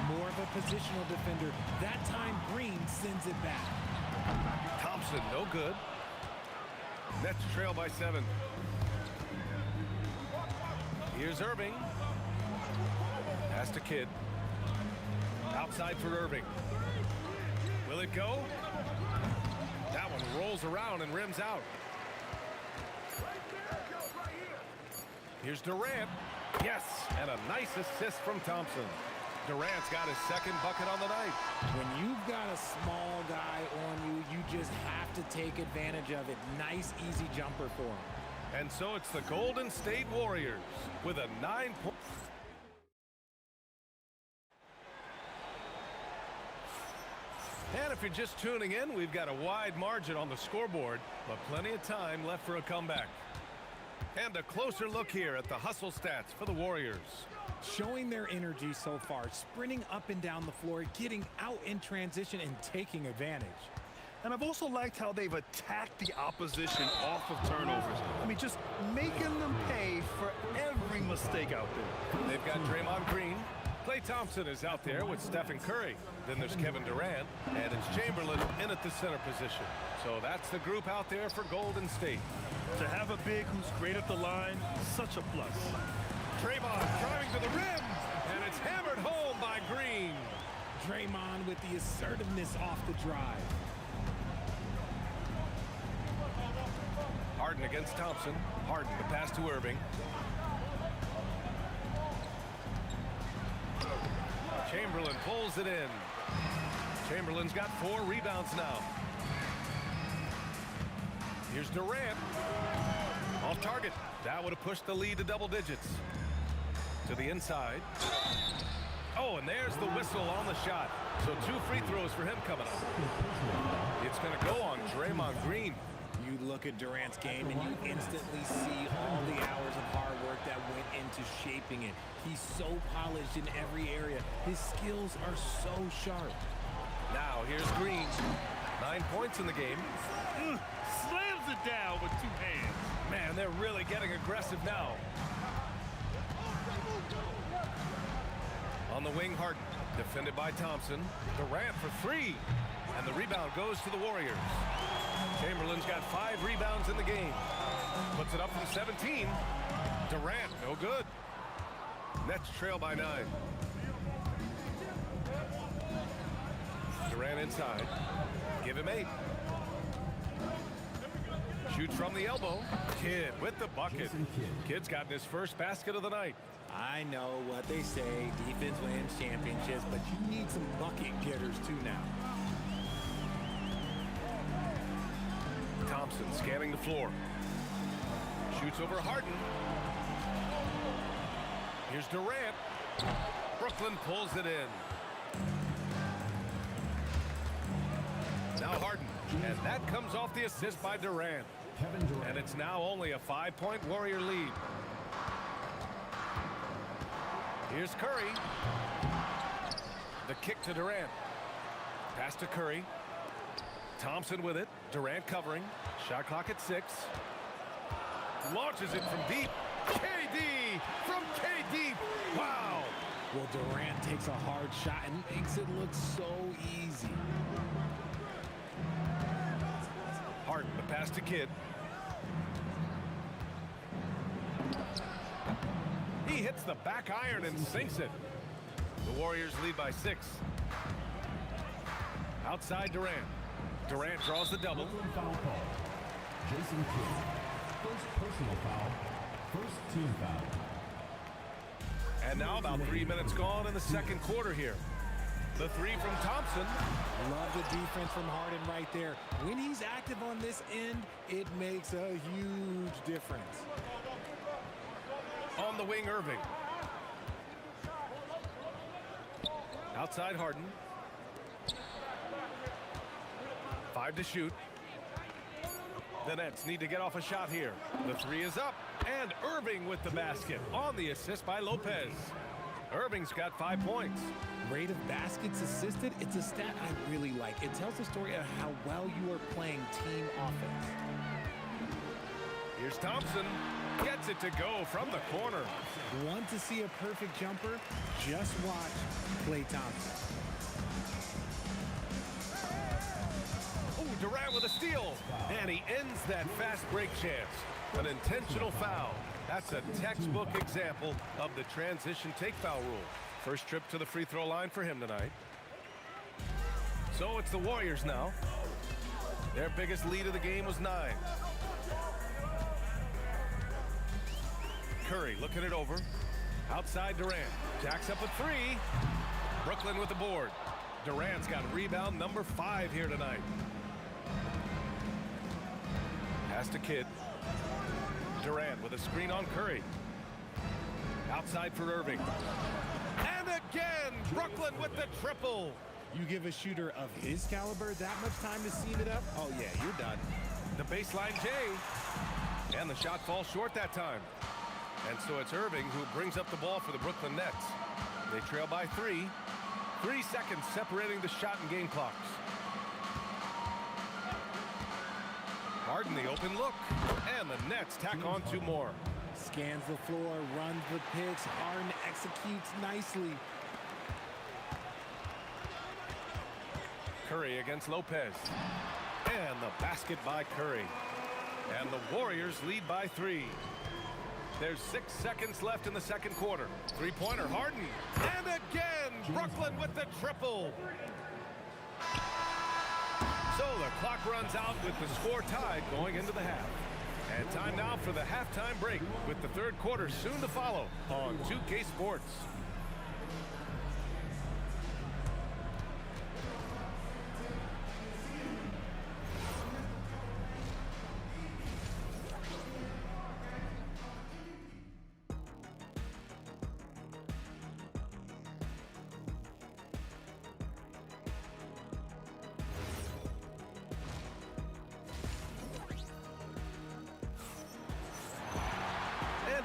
More of a positional defender. That time, Green sends it back. Thompson, no good. Nets trail by 7. Here's Irving. Pass to Kidd. Outside for Irving. Will it go? That one rolls around and rims out. Here's Durant. Yes, and a nice assist from Thompson. Durant's got his second bucket on the night. When you've got a small guy on you, you just have to take advantage of it. Nice, easy jumper for him. And so it's the Golden State Warriors with a 9-point. And if you're just tuning in, we've got a wide margin on the scoreboard, but plenty of time left for a comeback. And a closer look here at the hustle stats for the Warriors. Showing their energy so far, sprinting up and down the floor, getting out in transition and taking advantage. And I've also liked how they've attacked the opposition off of turnovers. I mean, just making them pay for every mistake out there. They've got Draymond Green. Klay Thompson is out there with Stephen Curry. Then there's Kevin Durant, and it's Chamberlain in at the center position. So that's the group out there for Golden State. To have a big who's great at the line, such a plus. Draymond driving to the rim, and it's hammered home by Green. Draymond with the assertiveness off the drive. Harden against Thompson. Harden the pass to Irving. Chamberlain pulls it in. Chamberlain's got 4 rebounds now. Here's Durant. Off target. That would have pushed the lead to double digits. To the inside. Oh, and there's the whistle on the shot. So 2 free throws for him coming up. It's going to go on Draymond Green. You look at Durant's game and you instantly see all the hours of hard work that went into shaping it. He's so polished in every area. His skills are so sharp. Now here's Green. 9 points in the game. Slams it down with 2 hands. Man, they're really getting aggressive now. On the wing, Harden. Defended by Thompson. Durant for 3. And the rebound goes to the Warriors. Chamberlain's got 5 rebounds in the game. Puts it up from 17. Durant, no good. Nets trail by 9. Durant inside. Give him 8. Shoots from the elbow. Kidd with the bucket. Kidd's gotten his first basket of the night. I know what they say, defense wins championships, but you need some bucket getters too now. Thompson scanning the floor. Shoots over Harden. Here's Durant. Brooklyn pulls it in. Now Harden. And that comes off the assist by Durant. And it's now only a 5-point Warrior lead. Here's Curry. The kick to Durant. Pass to Curry. Thompson with it. Durant covering. Shot clock at 6. Launches it from deep. KD from KD. Wow. Well, Durant takes a hard shot and makes it look so easy. Harden, the pass to Kidd. He hits the back iron and sinks it. The Warriors lead by 6. Outside Durant. Durant draws the double. Foul call. Jason Kidd. First personal foul. First team foul. And now about 3 minutes gone in the second quarter here. The 3 from Thompson. Love the defense from Harden right there. When he's active on this end, it makes a huge difference. On the wing, Irving. Outside Harden. 5 to shoot. The Nets need to get off a shot here. The 3 is up. And Irving with the basket on the assist by Lopez. Irving's got 5 points. Rate of baskets assisted, it's a stat I really like. It tells the story of how well you are playing team offense. Here's Thompson. Gets it to go from the corner. Want to see a perfect jumper? Just watch Klay Thompson. Oh, Durant with with a steal. And he ends that fast break chance. An intentional foul. That's a textbook example of the transition take foul rule. First trip to the free throw line for him tonight. So it's the Warriors now. Their biggest lead of the game was 9. Curry looking it over. Outside Durant. Jacks up a 3. Brooklyn with the board. Durant's got rebound number 5 here tonight. Pass to Kidd. Durant with a screen on Curry. Outside for Irving. And again, Brooklyn with the triple. You give a shooter of his caliber that much time to seam it up, oh yeah, you're done. The baseline J. And the shot falls short that time. And so it's Irving who brings up the ball for the Brooklyn Nets. They trail by 3. 3 seconds separating the shot and game clocks. Harden the open look. And the Nets tack on 2 more. Scans the floor, runs the picks. Harden executes nicely. Curry against Lopez. And the basket by Curry. And the Warriors lead by 3. There's 6 seconds left in the second quarter. Three-pointer, Harden. And again, Brooklyn with the triple. So the clock runs out with the score tied going into the half. And time now for the halftime break with the third quarter soon to follow on 2K Sports.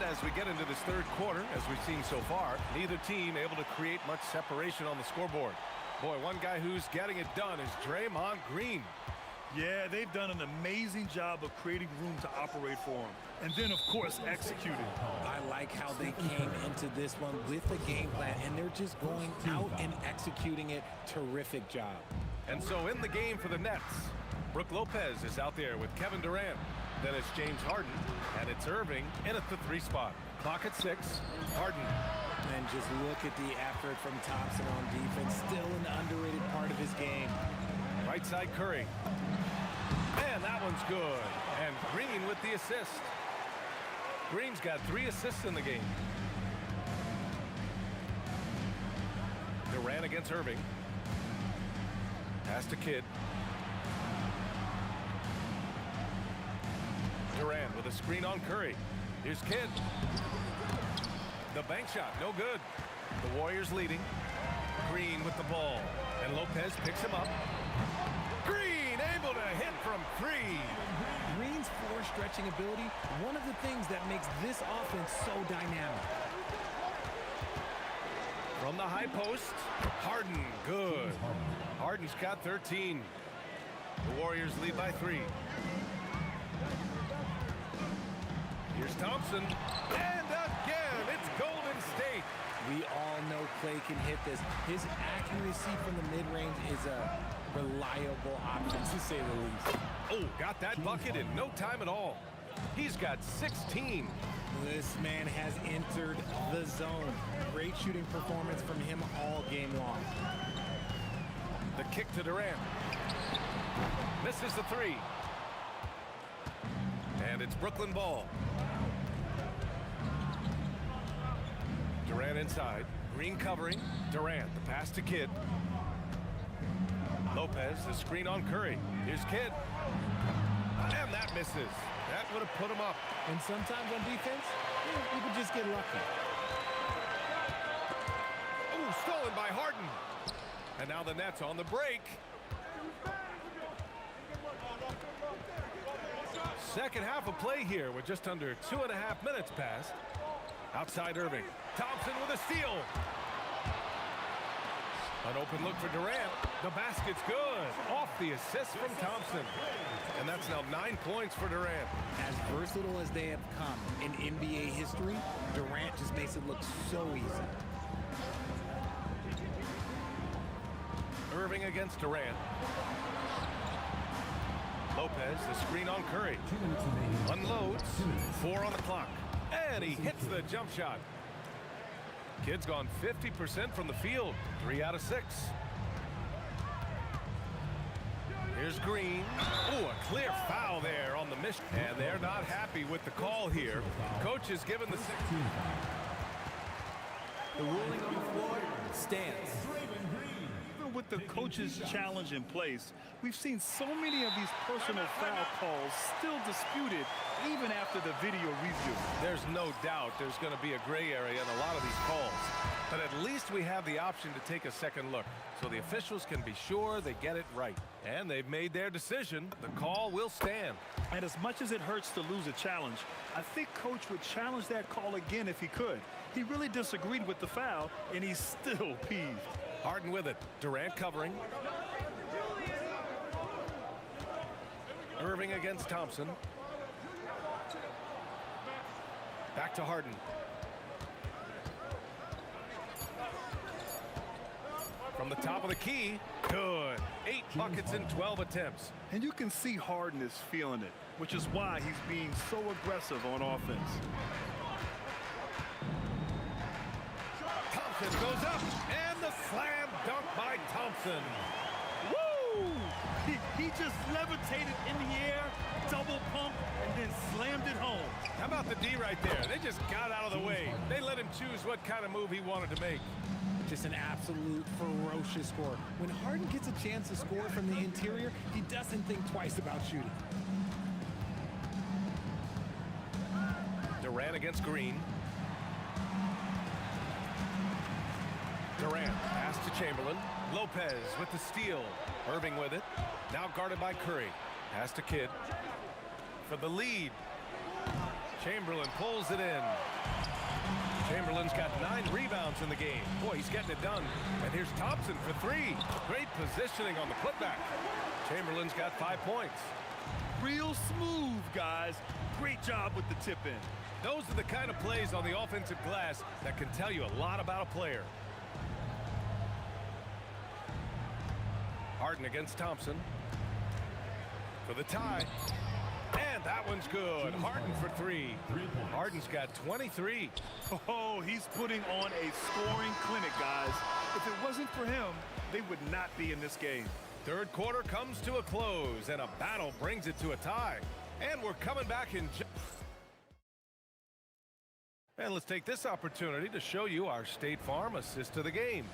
As we get into this third quarter, as we've seen so far, neither team able to create much separation on the scoreboard. Boy, one guy who's getting it done is Draymond Green. Yeah, they've done an amazing job of creating room to operate for him. And then, of course, executing. I like how they came into this one with the game plan, and they're just going out and executing it. Terrific job. And so in the game for the Nets, Brook Lopez is out there with Kevin Durant. Then it's James Harden, and it's Irving in at the 3 spot. Clock at 6. Harden. And just look at the effort from Thompson on defense. Still an underrated part of his game. Right side Curry. And that one's good. And Green with the assist. Green's got 3 assists in the game. Durant against Irving. Pass to Kidd. Durant with a screen on Curry. Here's Kidd. The bank shot, no good. The Warriors leading. Green with the ball. And Lopez picks him up. Green able to hit from 3. Green's floor stretching ability, one of the things that makes this offense so dynamic. From the high post, Harden, good. Harden's got 13. The Warriors lead by 3. Here's Thompson, and again, it's Golden State. We all know Klay can hit this. His accuracy from the mid-range is a reliable option, to say the least. Oh, got that bucket in no time at all. He's got 16. This man has entered the zone. Great shooting performance from him all game long. The kick to Durant. Misses the 3. And it's Brooklyn ball. Durant inside. Green covering. Durant, the pass to Kidd. Lopez, the screen on Curry. Here's Kidd. And that misses. That would have put him up. And sometimes on defense, you can just get lucky. Oh, stolen by Harden. And now the Nets on the break. Second half of play here with just under 2.5 minutes passed. Outside Irving. Thompson with a steal. An open look for Durant. The basket's good. Off the assist from Thompson. And that's now 9 points for Durant. As versatile as they have come in NBA history, Durant just makes it look so easy. Irving against Durant. Lopez, the screen on Curry. Unloads, 4 on the clock. And he hits the jump shot. Kid's gone 50% from the field, 3 out of 6. Here's Green. Oh, a clear foul there on the miss. And they're not happy with the call here. Coach has given the 16. The ruling on the floor stands. Even with the coach's challenge in place, we've seen so many of these personal foul calls still disputed even after the video review. There's no doubt there's going to be a gray area in a lot of these calls. But at least we have the option to take a second look so the officials can be sure they get it right. And they've made their decision. The call will stand. And as much as it hurts to lose a challenge, I think Coach would challenge that call again if he could. He really disagreed with the foul, and he's still peeved. Harden with it. Durant covering. Irving against Thompson. Back to Harden. From the top of the key, good. 8 buckets in 12 attempts. And you can see Harden is feeling it, which is why he's being so aggressive on offense. Thompson goes up, and the slam dunk by Thompson. Woo! He just levitated in the air, double pump, and then slammed it home. How about the D right there? They just got out of the way. They let him choose what kind of move he wanted to make. Just an absolute ferocious score. When Harden gets a chance to score from the interior, he doesn't think twice about shooting. Durant against Green. Durant pass to Chamberlain. Lopez with the steal. Irving with it. Now guarded by Curry. Pass to Kidd. For the lead. Chamberlain pulls it in. Chamberlain's got 9 rebounds in the game. Boy, he's getting it done. And here's Thompson for 3. Great positioning on the putback. Chamberlain's got 5 points. Real smooth, guys. Great job with the tip in. Those are the kind of plays on the offensive glass that can tell you a lot about a player. Harden against Thompson. For the tie. And that one's good. Harden for 3. Harden's got 23. Oh, he's putting on a scoring clinic, guys. If it wasn't for him, they would not be in this game. Third quarter comes to a close, and a battle brings it to a tie. And we're coming back in. And let's take this opportunity to show you our State Farm assist to the game.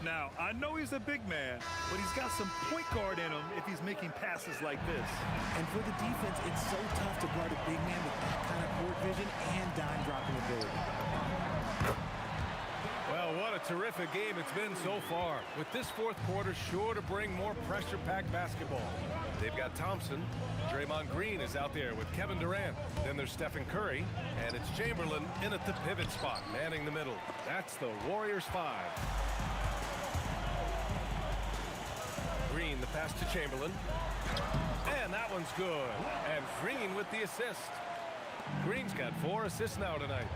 Now, I know he's a big man, but he's got some point guard in him if he's making passes like this. And for the defense, it's so tough to guard a big man with that kind of court vision and dime dropping ability. Well, what a terrific game it's been so far. With this fourth quarter sure to bring more pressure-packed basketball. They've got Thompson. Draymond Green is out there with Kevin Durant. Then there's Stephen Curry. And it's Chamberlain in at the pivot spot, manning the middle. That's the Warriors 5. Green, the pass to Chamberlain. And that one's good. And Green with the assist. Green's got 4 assists now tonight.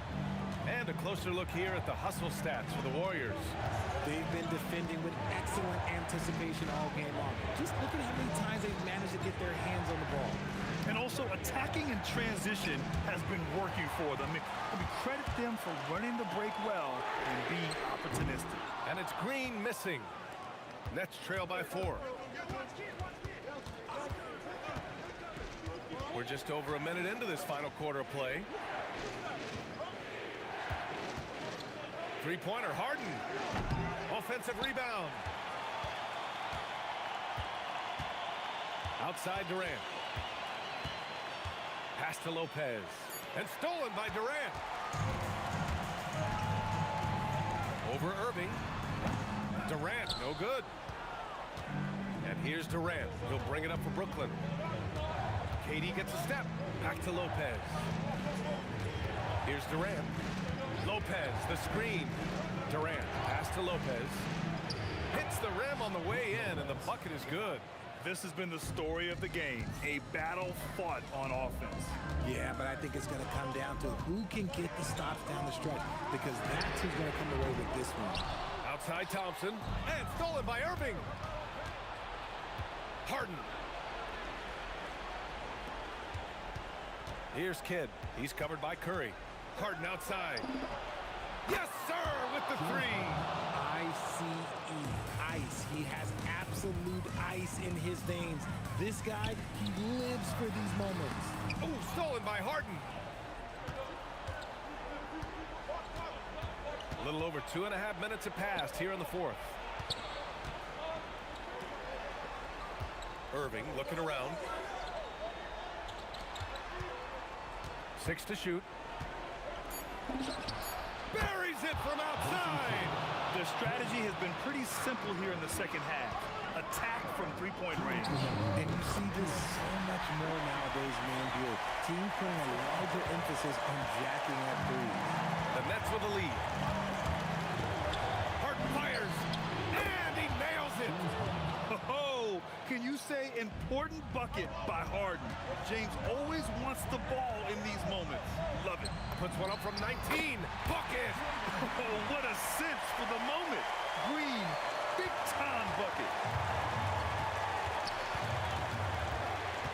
And a closer look here at the hustle stats for the Warriors. They've been defending with excellent anticipation all game long. Just look at how many times they've managed to get their hands on the ball. And also attacking in transition has been working for them. We credit them for running the break well and being opportunistic. And it's Green missing. Nets trail by 4. We're just over a minute into this final quarter of play. Three-pointer, Harden. Offensive rebound. Outside Durant. Pass to Lopez. And stolen by Durant. Over Irving. Durant, no good. And here's Durant. He'll bring it up for Brooklyn. KD gets a step. Back to Lopez. Here's Durant. Lopez, the screen. Durant, pass to Lopez. Hits the rim on the way in, and the bucket is good. This has been the story of the game. A battle fought on offense. Yeah, but I think it's going to come down to who can get the stops down the stretch, because that's who's going to come away with this one. Outside Thompson, and stolen by Irving. Harden. Here's Kidd. He's covered by Curry. Harden outside. Yes, sir, with the three. I-C-E, ice. He has absolute ice in his veins. This guy, he lives for these moments. Oh, stolen by Harden. A little over 2.5 minutes have passed here in the fourth. Irving looking around. 6 to shoot. Buries it from outside. The strategy has been pretty simple here in the second half. Attack from three-point range. And you see this so much more nowadays, man, here. Team putting a larger emphasis on jacking up threes. The Nets with the lead. Harden fires, and he nails it. Oh, can you say important bucket by Harden? James always wants the ball in these moments. Love it. Puts one up from 19. Bucket. Oh, what a sense for the moment. Green, big-time bucket.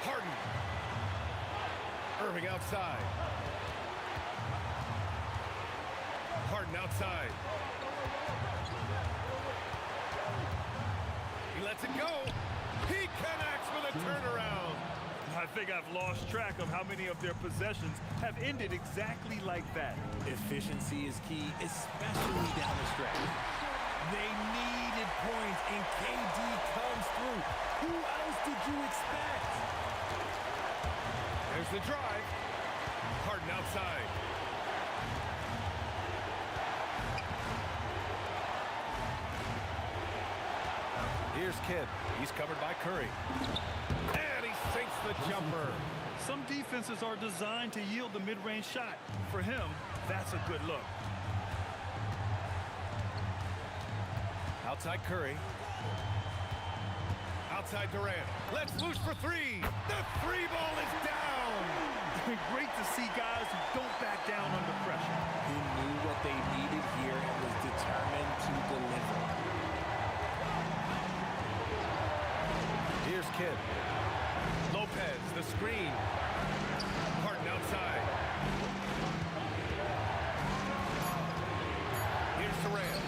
Harden. Irving outside. Harden outside. He lets it go. He connects with a turnaround. I think I've lost track of how many of their possessions have ended exactly like that. Efficiency is key, especially down the stretch. They needed points, and KD comes through. Who else did you expect? There's the drive. Harden outside. Here's Kidd. He's covered by Curry. And he sinks the jumper. Some defenses are designed to yield the mid-range shot. For him, that's a good look. Outside Curry. Outside Durant. Let's loose for three. The three ball is down. Great to see guys who don't back down under pressure. He knew what they needed here and was determined to deliver. Here's Kidd. Lopez, the screen. Harden outside. Here's Durant.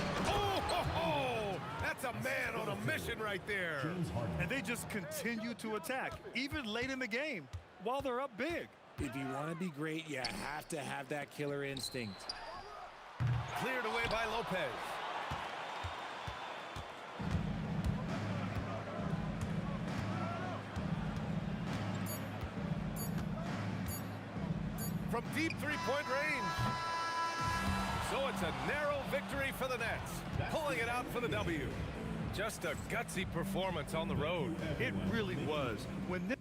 Oh, that's a man on a mission right there. And they just continue to attack, even late in the game, while they're up big. If you want to be great, you have to have that killer instinct. Cleared away by Lopez. From deep three-point range. So it's a narrow victory for the Nets, pulling it out for the W. Just a gutsy performance on the road. It really was. When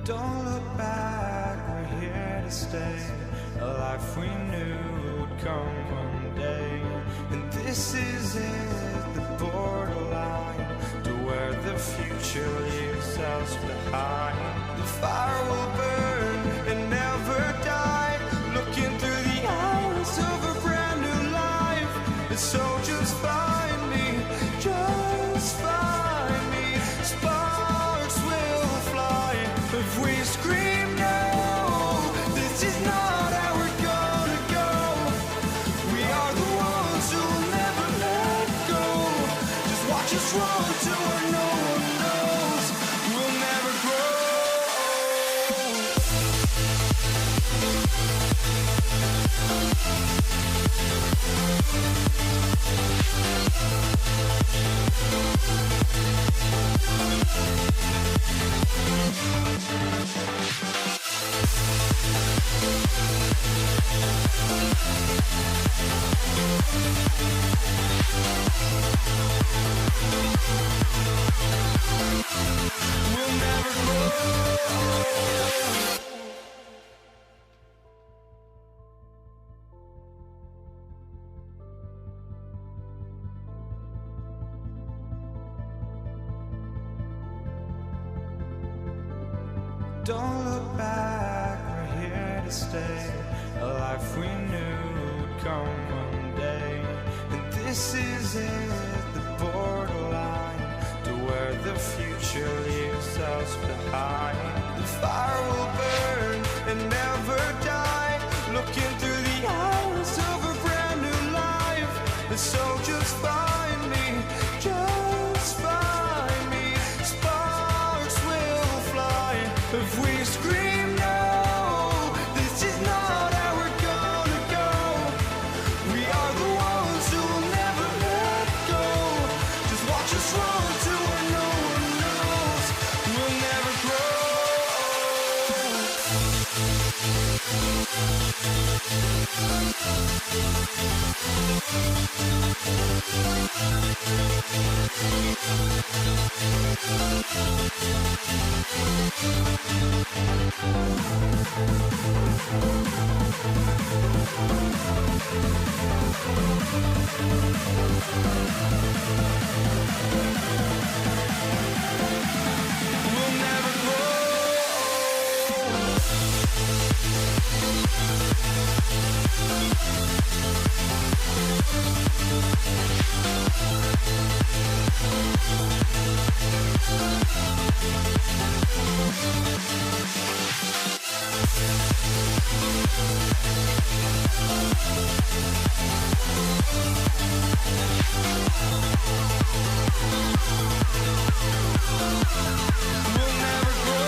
Don't look back, we're here to stay. A life we knew would come one day. And this is it, the borderline to where the future leaves us behind. The fire will burn and never die, looking through the eyes of a brand new life. And so just find me, just find me. Sparks will fly if we scream no. This is not how we're gonna go. We are the ones who will never let go. Just watch us run to where no one knows. We'll never grow. We'll never grow. Don't look back, we're here to stay. A life we knew would come one day. And this is it, the borderline to where the future leaves us behind. The fire will burn and never die, looking through the eyes of a brand new life. And so just find me, just find me. Sparks will fly if we scream no. This is not how we're gonna go. We are the ones who will never let go. Just watch us run to where no one knows. We'll never grow. We'll never grow. We'll never grow.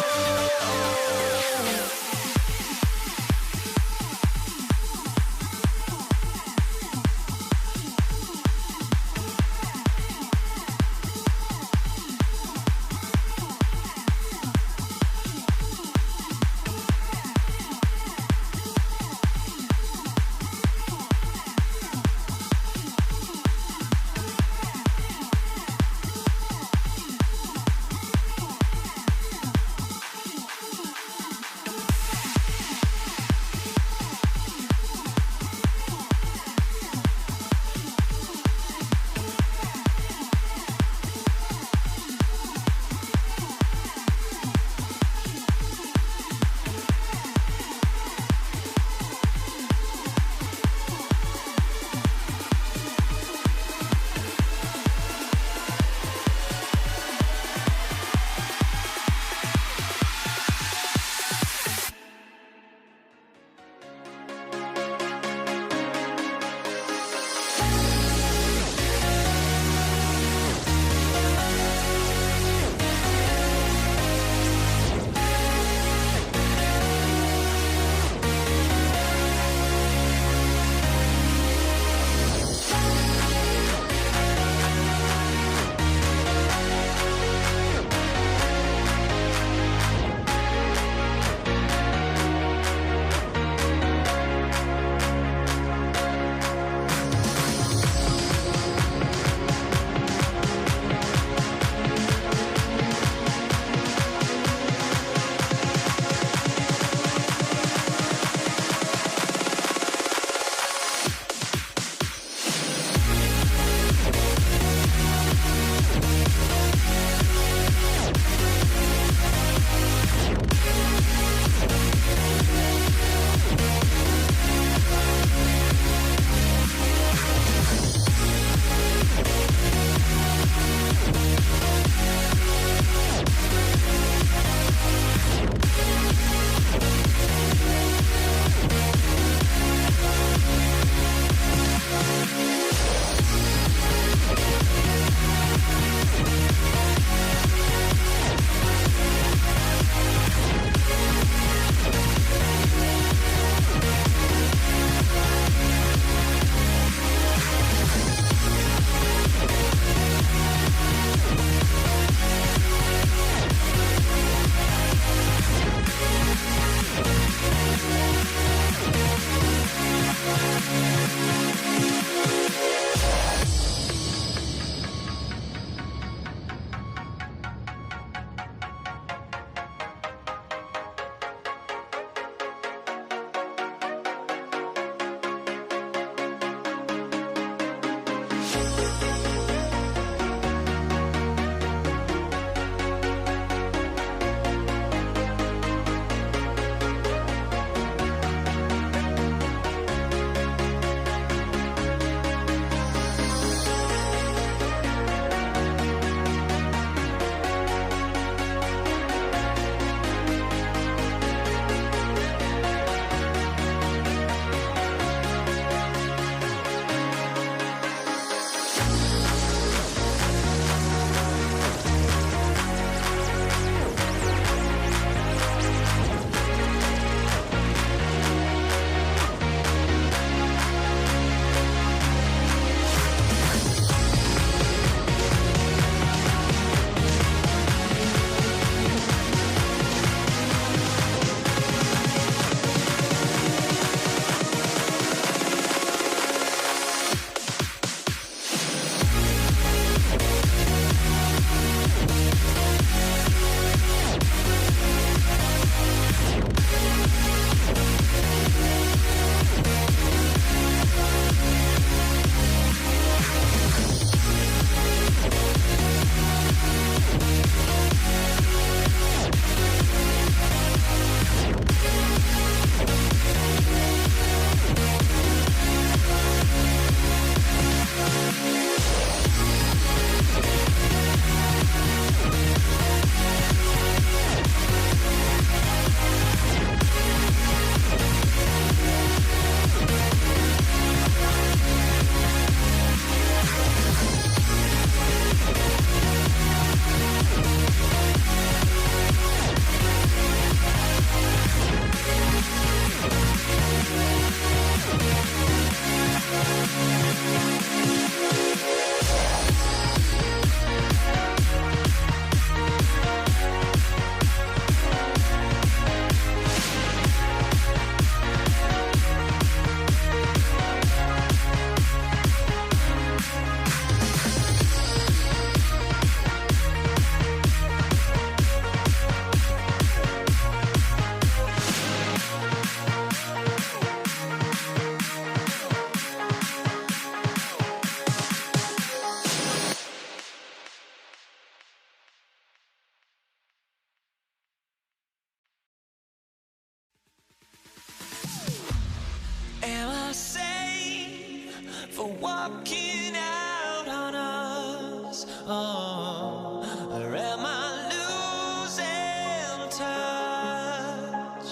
for walking out on us? Oh, or am I losing touch?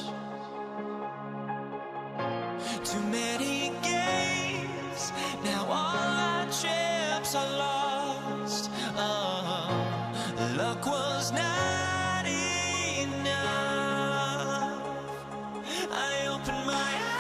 Too many games, now all our chips are lost. Oh, luck was not enough. I opened my eyes.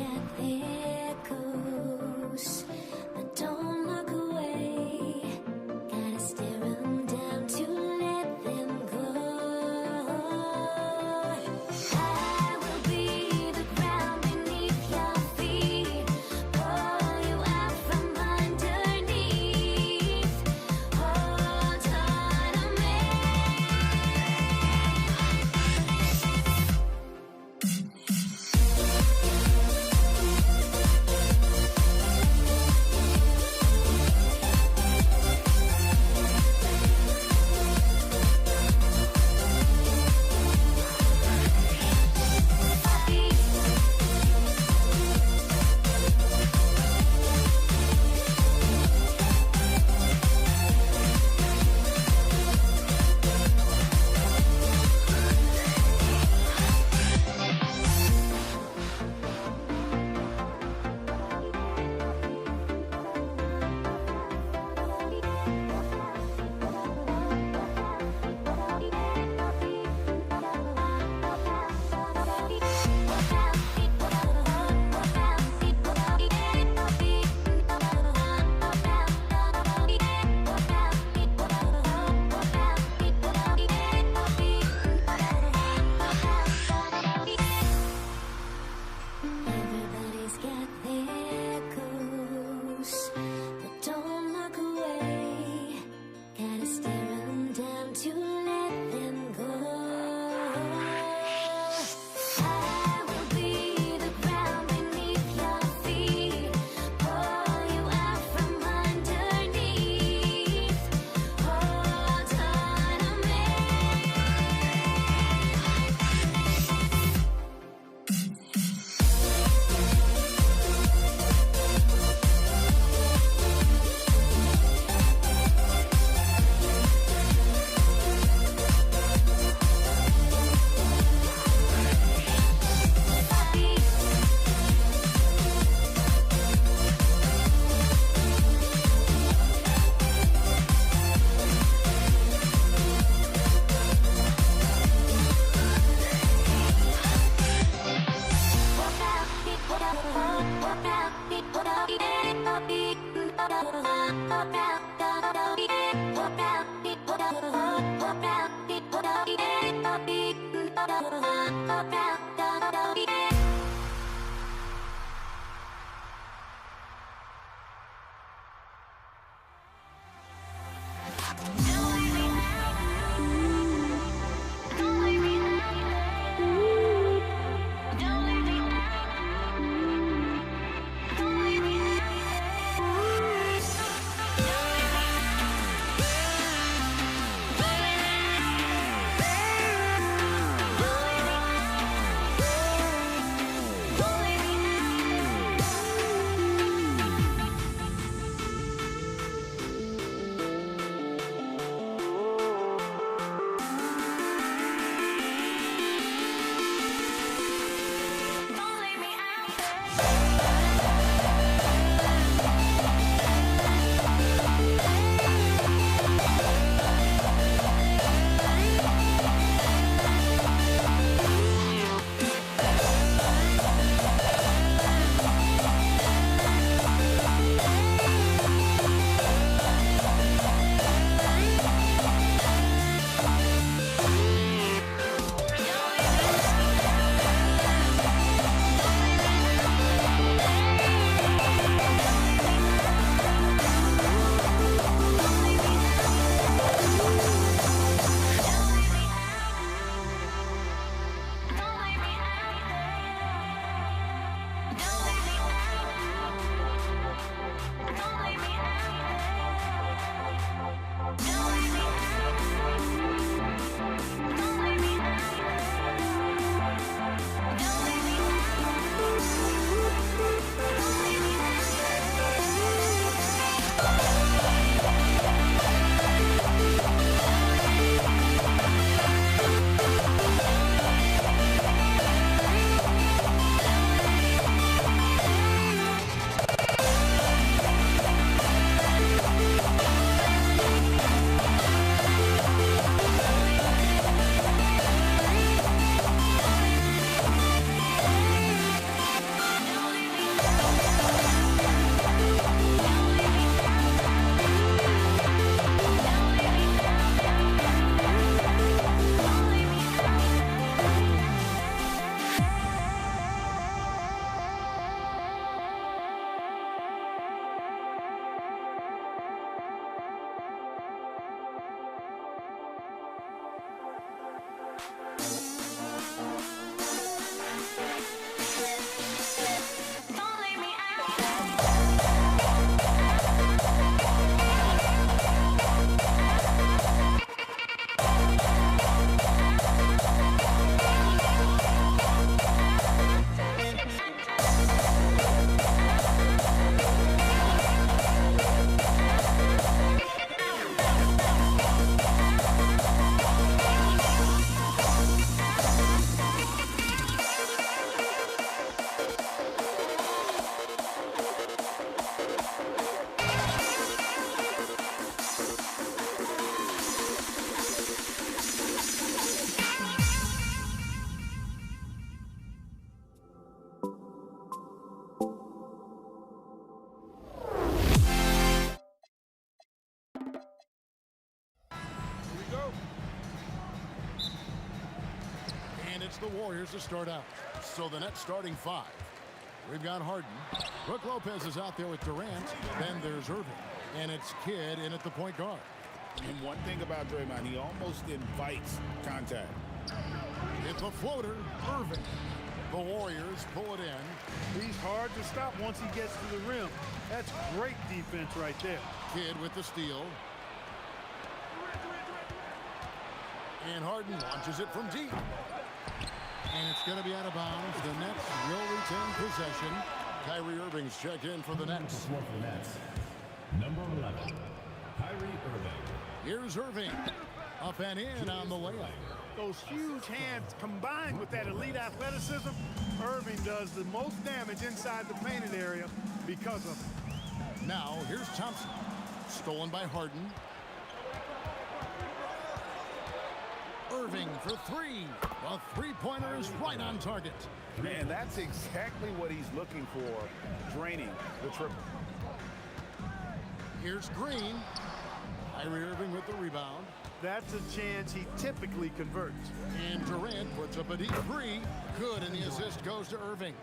get there goes, but don't look away. Gotta stare them down to let them go. I will be the ground beneath your feet, pull you out from underneath. Hold on to me. Everybody's got their goals, but don't look away. Gotta stare them down to let them go. I will be the ground beneath your feet, pull you out from underneath. Hold on to me. the Warriors to start out. So the Nets starting 5. We've got Harden. Brook Lopez is out there with Durant. Then there's Irving. And it's Kidd in at the point guard. And one thing about Draymond, he almost invites contact. It's a floater. Irving. The Warriors pull it in. He's hard to stop once he gets to the rim. That's great defense right there. Kidd with the steal. And Harden launches it from deep. And it's going to be out of bounds. The Nets will retain possession. Kyrie Irving's checked in for the Nets. For the Nets, number 11, Kyrie Irving. Here's Irving. Up and in on the layup. Those huge hands combined with that elite athleticism, Irving does the most damage inside the painted area because of it. Now, here's Thompson. Stolen by Harden. Irving for 3. A three-pointer is right on target. And that's exactly what he's looking for, draining the triple. Here's Green. Kyrie Irving with the rebound. That's a chance he typically converts. And Durant puts up a deep 3. Good, and the assist goes to Irving.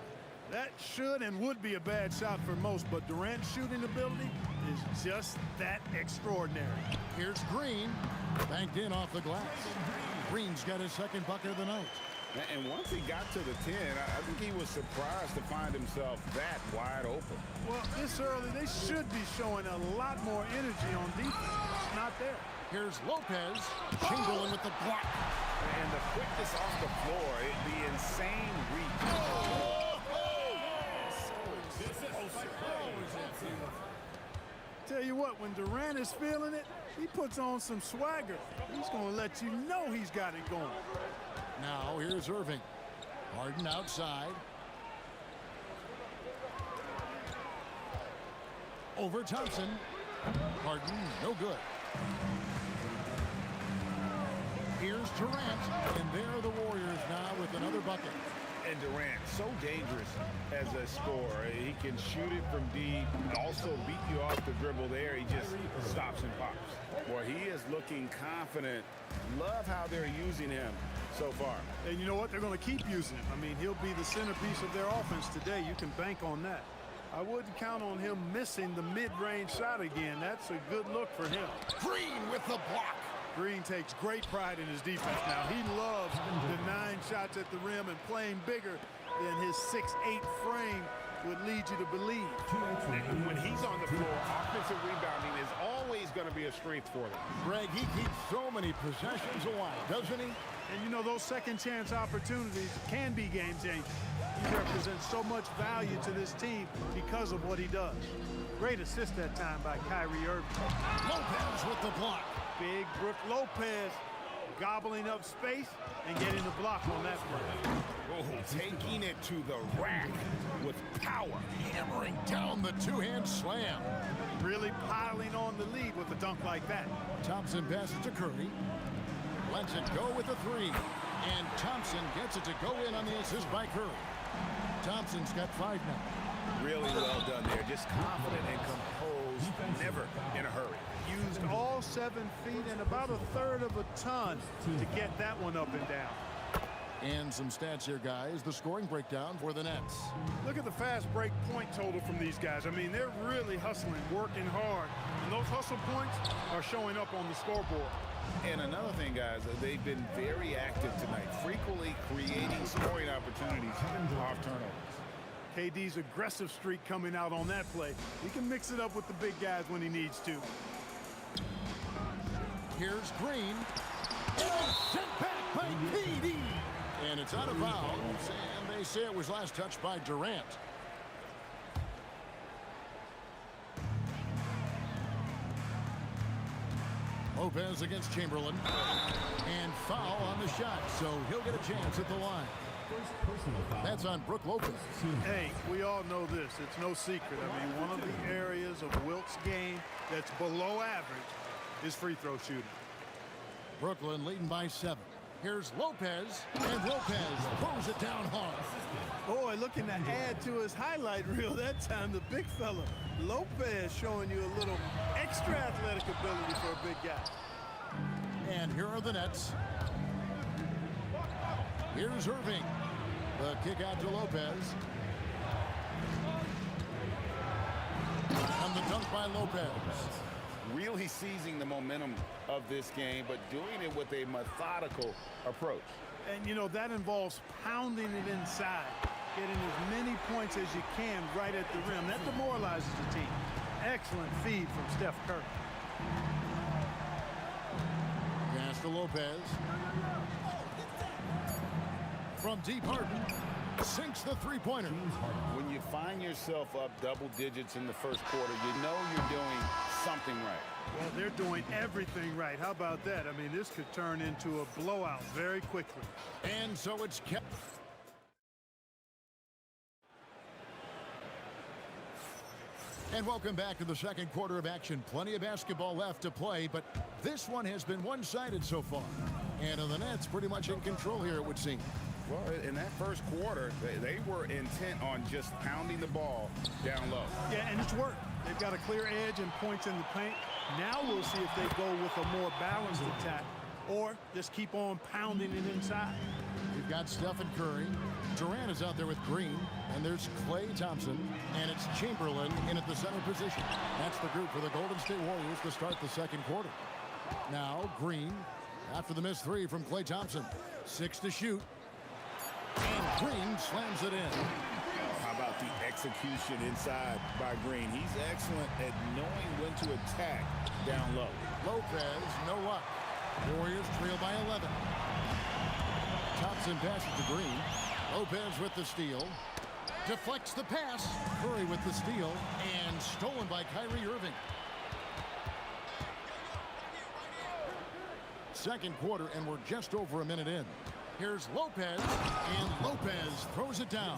That should and would be a bad shot for most, but Durant's shooting ability is just that extraordinary. Here's Green. Banked in off the glass. Green's got his second bucket of the night. And once he got to the 10, I think he was surprised to find himself that wide open. Well, this early, they should be showing a lot more energy on defense. It's not there. Here's Lopez. Chamberlain with the block. And the quickness off the floor, the insane reach. Tell you what, when Durant is feeling it, he puts on some swagger. He's going to let you know he's got it going. Now here's Irving. Harden outside. Over Thompson. Harden, no good. Here's Durant, and there are the Warriors now with another bucket. And Durant, so dangerous as a scorer. He can shoot it from deep, also beat you off the dribble there. He just stops and pops. Well, he is looking confident. Love how they're using him so far. And you know what? They're going to keep using him. I mean, he'll be the centerpiece of their offense today. You can bank on that. I wouldn't count on him missing the mid-range shot again. That's a good look for him. Green with the block. Green takes great pride in his defense now. He loves denying shots at the rim and playing bigger than his 6'8" frame would lead you to believe. And when he's on the floor, offensive rebounding is always going to be a strength for them. Greg, he keeps so many possessions alive, doesn't he? And you know, those second chance opportunities can be game changing. He represents so much value to this team because of what he does. Great assist that time by Kyrie Irving. Lopez with the block. Big Brook Lopez gobbling up space and getting the block on that play. Oh, taking it to the rack with power. Hammering down the two-hand slam. Really piling on the lead with a dunk like that. Thompson passes to Curry. Lets it go with the 3. And Thompson gets it to go in on the assist by Curry. Thompson's got 5 now. Really well done there. Just confident and composed, never in a hurry. Used all 7 feet and about 1/3 of a ton to get that one up and down. And some stats here, guys. The scoring breakdown for the Nets. Look at the fast break point total from these guys. I mean, they're really hustling, working hard. And those hustle points are showing up on the scoreboard. And another thing, guys, they've been very active tonight, frequently creating scoring opportunities off turnovers. KD's aggressive streak coming out on that play. He can mix it up with the big guys when he needs to. Here's Green. Sent back by KD. And it's out of bounds, and they say it was last touched by Durant. Lopez against Chamberlain. And foul on the shot, so he'll get a chance at the line. That's on Brook Lopez. Hey, we all know this. It's no secret. I mean, one of the areas of Wilt's game that's below average is free throw shooting. Brooklyn leading by 7. Here's Lopez, and Lopez throws it down hard. Boy, looking to add to his highlight reel that time, the big fella. Lopez showing you a little extra athletic ability for a big guy. And here are the Nets. Here's Irving. The kick out to Lopez. And the dunk by Lopez. Really seizing the momentum of this game, but doing it with a methodical approach. And, you know, that involves pounding it inside, getting as many points as you can right at the rim. That demoralizes the team. Excellent feed from Steph Curry. Pass to Lopez. From deep, Harden sinks the three-pointer. When you find yourself up double digits in the first quarter, you know you're doing something right. Well, they're doing everything right. How about that? I mean, this could turn into a blowout very quickly. And so it's kept. And welcome back to the second quarter of action. Plenty of basketball left to play, but this one has been one-sided so far. And the Nets pretty much in control here, it would seem. Well, in that first quarter, they were intent on just pounding the ball down low. Yeah, and it's worked. They've got a clear edge and points in the paint. Now we'll see if they go with a more balanced attack or just keep on pounding it inside. We've got Stephen Curry. Durant is out there with Green. And there's Klay Thompson. And it's Chamberlain in at the center position. That's the group for the Golden State Warriors to start the second quarter. Now Green after the missed three from Klay Thompson. 6 to shoot. And Green slams it in. How about the execution inside by Green? He's excellent at knowing when to attack down low. Lopez, no luck. Warriors trail by 11. Thompson passes to Green. Lopez with the steal. Deflects the pass. Curry with the steal. And stolen by Kyrie Irving. Second quarter, and we're just over a minute in. Here's Lopez, and Lopez throws it down.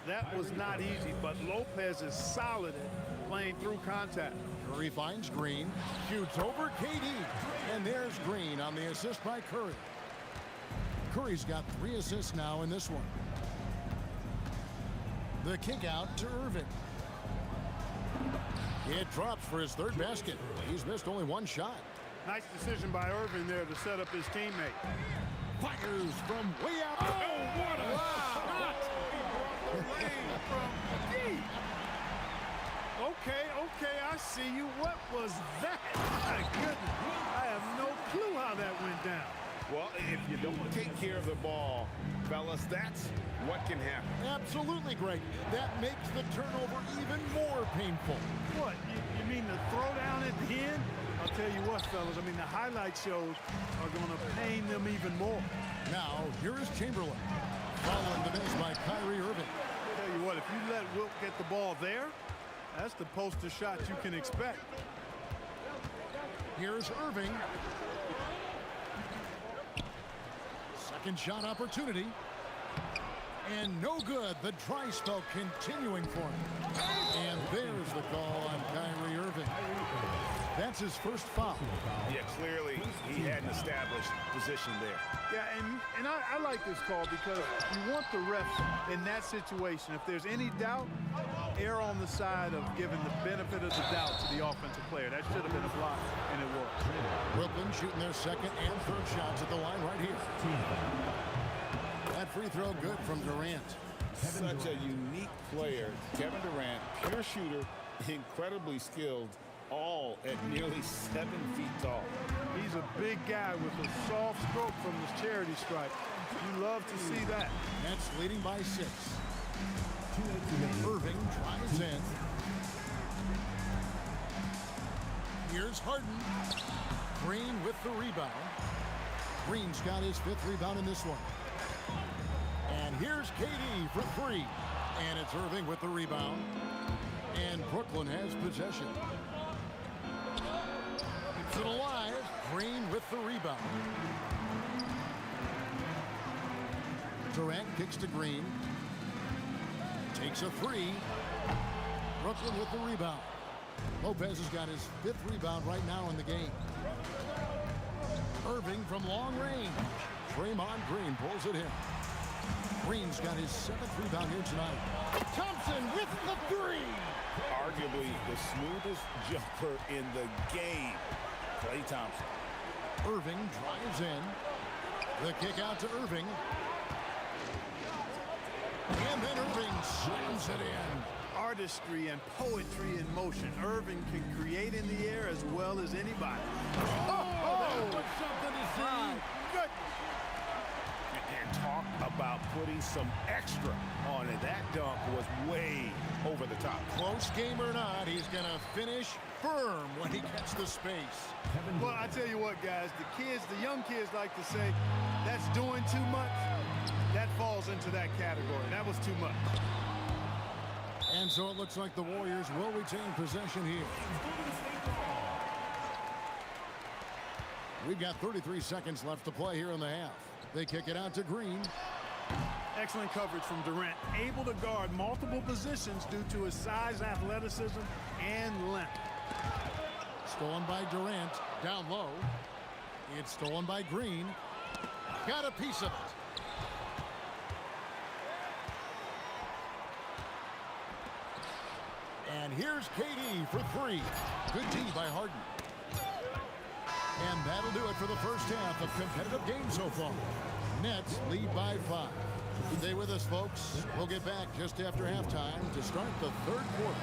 That was not easy, but Lopez is solid at playing through contact. Curry finds Green, shoots over KD, and there's Green on the assist by Curry. Curry's got 3 assists now in this one. The kick out to Irving. It drops for his third basket. He's missed only 1 shot. Nice decision by Irving there to set up his teammate. Fires from way out. Oh, what a shot! From deep. Okay, I see you. What was that? My goodness. I have no clue how that went down. Well, if you don't take care of the ball, fellas, that's what can happen. Absolutely great. That makes the turnover even more painful. What? You mean the throwdown at the end? I'll tell you what, fellas. I mean, the highlight shows are going to pain them even more. Now, here is Chamberlain. Following the miss by Kyrie Irving. I'll tell you what, if you let Wilt get the ball there, that's the poster shot you can expect. Here's Irving. Second shot opportunity. And no good. The dry spell continuing for him. And there's the call on Kyrie Irving. That's his first foul. Yeah, clearly he had an established position there. Yeah, and I like this call because you want the ref in that situation. If there's any doubt, err on the side of giving the benefit of the doubt to the offensive player. That should have been a block, and it was. Brooklyn shooting their second and third shots at the line right here. That free throw good from Durant. Such a unique player. Kevin Durant, pure shooter, incredibly skilled, all at nearly 7 feet tall. He's a big guy with a soft stroke from his charity stripe. You love to see that. Nets leading by 6. Irving drives in. Here's Harden. Green with the rebound. Green's got his 5th rebound in this one. And here's KD for 3. And it's Irving with the rebound. And Brooklyn has possession. Keeps it alive. Green with the rebound. Durant kicks to Green. Takes a 3. Brooklyn with the rebound. Lopez has got his 5th rebound right now in the game. Irving from long range. Draymond Green pulls it in. Green's got his 7th rebound here tonight. Thompson with the 3. Arguably the smoothest jumper in the game. Klay Thompson. Irving drives in. The kick out to Irving. And then Irving slams it in. Artistry and poetry in motion. Irving can create in the air as well as anybody. That was something to see. Good. And talk about putting some extra on it. That dunk was way over the top. Close game or not, he's going to finish firm when he gets the space. Well, I tell you what, guys, the young kids like to say, that's doing too much. That falls into that category. That was too much. And so it looks like the Warriors will retain possession here. We've got 33 seconds left to play here in the half. They kick it out to Green. Excellent coverage from Durant. Able to guard multiple positions due to his size, athleticism, and length. Stolen by Durant. Down low. It's stolen by Green. Got a piece of it. And here's KD for three. Good D by Harden. And that'll do it for the first half of competitive games so far. Nets lead by 5. Stay with us, folks. We'll get back just after halftime to start the third quarter.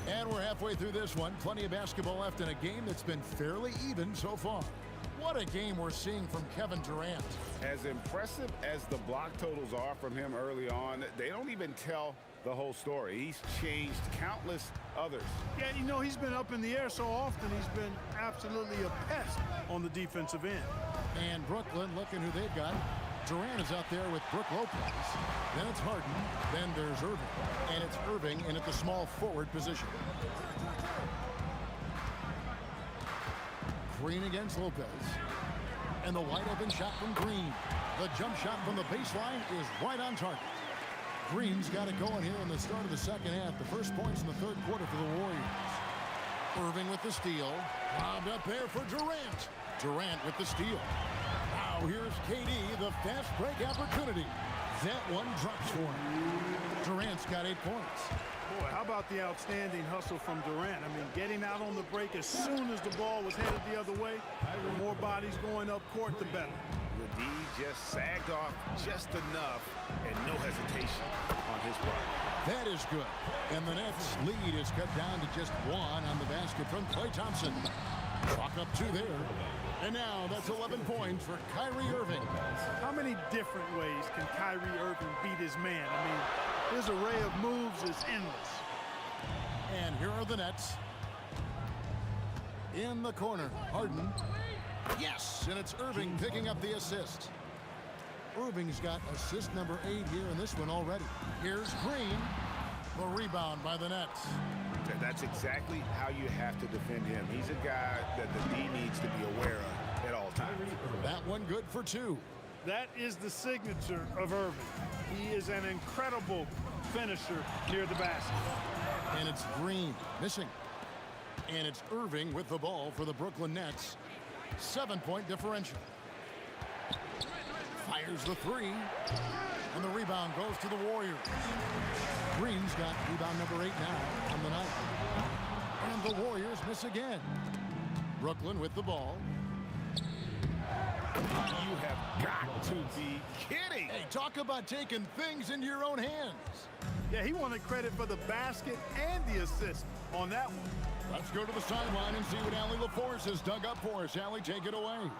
And we're halfway through this one. Plenty of basketball left in a game that's been fairly even so far. What a game we're seeing from Kevin Durant. As impressive as the block totals are from him early on, they don't even tell the whole story. He's changed countless others. Yeah, you know, he's been up in the air so often, he's been absolutely a pest on the defensive end. And Brooklyn, looking who they've got. Durant is out there with Brook Lopez. Then it's Harden. Then there's Irving. And it's Irving in at the small forward position. Green against Lopez. And the wide open shot from Green. The jump shot from the baseline is right on target. Green's got it going here in the start of the second half. The first points in the third quarter for the Warriors. Irving with the steal. Lobbed up there for Durant. Durant with the steal. Now here's KD, the fast break opportunity. That one drops for him. Durant's got 8 points. Boy, how about the outstanding hustle from Durant? I mean, getting out on the break as soon as the ball was headed the other way. The more bodies going up court, the better. The D just sagged off just enough and no hesitation on his part. That is good. And the Nets' lead is cut down to just 1 on the basket from Klay Thompson. Clock up 2 there. And now that's 11 points for Kyrie Irving. How many different ways can Kyrie Irving beat his man? I mean, his array of moves is endless. And here are the Nets. In the corner, Harden. Yes, and it's Irving picking up the assist. Irving's got assist number 8 here in this one already. Here's Green. The rebound by the Nets. That's exactly how you have to defend him. He's a guy that the D needs to be aware of at all times. That one good for 2. That is the signature of Irving. He is an incredible finisher near the basket. And it's Green missing. And it's Irving with the ball for the Brooklyn Nets. 7-point differential. Fires the 3. And the rebound goes to the Warriors. Green's got rebound number 8 now on the night. And the Warriors miss again. Brooklyn with the ball. You have got to be kidding. Hey, talk about taking things into your own hands. Yeah, he wanted credit for the basket and the assist on that one. Let's go to the sideline and see what Allie LaForce has dug up for us. Allie, take it away.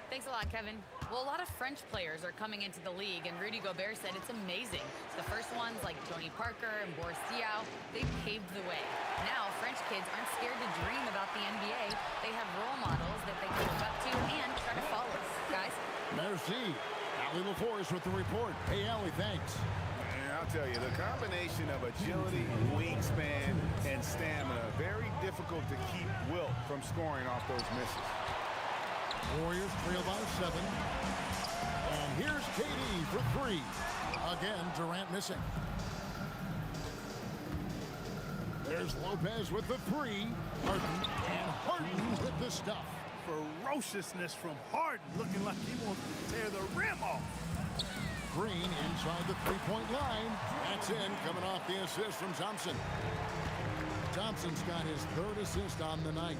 Thanks a lot, Kevin. Well, a lot of French players are coming into the league, and Rudy Gobert said it's amazing. The first ones, like Tony Parker and Boris Diaw, they paved the way. Now, French kids aren't scared to dream about the NBA. They have role models that they can look up to and try to follow. Guys? Merci. Allie LaForce with the report. Hey, Allie, thanks. And I'll tell you, the combination of agility, wingspan, and stamina, very difficult to keep Wilt from scoring off those misses. Warriors trail by 7. And here's KD for 3. Again, Durant missing. There's Lopez with the 3. Harden with the stuff. ferociousness from Harden, looking like he wants to tear the rim off. Green inside the three-point line. That's in, coming off the assist from Thompson. Thompson's got his third assist on the night.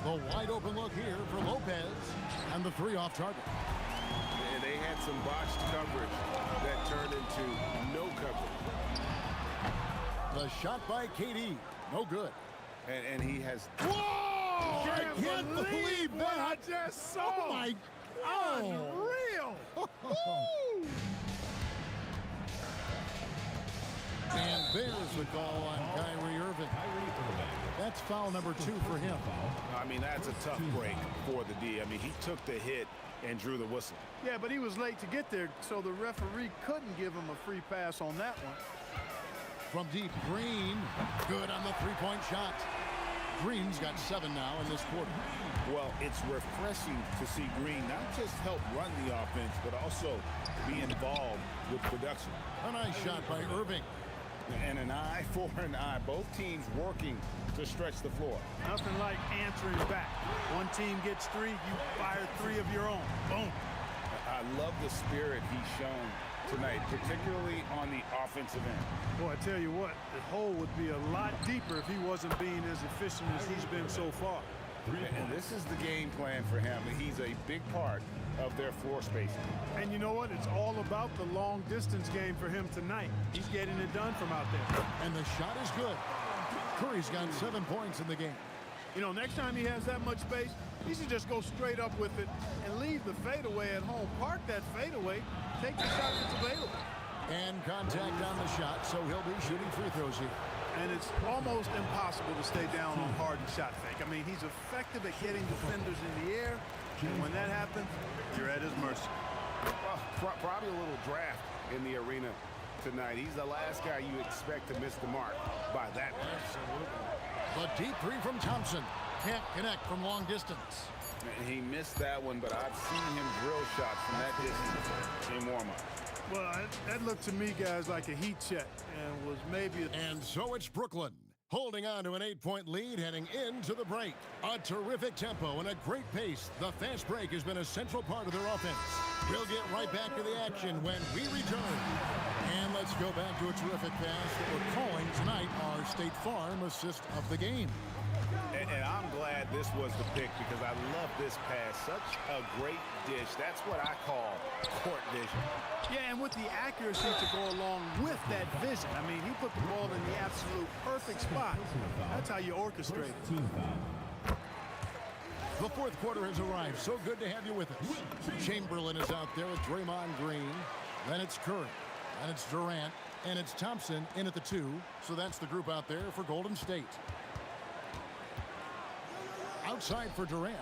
The wide open look here for Lopez, and the three off target. And they had some botched coverage that turned into no coverage. The shot by KD, no good. And he has... Whoa! I can't believe what that! I just saw! Oh my God! Unreal! And there's the call on Kyrie Irving. That's foul number 2 for him. I mean, that's a tough break for the D. I mean, he took the hit and drew the whistle. Yeah, but he was late to get there, so the referee couldn't give him a free pass on that one. From deep, Green, good on the three-point shot. Green's got 7 now in this quarter. Well, it's refreshing to see Green not just help run the offense, but also be involved with production. A nice shot by Irving. And an eye for an eye. Both teams working to stretch the floor. Nothing like answering back. One team gets 3, you fire 3 of your own. Boom. I love the spirit he's shown tonight, particularly on the offensive end. Boy, I tell you what, the hole would be a lot deeper if he wasn't being as efficient as he's been so far. And this is the game plan for him. He's a big part of their floor spacing. And you know what? It's all about the long distance game for him tonight. He's getting it done from out there. And the shot is good. Curry's got 7 points in the game. You know, next time he has that much space, he should just go straight up with it and leave the fadeaway at home. Park that fadeaway, take the shot that's available. And contact on the shot, so he'll be shooting free throws here. And it's almost impossible to stay down on Harden's shot fake. I mean, he's effective at getting defenders in the air, and when that happens, you're at his mercy. Well, probably a little draft in the arena tonight. He's the last guy you expect to miss the mark by that much. The deep 3 from Thompson. Can't connect from long distance. And he missed that one, but I've seen him drill shots from that distance in warm-up. Well, that looked to me, guys, like a heat check and was maybe... And so it's Brooklyn, holding on to an 8-point lead heading into the break. A terrific tempo and a great pace. The fast break has been a central part of their offense. We'll get right back to the action when we return. And let's go back to a terrific pass that we're calling tonight our State Farm assist of the game. And I'm glad this was the pick because I love this pass. Such a great dish. That's what I call court vision. Yeah, and with the accuracy to go along with that vision. I mean, he put the ball in the absolute perfect spot. That's how you orchestrate it. The fourth quarter has arrived. So good to have you with us. Chamberlain is out there with Draymond Green. Then it's Curry. Then it's Durant. And it's Thompson in at the 2. So that's the group out there for Golden State. Outside for Durant.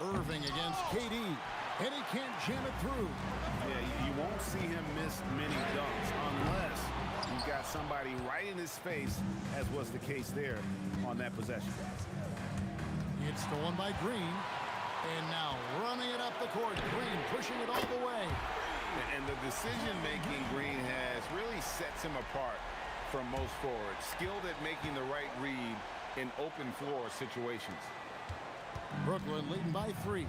Irving against KD. And he can't jam it through. Yeah, you won't see him miss many dunks unless you've got somebody right in his face, as was the case there on that possession. It's stolen by Green. And now running it up the court. Green pushing it all the way. And the decision-making Green has really sets him apart from most forwards. Skilled at making the right read in open floor situations. Brooklyn leading by 3.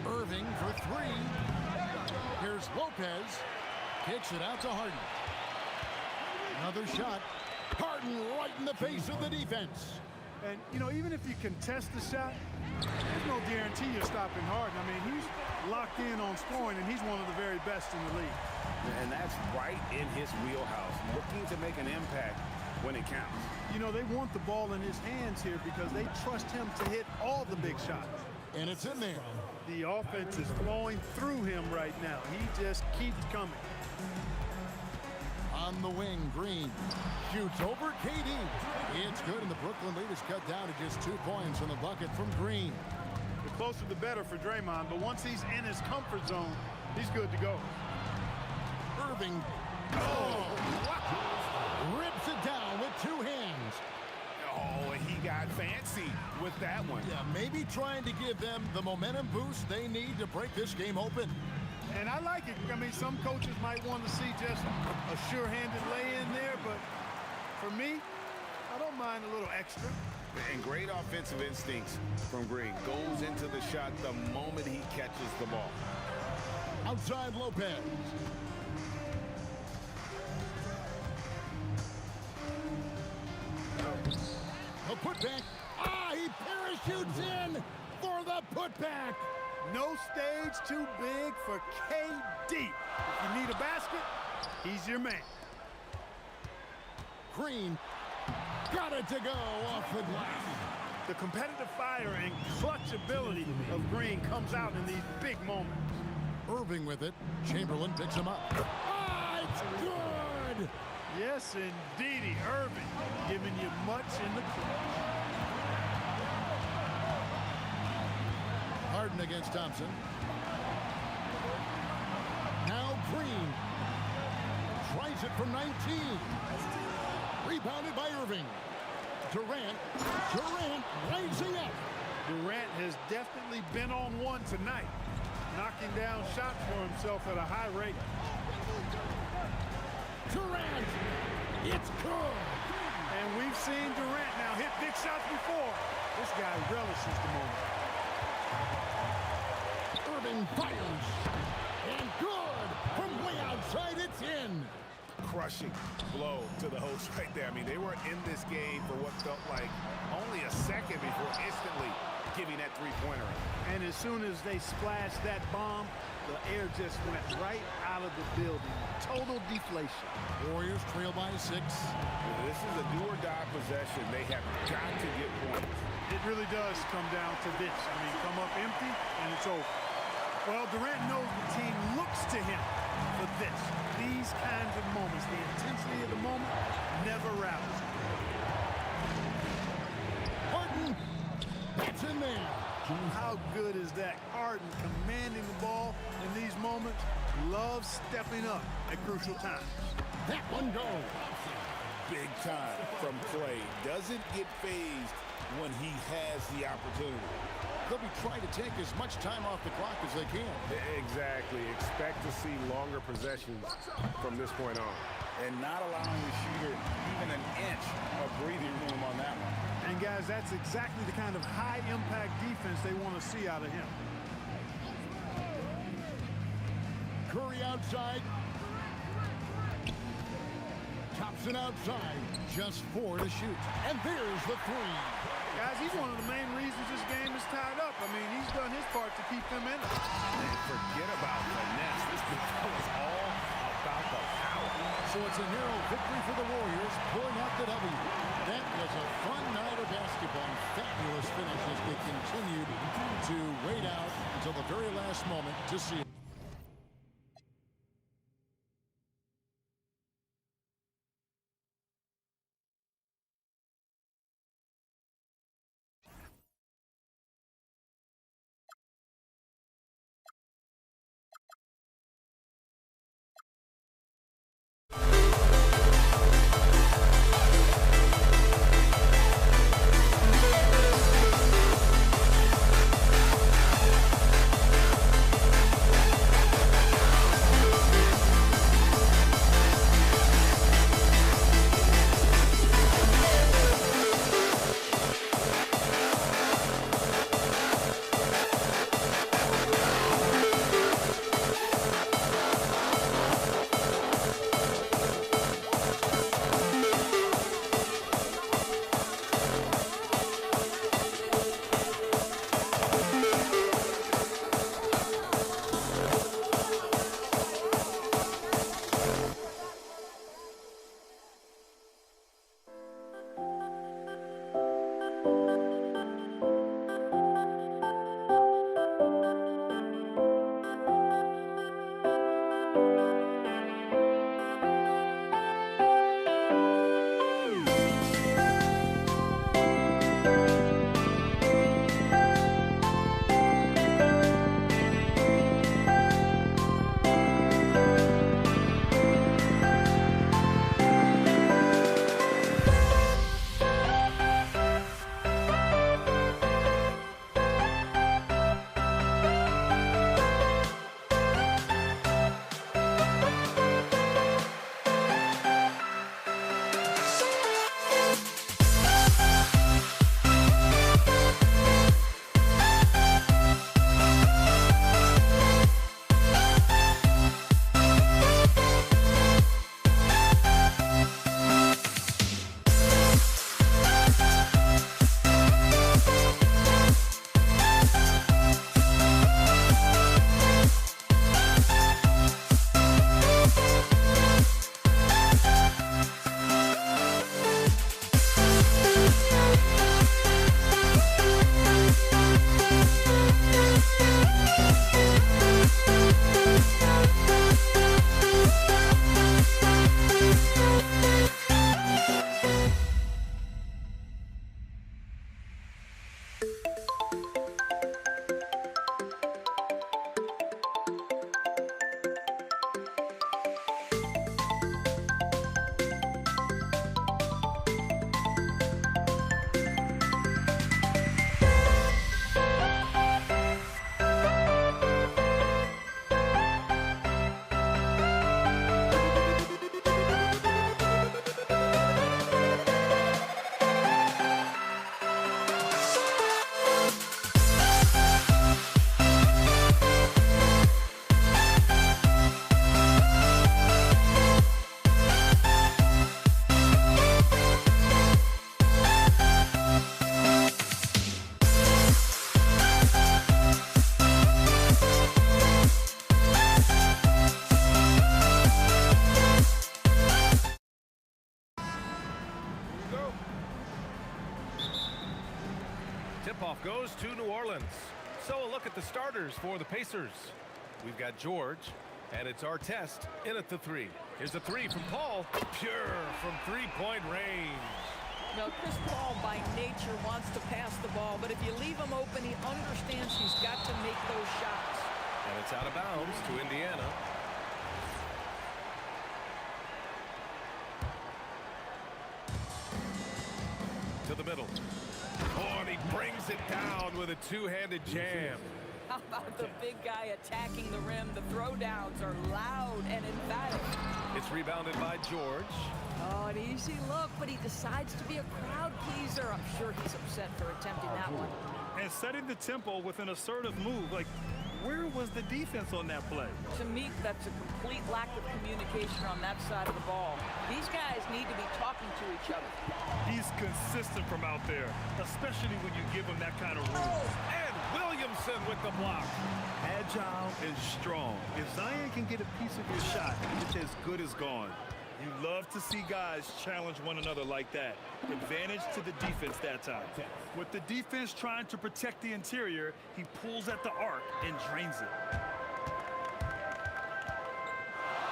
Irving for 3. Here's Lopez. Kicks it out to Harden. Another shot. Harden right in the face of the defense. And, you know, even if you contest the shot, there's no guarantee you're stopping Harden. I mean, he's locked in on scoring, and he's one of the very best in the league. And that's right in his wheelhouse, looking to make an impact when it counts. You know, they want the ball in his hands here because they trust him to hit all the big shots. And it's in there. The offense is flowing through him right now. He just keeps coming. On the wing, Green shoots over KD. It's good, and the Brooklyn lead is cut down to just 2 points on the bucket from Green. The closer the better for Draymond, but once he's in his comfort zone, he's good to go. Irving, rips it down with 2 hands. Oh, and he got fancy with that one. Yeah, maybe trying to give them the momentum boost they need to break this game open. And I like it. I mean, some coaches might want to see just a sure-handed lay-in there, but for For me, I don't mind a little extra. And great offensive instincts from Green. Goes into the shot the moment he catches the ball. Outside Lopez. A putback. He parachutes in for the putback. No stage too big for KD. If you need a basket, he's your man. Green got it to go off the glass. The competitive fire and clutch ability of Green comes out in these big moments. Irving with it. Chamberlain picks him up. It's good! Yes, indeedy. Irving giving you much in the clutch. Harden against Thompson. Now Green tries it from 19. Rebounded by Irving. Durant rising up. Durant has definitely been on one tonight, knocking down shots for himself at a high rate. Durant, it's good. And we've seen Durant now hit big shots before. This guy relishes the moment. Irving fires. And good. From way outside, it's in. Crushing blow to the host right there. I mean, they were in this game for what felt like only a second before instantly giving that three-pointer. And as soon as they splashed that bomb, the air just went right out of the building. Total deflation. Warriors trail by 6. This is a do-or-die possession. They have got to get points. It really does come down to this. I mean, come up empty, and it's over. Well, Durant knows the team looks to him for this. These kinds of moments, the intensity of the moment, never rallies. Harden, that's in there. How good is that? Harden commanding the ball in these moments, loves stepping up at crucial times. That one goes. Big time from Clay. Doesn't get phased when he has the opportunity. They'll be trying to take as much time off the clock as they can. Exactly. Expect to see longer possessions from this point on. And not allowing the shooter even an inch of breathing room on that one. And guys, that's exactly the kind of high-impact defense they want to see out of him. Curry outside. Thompson outside. Just 4 to shoot. And there's the 3. Guys, he's one of the main reasons this game is tied up. I mean, he's done his part to keep them in it. And forget about finesse. This is all about the power. So it's a narrow victory for the Warriors, pulling out the W. That was a fun night of basketball. Fabulous finish as they continued to wait out until the very last moment to see it. Tip-off goes to New Orleans. So a look at the starters for the Pacers. We've got George, and it's our test in at the 3. Here's a 3 from Paul. Pure from three-point range. Now, Chris Paul, by nature, wants to pass the ball, but if you leave him open, he understands he's got to make those shots. And it's out of bounds to Indiana. To the middle. Oh, and he brings it down with a two-handed jam. How about the big guy attacking the rim? The throwdowns are loud and emphatic. It's rebounded by George. Oh, an easy look, but he decides to be a crowd pleaser. I'm sure he's upset for attempting that one. And setting the tempo with an assertive move. Like, where was the defense on that play? To me, that's a complete lack of communication on that side of the ball. These guys need to be talking to each other. He's consistent from out there, especially when you give him that kind of room. Oh, and Williamson with the block. Agile and strong. If Zion can get a piece of your shot, it's as good as gone. You love to see guys challenge one another like that. Advantage to the defense that time. With the defense trying to protect the interior, he pulls at the arc and drains it.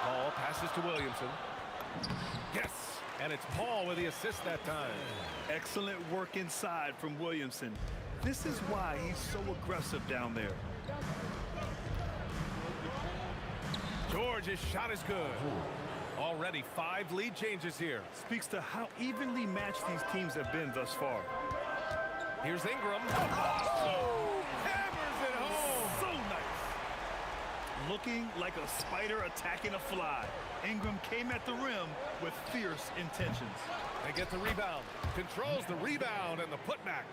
Paul passes to Williamson. Yes, and it's Paul with the assist that time. Excellent work inside from Williamson. This is why he's so aggressive down there. George's shot is good. Already 5 lead changes here. Speaks to how evenly matched these teams have been thus far. Here's Ingram. Oh! Hammers it home. So nice. Looking like a spider attacking a fly. Ingram came at the rim with fierce intentions. They get the rebound. Controls the rebound and the putback.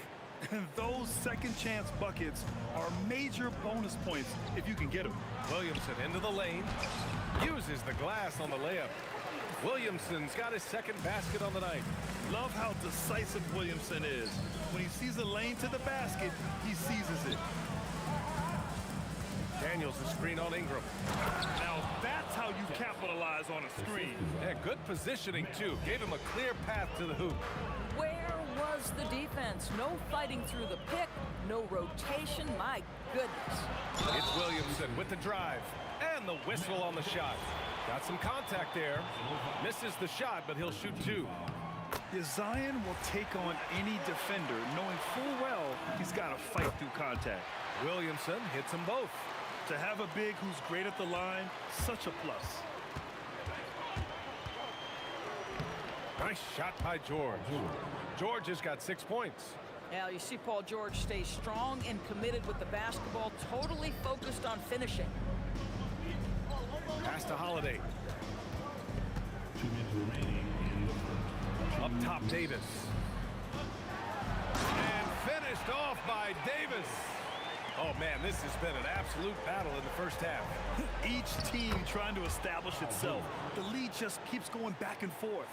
And those second chance buckets are major bonus points if you can get them. Williamson into the lane. Uses the glass on the layup. Williamson's got his second basket on the night. Love how decisive Williamson is. When he sees a lane to the basket, he seizes it. Daniels the screen on Ingram. Now that's how you capitalize on a screen. Yeah, good positioning too. Gave him a clear path to the hoop. Where was the defense? No fighting through the pick, no rotation. My goodness. It's Williamson with the drive and the whistle on the shot. Got some contact there. Misses the shot, but he'll shoot 2. Zion will take on any defender, knowing full well he's got to fight through contact. Williamson hits them both. To have a big who's great at the line, such a plus. Nice shot by George. George has got 6 points. Now, you see Paul George stay strong and committed with the basketball, totally focused on finishing. Pass to Holiday. 2 minutes remaining in the first. Up top, Davis. And finished off by Davis. Oh, man, this has been an absolute battle in the first half. Each team trying to establish itself. The lead just keeps going back and forth.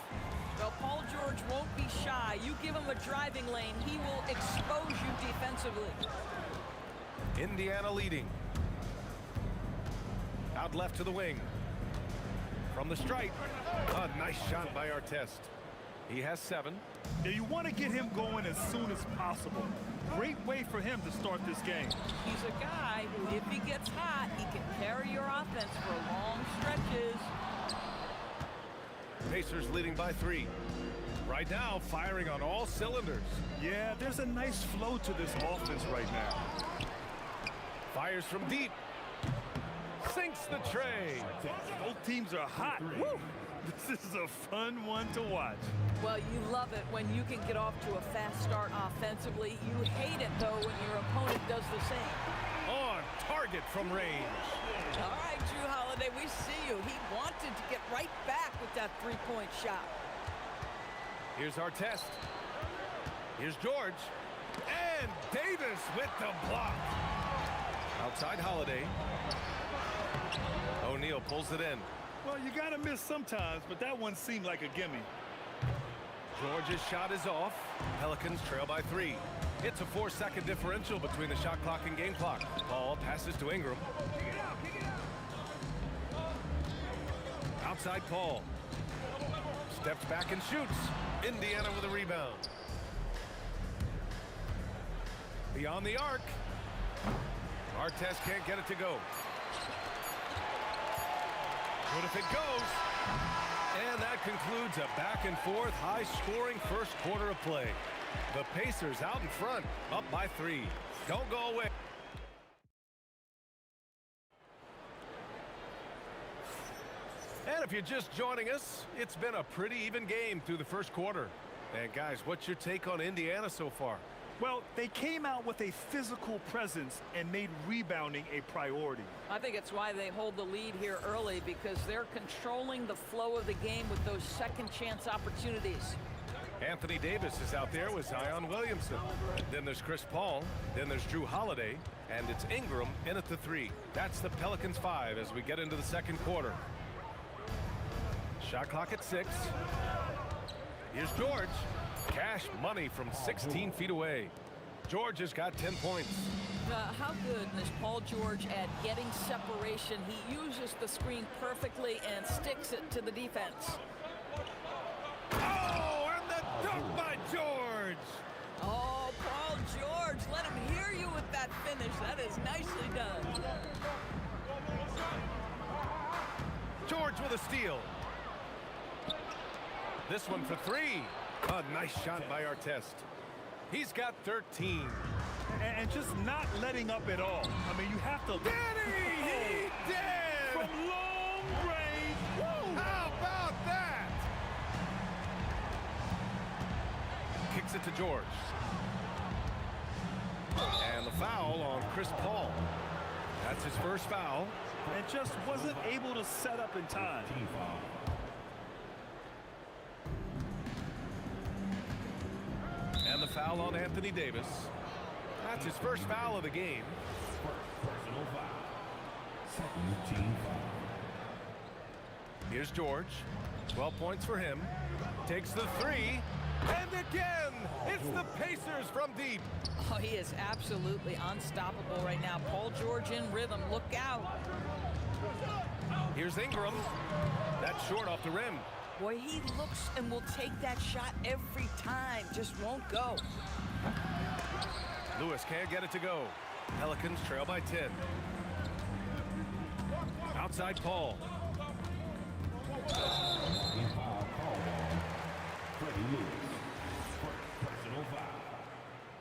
Well, Paul George won't be shy. You give him a driving lane, he will expose you defensively. Indiana leading. Out left to the wing. From the stripe. A nice shot by Artest. He has 7. Yeah, you want to get him going as soon as possible. Great way for him to start this game. He's a guy who, if he gets hot, he can carry your offense for long stretches. Pacers leading by 3. Right now, firing on all cylinders. Yeah, there's a nice flow to this offense right now. Fires from deep. Sinks the tray. Both teams are hot. Woo! This is a fun one to watch. Well, you love it when you can get off to a fast start offensively. You hate it, though, when your opponent does the same. On target from range. All right, Drew Holiday, we see you. He wanted to get right back with that three-point shot. Here's Artest. Here's George. And Davis with the block. Outside Holiday. O'Neal pulls it in. Well, you got to miss sometimes, but that one seemed like a gimme. George's shot is off. Pelicans trail by 3. It's a 4-second differential between the shot clock and game clock. Paul passes to Ingram. Outside Paul. Steps back and shoots. Indiana with a rebound. Beyond the arc. Artest can't get it to go. What if it goes? And that concludes a back-and-forth, high-scoring first quarter of play. The Pacers out in front, up by 3. Don't go away. And if you're just joining us, it's been a pretty even game through the first quarter. And guys, what's your take on Indiana so far? Well, they came out with a physical presence and made rebounding a priority. I think it's why they hold the lead here early, because they're controlling the flow of the game with those second chance opportunities. Anthony Davis is out there with Zion Williamson. Then there's Chris Paul. Then there's Drew Holiday. And it's Ingram in at the 3. That's the Pelicans 5 as we get into the second quarter. Shot clock at 6. Here's George. Cash money from 16 feet away. George has got 10 points. How good is Paul George at getting separation? He uses the screen perfectly and sticks it to the defense. Oh, and the dunk by George! Oh, Paul George, let him hear you with that finish. That is nicely done. George with a steal. This one for 3. A nice shot by Artest. He's got 13. And just not letting up at all. I mean, you have to... Did he? He did! From long range. Woo! How about that? Kicks it to George. And the foul on Chris Paul. That's his first foul. And just wasn't able to set up in time. And the foul on Anthony Davis. That's his first foul of the game. Personal foul. Team foul. Here's George. 12 points for him. Takes the 3. And again, it's the Pacers from deep. Oh, he is absolutely unstoppable right now. Paul George in rhythm. Look out. Here's Ingram. That's short off the rim. Boy, he looks and will take that shot every time. Just won't go. Lewis can't get it to go. Pelicans trail by 10. Outside Paul. Team foul called on Freddie Lewis. Personal foul.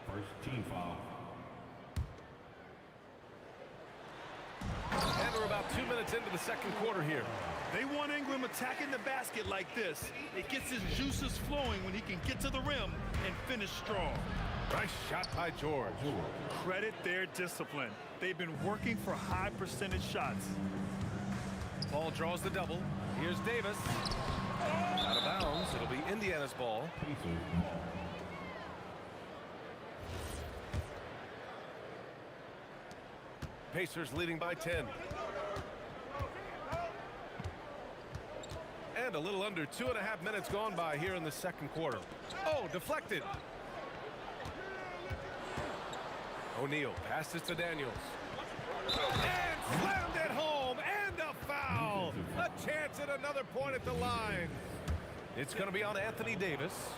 First team foul. And we're about 2 minutes into the second quarter here. They want Ingram attacking the basket like this. It gets his juices flowing when he can get to the rim and finish strong. Nice shot by George. Credit their discipline. They've been working for high percentage shots. Paul draws the double. Here's Davis. Out of bounds. It'll be Indiana's ball. Pacers leading by 10. And a little under 2.5 minutes gone by here in the second quarter. Oh, deflected. O'Neal passes to Daniels. And slammed it home. And a foul. A chance at another point at the line. It's going to be on Anthony Davis.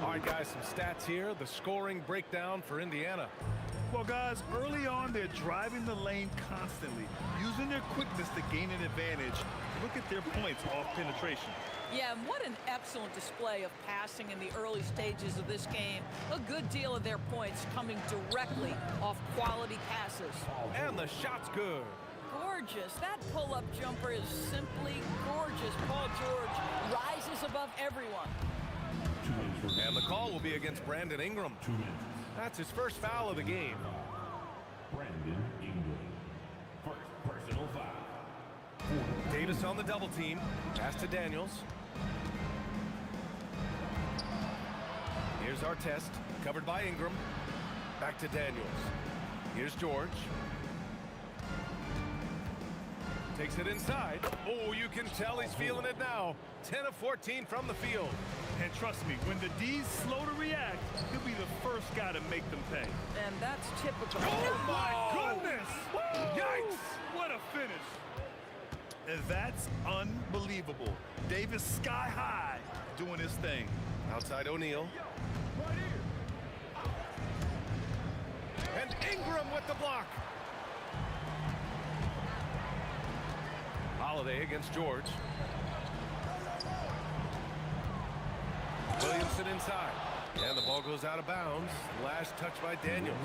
All right, guys, some stats here. The scoring breakdown for Indiana. Well, guys, early on, they're driving the lane constantly, using their quickness to gain an advantage. Look at their points off penetration. Yeah, and what an excellent display of passing in the early stages of this game. A good deal of their points coming directly off quality passes. And the shot's good. Gorgeous. That pull-up jumper is simply gorgeous. Paul George rises above everyone. And the call will be against Brandon Ingram. That's his first foul of the game. Brandon Ingram. First personal foul. Davis on the double team. Pass to Daniels. Here's Artest, covered by Ingram. Back to Daniels. Here's George. Takes it inside. Oh, you can tell he's feeling it now. 10 of 14 from the field. And trust me, when the D's slow to react, he'll be the first guy to make them pay. And that's typical. Oh, my goodness! Woo! Yikes! What a finish. And that's unbelievable. Davis sky high doing his thing. Outside O'Neal. Ingram with the block. Holiday against George. Williamson inside. And the ball goes out of bounds. Last touch by Daniels.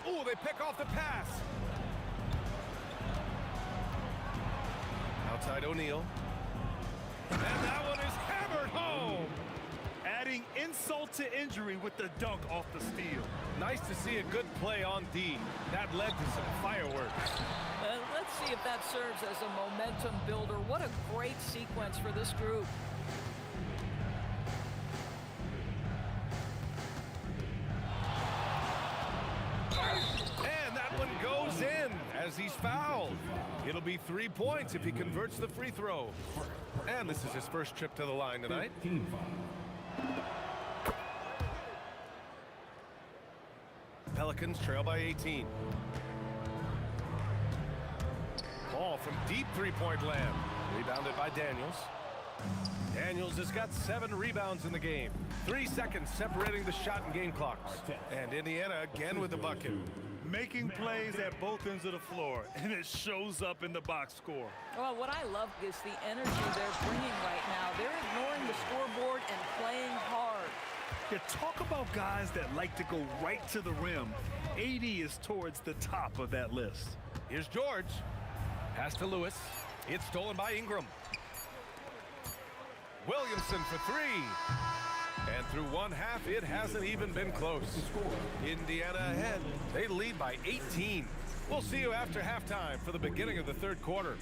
Oh, they pick off the pass. Outside O'Neal. And that one is hammered home. Adding insult to injury with the dunk off the steal. Nice to see a good play on D. That led to some fireworks. Let's see if that serves as a momentum builder. What a great sequence for this group. And that one goes in as he's fouled. It'll be 3 points if he converts the free throw. And this is his first trip to the line tonight. Pelicans trail by 18. Ball from deep three-point land. Rebounded by Daniels. Daniels has got 7 rebounds in the game. 3 seconds separating the shot and game clocks. And Indiana again with the bucket. Making plays at both ends of the floor, and it shows up in the box score. Well, what I love is the energy they're bringing right now. They're ignoring the scoreboard and playing hard. You talk about guys that like to go right to the rim. AD is towards the top of that list. Here's George. Pass to Lewis. It's stolen by Ingram. Williamson for 3. And through one half, it hasn't even been close. Indiana ahead. They lead by 18. We'll see you after halftime for the beginning of the third quarter.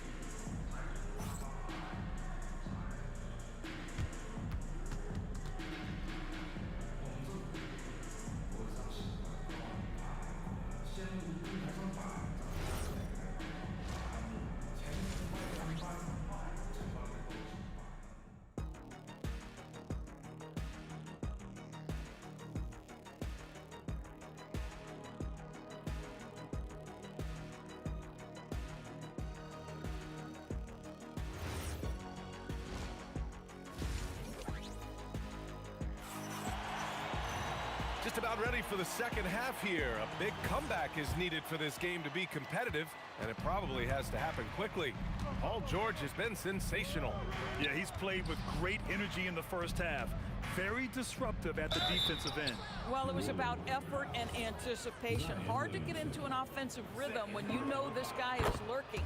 Just about ready for the second half here. A big comeback is needed for this game to be competitive, and it probably has to happen quickly. Paul George has been sensational. Yeah, he's played with great energy in the first half. Very disruptive at the defensive end. Well, it was about effort and anticipation. Hard to get into an offensive rhythm when you know this guy is lurking.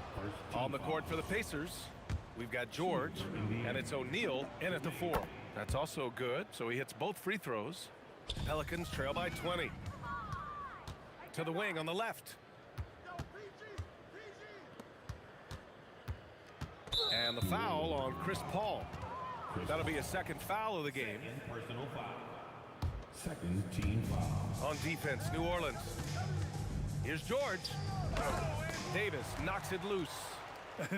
On the court for the Pacers, we've got George, and it's O'Neal in at the 4. That's also good, so he hits both free throws. Pelicans trail by 20. To the wing on the left. And the foul on Chris Paul. That'll be a second foul of the game. Personal foul. Second team foul. On defense, New Orleans. Here's George. Davis knocks it loose.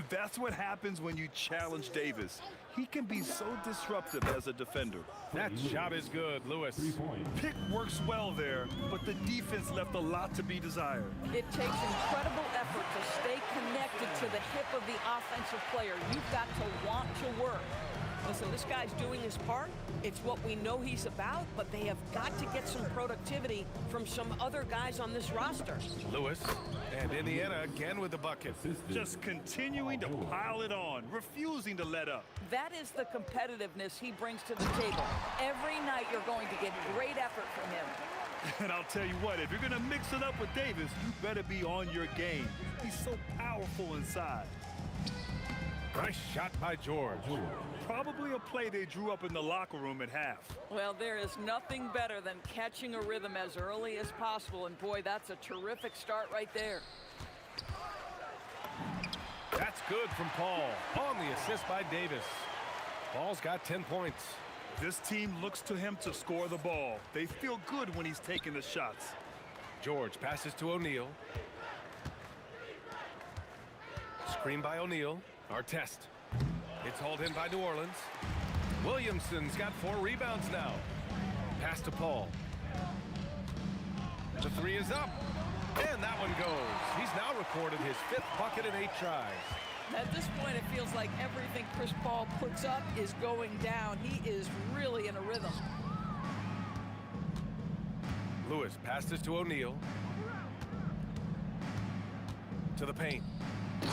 That's what happens when you challenge Davis. He can be so disruptive as a defender. That shot is good, Lewis. Pick works well there, but the defense left a lot to be desired. It takes incredible effort to stay connected to the hip of the offensive player. You've got to want to work. Listen, this guy's doing his part. It's what we know he's about, but they have got to get some productivity from some other guys on this roster. Lewis and Indiana again with the bucket. Just continuing to pile it on, refusing to let up. That is the competitiveness he brings to the table. Every night you're going to get great effort from him. And I'll tell you what, if you're going to mix it up with Davis, you better be on your game. He's so powerful inside. Nice shot by George. Probably a play they drew up in the locker room at half. Well, there is nothing better than catching a rhythm as early as possible, and boy, that's a terrific start right there. That's good from Paul on the assist by Davis. Paul's got 10 points. This team looks to him to score the ball. They feel good when he's taking the shots. George passes to O'Neal. Screen by O'Neal. Artest. It's hauled in by New Orleans. Williamson's got 4 rebounds now. Pass to Paul. The 3 is up. And that one goes. He's now recorded his 5th bucket in 8 tries. At this point, it feels like everything Chris Paul puts up is going down. He is really in a rhythm. Lewis passes to O'Neal. To the paint.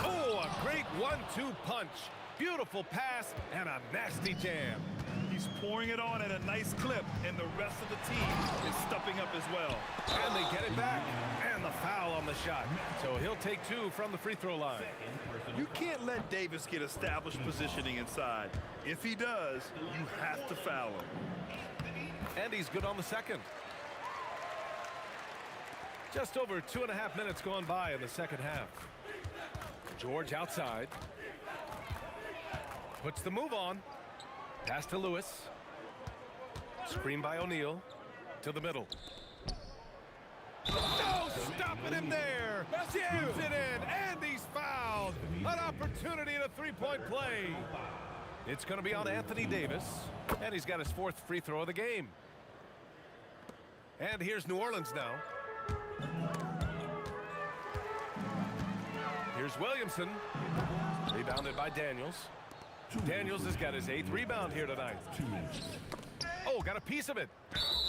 Oh, a great 1-2 punch. Beautiful pass and a nasty jam. He's pouring it on at a nice clip, and the rest of the team is stepping up as well. And they get it back. And the foul on the shot. So he'll take 2 from the free throw line. You can't let Davis get established positioning inside. If he does, you have to foul him. And he's good on the second. Just over 2.5 minutes gone by in the second half. George outside. Puts the move on. Pass to Lewis. Screen by O'Neal. To the middle. No, stopping him there. Jams it in, and he's fouled. An opportunity in a three-point play. It's going to be on Anthony Davis, and he's got his 4th free throw of the game. And here's New Orleans now. Here's Williamson. Rebounded by Daniels. Daniels has got his 8th rebound here tonight. Oh, got a piece of it.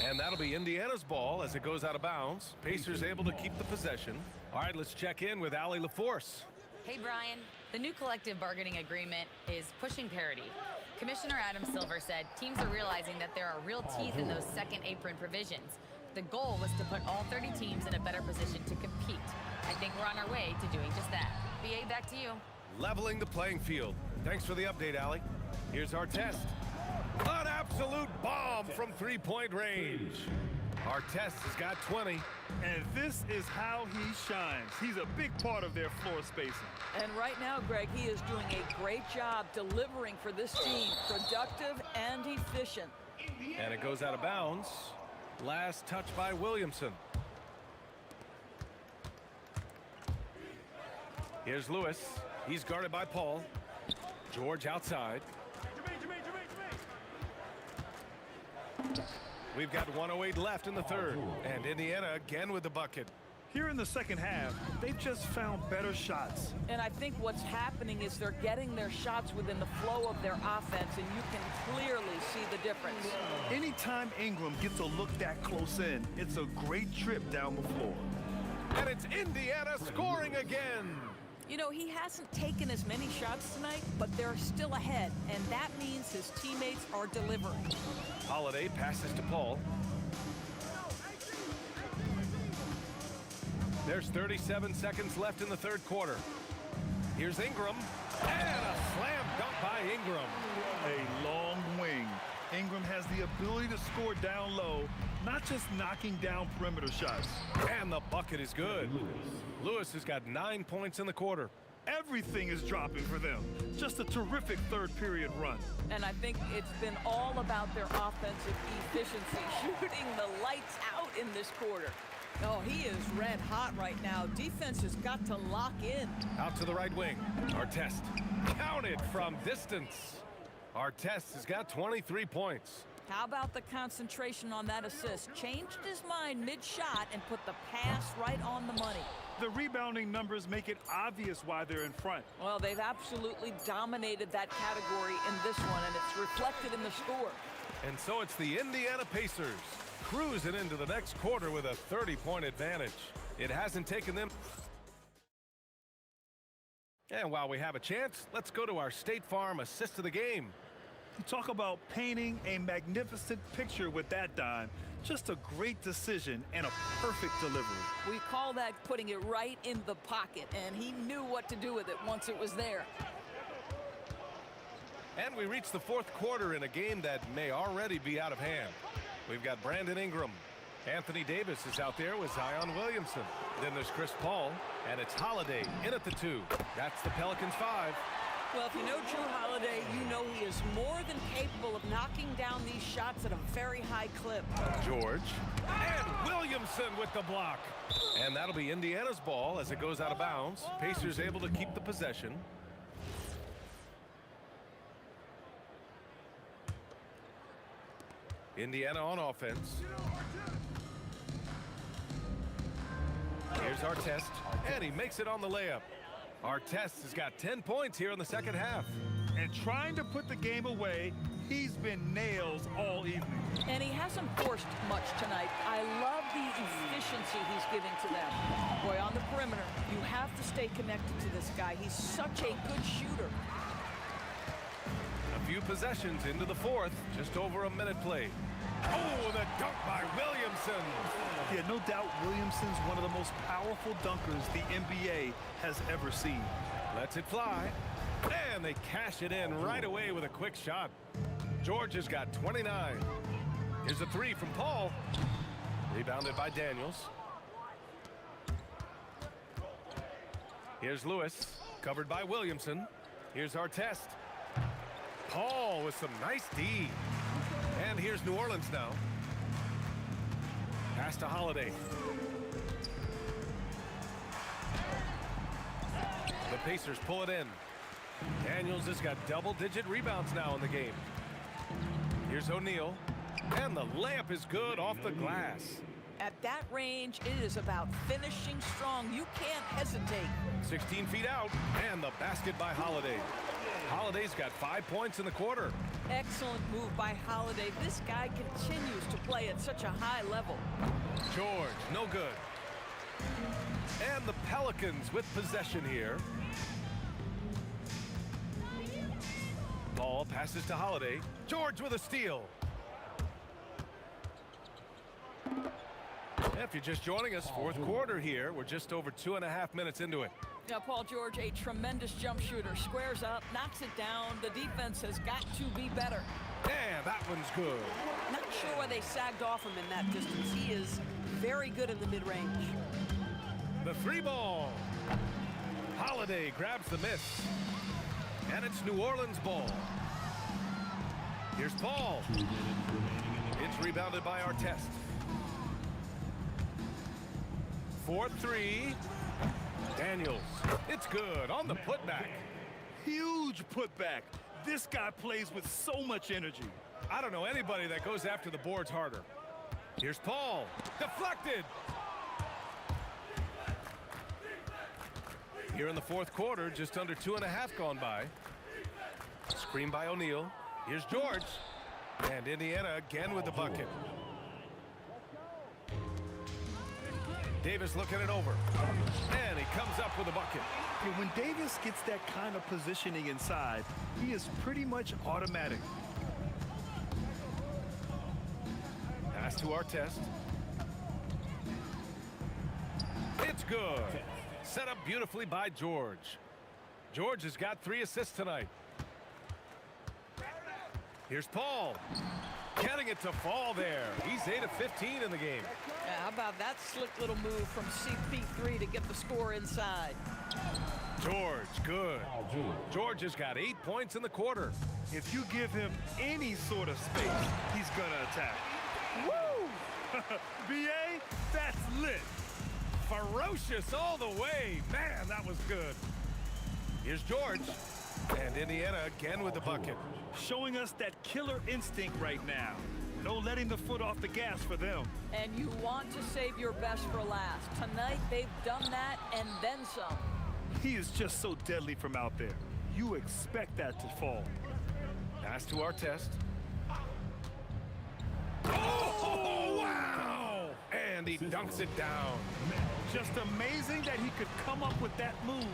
And that'll be Indiana's ball as it goes out of bounds. Pacers able to keep the possession. All right, let's check in with Allie LaForce. Hey, Brian. The new collective bargaining agreement is pushing parity. Commissioner Adam Silver said teams are realizing that there are real teeth in those second apron provisions. The goal was to put all 30 teams in a better position to compete. I think we're on our way to doing just that. BA, back to you. Leveling the playing field. Thanks for the update, Allie. Here's our test. An absolute bomb from three-point range. Our test has got 20. And this is how he shines. He's a big part of their floor spacing. And right now, Greg, he is doing a great job delivering for this team. Productive and efficient. And it goes out of bounds. Last touch by Williamson. Here's Lewis. He's guarded by Paul. George outside. We've got 1:08 left in the third. And Indiana again with the bucket. Here in the second half, they've just found better shots. And I think what's happening is they're getting their shots within the flow of their offense, and you can clearly see the difference. Anytime Ingram gets a look that close in, it's a great trip down the floor. And it's Indiana scoring again. You know, he hasn't taken as many shots tonight, but they're still ahead, and that means his teammates are delivering. Holiday passes to Paul. There's 37 seconds left in the third quarter. Here's Ingram, and a slam dunk by Ingram. A long wing. Ingram has the ability to score down low, not just knocking down perimeter shots. And the bucket is good. Lewis has got 9 points in the quarter. Everything is dropping for them. Just a terrific third period run. And I think it's been all about their offensive efficiency, shooting the lights out in this quarter. Oh, he is red hot right now. Defense has got to lock in. Out to the right wing. Artest. Counted from distance. Artest has got 23 points. How about the concentration on that assist? Changed his mind mid-shot and put the pass right on the money. The rebounding numbers make it obvious why they're in front. Well, they've absolutely dominated that category in this one, and it's reflected in the score. And so it's the Indiana Pacers cruising into the next quarter with a 30-point advantage. It hasn't taken them. And while we have a chance, let's go to our State Farm assist of the game. You talk about painting a magnificent picture with that dime. Just a great decision and a perfect delivery. We call that putting it right in the pocket, and he knew what to do with it once it was there. And we reach the fourth quarter in a game that may already be out of hand. We've got Brandon Ingram. Anthony Davis is out there with Zion Williamson. Then there's Chris Paul, and it's Holiday in at the 2. That's the Pelicans 5. Well, if you know Drew Holiday, you know he is more than capable of knocking down these shots at a very high clip. George. And Williamson with the block. And that'll be Indiana's ball as it goes out of bounds. Pacers able to keep the possession. Indiana on offense. Here's Artest, and he makes it on the layup. Artest has got 10 points here in the second half. And trying to put the game away, he's been nails all evening. And he hasn't forced much tonight. I love the efficiency he's giving to them. Boy, on the perimeter, you have to stay connected to this guy. He's such a good shooter. A few possessions into the fourth, just over a minute played. Oh, the dunk by Williamson. Yeah, no doubt Williamson's one of the most powerful dunkers the NBA has ever seen. Lets it fly. And they cash it in right away with a quick shot. George has got 29. Here's a three from Paul. Rebounded by Daniels. Here's Lewis, covered by Williamson. Here's our test. Paul with some nice D. And here's New Orleans now. Pass to Holiday. The Pacers pull it in. Daniels has got double-digit rebounds now in the game. Here's O'Neal. And the layup is good off the glass. At that range, it is about finishing strong. You can't hesitate. 16 feet out, and the basket by Holiday. Holiday's got 5 points in the quarter. Excellent move by Holiday. This guy continues to play at such a high level. George, no good. And the Pelicans with possession here. Ball passes to Holiday. George with a steal. If you're just joining us, fourth quarter here. We're just over 2.5 minutes into it. Now, Paul George, a tremendous jump shooter. Squares up, knocks it down. The defense has got to be better. And that one's good. Not sure why they sagged off him in that distance. He is very good in the mid-range. The three ball. Holiday grabs the miss. And it's New Orleans ball. Here's Paul. It's rebounded by Artest. 4-3. Daniels. It's good on the putback. Huge putback. This guy plays with so much energy. I don't know anybody that goes after the boards harder. Here's Paul. Deflected. Here in the fourth quarter, just under 2.5 gone by. Screen by O'Neal. Here's George. And Indiana again with the bucket. Davis looking it over. And he comes up with a bucket. Yeah, when Davis gets that kind of positioning inside, he is pretty much automatic. Pass to Artest. It's good. Set up beautifully by George. George has got 3 assists tonight. Here's Paul. Getting it to fall there. He's 8 of 15 in the game. Yeah, how about that slick little move from CP3 to get the score inside? George, good. George has got 8 points in the quarter. If you give him any sort of space, he's gonna attack. Woo! BA, that's lit. Ferocious all the way. Man, that was good. Here's George. And Indiana again with the bucket. Showing us that killer instinct right now. No letting the foot off the gas for them. And you want to save your best for last. Tonight, they've done that and then some. He is just so deadly from out there. You expect that to fall. Pass to Artest. Oh, wow! And he dunks it down. Just amazing that he could come up with that move.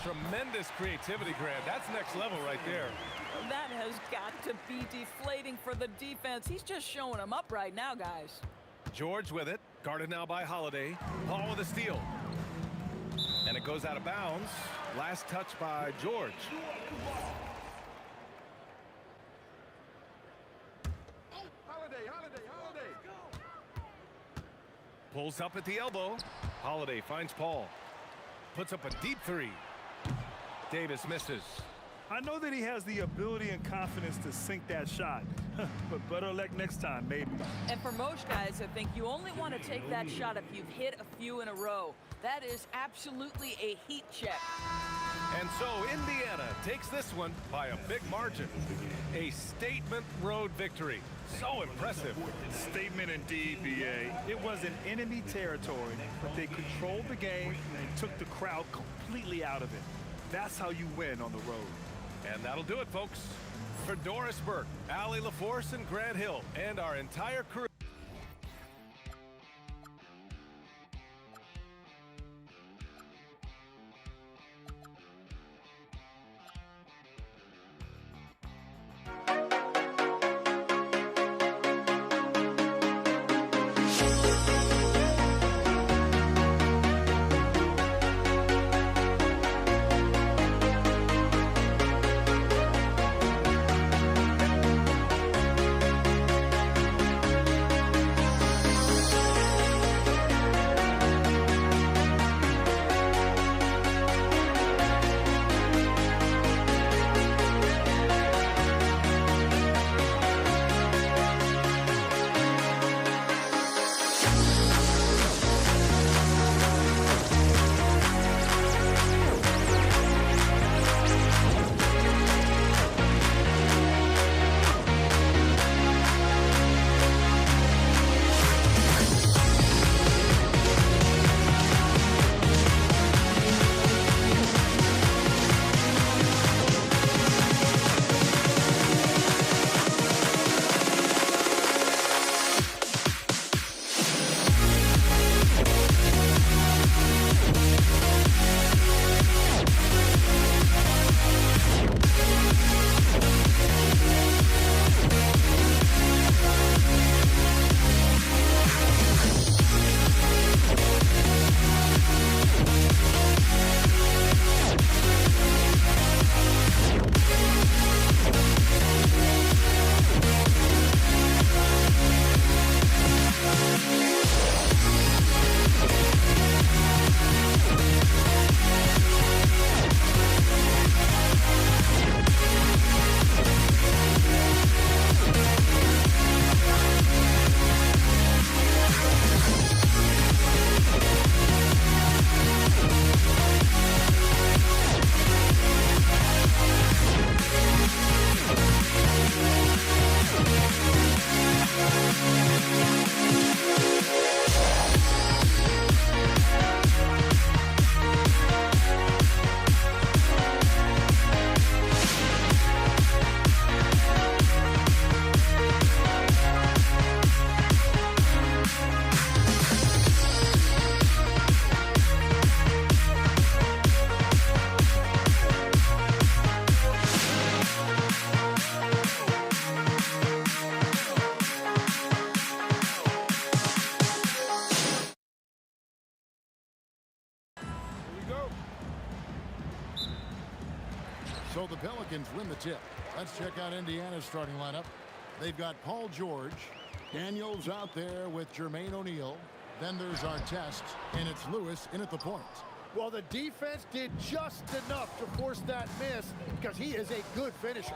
Tremendous creativity, Grant. That's next level right there. That has got to be deflating for the defense. He's just showing them up right now, guys. George with it. Guarded now by Holiday. Paul with a steal. And it goes out of bounds. Last touch by George. Holiday. Pulls up at the elbow. Holiday finds Paul. Puts up a deep three. Davis misses. I know that he has the ability and confidence to sink that shot, but better luck next time, maybe. And for most guys, I think you only want to take that shot if you've hit a few in a row. That is absolutely a heat check. And so Indiana takes this one by a big margin. A statement road victory. So impressive. Statement indeed, BA. It was in enemy territory, but they controlled the game and took the crowd completely out of it. That's how you win on the road. And that'll do it, folks. For Doris Burke, Allie LaForce, and Grant Hill, and our entire crew. So the Pelicans win the tip. Let's check out Indiana's starting lineup. They've got Paul George. Daniels out there with Jermaine O'Neal. Then there's Artest, and it's Lewis in at the point. Well, the defense did just enough to force that miss because he is a good finisher.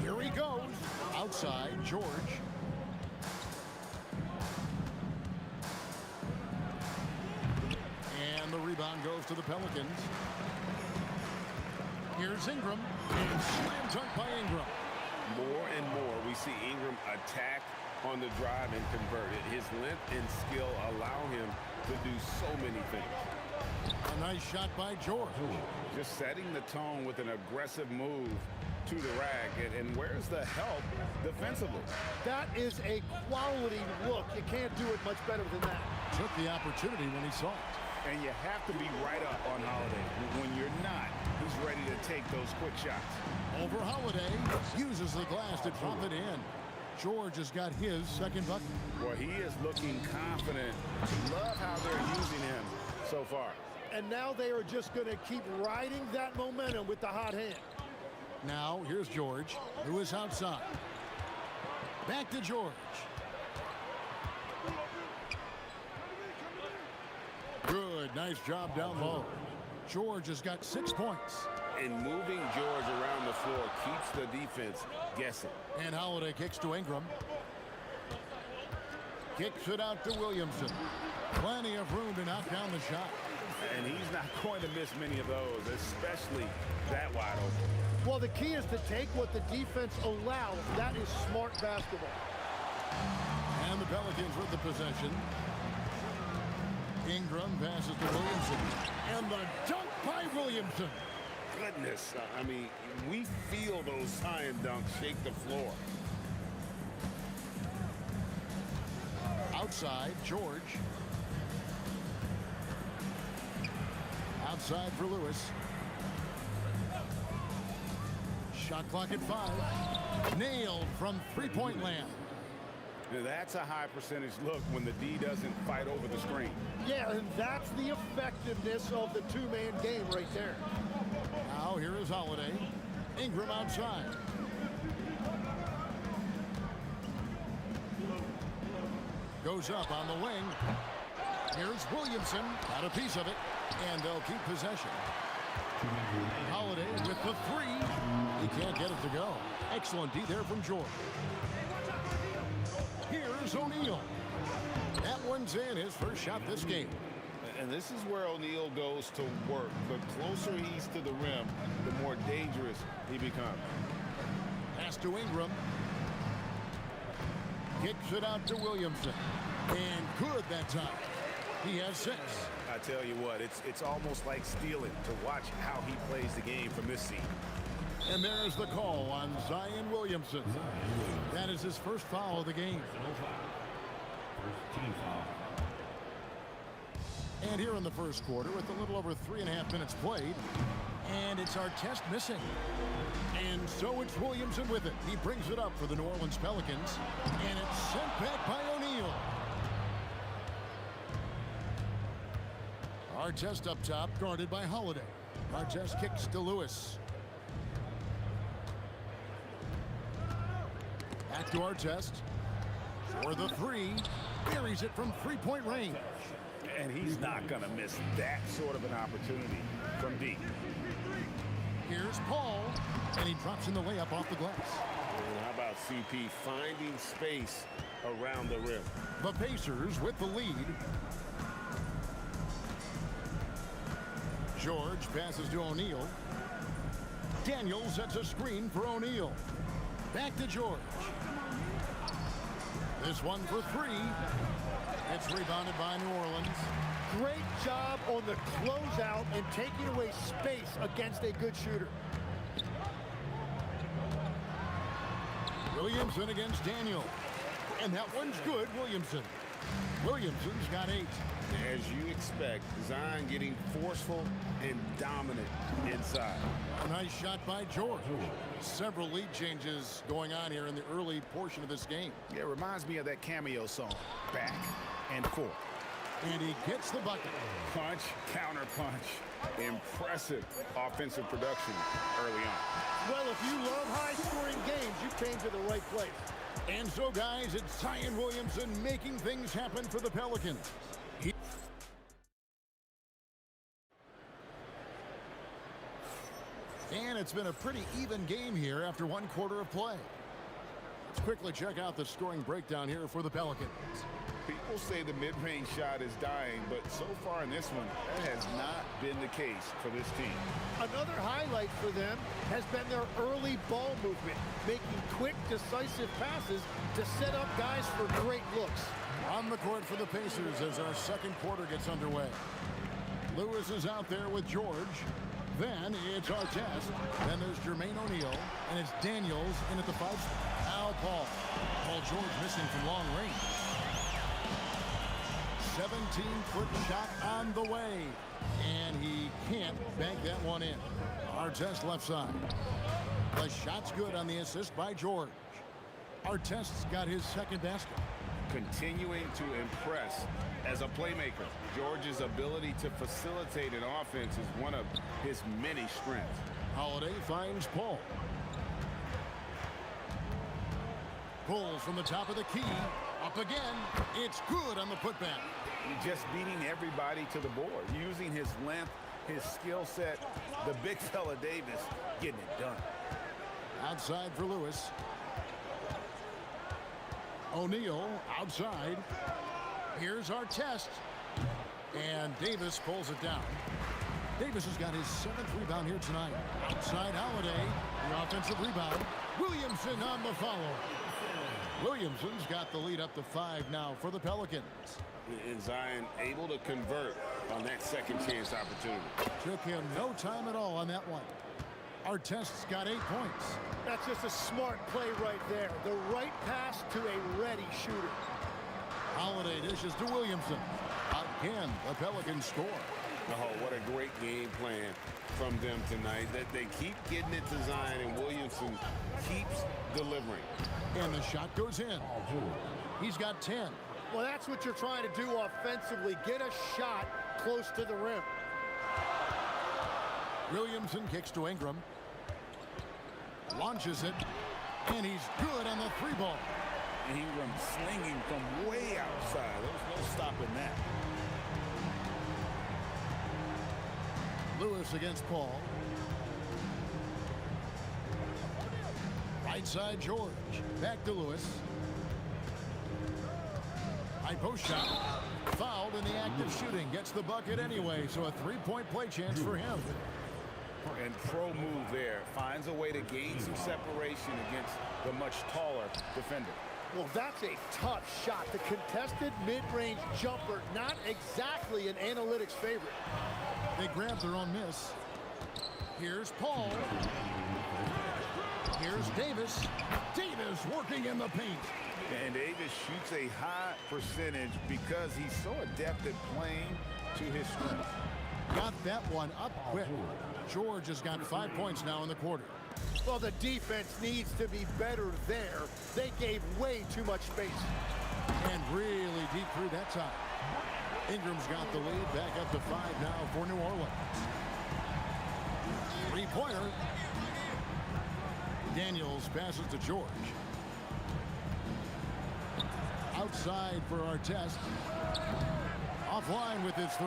Here he goes. Outside, George. And the rebound goes to the Pelicans. Here's Ingram. And slam dunk by Ingram. More and more we see Ingram attack on the drive and convert it. His length and skill allow him to do so many things. A nice shot by George. Just setting the tone with an aggressive move to the rack. And where's the help defensively? That is a quality look. You can't do it much better than that. Took the opportunity when he saw it. And you have to be right up on Holiday. When you're not, he's ready to take those quick shots. Over Holiday, uses the glass to drop it in. George has got his second bucket. Well, he is looking confident. Love how they're using him so far. And now they are just going to keep riding that momentum with the hot hand. Now, here's George, who is outside. Back to George. Good, nice job down low. George has got 6 points. And moving George around the floor keeps the defense guessing. And Holiday kicks to Ingram. Kicks it out to Williamson. Plenty of room to knock down the shot. And he's not going to miss many of those, especially that wide open. Well, the key is to take what the defense allows. That is smart basketball. And the Pelicans with the possession. Ingram passes to Williamson. And the dunk by Williamson. goodness. I mean, we feel those Zion dunks shake the floor. Outside, George. Outside for Lewis. Shot clock at 5. Nailed from three-point land. Now, that's a high percentage look when the D doesn't fight over the screen. Yeah, and that's the effectiveness of the two-man game right there. Now here is Holiday. Ingram outside. Goes up on the wing. Here's Williamson. Got a piece of it. And they'll keep possession. Holiday with the 3. He can't get it to go. Excellent D there from George. Here's O'Neal. That one's in, his first shot this game. And this is where O'Neal goes to work. The closer he's to the rim, the more dangerous he becomes. Pass to Ingram. Kicks it out to Williamson. And good that time. He has 6. I tell you what, it's almost like stealing to watch how he plays the game from this seat. And there's the call on Zion Williamson. That is his first foul of the game. First team foul. And here in the first quarter with a little over 3.5 minutes played. And it's Artest missing. And so it's Williamson with it. He brings it up for the New Orleans Pelicans. And it's sent back by O'Neal. Artest up top, guarded by Holiday. Artest kicks to Lewis. Back to Artest. For the 3. Buries it from three-point range. And he's not going to miss that sort of an opportunity from deep. Here's Paul. And he drops in the layup off the glass. And how about CP finding space around the rim? The Pacers with the lead. George passes to O'Neal. Daniels sets a screen for O'Neal. Back to George. This one for 3. It's rebounded by New Orleans. Great job on the closeout and taking away space against a good shooter. Williamson against Daniel. And that one's good, Williamson. Williamson's got 8. As you expect, Zion getting forceful and dominant inside. A nice shot by George. Several lead changes going on here in the early portion of this game. Yeah, it reminds me of that cameo song, Back and Forth. And he gets the bucket. Punch, counter punch. Impressive offensive production early on. Well, if you love high-scoring games, you came to the right place. And so, guys, it's Zion Williamson making things happen for the Pelicans. And it's been a pretty even game here after one quarter of play. Let's quickly check out the scoring breakdown here for the Pelicans. People say the mid-range shot is dying, but so far in this one, that has not been the case for this team. Another highlight for them has been their early ball movement, making quick, decisive passes to set up guys for great looks. On the court for the Pacers as our second quarter gets underway. Lewis is out there with George. Then it's Artest. Then there's Jermaine O'Neal. And it's Daniels in at the 5 spot. Now Paul. Paul George missing from long range. 17-foot shot on the way. And he can't bank that one in. Artest left side. The shot's good on the assist by George. Artest's got his second basket. Continuing to impress as a playmaker. George's ability to facilitate an offense is one of his many strengths. Holiday finds Paul. Pulls from the top of the key. Up again. It's good on the putback. Just beating everybody to the board. Using his length, his skill set. The big fella Davis getting it done. Outside for Lewis. O'Neal outside. Here's Artest. And Davis pulls it down. Davis has got his 7th rebound here tonight. Outside Holiday. The offensive rebound. Williamson on the follow. Williamson's got the lead up to 5 now for the Pelicans. And Zion able to convert on that second chance opportunity. Took him no time at all on that one. Artest's got 8 points. That's just a smart play right there. The right pass to a ready shooter. Holiday dishes to Williamson. Again, the Pelicans score. Oh, what a great game plan from them tonight. That they keep getting it to Zion, and Williamson keeps delivering. And the shot goes in. He's got 10. Well, that's what you're trying to do offensively. Get a shot close to the rim. Williamson kicks to Ingram. Launches it. And he's good on the 3-ball. Ingram slinging from way outside. There's no stopping that. Lewis against Paul. Right side George. Back to Lewis. High post shot. Fouled in the act of shooting. Gets the bucket anyway, so a 3-point play chance for him. And pro move there. Finds a way to gain some separation against the much taller defender. Well, that's a tough shot. The contested mid-range jumper, not exactly an analytics favorite. They grab their own miss. Here's Paul. Here's Davis. Davis working in the paint. And Davis shoots a high percentage because he's so adept at playing to his strength. Got that one up quick. George has got 5 points now in the quarter. Well, the defense needs to be better there. They gave way too much space. And really deep through that time. Ingram's got the lead, back up to 5 now for New Orleans. 3-pointer. Daniels passes to George. Outside for Artest. Offline with his 3.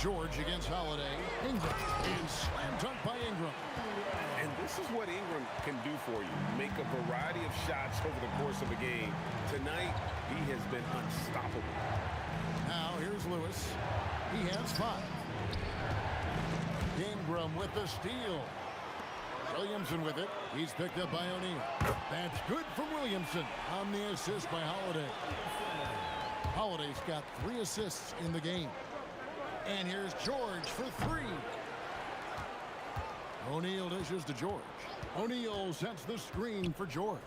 George against Holiday. Ingram. And slam dunk by Ingram. And this is what Ingram can do for you. Make a variety of shots over the course of a game. Tonight, he has been unstoppable. Now here's Lewis. He has 5. Ingram with the steal. Williamson with it. He's picked up by O'Neal. That's good from Williamson on the assist by Holiday. Holiday's got 3 assists in the game. And here's George for 3. O'Neal dishes to George. O'Neal sets the screen for George.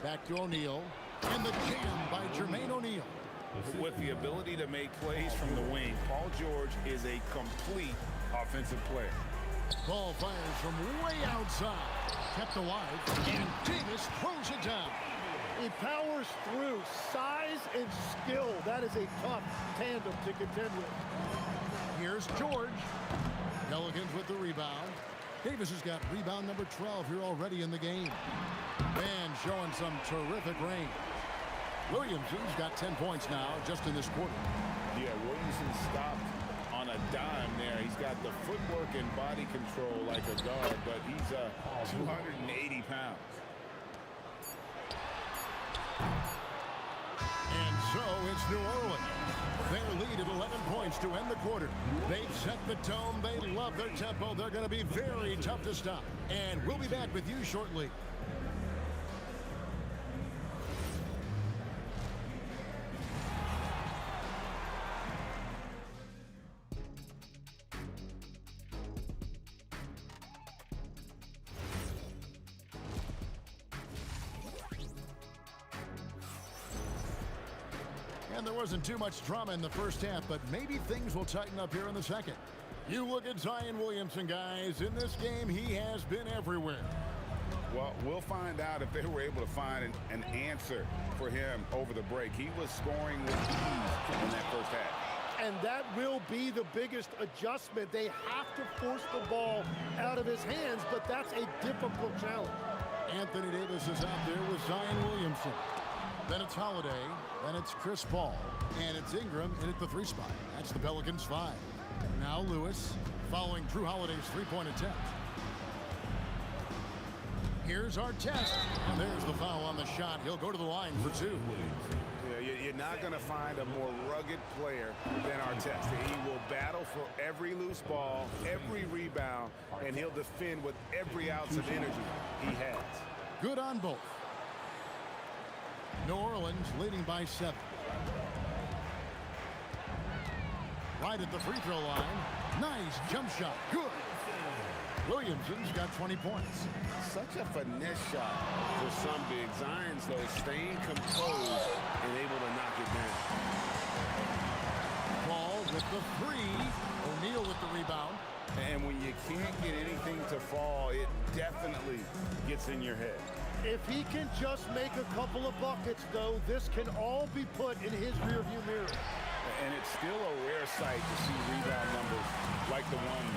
Back to O'Neal. And the jam by Jermaine O'Neal. With the ability to make plays from the wing, Paul George is a complete offensive player. Ball fires from way outside. Kept alive. And Davis throws it down. He powers through. Size and skill. That is a tough tandem to contend with. Here's George. Pelicans with the rebound. Davis has got rebound number 12 here already in the game. And showing some terrific range. Williamson's got 10 points now just in this quarter. Yeah, Williamson stopped on a dime there. He's got the footwork and body control like a guard, but he's 280 pounds. And so it's New Orleans. Their lead at 11 points to end the quarter. They've set the tone. They love their tempo. They're going to be very tough to stop. And we'll be back with you shortly. And there wasn't too much drama in the first half, but maybe things will tighten up here in the second. You look at Zion Williamson, guys. In this game, he has been everywhere. Well, we'll find out if they were able to find an answer for him over the break. He was scoring with ease in that first half. And that will be the biggest adjustment. They have to force the ball out of his hands, but that's a difficult challenge. Anthony Davis is out there with Zion Williamson. Then it's Holiday, then it's Chris Paul, and it's Ingram in at the 3 spot. That's the Pelicans 5. Now Lewis following Drew Holiday's 3-point attempt. Here's Artest, and there's the foul on the shot. He'll go to the line for 2. Yeah, you're not going to find a more rugged player than Artest. He will battle for every loose ball, every rebound, and he'll defend with every ounce of energy he has. Good on both. New Orleans leading by 7. Right at the free throw line. Nice jump shot. Good. Williamson's got 20 points. Such a finesse shot for some big. Zion's, though, staying composed and able to knock it down. Ball with the three. O'Neal with the rebound. And when you can't get anything to fall, it definitely gets in your head. If he can just make a couple of buckets, though, this can all be put in his rearview mirror. And it's still a rare sight to see rebound numbers like the one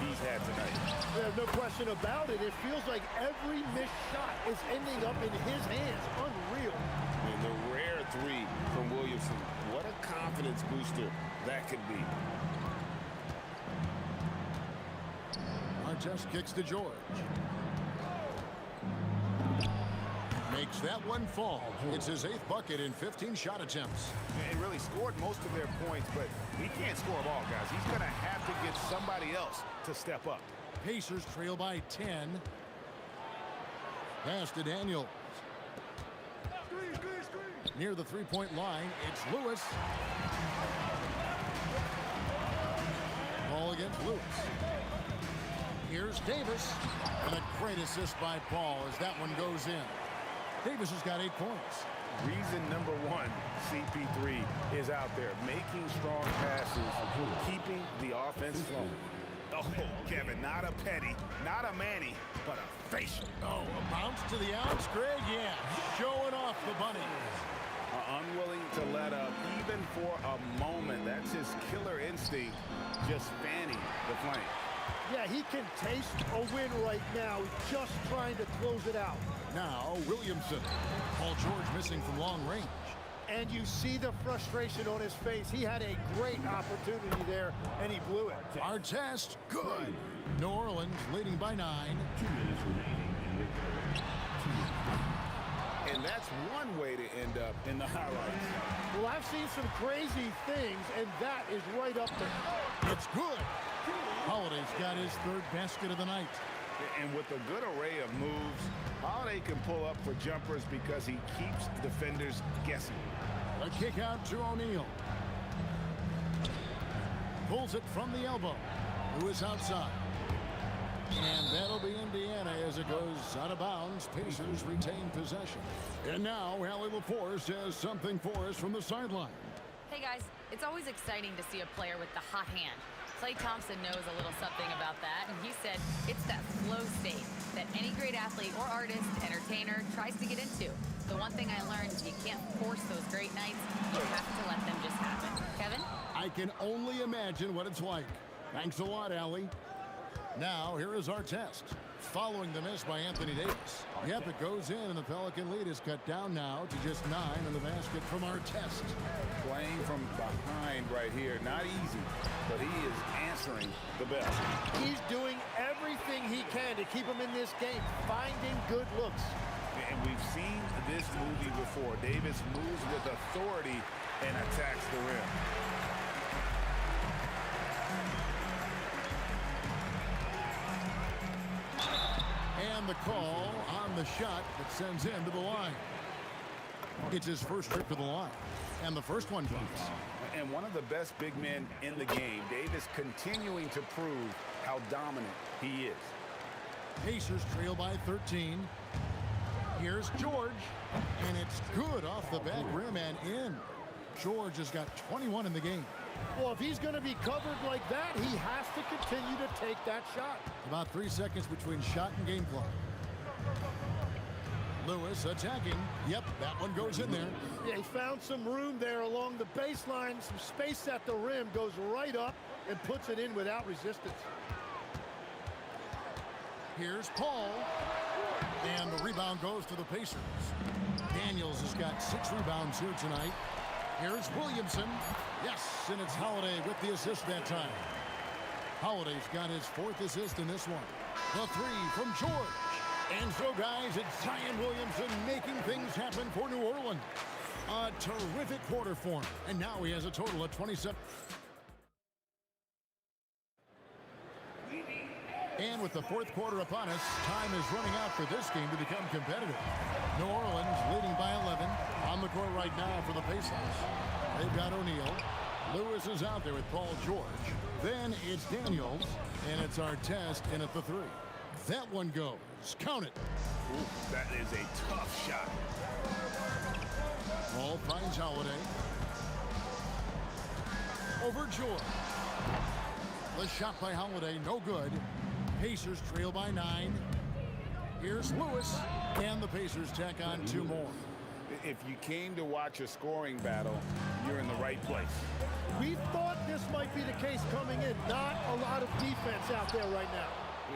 he's had tonight. Yeah, no question about it. It feels like every missed shot is ending up in his hands. Unreal. And the rare three from Williamson. What a confidence booster that could be. Artest kicks to George. Makes that one fall. It's his 8th bucket in 15 shot attempts. And really scored most of their points, but he can't score them all, guys. He's going to have to get somebody else to step up. Pacers trail by 10. Pass to Daniels. Near the three-point line, it's Lewis. Ball against Lewis. Here's Davis. And a great assist by Paul as that one goes in. Davis has got 8 points. Reason number one, CP3 is out there making strong passes, keeping the offense flowing. Oh, Kevin, not a petty, not a Manny, but a facial. Oh, a bounce to the outs, Greg? Yeah, showing off the bunny. Unwilling to let up even for a moment. That's his killer instinct, just fanning the flame. Yeah, he can taste a win right now, just trying to close it out. Now, Williamson. Paul George missing from long range. And you see the frustration on his face. He had a great opportunity there, and he blew it. Artest, good. New Orleans leading by 9. 2 minutes remaining in the third. And that's one way to end up in the highlights. Well, I've seen some crazy things, and that is right up there. It's good. Holiday's got his 3rd basket of the night. And with a good array of moves, Holiday can pull up for jumpers because he keeps defenders guessing. A kick out to O'Neal. Pulls it from the elbow. Lewis outside. And that'll be Indiana as it goes out of bounds. Pacers retain possession. And now, Allie LaForce has something for us from the sideline. Hey guys, it's always exciting to see a player with the hot hand. Klay Thompson knows a little something about that, and he said it's that flow state that any great athlete or artist, entertainer, tries to get into. The one thing I learned is you can't force those great nights. You have to let them just happen. Kevin? I can only imagine what it's like. Thanks a lot, Allie. Now, here is our test. Following the miss by Anthony Davis. Yep, it goes in, and the Pelican lead is cut down now to just 9 in the basket from our test. Playing from behind right here, not easy, but he is answering the bell. He's doing everything he can to keep him in this game, finding good looks. And we've seen this movie before. Davis moves with authority and attacks the rim. And the call on the shot that sends him to the line. It's his first trip to the line. And the first one counts. And one of the best big men in the game, Davis continuing to prove how dominant he is. Pacers trail by 13. Here's George. And it's good off the back rim and in. George has got 21 in the game. Well, if he's going to be covered like that, he has to continue to take that shot. About 3 seconds between shot and game clock. Lewis attacking. Yep, that one goes in there. Yeah, he found some room there along the baseline. Some space at the rim, goes right up and puts it in without resistance. Here's Paul. And the rebound goes to the Pacers. Daniels has got 6 rebounds here tonight. Here's Williamson. Yes, and it's Holiday with the assist that time. Holiday's got his 4th assist in this one. The 3 from George. And so, guys, it's Zion Williamson making things happen for New Orleans. A terrific quarter for him. And now he has a total of 27. And with the 4th quarter upon us, time is running out for this game to become competitive. New Orleans leading by 11 on the court right now for the Pacers. They've got O'Neal. Lewis is out there with Paul George. Then it's Daniels, and it's Artest in at the 3. That one goes. Count it. Ooh, that is a tough shot. Paul finds Holiday. Over George. The shot by Holiday, no good. Pacers trail by 9. Here's Lewis, and the Pacers tack on 2 more. If you came to watch a scoring battle, you're in the right place. We thought this might be the case coming in. Not a lot of defense out there right now.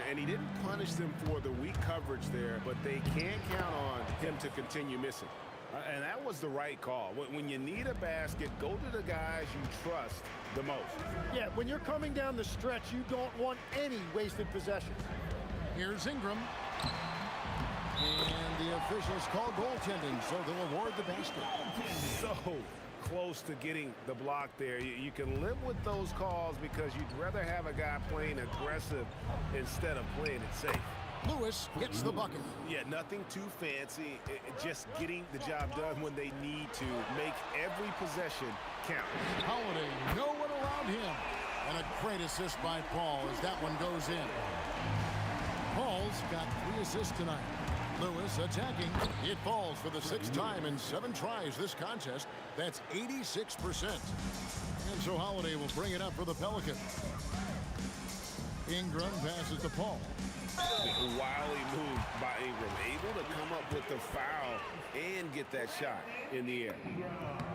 And he didn't punish them for the weak coverage there, but they can't count on him to continue missing. And that was the right call. When you need a basket, go to the guys you trust the most. Yeah, when you're coming down the stretch, you don't want any wasted possession. Here's Ingram. And the officials call goaltending, so they'll award the basket. So close to getting the block there. You can live with those calls because you'd rather have a guy playing aggressive instead of playing it safe. Lewis gets the bucket. Yeah, nothing too fancy. Just getting the job done when they need to. Make every possession count. Holiday, no one around him. And a great assist by Paul as that one goes in. Paul's got 3 assists tonight. Lewis attacking. It falls for the 6th time in 7 tries this contest. That's 86%. And so Holiday will bring it up for the Pelicans. Ingram passes to Paul. Wily move by Ingram. Able to come up with the foul and get that shot in the air.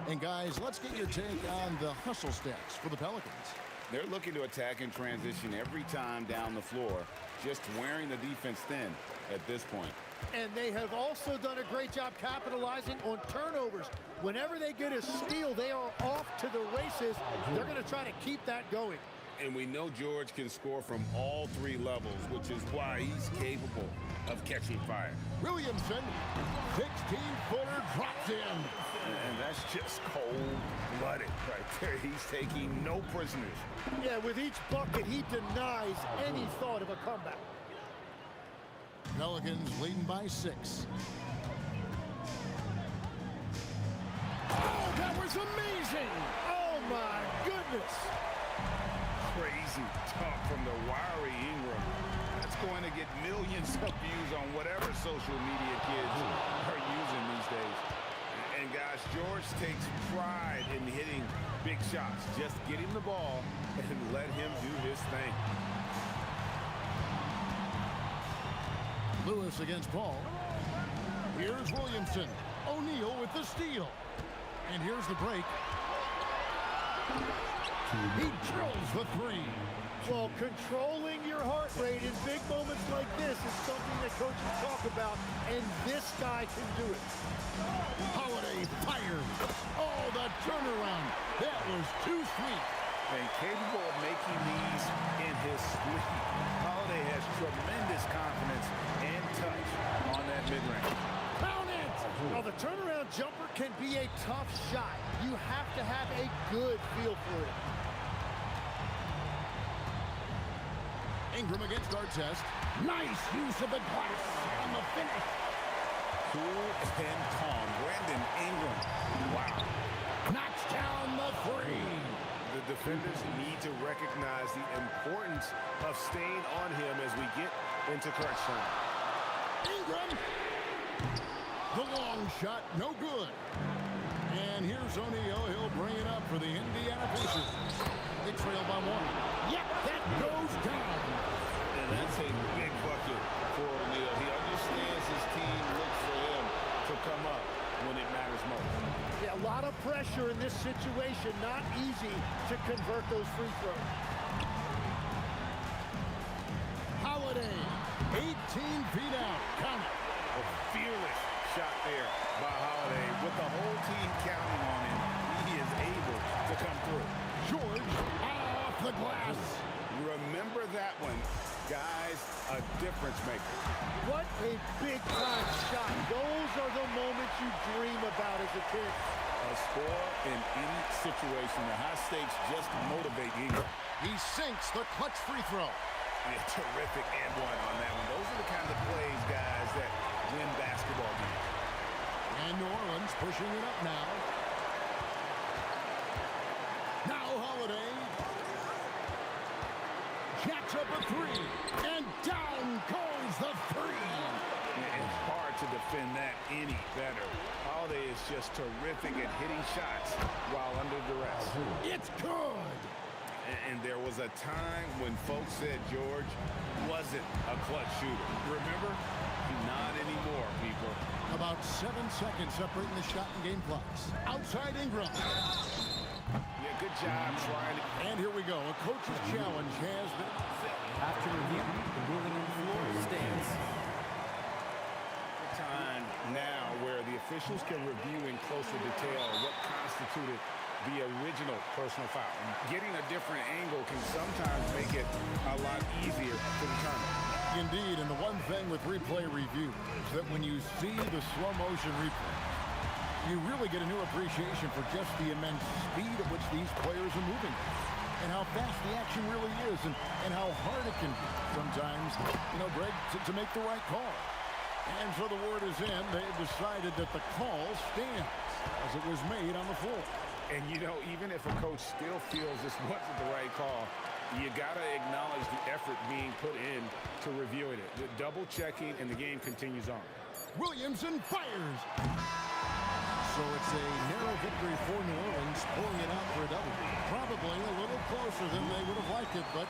And guys, let's get your take on the hustle stats for the Pelicans. They're looking to attack in transition every time down the floor, just wearing the defense thin at this point. And they have also done a great job capitalizing on turnovers. Whenever they get a steal, they are off to the races. They're going to try to keep that going. And we know George can score from all 3 levels, which is why he's capable of catching fire. Williamson, 16-footer dropped in. And that's just cold-blooded right there. He's taking no prisoners. Yeah, with each bucket, he denies any thought of a comeback. Pelicans leading by 6. Oh, that was amazing! Oh, my goodness! Crazy talk from the wiry Ingram. That's going to get millions of views on whatever social media kids are using these days. And guys, George takes pride in hitting big shots. Just get him the ball and let him do his thing. Lewis against Paul. Here's Williamson. O'Neal with the steal. And here's the break. He drills the 3. Well, controlling your heart rate in big moments like this is something that coaches talk about, and this guy can do it. Holiday fires. Oh, the turnaround. That was too sweet. And capable of making these in his sleep. Holiday has tremendous confidence and touch on that mid-range. Count it! Now, the turnaround jumper can be a tough shot. You have to have a good feel for it. Ingram against Artest. Nice use of the glass on the finish. Cool and calm. Brandon Ingram. Wow. Knocks down the 3. The defenders need to recognize the importance of staying on him as we get into crunch time. Ingram. The long shot, no good. And here's O'Neal. He'll bring it up for the Indiana Pacers. They trail by 1. Yep, that goes down. And that's a big bucket for O'Neal. He understands his team looks for him to come up when it matters most. Yeah, a lot of pressure in this situation. Not easy to convert those free throws. Holiday, 18 feet out. Count it. A fearless shot there by Holiday. With the whole team counting on him, he is able to come through. George off the glass. Remember that one. Guys, a difference maker. What a big-time shot. Those are the moments you dream about as a kid. A score in any situation. The high stakes just motivate Ingram. He sinks the clutch free throw. Yeah, terrific and one on that one. Those are the kind of plays, guys, that win basketball games. And New Orleans pushing it up now. Now Holiday. Jacks up a three. And down goes the three. It's hard to defend that any better. Holiday is just terrific at hitting shots while under duress. It's good. And there was a time when folks said George wasn't a clutch shooter. Remember? Not anymore, people. About 7 seconds separating the shot and game clocks. Outside Ingram. Yeah, good job trying to... And here we go. A coach's challenge has been... After review, the ruling on the floor stands. Time now where the officials can review in closer detail what constituted the original personal foul. Getting a different angle can sometimes make it a lot easier to determine. Indeed, and the one thing with replay review is that when you see the slow motion replay, you really get a new appreciation for just the immense speed at which these players are moving and how fast the action really is and how hard it can be sometimes, Greg, to make the right call. And so the word is in. They've decided that the call stands as it was made on the floor. And, even if a coach still feels this wasn't the right call, you got to acknowledge the effort being put in to reviewing it. The double checking, and the game continues on. Williamson fires. So it's a narrow victory for New Orleans, pulling it out for a double. Probably a little closer than they would have liked it, but...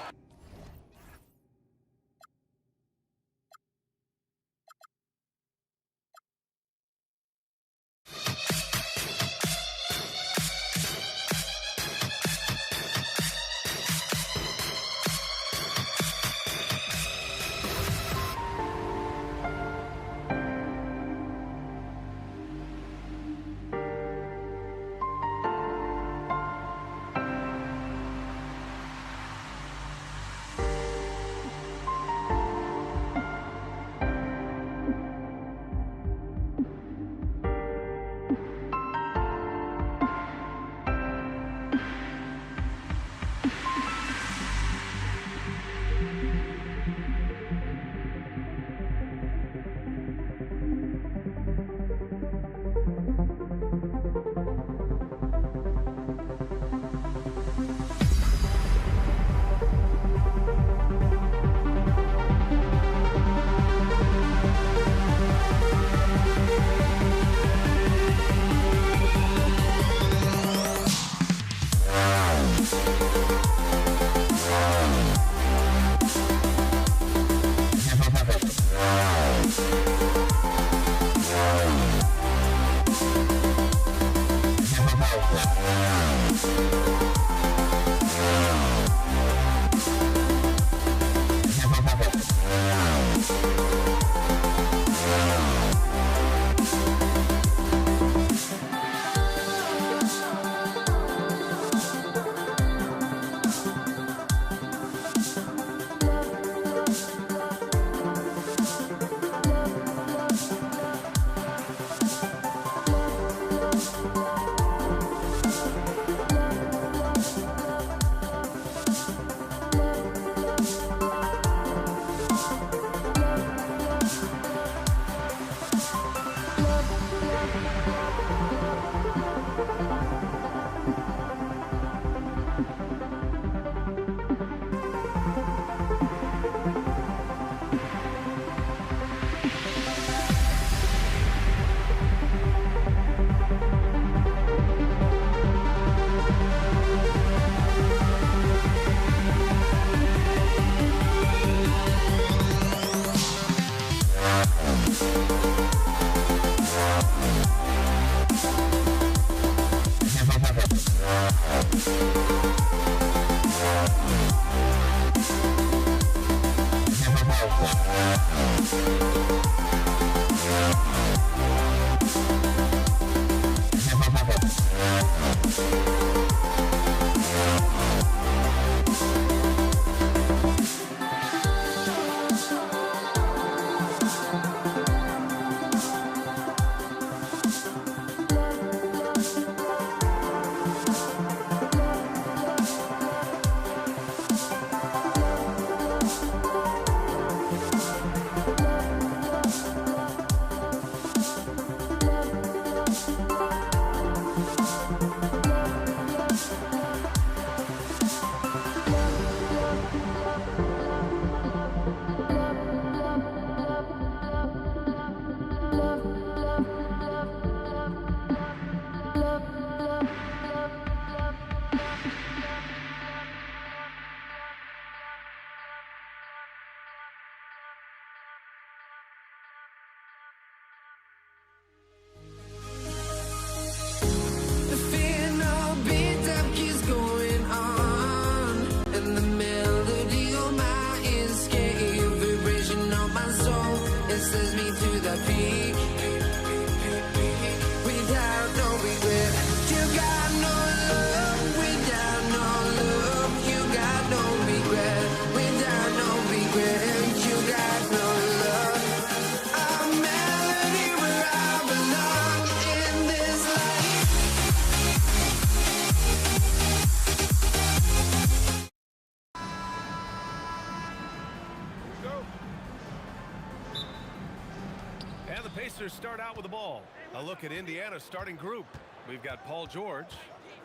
Pacers start out with the ball. A look at Indiana's starting group. We've got Paul George,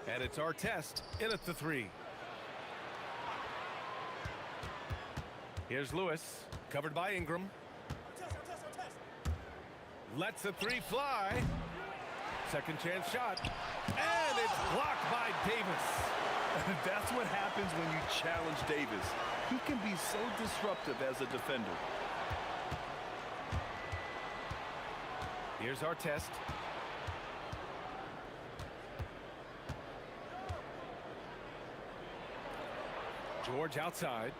and it's Artest in at the 3. Here's Lewis, covered by Ingram. Lets a 3 fly. Second chance shot. And it's blocked by Davis. That's what happens when you challenge Davis. He can be so disruptive as a defender. Here's Artest. George outside.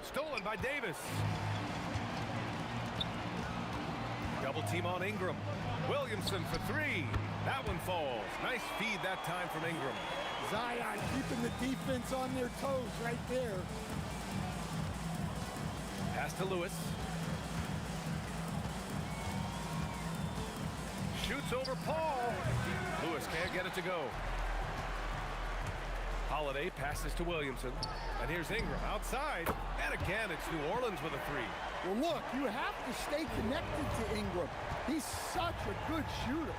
Stolen by Davis. Double team on Ingram. Williamson for 3. That one falls. Nice feed that time from Ingram. Zion keeping the defense on their toes right there. Pass to Lewis. Shoots over Paul. Lewis can't get it to go. Holiday passes to Williamson. And here's Ingram outside. And again, it's New Orleans with a 3. Well, look, you have to stay connected to Ingram. He's such a good shooter.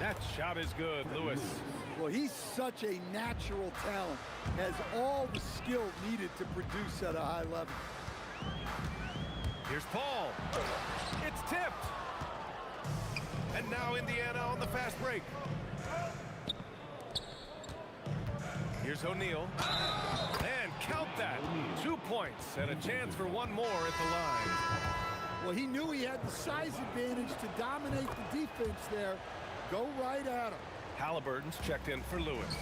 That shot is good, Lewis. Well, he's such a natural talent. Has all the skill needed to produce at a high level. Here's Paul. It's tipped. And now Indiana on the fast break. Here's O'Neal. And count that. 2 points and a chance for one more at the line. Well, he knew he had the size advantage to dominate the defense there. Go right at him. Halliburton's checked in for Lewis.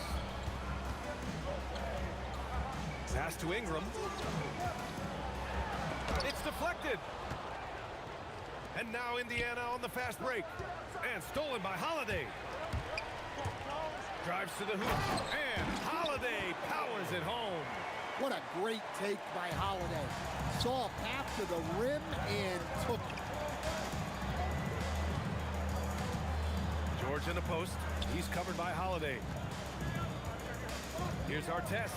Pass to Ingram. It's deflected. And now Indiana on the fast break. And stolen by Holiday. Drives to the hoop. And Holiday powers it home. What a great take by Holiday. Saw a path to the rim and took it. George in the post. He's covered by Holiday. Here's Artest.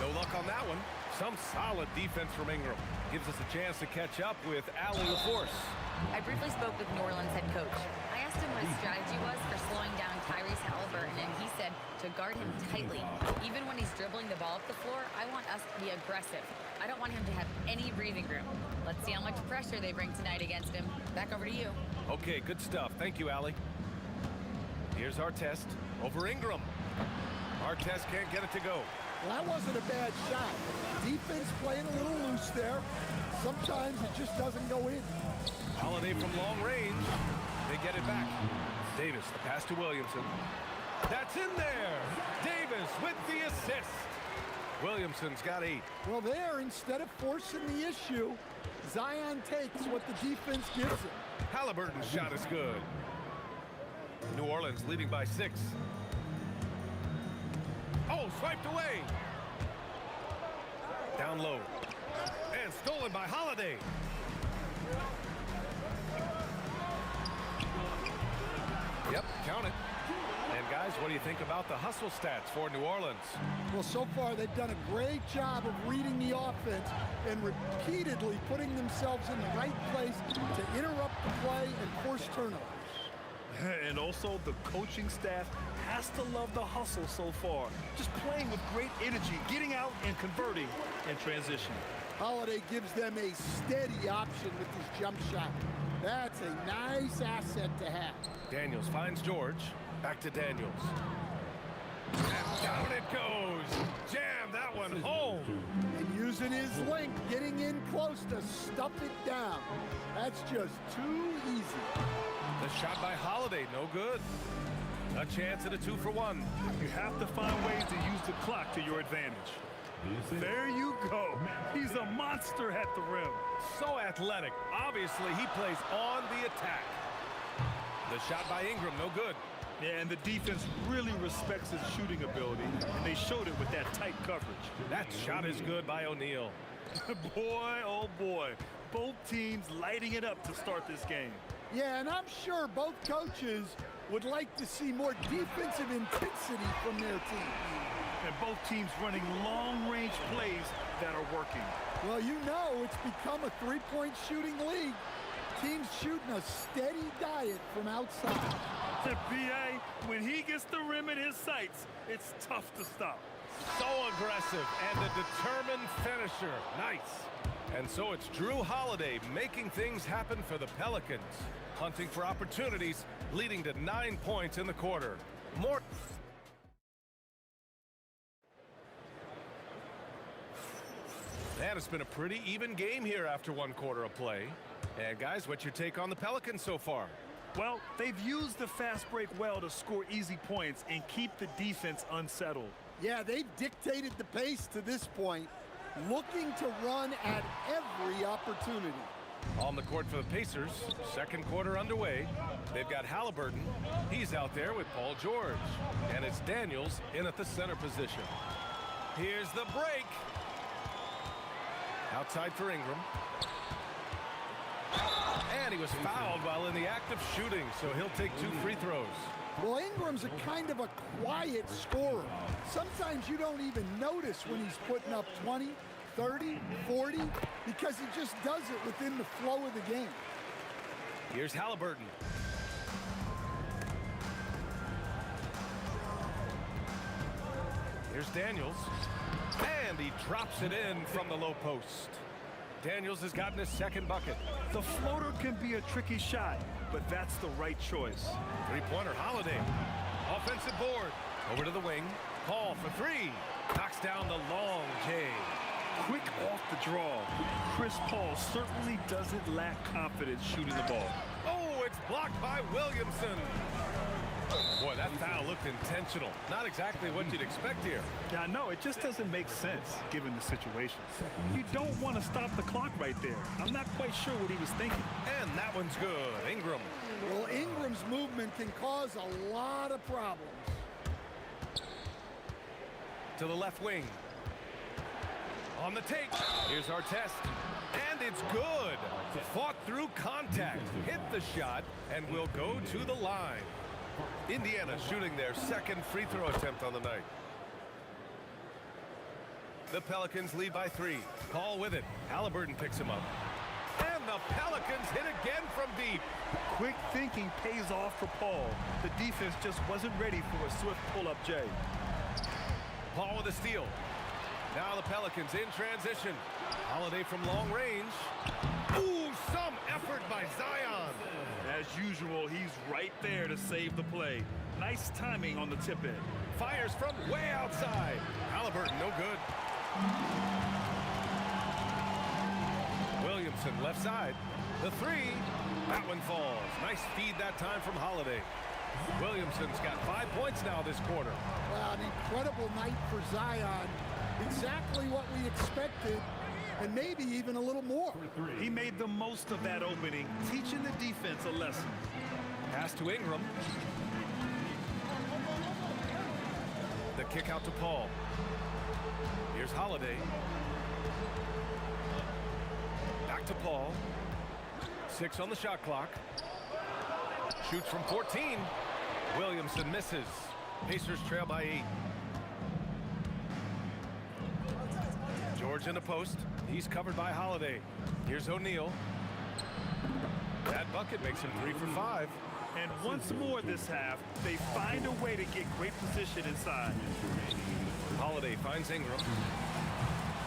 No luck on that one. Some solid defense from Ingram. Gives us a chance to catch up with Allie LaForce. I briefly spoke with New Orleans head coach. I asked him what his strategy was for slowing down Tyrese Halliburton, and he said to guard him tightly. Even when he's dribbling the ball up the floor, I want us to be aggressive. I don't want him to have any breathing room. Let's see how much pressure they bring tonight against him. Back over to you. Okay, good stuff. Thank you, Allie. Here's Artest over Ingram. Artest can't get it to go. Well, that wasn't a bad shot. Defense playing a little loose there. Sometimes it just doesn't go in. Holiday from long range. They get it back. Davis, the pass to Williamson. That's in there. Davis with the assist. Williamson's got 8. Well, there, instead of forcing the issue, Zion takes what the defense gives him. Halliburton's shot is good. New Orleans leading by 6. Oh, swiped away. Down low. And stolen by Holiday. Yep, count it. And guys, what do you think about the hustle stats for New Orleans? Well, so far they've done a great job of reading the offense and repeatedly putting themselves in the right place to interrupt the play and force turnovers. And also the coaching staff has to love the hustle so far. Just playing with great energy, getting out and converting in transition. Holiday gives them a steady option with his jump shot. That's a nice asset to have. Daniels finds George. Back to Daniels. And down it goes. Jam that one home. And using his length, getting in close to stuff it down. That's just too easy. The shot by Holiday, no good. A chance at a 2-for-1. You have to find ways to use the clock to your advantage. There you go. He's a monster at the rim. So athletic. Obviously, he plays on the attack. The shot by Ingram, no good. Yeah, and the defense really respects his shooting ability, and they showed it with that tight coverage. That shot is good by O'Neal. Boy, oh boy. Both teams lighting it up to start this game. Yeah, and I'm sure both coaches would like to see more defensive intensity from their team. and both teams running long-range plays that are working. Well, you know it's become a three-point shooting league. Teams shooting a steady diet from outside. The PA, when he gets the rim in his sights, it's tough to stop. So aggressive and a determined finisher. Nice. And so it's Drew Holiday making things happen for the Pelicans. Hunting for opportunities, leading to 9 points in the quarter. More. And it's been a pretty even game here after 1 quarter of play. And guys, what's your take on the Pelicans so far? Well, they've used the fast break well to score easy points and keep the defense unsettled. Yeah, they've dictated the pace to this point, looking to run at every opportunity. On the court for the Pacers, second quarter underway. They've got Halliburton. He's out there with Paul George. And it's Daniels in at the center position. Here's the break. Outside for Ingram. And he was fouled while in the act of shooting, so he'll take 2 free throws. Well, Ingram's a kind of a quiet scorer. Sometimes you don't even notice when he's putting up 20, 30, 40, because he just does it within the flow of the game. Here's Halliburton. Here's Daniels. And he drops it in from the low post. Daniels has gotten his second bucket. The floater can be a tricky shot, but that's the right choice. Three-pointer Holiday. Offensive board. Over to the wing. Paul for 3. Knocks down the long J. Quick off the draw. Chris Paul certainly doesn't lack confidence shooting the ball. Oh, it's blocked by Williamson. Boy, that foul looked intentional. Not exactly what you'd expect here. Yeah, no, it just doesn't make sense given the situation. You don't want to stop the clock right there. I'm not quite sure what he was thinking. And that one's good. Ingram. Well, Ingram's movement can cause a lot of problems. To the left wing. On the take. Here's our test. And it's good. Fought through contact. Hit the shot and will go to the line. Indiana shooting their second free throw attempt on the night. The Pelicans lead by 3. Paul with it. Halliburton picks him up. And the Pelicans hit again from deep. Quick thinking pays off for Paul. The defense just wasn't ready for a swift pull-up J. Paul with a steal. Now the Pelicans in transition. Holiday from long range. Ooh, some effort by Zion. As usual, he's right there to save the play. Nice timing on the tip in. Fires from way outside. Halliburton, no good. Williamson left side. The 3. That one falls. Nice feed that time from Holiday. Williamson's got 5 points now this quarter. Well, an incredible night for Zion. Exactly what we expected, and maybe even a little more. He made the most of that opening, teaching the defense a lesson. Pass to Ingram. The kick out to Paul. Here's Holiday. Back to Paul. 6 on the shot clock. Shoots from 14. Williamson misses. Pacers trail by 8. George in the post. He's covered by Holiday. Here's O'Neal. That bucket makes him 3 for 5. And once more this half, they find a way to get great position inside. Holiday finds Ingram.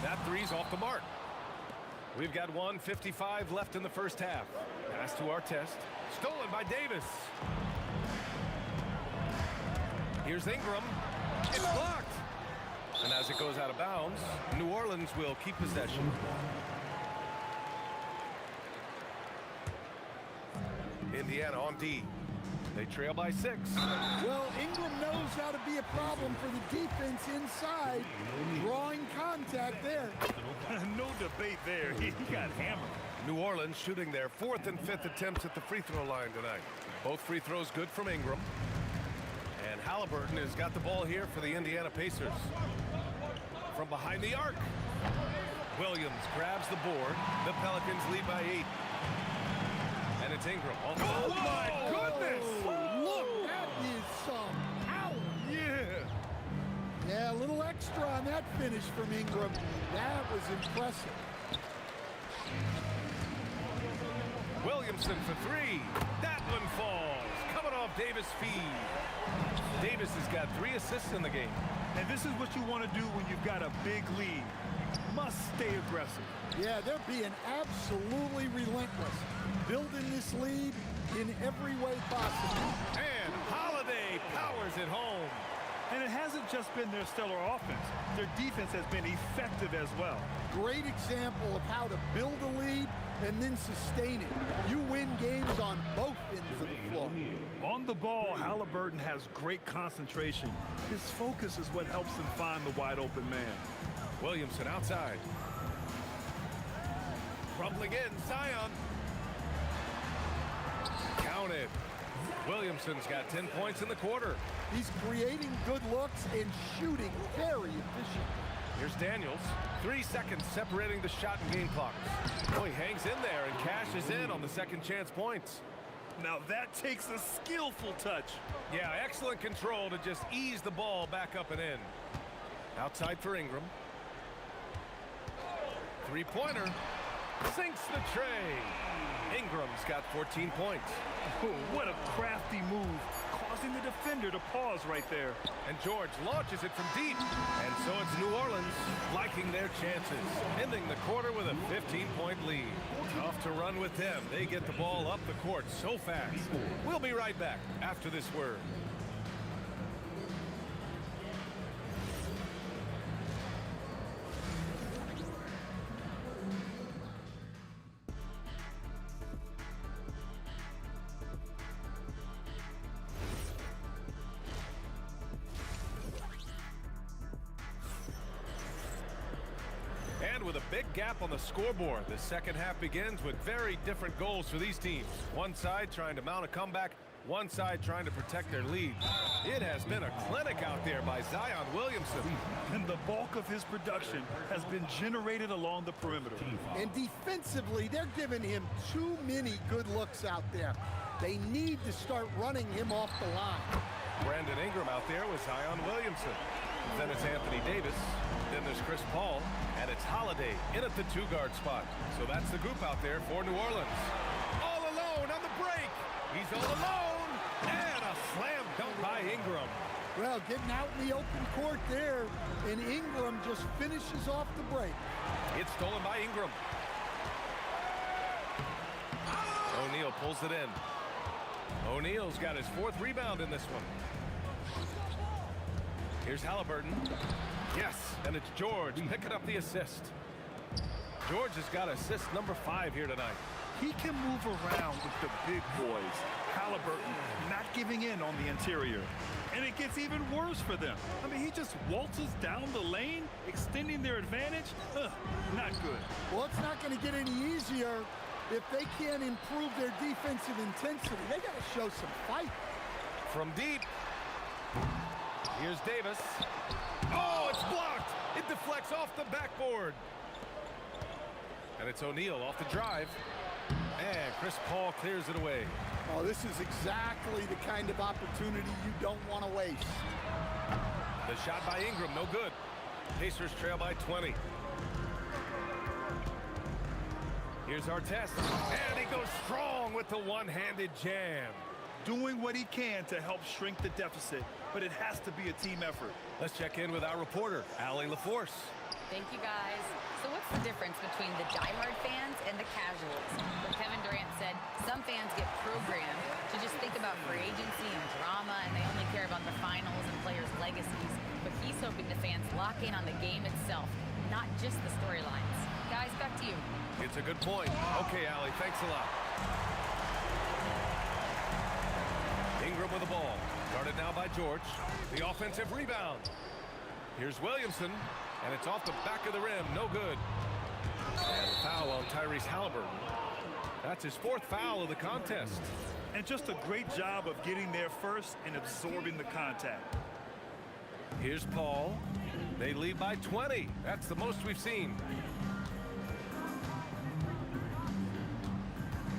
That 3's off the mark. We've got 1:55 left in the first half. Pass to our test. Stolen by Davis. Here's Ingram. It's blocked. And as it goes out of bounds, New Orleans will keep possession. Indiana on D. They trail by 6. Well, Ingram knows how to be a problem for the defense inside. Drawing contact there. No debate there. He got hammered. New Orleans shooting their 4th and 5th attempts at the free throw line tonight. Both free throws good from Ingram. And Halliburton has got the ball here for the Indiana Pacers. From behind the arc. Williams grabs the board. The Pelicans lead by 8. And it's Ingram. Oh my goodness! Look, that is some power. Yeah. Yeah, a little extra on that finish from Ingram. That was impressive. Williamson for three. That one falls. Coming off Davis' feed. Davis has got 3 assists in the game. And this is what you want to do when you've got a big lead. Must stay aggressive. Yeah, they're being absolutely relentless. Building this lead in every way possible. And Holiday powers it home. And it hasn't just been their stellar offense. Their defense has been effective as well. Great example of how to build a lead and then sustain it. You win games on both ends of the floor. On the ball, Halliburton has great concentration. His focus is what helps him find the wide open man. Williamson outside. Crumbling in, Zion. Counted. Williamson's got 10 points in the quarter. He's creating good looks and shooting very efficient. Here's Daniels. 3 seconds separating the shot and game clock. Oh, he hangs in there and cashes in on the second chance points. Now that takes a skillful touch. Yeah, excellent control to just ease the ball back up and in. Outside for Ingram. 3-pointer. Sinks the tray. Ingram's got 14 points. Oh, what a crafty move, causing the defender to pause right there. And George launches it from deep. And so it's New Orleans liking their chances, ending the quarter with a 15-point lead. Tough to run with them. They get the ball up the court so fast. We'll be right back after this word. And with a big gap on the scoreboard, the second half begins with very different goals for these teams. One side trying to mount a comeback, one side trying to protect their lead. It has been a clinic out there by Zion Williamson. And the bulk of his production has been generated along the perimeter. And defensively, they're giving him too many good looks out there. They need to start running him off the line. Brandon Ingram out there with Zion Williamson. Then it's Anthony Davis. Then there's Chris Paul. And it's Holiday in at the 2-guard spot. So that's the group out there for New Orleans. All alone on the break. He's all alone. And a slam dunk by Ingram. Well, getting out in the open court there, and Ingram just finishes off the break. It's stolen by Ingram. O'Neal pulls it in. O'Neal's got his 4th rebound in this one. Here's Halliburton. Yes, and it's George picking up the assist. George has got assist number 5 here tonight. He can move around with the big boys. Halliburton not giving in on the interior. And it gets even worse for them. I mean, he just waltzes down the lane, extending their advantage. Not good. Well, it's not going to get any easier if they can't improve their defensive intensity. They got to show some fight. From deep. Here's Davis. Oh, it's blocked. It deflects off the backboard. And it's O'Neal off the drive. And Chris Paul clears it away. Oh, this is exactly the kind of opportunity you don't want to waste. The shot by Ingram, no good. Pacers trail by 20. Here's Artest. And he goes strong with the one-handed jam. Doing what he can to help shrink the deficit, but it has to be a team effort. Let's check in with our reporter, Allie LaForce. Thank you, guys. So what's the difference between the diehard fans and the casuals? Like Kevin Durant said, some fans get programmed to just think about free agency and drama, and they only care about the finals and players' legacies. But he's hoping the fans lock in on the game itself, not just the storylines. Guys, back to you. It's a good point. Okay, Allie, thanks a lot. Ingram with the ball. Guarded now by George. The offensive rebound. Here's Williamson. And it's off the back of the rim. No good. And a foul on Tyrese Halliburton. That's his 4th foul of the contest. And just a great job of getting there first and absorbing the contact. Here's Paul. They lead by 20. That's the most we've seen.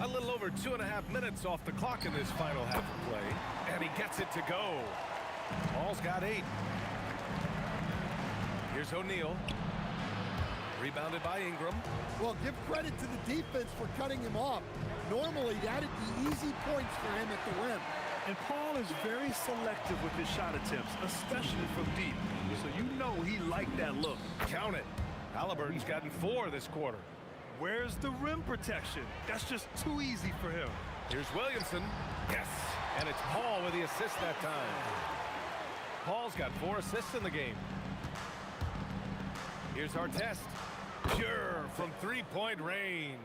A little over 2.5 minutes off the clock in this final half of play. And he gets it to go. Paul's got 8. Here's O'Neal. Rebounded by Ingram. Well, give credit to the defense for cutting him off. Normally, that'd be easy points for him at the rim. And Paul is very selective with his shot attempts, especially from deep. So you know he liked that look. Count it. Halliburton's gotten 4 this quarter. Where's the rim protection? That's just too easy for him. Here's Williamson. Yes. And it's Paul with the assist that time. Paul's got 4 assists in the game. Here's our test. Pure from three-point range.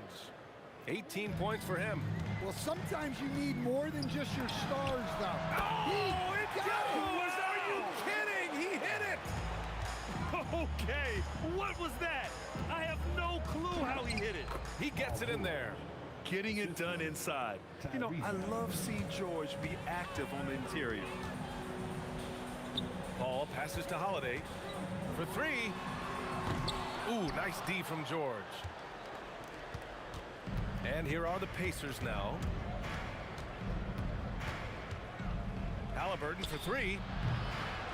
18 points for him. Well, sometimes you need more than just your stars, though. Oh, it goes! Are you kidding? He hit it! Okay, what was that? I have no clue how he hit it. He gets it in there. Getting it done inside. You know, I love seeing George be active on the interior. Paul passes to Holiday for 3. Ooh, nice D from George. And here are the Pacers now. Halliburton for 3.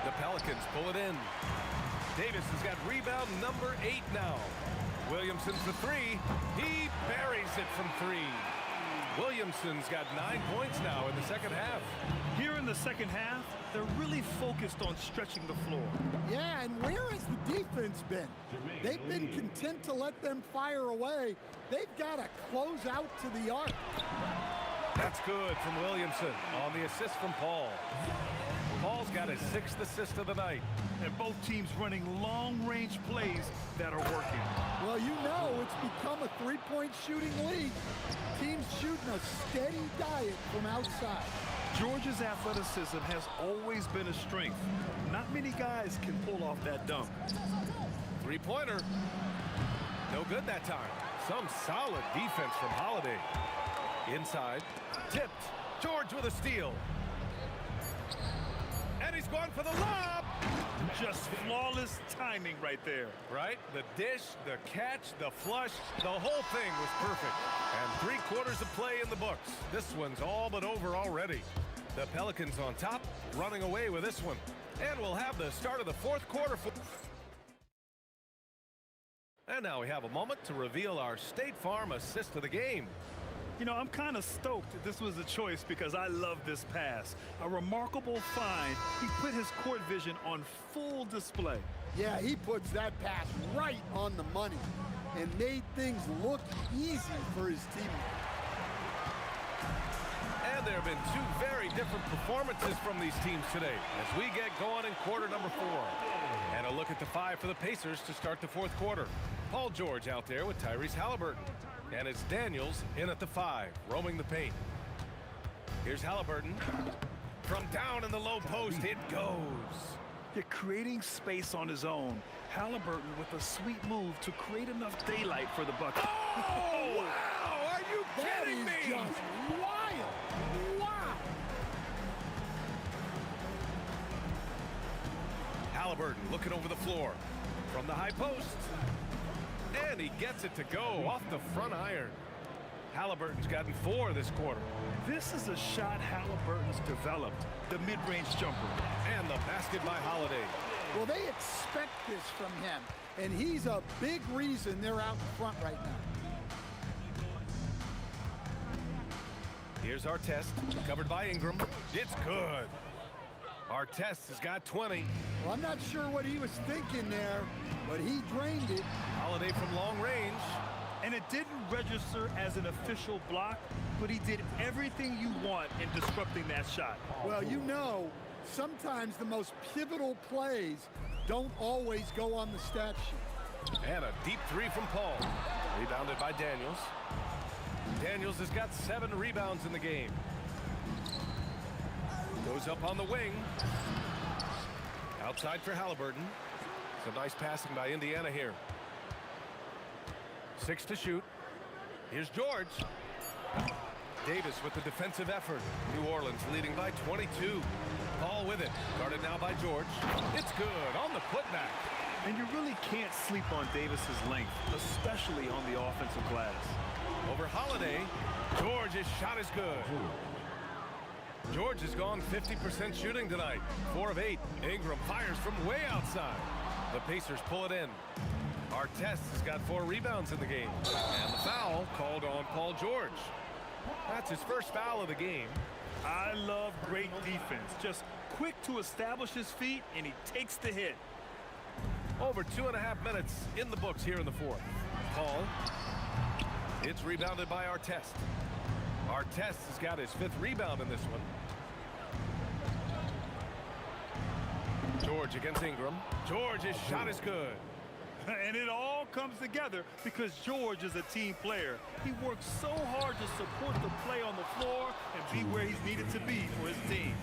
The Pelicans pull it in. Davis has got rebound number 8 now. Williamson for 3. He buries it from 3. Williamson's got 9 points now in the second half. Here in the second half, they're really focused on stretching the floor. Yeah, and where has the defense been? They've been content to let them fire away. They've got to close out to the arc. That's good from Williamson on the assist from Paul. Paul's got his 6th assist of the night. And both teams running long-range plays that are working. Well, you know it's become a three-point shooting league. Teams shooting a steady diet from outside. Georgia's athleticism has always been a strength. Not many guys can pull off that dunk. Three-pointer. No good that time. Some solid defense from Holiday. Inside. Tipped. George with a steal. And he's going for the lob. Just flawless timing right there. Right? The dish, the catch, the flush, the whole thing was perfect. And 3/4 of play in the books. This one's all but over already. The Pelicans on top, running away with this one. And we'll have the start of the 4th quarter. And now we have a moment to reveal our State Farm assist of the game. You know, I'm kind of stoked that this was a choice because I love this pass. A remarkable find. He put his court vision on full display. Yeah, he puts that pass right on the money and made things look easy for his teammates. And there have been 2 very different performances from these teams today as we get going in quarter number 4. And a look at the 5 for the Pacers to start the 4th quarter. Paul George out there with Tyrese Halliburton. And it's Daniels in at the 5, roaming the paint. Here's Halliburton. From down in the low post, it goes. You're creating space on his own. Halliburton with a sweet move to create enough daylight for the bucket. Oh, wow! Are you kidding me? That is just wild. Wow. Halliburton looking over the floor. From the high post. And he gets it to go off the front iron. Halliburton's gotten 4 this quarter. This is a shot Halliburton's developed, the mid-range jumper. And the basket by Holiday. Well, they expect this from him, and he's a big reason they're out in front right now. Here's our test, covered by Ingram. It's good. Artest has got 20. Well, I'm not sure what he was thinking there, but he drained it. Holiday from long range. And it didn't register as an official block, but he did everything you want in disrupting that shot. Well, you know, sometimes the most pivotal plays don't always go on the stat sheet. And a deep 3 from Paul. Rebounded by Daniels. Daniels has got 7 rebounds in the game. Goes up on the wing. Outside for Halliburton. Some nice passing by Indiana here. 6 to shoot. Here's George. Davis with the defensive effort. New Orleans leading by 22. Paul with it. Guarded now by George. It's good on the putback. And you really can't sleep on Davis's length, especially on the offensive glass. Over Holiday. George's shot is good. George has gone 50% shooting tonight. 4 of 8. Ingram fires from way outside. The Pacers pull it in. Artest has got 4 rebounds in the game. And the foul called on Paul George. That's his first foul of the game. I love great defense. Just quick to establish his feet, and he takes the hit. Over 2.5 minutes in the books here in the fourth. Paul. It's rebounded by Artest. Artest has got his 5th rebound in this one. George against Ingram. George's shot is good. And it all comes together because George is a team player. He works so hard to support the play on the floor and be where he's needed to be for his team.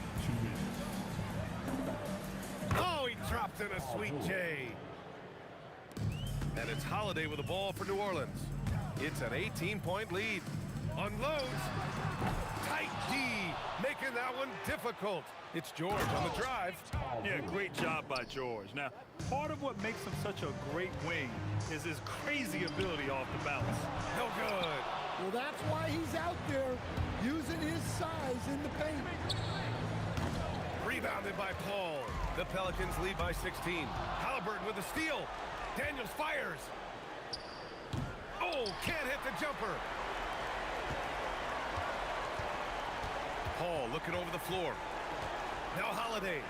Oh, he dropped in a sweet J. And it's Holiday with the ball for New Orleans. It's an 18-point lead. Unloads. Tight D, making that one difficult. It's George on the drive. Yeah, great job by George. Now, part of what makes him such a great wing is his crazy ability off the bounce. No good. Well, that's why he's out there using his size in the paint. Rebounded by Paul. The Pelicans lead by 16. Halliburton with the steal. Daniels fires. Oh, can't hit the jumper. Paul looking over the floor. Now Holiday.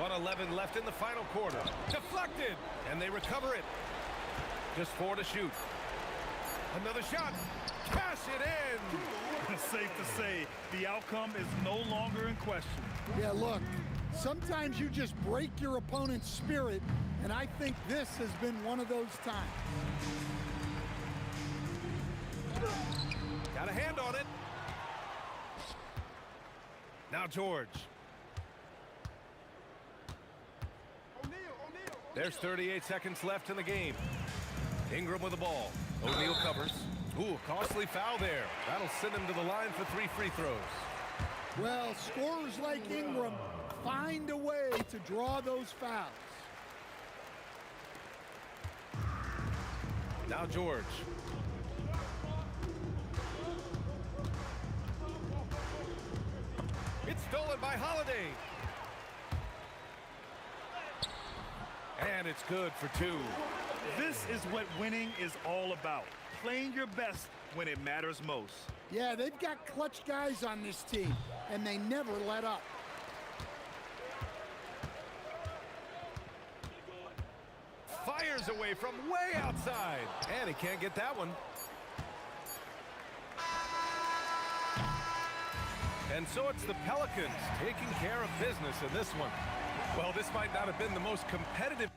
1:11 left in the final quarter. Deflected, and they recover it. Just 4 to shoot. Another shot. Cash it in. Safe to say, the outcome is no longer in question. Yeah, look, sometimes you just break your opponent's spirit, and I think this has been one of those times. Got a hand on it. Now George. There's 38 seconds left in the game. Ingram with the ball. O'Neal covers. Ooh, costly foul there. That'll send him to the line for 3 free throws. Well, scorers like Ingram find a way to draw those fouls. Now George. It's stolen by Holiday. And it's good for 2. This is what winning is all about. Playing your best when it matters most. Yeah, they've got clutch guys on this team, and they never let up. Fires away from way outside. And he can't get that one. And so it's the Pelicans taking care of business in this one. Well, this might not have been the most competitive.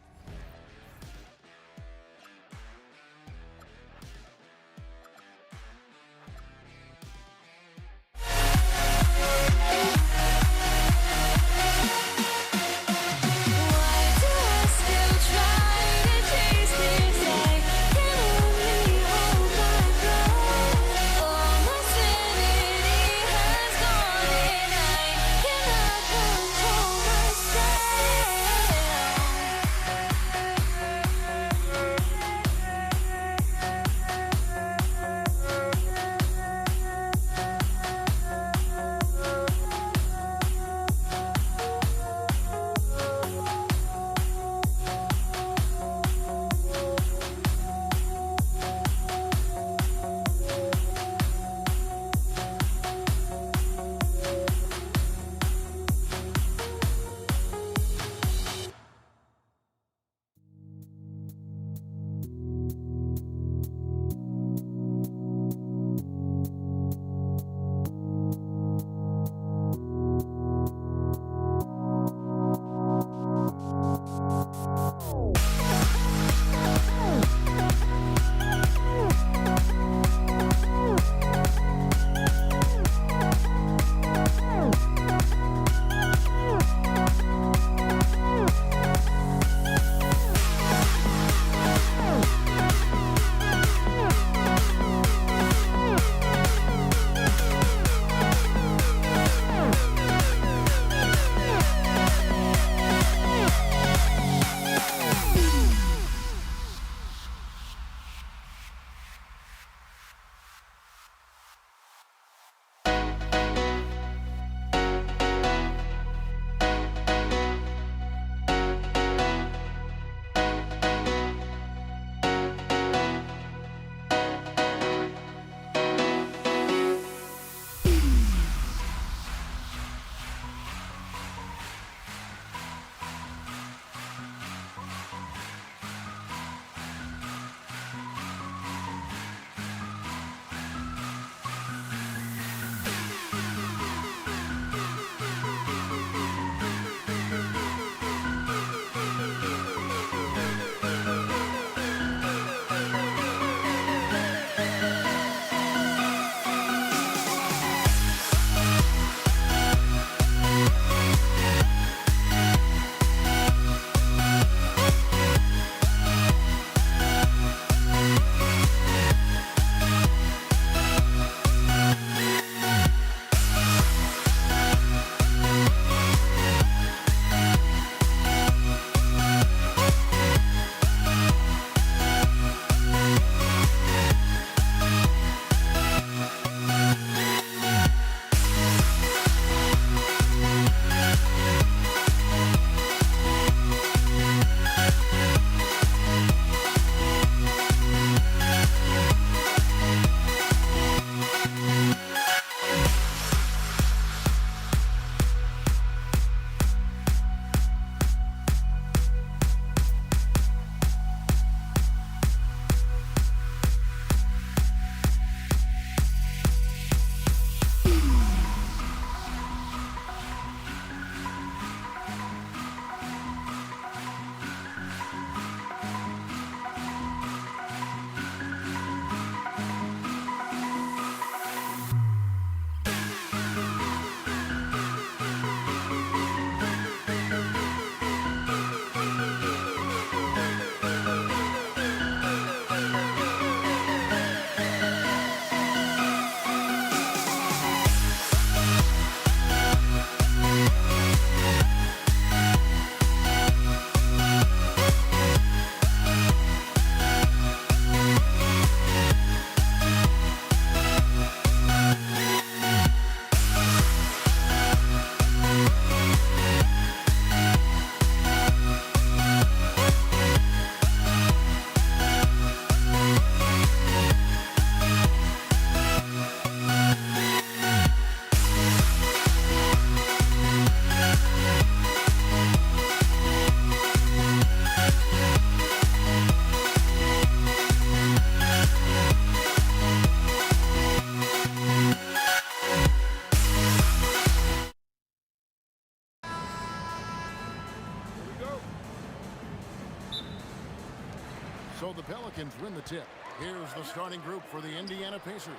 So the Pelicans win the tip. Here's the starting group for the Indiana Pacers.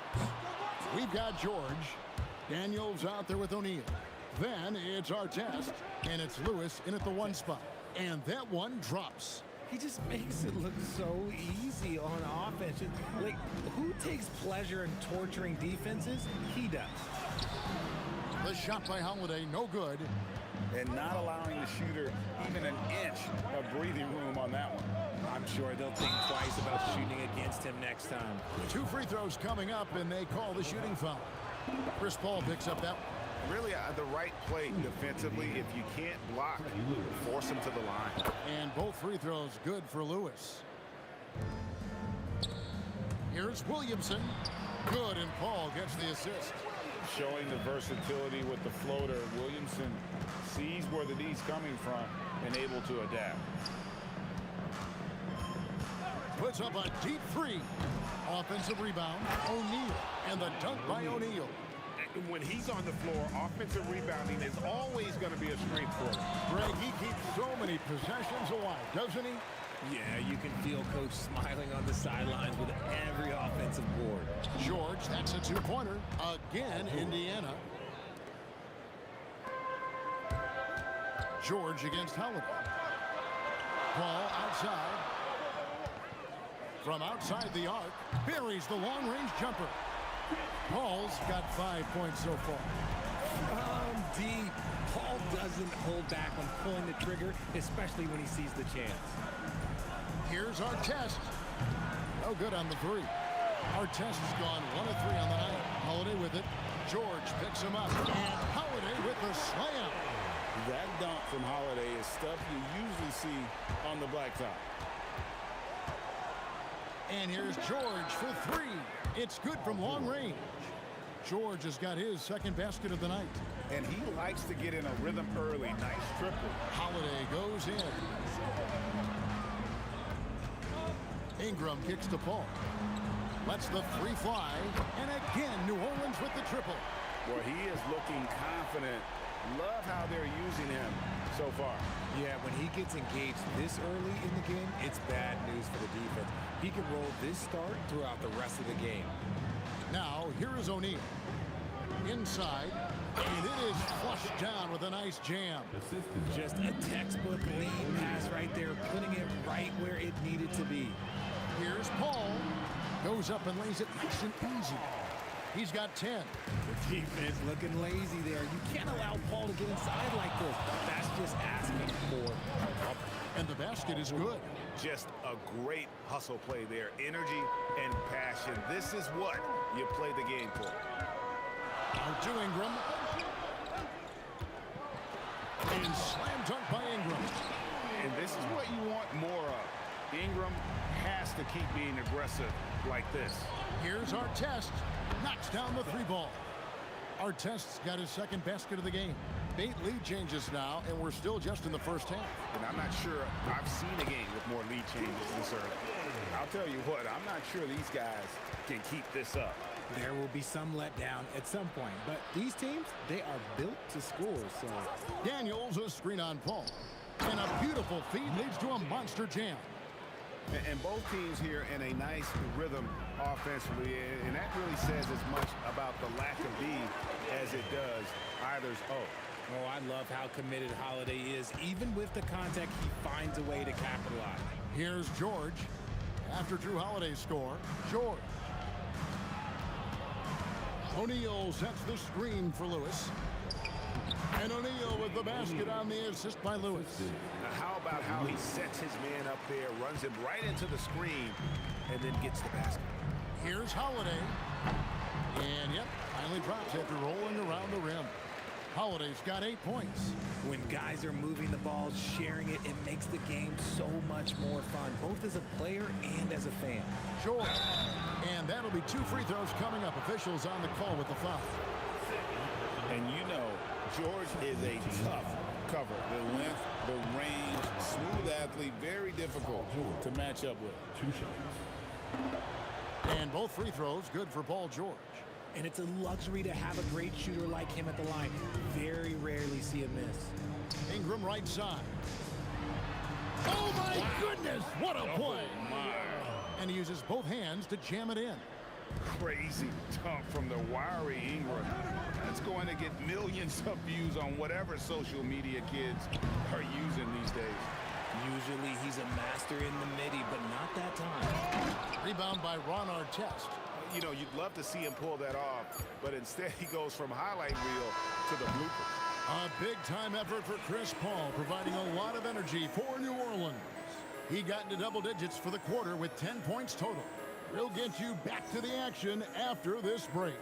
We've got George. Daniels out there with O'Neal. Then it's Artest, and it's Lewis in at the 1 spot. And that one drops. He just makes it look so easy on offense. Like, who takes pleasure in torturing defenses? He does. The shot by Holiday, no good. And not allowing the shooter even an inch of breathing room on that one. I'm sure they'll think twice about shooting against him next time. 2 free throws coming up, and they call the shooting foul. Chris Paul picks up that one. Really the right play defensively. If you can't block, force him to the line. And both free throws good for Lewis. Here's Williamson. Good, and Paul gets the assist. Showing the versatility with the floater. Williamson sees where the D's coming from and able to adapt. Puts up a deep 3. Offensive rebound, O'Neal. And the dunk by O'Neal. When he's on the floor, offensive rebounding is always going to be a strength for him. Greg, he keeps so many possessions alive, doesn't he? Yeah, you can feel Coach smiling on the sidelines with every offensive board. George, that's a 2-pointer. Again, Indiana. George against Holiday. Paul outside. From outside the arc, buries the long-range jumper. Paul's got 5 points so far. Deep. Paul doesn't hold back on pulling the trigger, especially when he sees the chance. Here's Artest. No good on the 3. Artest's gone 1 of 3 on the night. Holiday with it. George picks him up. And Holiday with the slam. That dunk from Holiday is stuff you usually see on the blacktop. And here's George for 3. It's good from long range. George has got his second basket of the night. And he likes to get in a rhythm early. Nice triple. Holiday goes in. Ingram kicks to Paul. Lets the 3 fly. And again, New Orleans with the triple. Well, he is looking confident. Love how they're using him so far. Yeah, when he gets engaged this early in the game, it's bad news for the defense. He can roll this start throughout the rest of the game. Now, here is O'Neal. Inside, and it is flushed down with a nice jam. Just a textbook lead pass right there, putting it right where it needed to be. Here's Paul. Goes up and lays it nice and easy. He's got 10. The defense looking lazy there. You can't allow Paul to get inside like this. That's just asking for trouble. And the basket is good. Just a great hustle play there. Energy and passion. This is what you play the game for. Out to Ingram. And slam dunk by Ingram. And this is what you want more of. Ingram has to keep being aggressive like this. Here's Artest. Knocks down the 3 ball. Artest's got his second basket of the game. 8 lead changes now, and we're still just in the first half. And I'm not sure I've seen a game with more lead changes this early. I'll tell you what, I'm not sure these guys can keep this up. There will be some letdown at some point, but these teams, they are built to score, so. Daniels, a screen on Paul. And a beautiful feed leads to a monster jam. And both teams here in a nice rhythm offensively, and that really says as much about the lack of D as it does either's O. Oh, I love how committed Holiday is. Even with the contact, he finds a way to capitalize. Here's George. After Drew Holiday's score, George. O'Neal sets the screen for Lewis. And O'Neal with the basket on the assist by Lewis. Now how about how he sets his man up there, runs him right into the screen, and then gets the basket. Here's Holiday. And yep, finally drops after rolling around the rim. Holiday's got 8 points. When guys are moving the ball, sharing it, it makes the game so much more fun, both as a player and as a fan. George. And that'll be 2 free throws coming up. Officials on the call with the foul. And you know, George is a tough cover. The length, the range, smooth athlete, very difficult to match up with. 2 shots. And both free throws good for Paul George. And it's a luxury to have a great shooter like him at the line. Very rarely see a miss. Ingram right side. Oh my goodness, what a play. My. And he uses both hands to jam it in. Crazy dunk from the wiry Ingram. That's going to get millions of views on whatever social media kids are using these days. Usually he's a master in the midi, but not that time. Rebound by Ron Artest. You know, you'd love to see him pull that off, but instead he goes from highlight reel to the bloopers. A big-time effort for Chris Paul, providing a lot of energy for New Orleans. He got into double digits for the quarter with 10 points total. We'll get you back to the action after this break.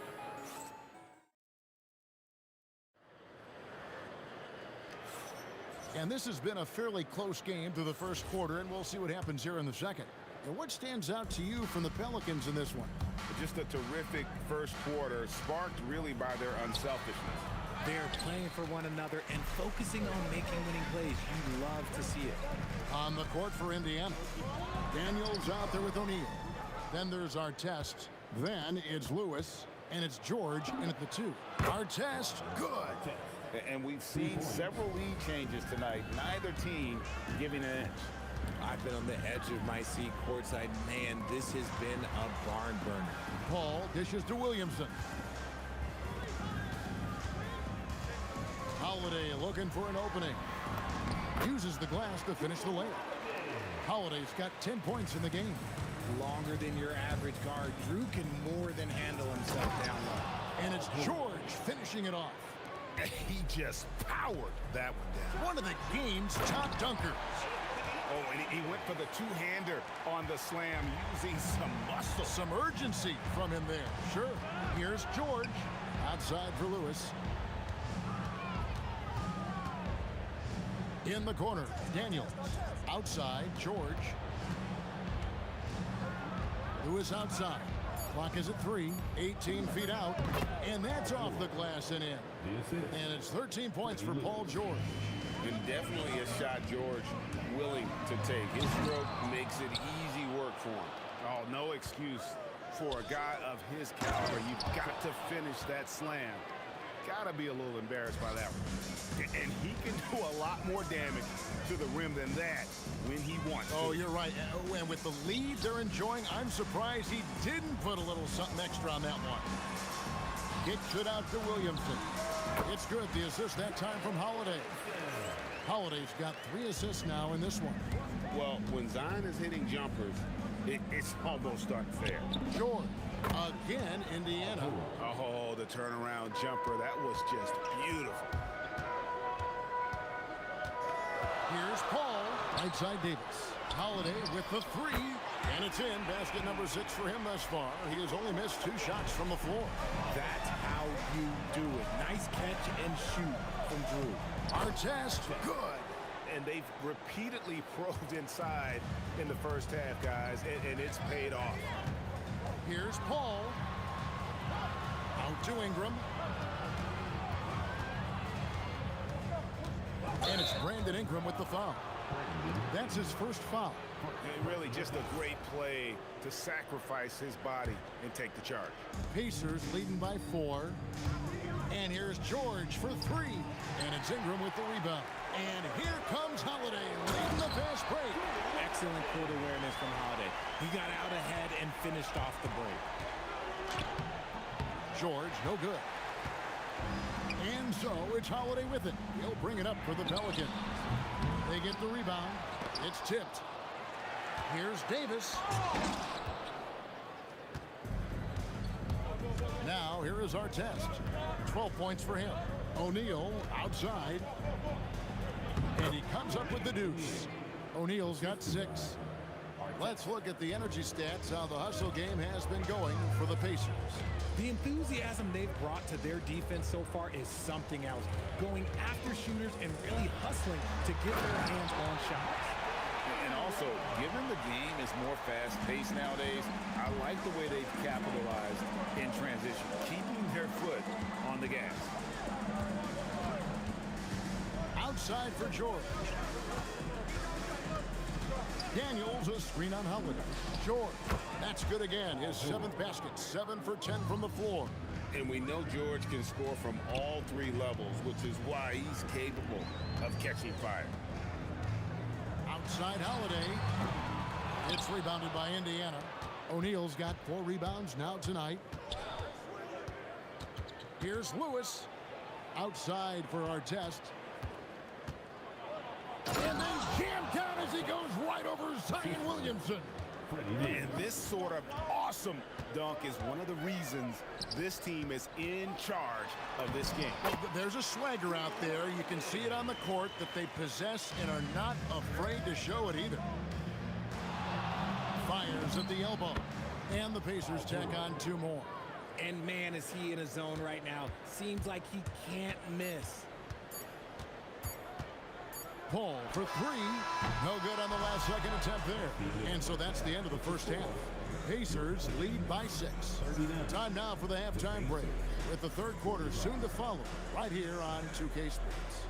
And this has been a fairly close game through the first quarter, and we'll see what happens here in the second. And what stands out to you from the Pelicans in this one? Just a terrific first quarter, sparked really by their unselfishness. They're playing for one another and focusing on making winning plays. You love to see it. On the court for Indiana, Daniels out there with O'Neal. Then there's Artest. Then it's Lewis. And it's George in at the 2. Artest, good. And we've seen several lead changes tonight. Neither team giving an inch. I've been on the edge of my seat courtside. Man, this has been a barn burner. Paul dishes to Williamson. Holiday looking for an opening. Uses the glass to finish the layup. Holiday's got 10 points in the game. Longer than your average guard. Drew can more than handle himself down low. And it's George finishing it off. He just powered that one down. One of the game's top dunkers. Oh, and he went for the two-hander on the slam, using some muscle. Some urgency from him there. Sure. Here's George. Outside for Lewis. In the corner, Daniels. Outside, George. Lewis outside. Clock is at 3. 18 feet out. And that's off the glass and in. And it's 13 points for Paul George. And definitely a shot George willing to take. His stroke makes it easy work for him. Oh, no excuse for a guy of his caliber. You've got to finish that slam. Got to be a little embarrassed by that one. And he can do a lot more damage to the rim than that when he wants to. Oh, you're right. And with the lead they're enjoying, I'm surprised he didn't put a little something extra on that one. Kicks it out to Williamson. It's good. The assist that time from Holiday. Holiday's got 3 assists now in this one. Well, when Zion is hitting jumpers, it's almost unfair. George, again, Indiana. Oh, the turnaround jumper. That was just beautiful. Here's Paul. Right side Davis. Holiday with the 3. And it's in. Basket number 6 for him thus far. He has only missed 2 shots from the floor. That's how you do it. Nice catch and shoot from Drew. Artest, good. And they've repeatedly probed inside in the first half, guys, and it's paid off. Here's Paul. Out to Ingram. And it's Brandon Ingram with the foul. That's his first foul. Really just a great play to sacrifice his body and take the charge. Pacers leading by 4. And here's George for 3. And it's Ingram with the rebound. And here comes Holiday leading the fast break. Excellent court awareness from Holiday. He got out ahead and finished off the break. George, no good. And so it's Holiday with it. He'll bring it up for the Pelicans. They get the rebound. It's tipped. Here's Davis. Now here is Artest. 12 points for him. O'Neal outside. And he comes up with the deuce. O'Neal's got 6. Let's look at the energy stats, how the hustle game has been going for the Pacers. The enthusiasm they've brought to their defense so far is something else. Going after shooters and really hustling to get their hands on shots. And also, given the game is more fast-paced nowadays, I like the way they've capitalized in transition, keeping their foot on the gas. Outside for George. Daniels, a screen on Holiday. George, that's good again. His 7th basket, 7 for 10 from the floor. And we know George can score from all 3 levels, which is why he's capable of catching fire. Outside Holiday. It's It's rebounded by Indiana. O'Neal's got 4 rebounds now tonight. Here's Lewis. Outside for Artest. And then jammed down as he goes right over Zion Williamson. And this sort of awesome dunk is one of the reasons this team is in charge of this game. Well, there's a swagger out there. You can see it on the court that they possess and are not afraid to show it either. Fires at the elbow. And the Pacers tack on 2 more. And man, is he in a zone right now. Seems like he can't miss. Paul for 3. No good on the last second attempt there. And so that's the end of the first half. Pacers lead by 6. Time now for the halftime break, with the third quarter soon to follow, right here on 2K Sports.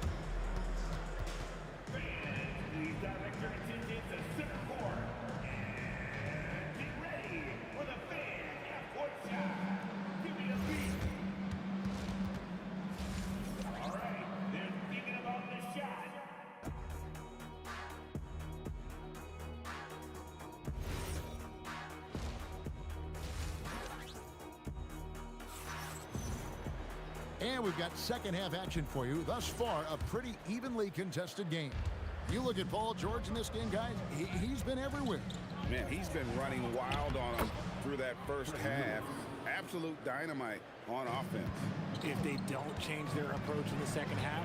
Please direct your attention to center court. And get ready for the fan half-court shot. Give me a beat. All right, they're thinking about the shot. And we've got second half action for you. Thus far, a pretty evenly contested game. You look at Paul George in this game, guys, he's been everywhere. Man, he's been running wild on them through that first half. Absolute dynamite on offense. If they don't change their approach in the second half,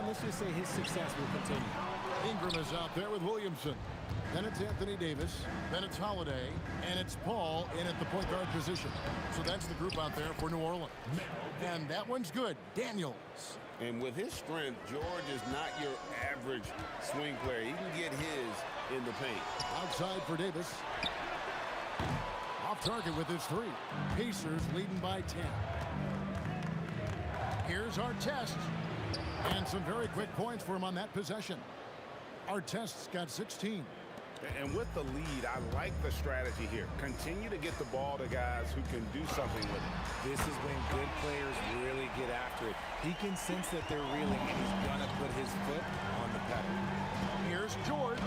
let's just say his success will continue. Ingram is out there with Williamson. Then it's Anthony Davis. Then it's Holiday. And it's Paul in at the point guard position. So that's the group out there for New Orleans. And that one's good. Daniels. And with his strength, George is not your average swing player. He can get his in the paint. Outside for Davis. Off target with his 3. Pacers leading by 10. Here's Artest. And some very quick points for him on that possession. Artest's got 16. And with the lead, I like the strategy here. Continue to get the ball to guys who can do something with it. This is when good players really get after it. He can sense that they're reeling, and he's going to put his foot on the pedal. Here's George.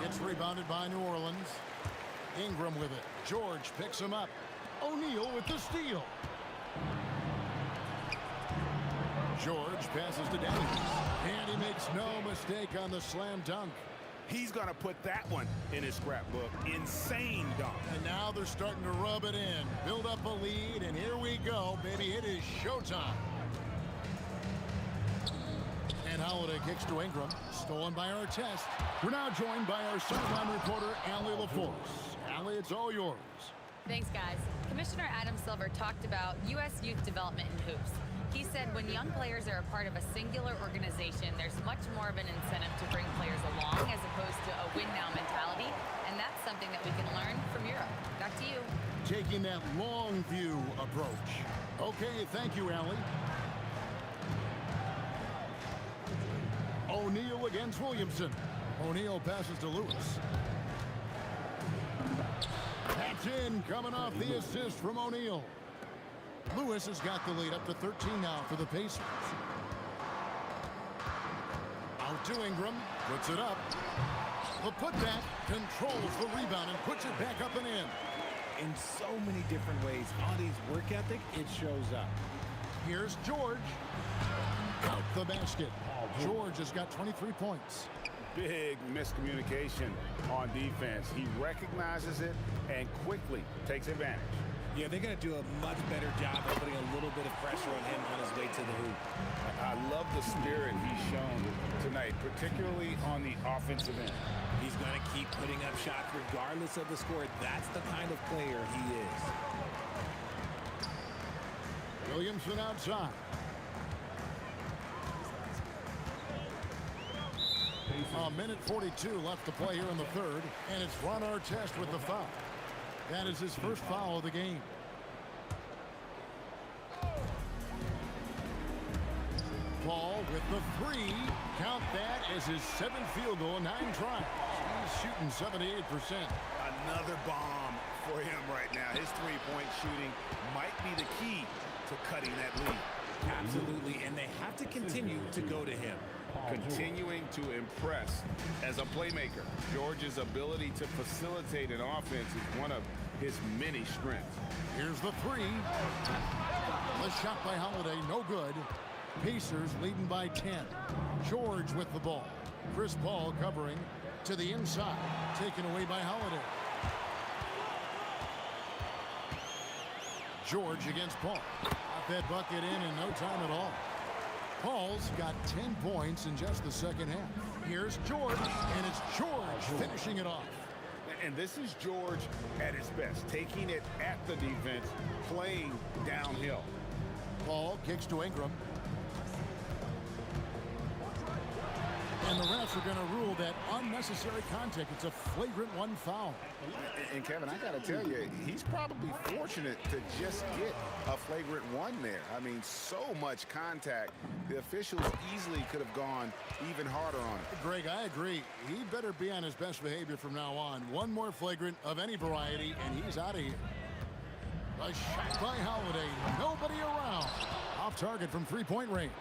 It's rebounded by New Orleans. Ingram with it. George picks him up. O'Neal with the steal. George passes to Daniels. And he makes no mistake on the slam dunk. He's going to put that one in his scrapbook. Insane dunk. And now they're starting to rub it in. Build up a lead, and here we go, baby. It is showtime. And Holiday kicks to Ingram. Stolen by Artest. We're now joined by our sideline reporter, Allie LaForce. Allie, it's all yours. Thanks, guys. Commissioner Adam Silver talked about U.S. youth development in hoops. He said when young players are a part of a singular organization, there's much more of an incentive to bring players along as opposed to a win-now mentality, and that's something that we can learn from Europe. Back to you. Taking that long view approach. Okay, thank you, Allie. O'Neal against Williamson. O'Neal passes to Lewis. That's in, coming off the assist from O'Neal. Lewis has got the lead up to 13 now for the Pacers. Out to Ingram, puts it up. The putback controls the rebound and puts it back up and in. In so many different ways, Audie's work ethic, it shows up. Here's George. Out the basket. George has got 23 points. Big miscommunication on defense. He recognizes it and quickly takes advantage. Yeah, they're going to do a much better job of putting a little bit of pressure on him on his way to the hoop. I love the spirit he's shown tonight, particularly on the offensive end. He's going to keep putting up shots regardless of the score. That's the kind of player he is. Williamson outside. A minute 42 left to play here in the third, and it's Ron Artest with the foul. That is his first foul of the game. Paul with the 3. Count that as his 7th field goal in 9 tries. He's shooting 78%. Another bomb for him right now. His three-point shooting might be the key to cutting that lead. Absolutely, and they have to continue to go to him. Continuing to impress as a playmaker. George's ability to facilitate an offense is one of his many strengths. Here's the three. The shot by Holiday, no good. Pacers leading by 10. George with the ball. Chris Paul covering to the inside. Taken away by Holiday. George against Paul. Got that bucket in no time at all. Paul's got 10 points in just the second half. Here's George, and it's George finishing it off. And this is George at his best, taking it at the defense, playing downhill. Paul kicks to Ingram. And the refs are going to rule that unnecessary contact. It's a flagrant one foul. And Kevin, I got to tell you, he's probably fortunate to just get a flagrant one there. I mean, so much contact. The officials easily could have gone even harder on it. Greg, I agree. He better be on his best behavior from now on. One more flagrant of any variety, and he's out of here. A shot by Holiday. Nobody around. Off target from three-point range.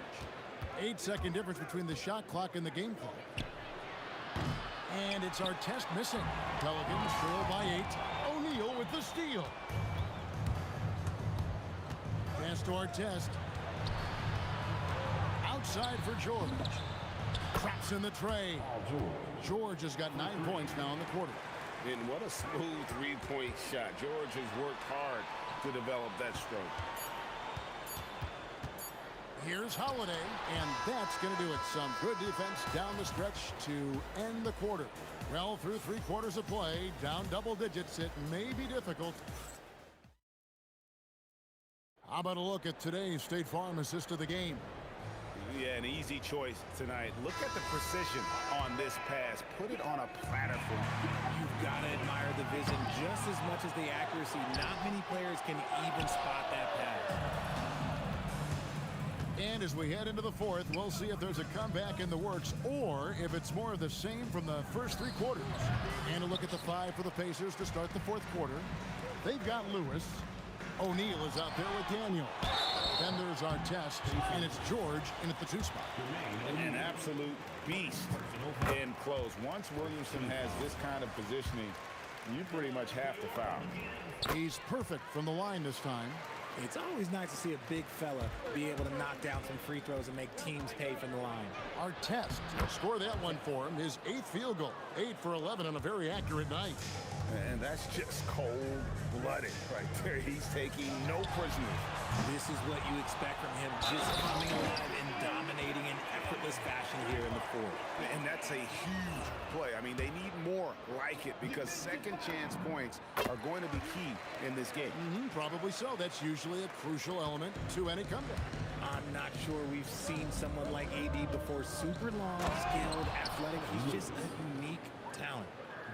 8-second difference between the shot clock and the game clock. And it's our test missing. Pelicans trail by 8. O'Neal with the steal. Pass to our test. Outside for George. Traps in the tray. George has got 9 points now in the quarter. And what a smooth three-point shot. George has worked hard to develop that stroke. Here's Holiday, and that's going to do it. Some good defense down the stretch to end the quarter. Well, through 3 quarters of play, down double digits, it may be difficult. How about a look at today's State Farm assist of the game? Yeah, an easy choice tonight. Look at the precision on this pass. Put it on a platter for him. You've got to admire the vision just as much as the accuracy. Not many players can even spot that pass. And as we head into the fourth, we'll see if there's a comeback in the works or if it's more of the same from the first 3 quarters. And a look at the 5 for the Pacers to start the fourth quarter. They've got Lewis. O'Neal is out there with Daniel. Then there's our test, and it's George in at the 2 spot. An absolute beast in close. Once Williamson has this kind of positioning, you pretty much have to foul. He's perfect from the line this time. It's always nice to see a big fella be able to knock down some free throws and make teams pay from the line. Our test, score that one for him, his 8th field goal. 8 for 11 on a very accurate night. And that's just cold-blooded right there. He's taking no prisoners. This is what you expect from him, just coming alive and dominating in effortless fashion here in the fourth. And that's a huge play. I mean, they need more like it because second chance points are going to be key in this game. Probably so. That's usually a crucial element to any comeback. I'm not sure we've seen someone like AD before. Super long, skilled, athletic. He's just a unique talent.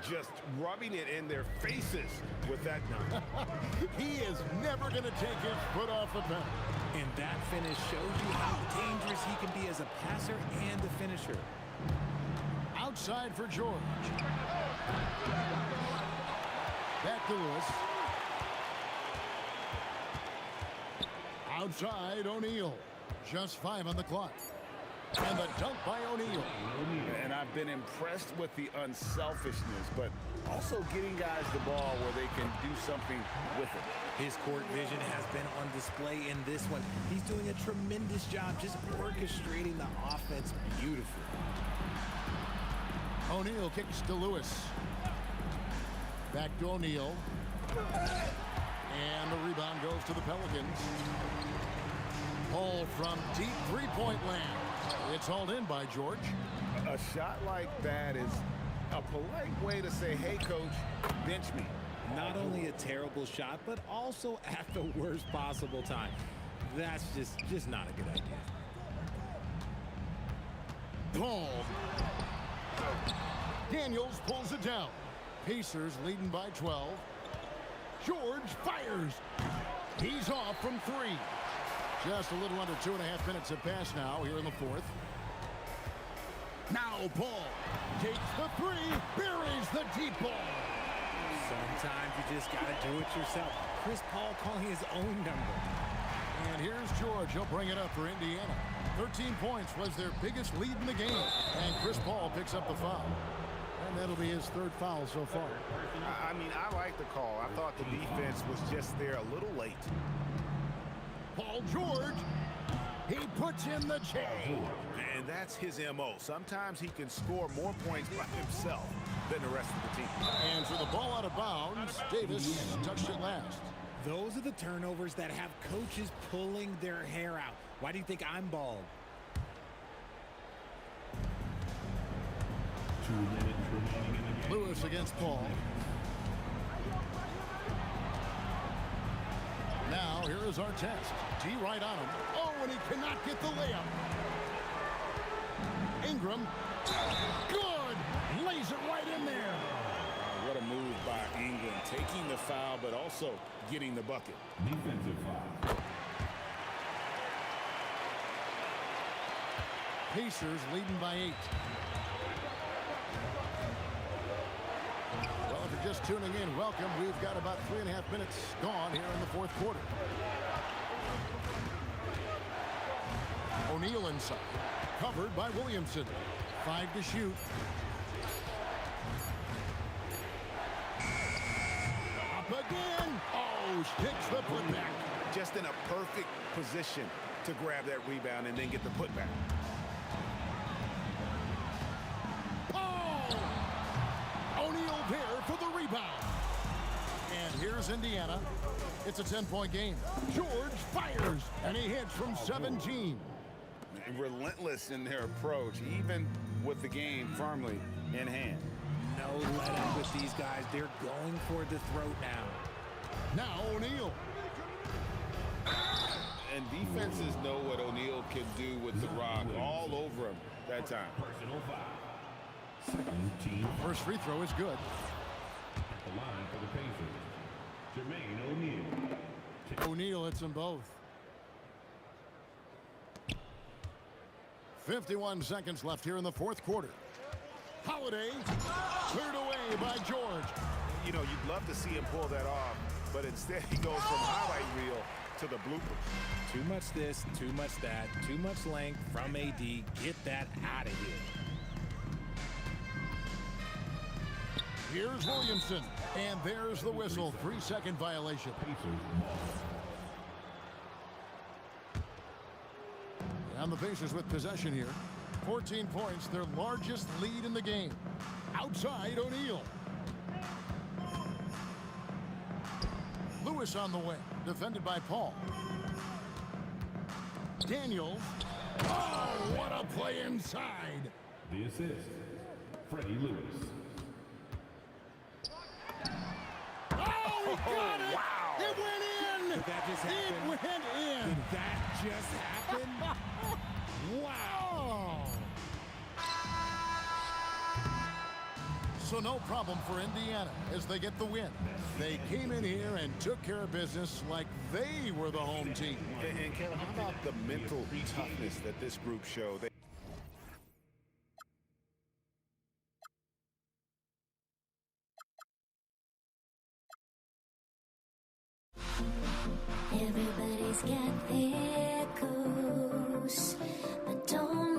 Just rubbing it in their faces with that number. He is never going to take his foot off the pedal. And that finish shows you how dangerous he can be as a passer and a finisher. Outside for George. Back to Lewis. Outside O'Neal. Just 5 on the clock. And the dunk by O'Neal. And I've been impressed with the unselfishness, but also getting guys the ball where they can do something with it. His court vision has been on display in this one. He's doing a tremendous job just orchestrating the offense beautifully. O'Neal kicks to Lewis. Back to O'Neal. And the rebound goes to the Pelicans. Pull from deep three-point land. It's hauled in by George. A shot like that is a polite way to say, hey, coach, bench me. Not only a terrible shot, but also at the worst possible time. That's just not a good idea. Paul. Daniels pulls it down. Pacers leading by 12. George fires. He's off from 3. Just a little under 2.5 minutes have passed now here in the fourth. Now Paul takes the 3, buries the deep ball. Sometimes you just got to do it yourself. Chris Paul calling his own number. And here's George. He'll bring it up for Indiana. 13 points was their biggest lead in the game. And Chris Paul picks up the foul. And that'll be his third foul so far. I mean, I like the call. I thought the defense was just there a little late. Paul George. He puts in the chain. And that's his MO. Sometimes he can score more points by himself than the rest of the team. And for the ball out of bounds, Davis touched it last. Those are the turnovers that have coaches pulling their hair out. Why do you think I'm bald? 2 minutes remaining in the game. Lewis against Paul. Now, here is our test. T right on him. Oh, and he cannot get the layup. Ingram. Good. Lays it right in there. What a move by Ingram. Taking the foul, but also getting the bucket. Defensive foul. Pacers leading by 8. Well, if you're just tuning in, welcome. We've got about 3.5 minutes gone here in the fourth quarter. O'Neal inside. Covered by Williamson. 5 to shoot. Up again. Oh, sticks the putback. Just in a perfect position to grab that rebound and then get the putback. O'Neal there for the rebound. And here's Indiana. It's a 10-point game. George fires, and he hits from 17. Relentless in their approach, even with the game firmly in hand. No let up with these guys. They're going for the throat now. Now O'Neal. And defenses know what O'Neal can do with the rock all over him that time. Personal foul. Second team. First free throw is good. At the line for the Pacers, Jermaine O'Neal. O'Neal hits them both. 51 seconds left here in the fourth quarter. Holiday cleared away by George. You know, you'd love to see him pull that off, but instead he goes from highlight reel to the bloopers. Too much this, too much that, too much length from AD. Get that out of here. Here's Williamson, and there's the whistle. 3-second violation. And the Pacers with possession here. 14 points, their largest lead in the game. Outside, O'Neal. Lewis on the way, defended by Paul. Daniels. Oh, what a play inside. The assist, Freddie Lewis. Oh, he got it! Wow! It went in! Did that just happen? It went in! Did that just happen? Wow! So no problem for Indiana as they get the win. They came in here and took care of business like they were the home team. And Kevin, how about the mental toughness that this group showed? Everybody's got their goals, but don't